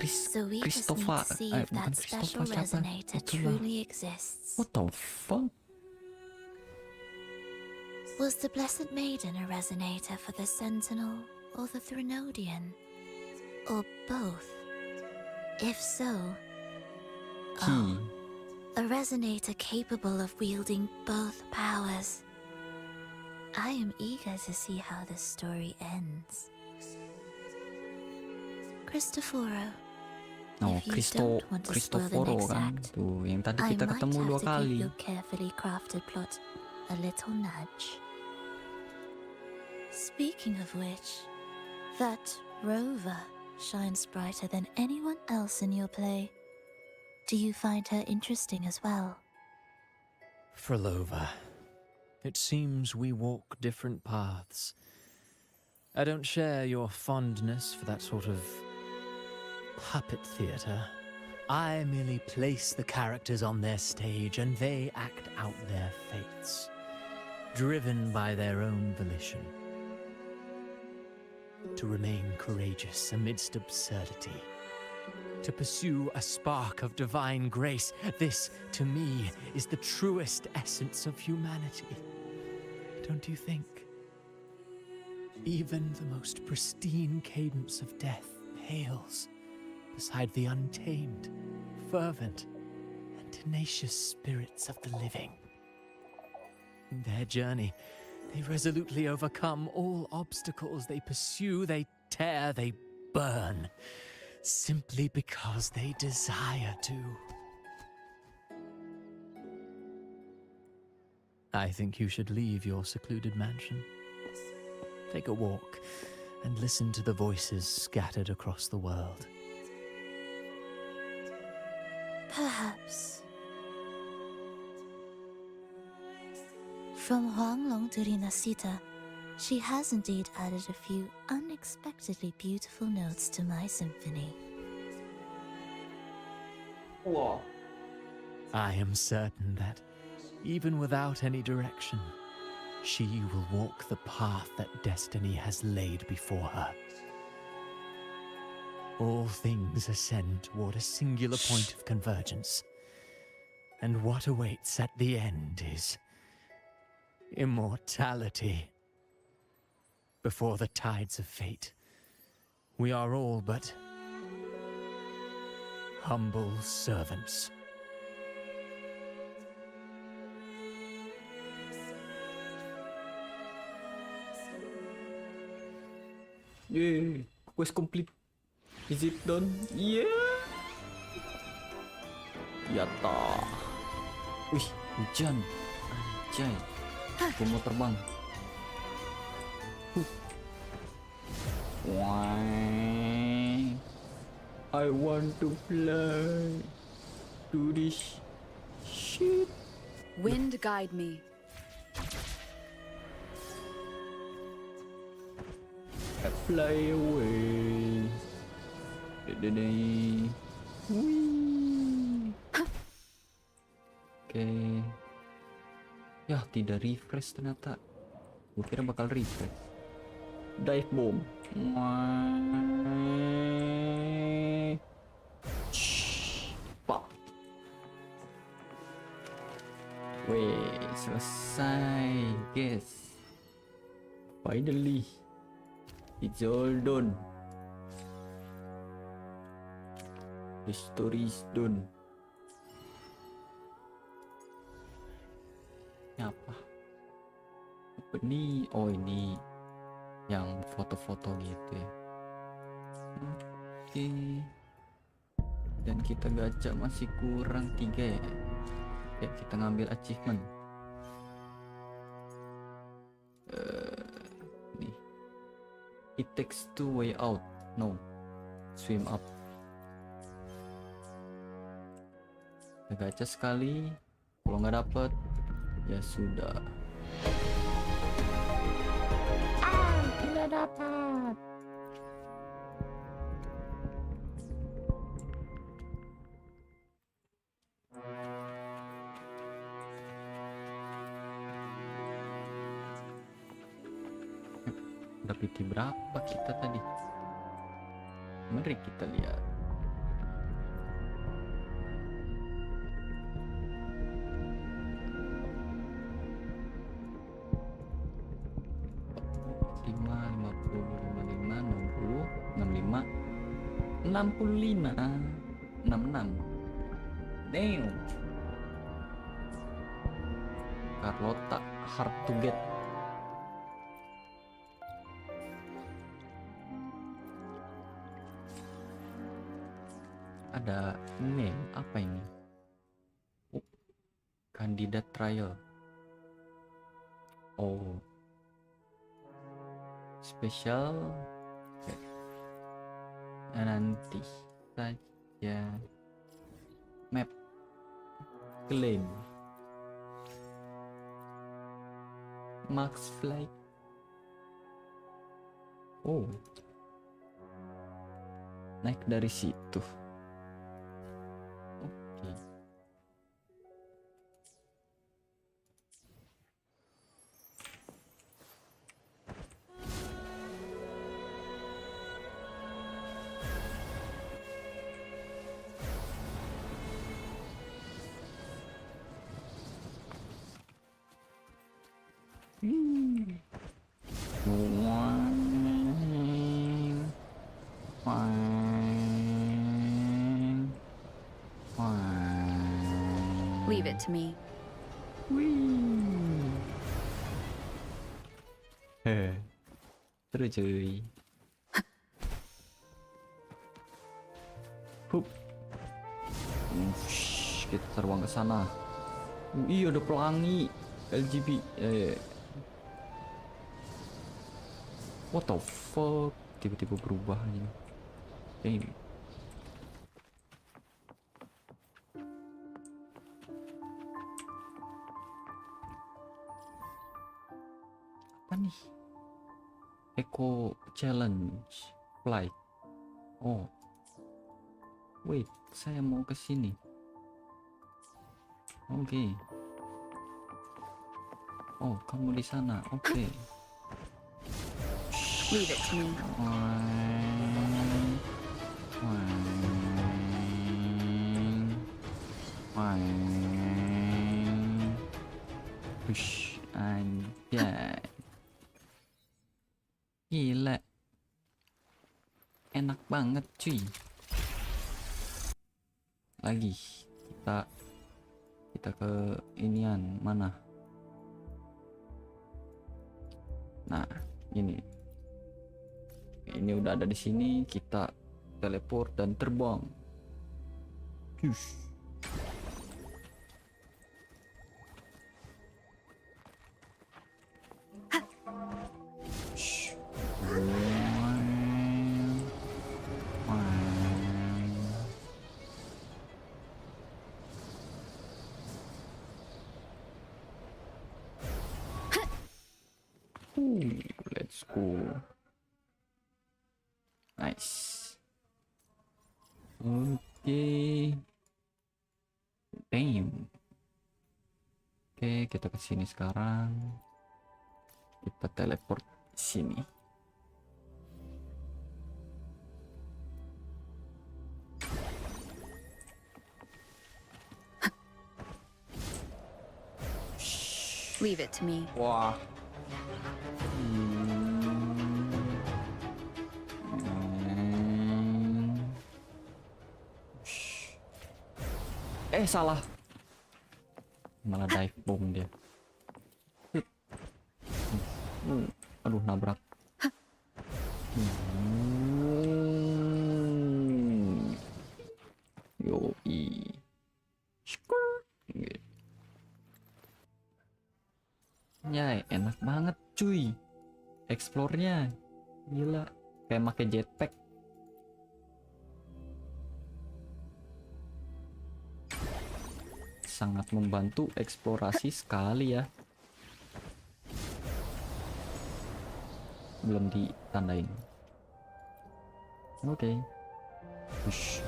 So we just need to see if that special resonator truly exists. What the fuck? Was the Blessed Maiden a resonator for the Sentinel or the Threnodian? Or both? If so, a resonator capable of wielding both powers. I am eager to see how this story ends. Cristoforo, if you don't want to spoil the next act, Tuh, yang tadi I kita might ketemu have 2 to kali. give your carefully crafted plot a little nudge. Speaking of which, that rover shines brighter than anyone else in your play. Do you find her interesting as well? Frolova, it seems we walk different paths. I don't share your fondness for that sort of puppet theatre. I merely place the characters on their stage and they act out their fates, driven by their own volition. To remain courageous amidst absurdity. To pursue a spark of divine grace. This, to me, is the truest essence of humanity. Don't you think? Even the most pristine cadence of death pales beside the untamed, fervent, and tenacious spirits of the living. In their journey, they resolutely overcome all obstacles. They pursue, they tear, they burn, simply because they desire to. I think you should leave your secluded mansion. Take a walk and listen to the voices scattered across the world. Perhaps. From Huanglong to Rinasita, she has indeed added a few unexpectedly beautiful notes to my symphony. Wow. I am certain that, even without any direction, she will walk the path that destiny has laid before her. All things ascend toward a singular point of convergence, and what awaits at the end is immortality. Before the tides of fate, we are all but humble servants. Yay, quest complete. Is it done? Yeah. Yata. Wih, hujan. Anjay. Aku mau terbang. Why? I want to fly to this shit. Wind guide me. I fly away. Wih. Oke. Ya, tidak refresh ternyata. Gue kira bakal refresh. Dive bomb. Pak. Wih, selesai, guys. Finally, it's all done. The story is done. Ini apa? Apa nih? Oh, ini yang foto-foto gitu ya. Oke. Dan kita gacha masih kurang 3 ya. Ya, kita ngambil achievement. It takes two way out. No. Swim up. Kita gacha sekali. Kalau nggak dapet, ya sudah. Tidak dapat. Udah PT berapa kita tadi? Mari kita lihat. Enam puluh lima, 66. Damn. Carlota hard to get. Ada mail apa ini? Oh, kandidat trial. Oh, spesial. Nanti saja. Map claim max flight. Oh, naik dari situ. Oke. Leave it to me. Seru cuy. Hup. Kita terbang ke sana. Iya ada pelangi LGB. What the fuck? Tiba-tiba berubah aja. Damn. Apa nih? Eco Challenge Flight. Oh. Wait, saya mau ke sini. Oke. Oh, kamu di sana. Oke. Leave it to me. Push anjay. Gila. Enak banget cuy. Lagi kita ke inian mana? Nah, ini udah ada di sini, kita teleport dan terbang. Yush. Let's go. Nice. Oke. Damn. Oke, kita ke sini sekarang. Kita teleport sini. Leave it to me. Wah. Salah. Malah dive bomb dia. Aduh, nabrak. Yoi. Ya, enak banget cuy. Explore-nya. Gila, kayak make jetpack. Sangat membantu eksplorasi sekali ya. Belum ditandain. Oke. Push.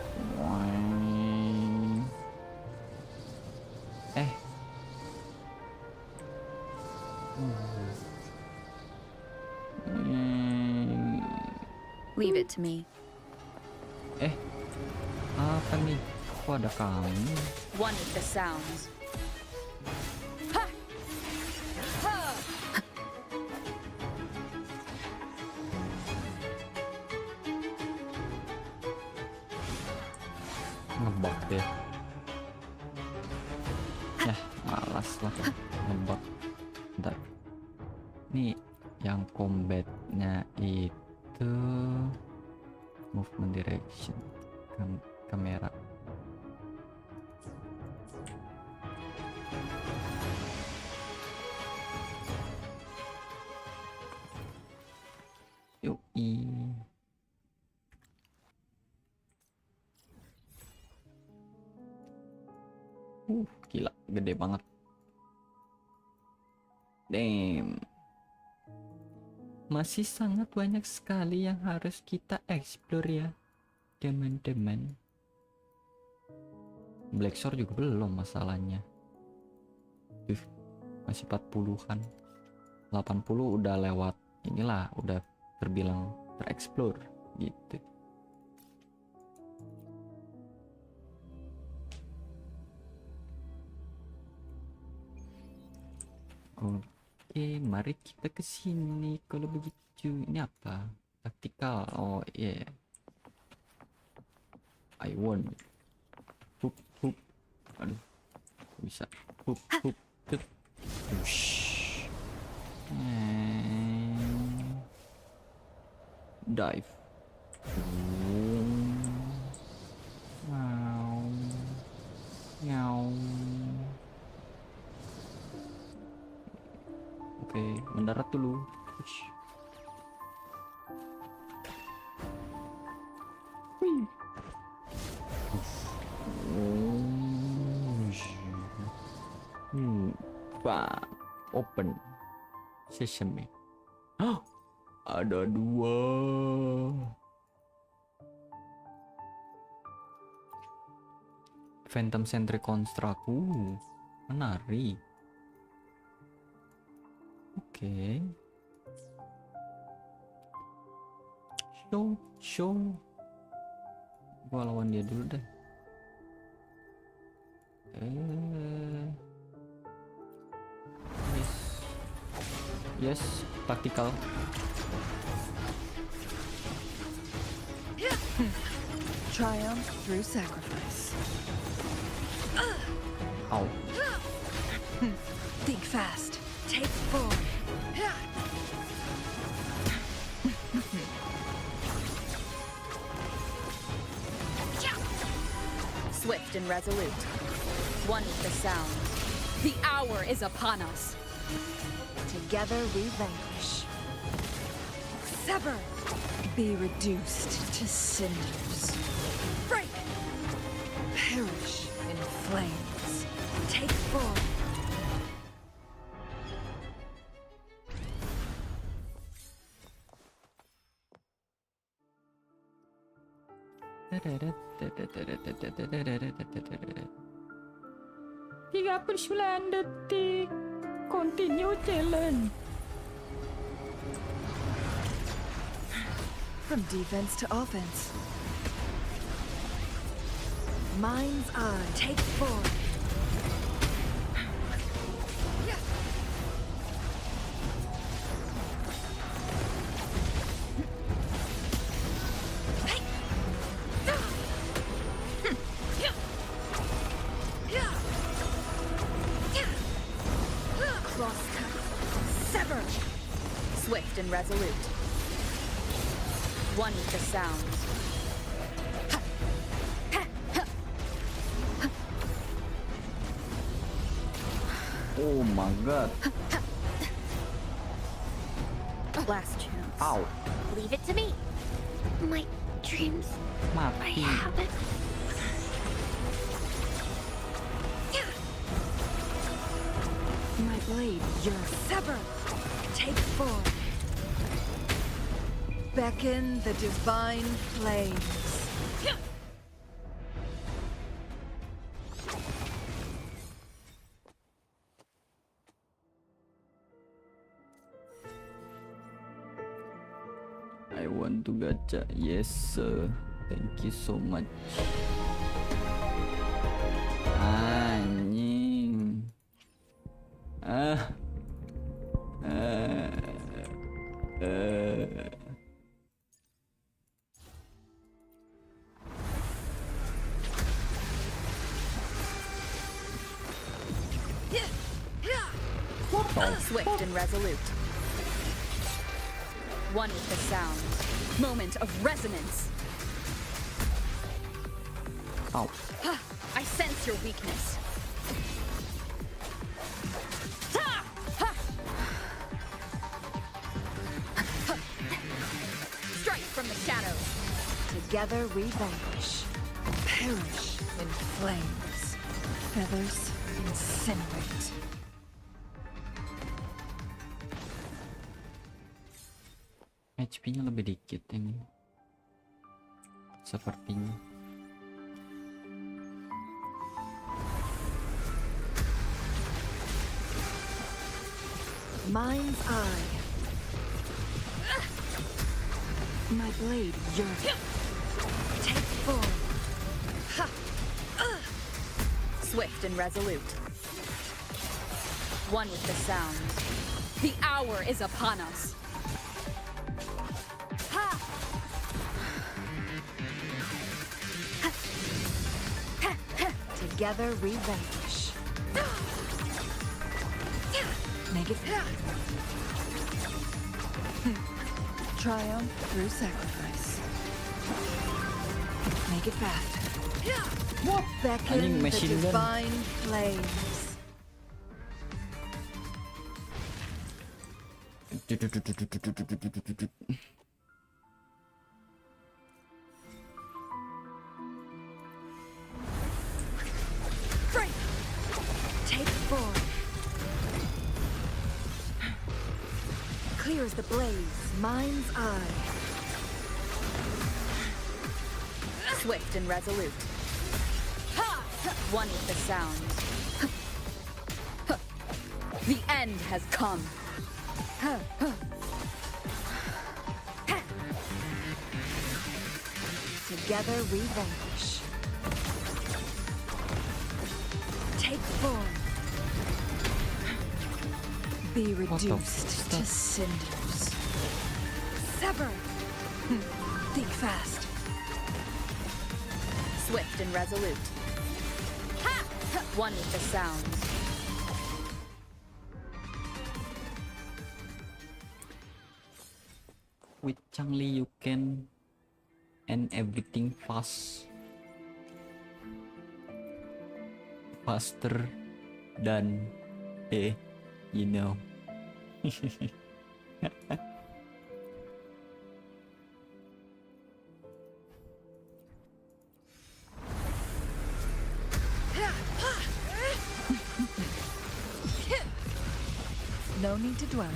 Leave it to me. Apa nih? Kok ada kamu? One with the sounds. Ngebug deh. Malas lah ngebug. Bentar. Nih yang combatnya itu movement direction kamera. Yoi. Gila, gede banget. Damn. Masih sangat banyak sekali yang harus kita explore ya, teman-teman. Black Shore juga belum masalahnya. Masih 40-an. 80 udah lewat. Inilah udah terbilang tereksplor gitu. Oke, mari kita ke sini. Kalau begitu, ini apa? Taktikal. Oh iya. Yeah. I won. Hup hup. Aduh. Bisa. Hup hup. Hup. Ush. Dive. Wow. Meow. Oke, mendarat dulu. Ush. Wih. Pak, open sesame. Oh, ada 2. Phantom Centric Construct. Menarik. Oke. Show. Gua lawan dia dulu deh. Yes, tactical. Triumph through sacrifice. Ow. Think fast. Take form. Swift and resolute. One with the sound. The hour is upon us. Together we vanquish. Sever. Be reduced to cinders. Break. Perish in flames. Take form. detik. Continue challenge. From defense to offense. Mind's eye. Take form. Swift and resolute. One with the sounds. Oh my god. Last chance. Ow. Leave it to me. My dreams. I Mati. haven't. My blade, your sever. Take form. Beckon the divine flames. I want to gacha. Yes, sir. Thank you so much. Anjing. Swift and resolute. One with the sound. Moment of resonance. Ow. I sense your weakness. Strike from the shadows. Together we vanquish. Perish in flames. Feathers incinerate. HP-nya lebih dikit ini. Sepertinya. Mind's eye. My blade yearns. Take form. Swift and resolute. One with the sound. The hour is upon us. Together we vanquish. Make it triumph through sacrifice. Make it fast. Beckon the divine flames. Take form. Clear as the blaze, mind's eye. Swift and resolute. One with the sound. The end has come. Together we vanquish. Take form. Be reduced to cinders. Sever. Think fast. Swift and resolute. One with the sound. With Changli you can end everything faster than you know. No need to dwell on.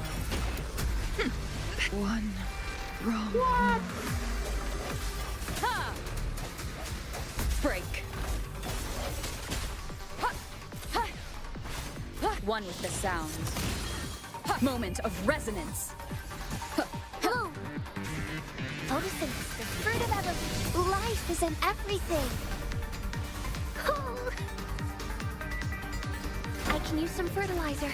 One wrong move. Break. One with the sound. Moment of resonance. Hello. Photosynthesis, the fruit of ever. Life is in everything. Oh. I can use some fertilizer.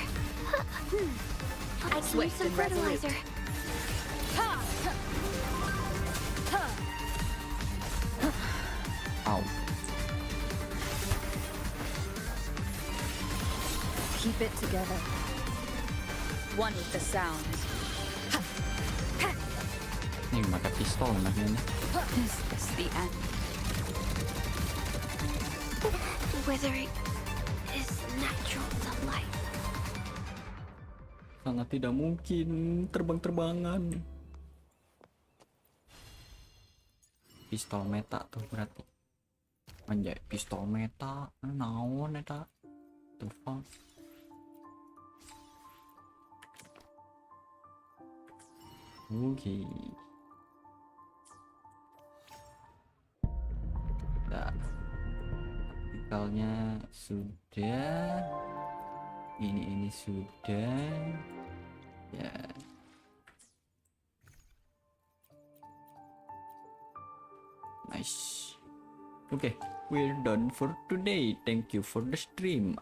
I can use some fertilizer. Ow. Keep it together. One with the sound. Ini pakai pistol namanya. This is the end. Withering is natural to life. Sangat tidak mungkin terbang-terbangan. pistol meta tuh berarti. Anjay, pistol meta. Naon eta? The fuck? Oke. Nah, artikelnya sudah. Ini sudah. Ya. Nice. Okay, we're done for today. Thank you for the stream.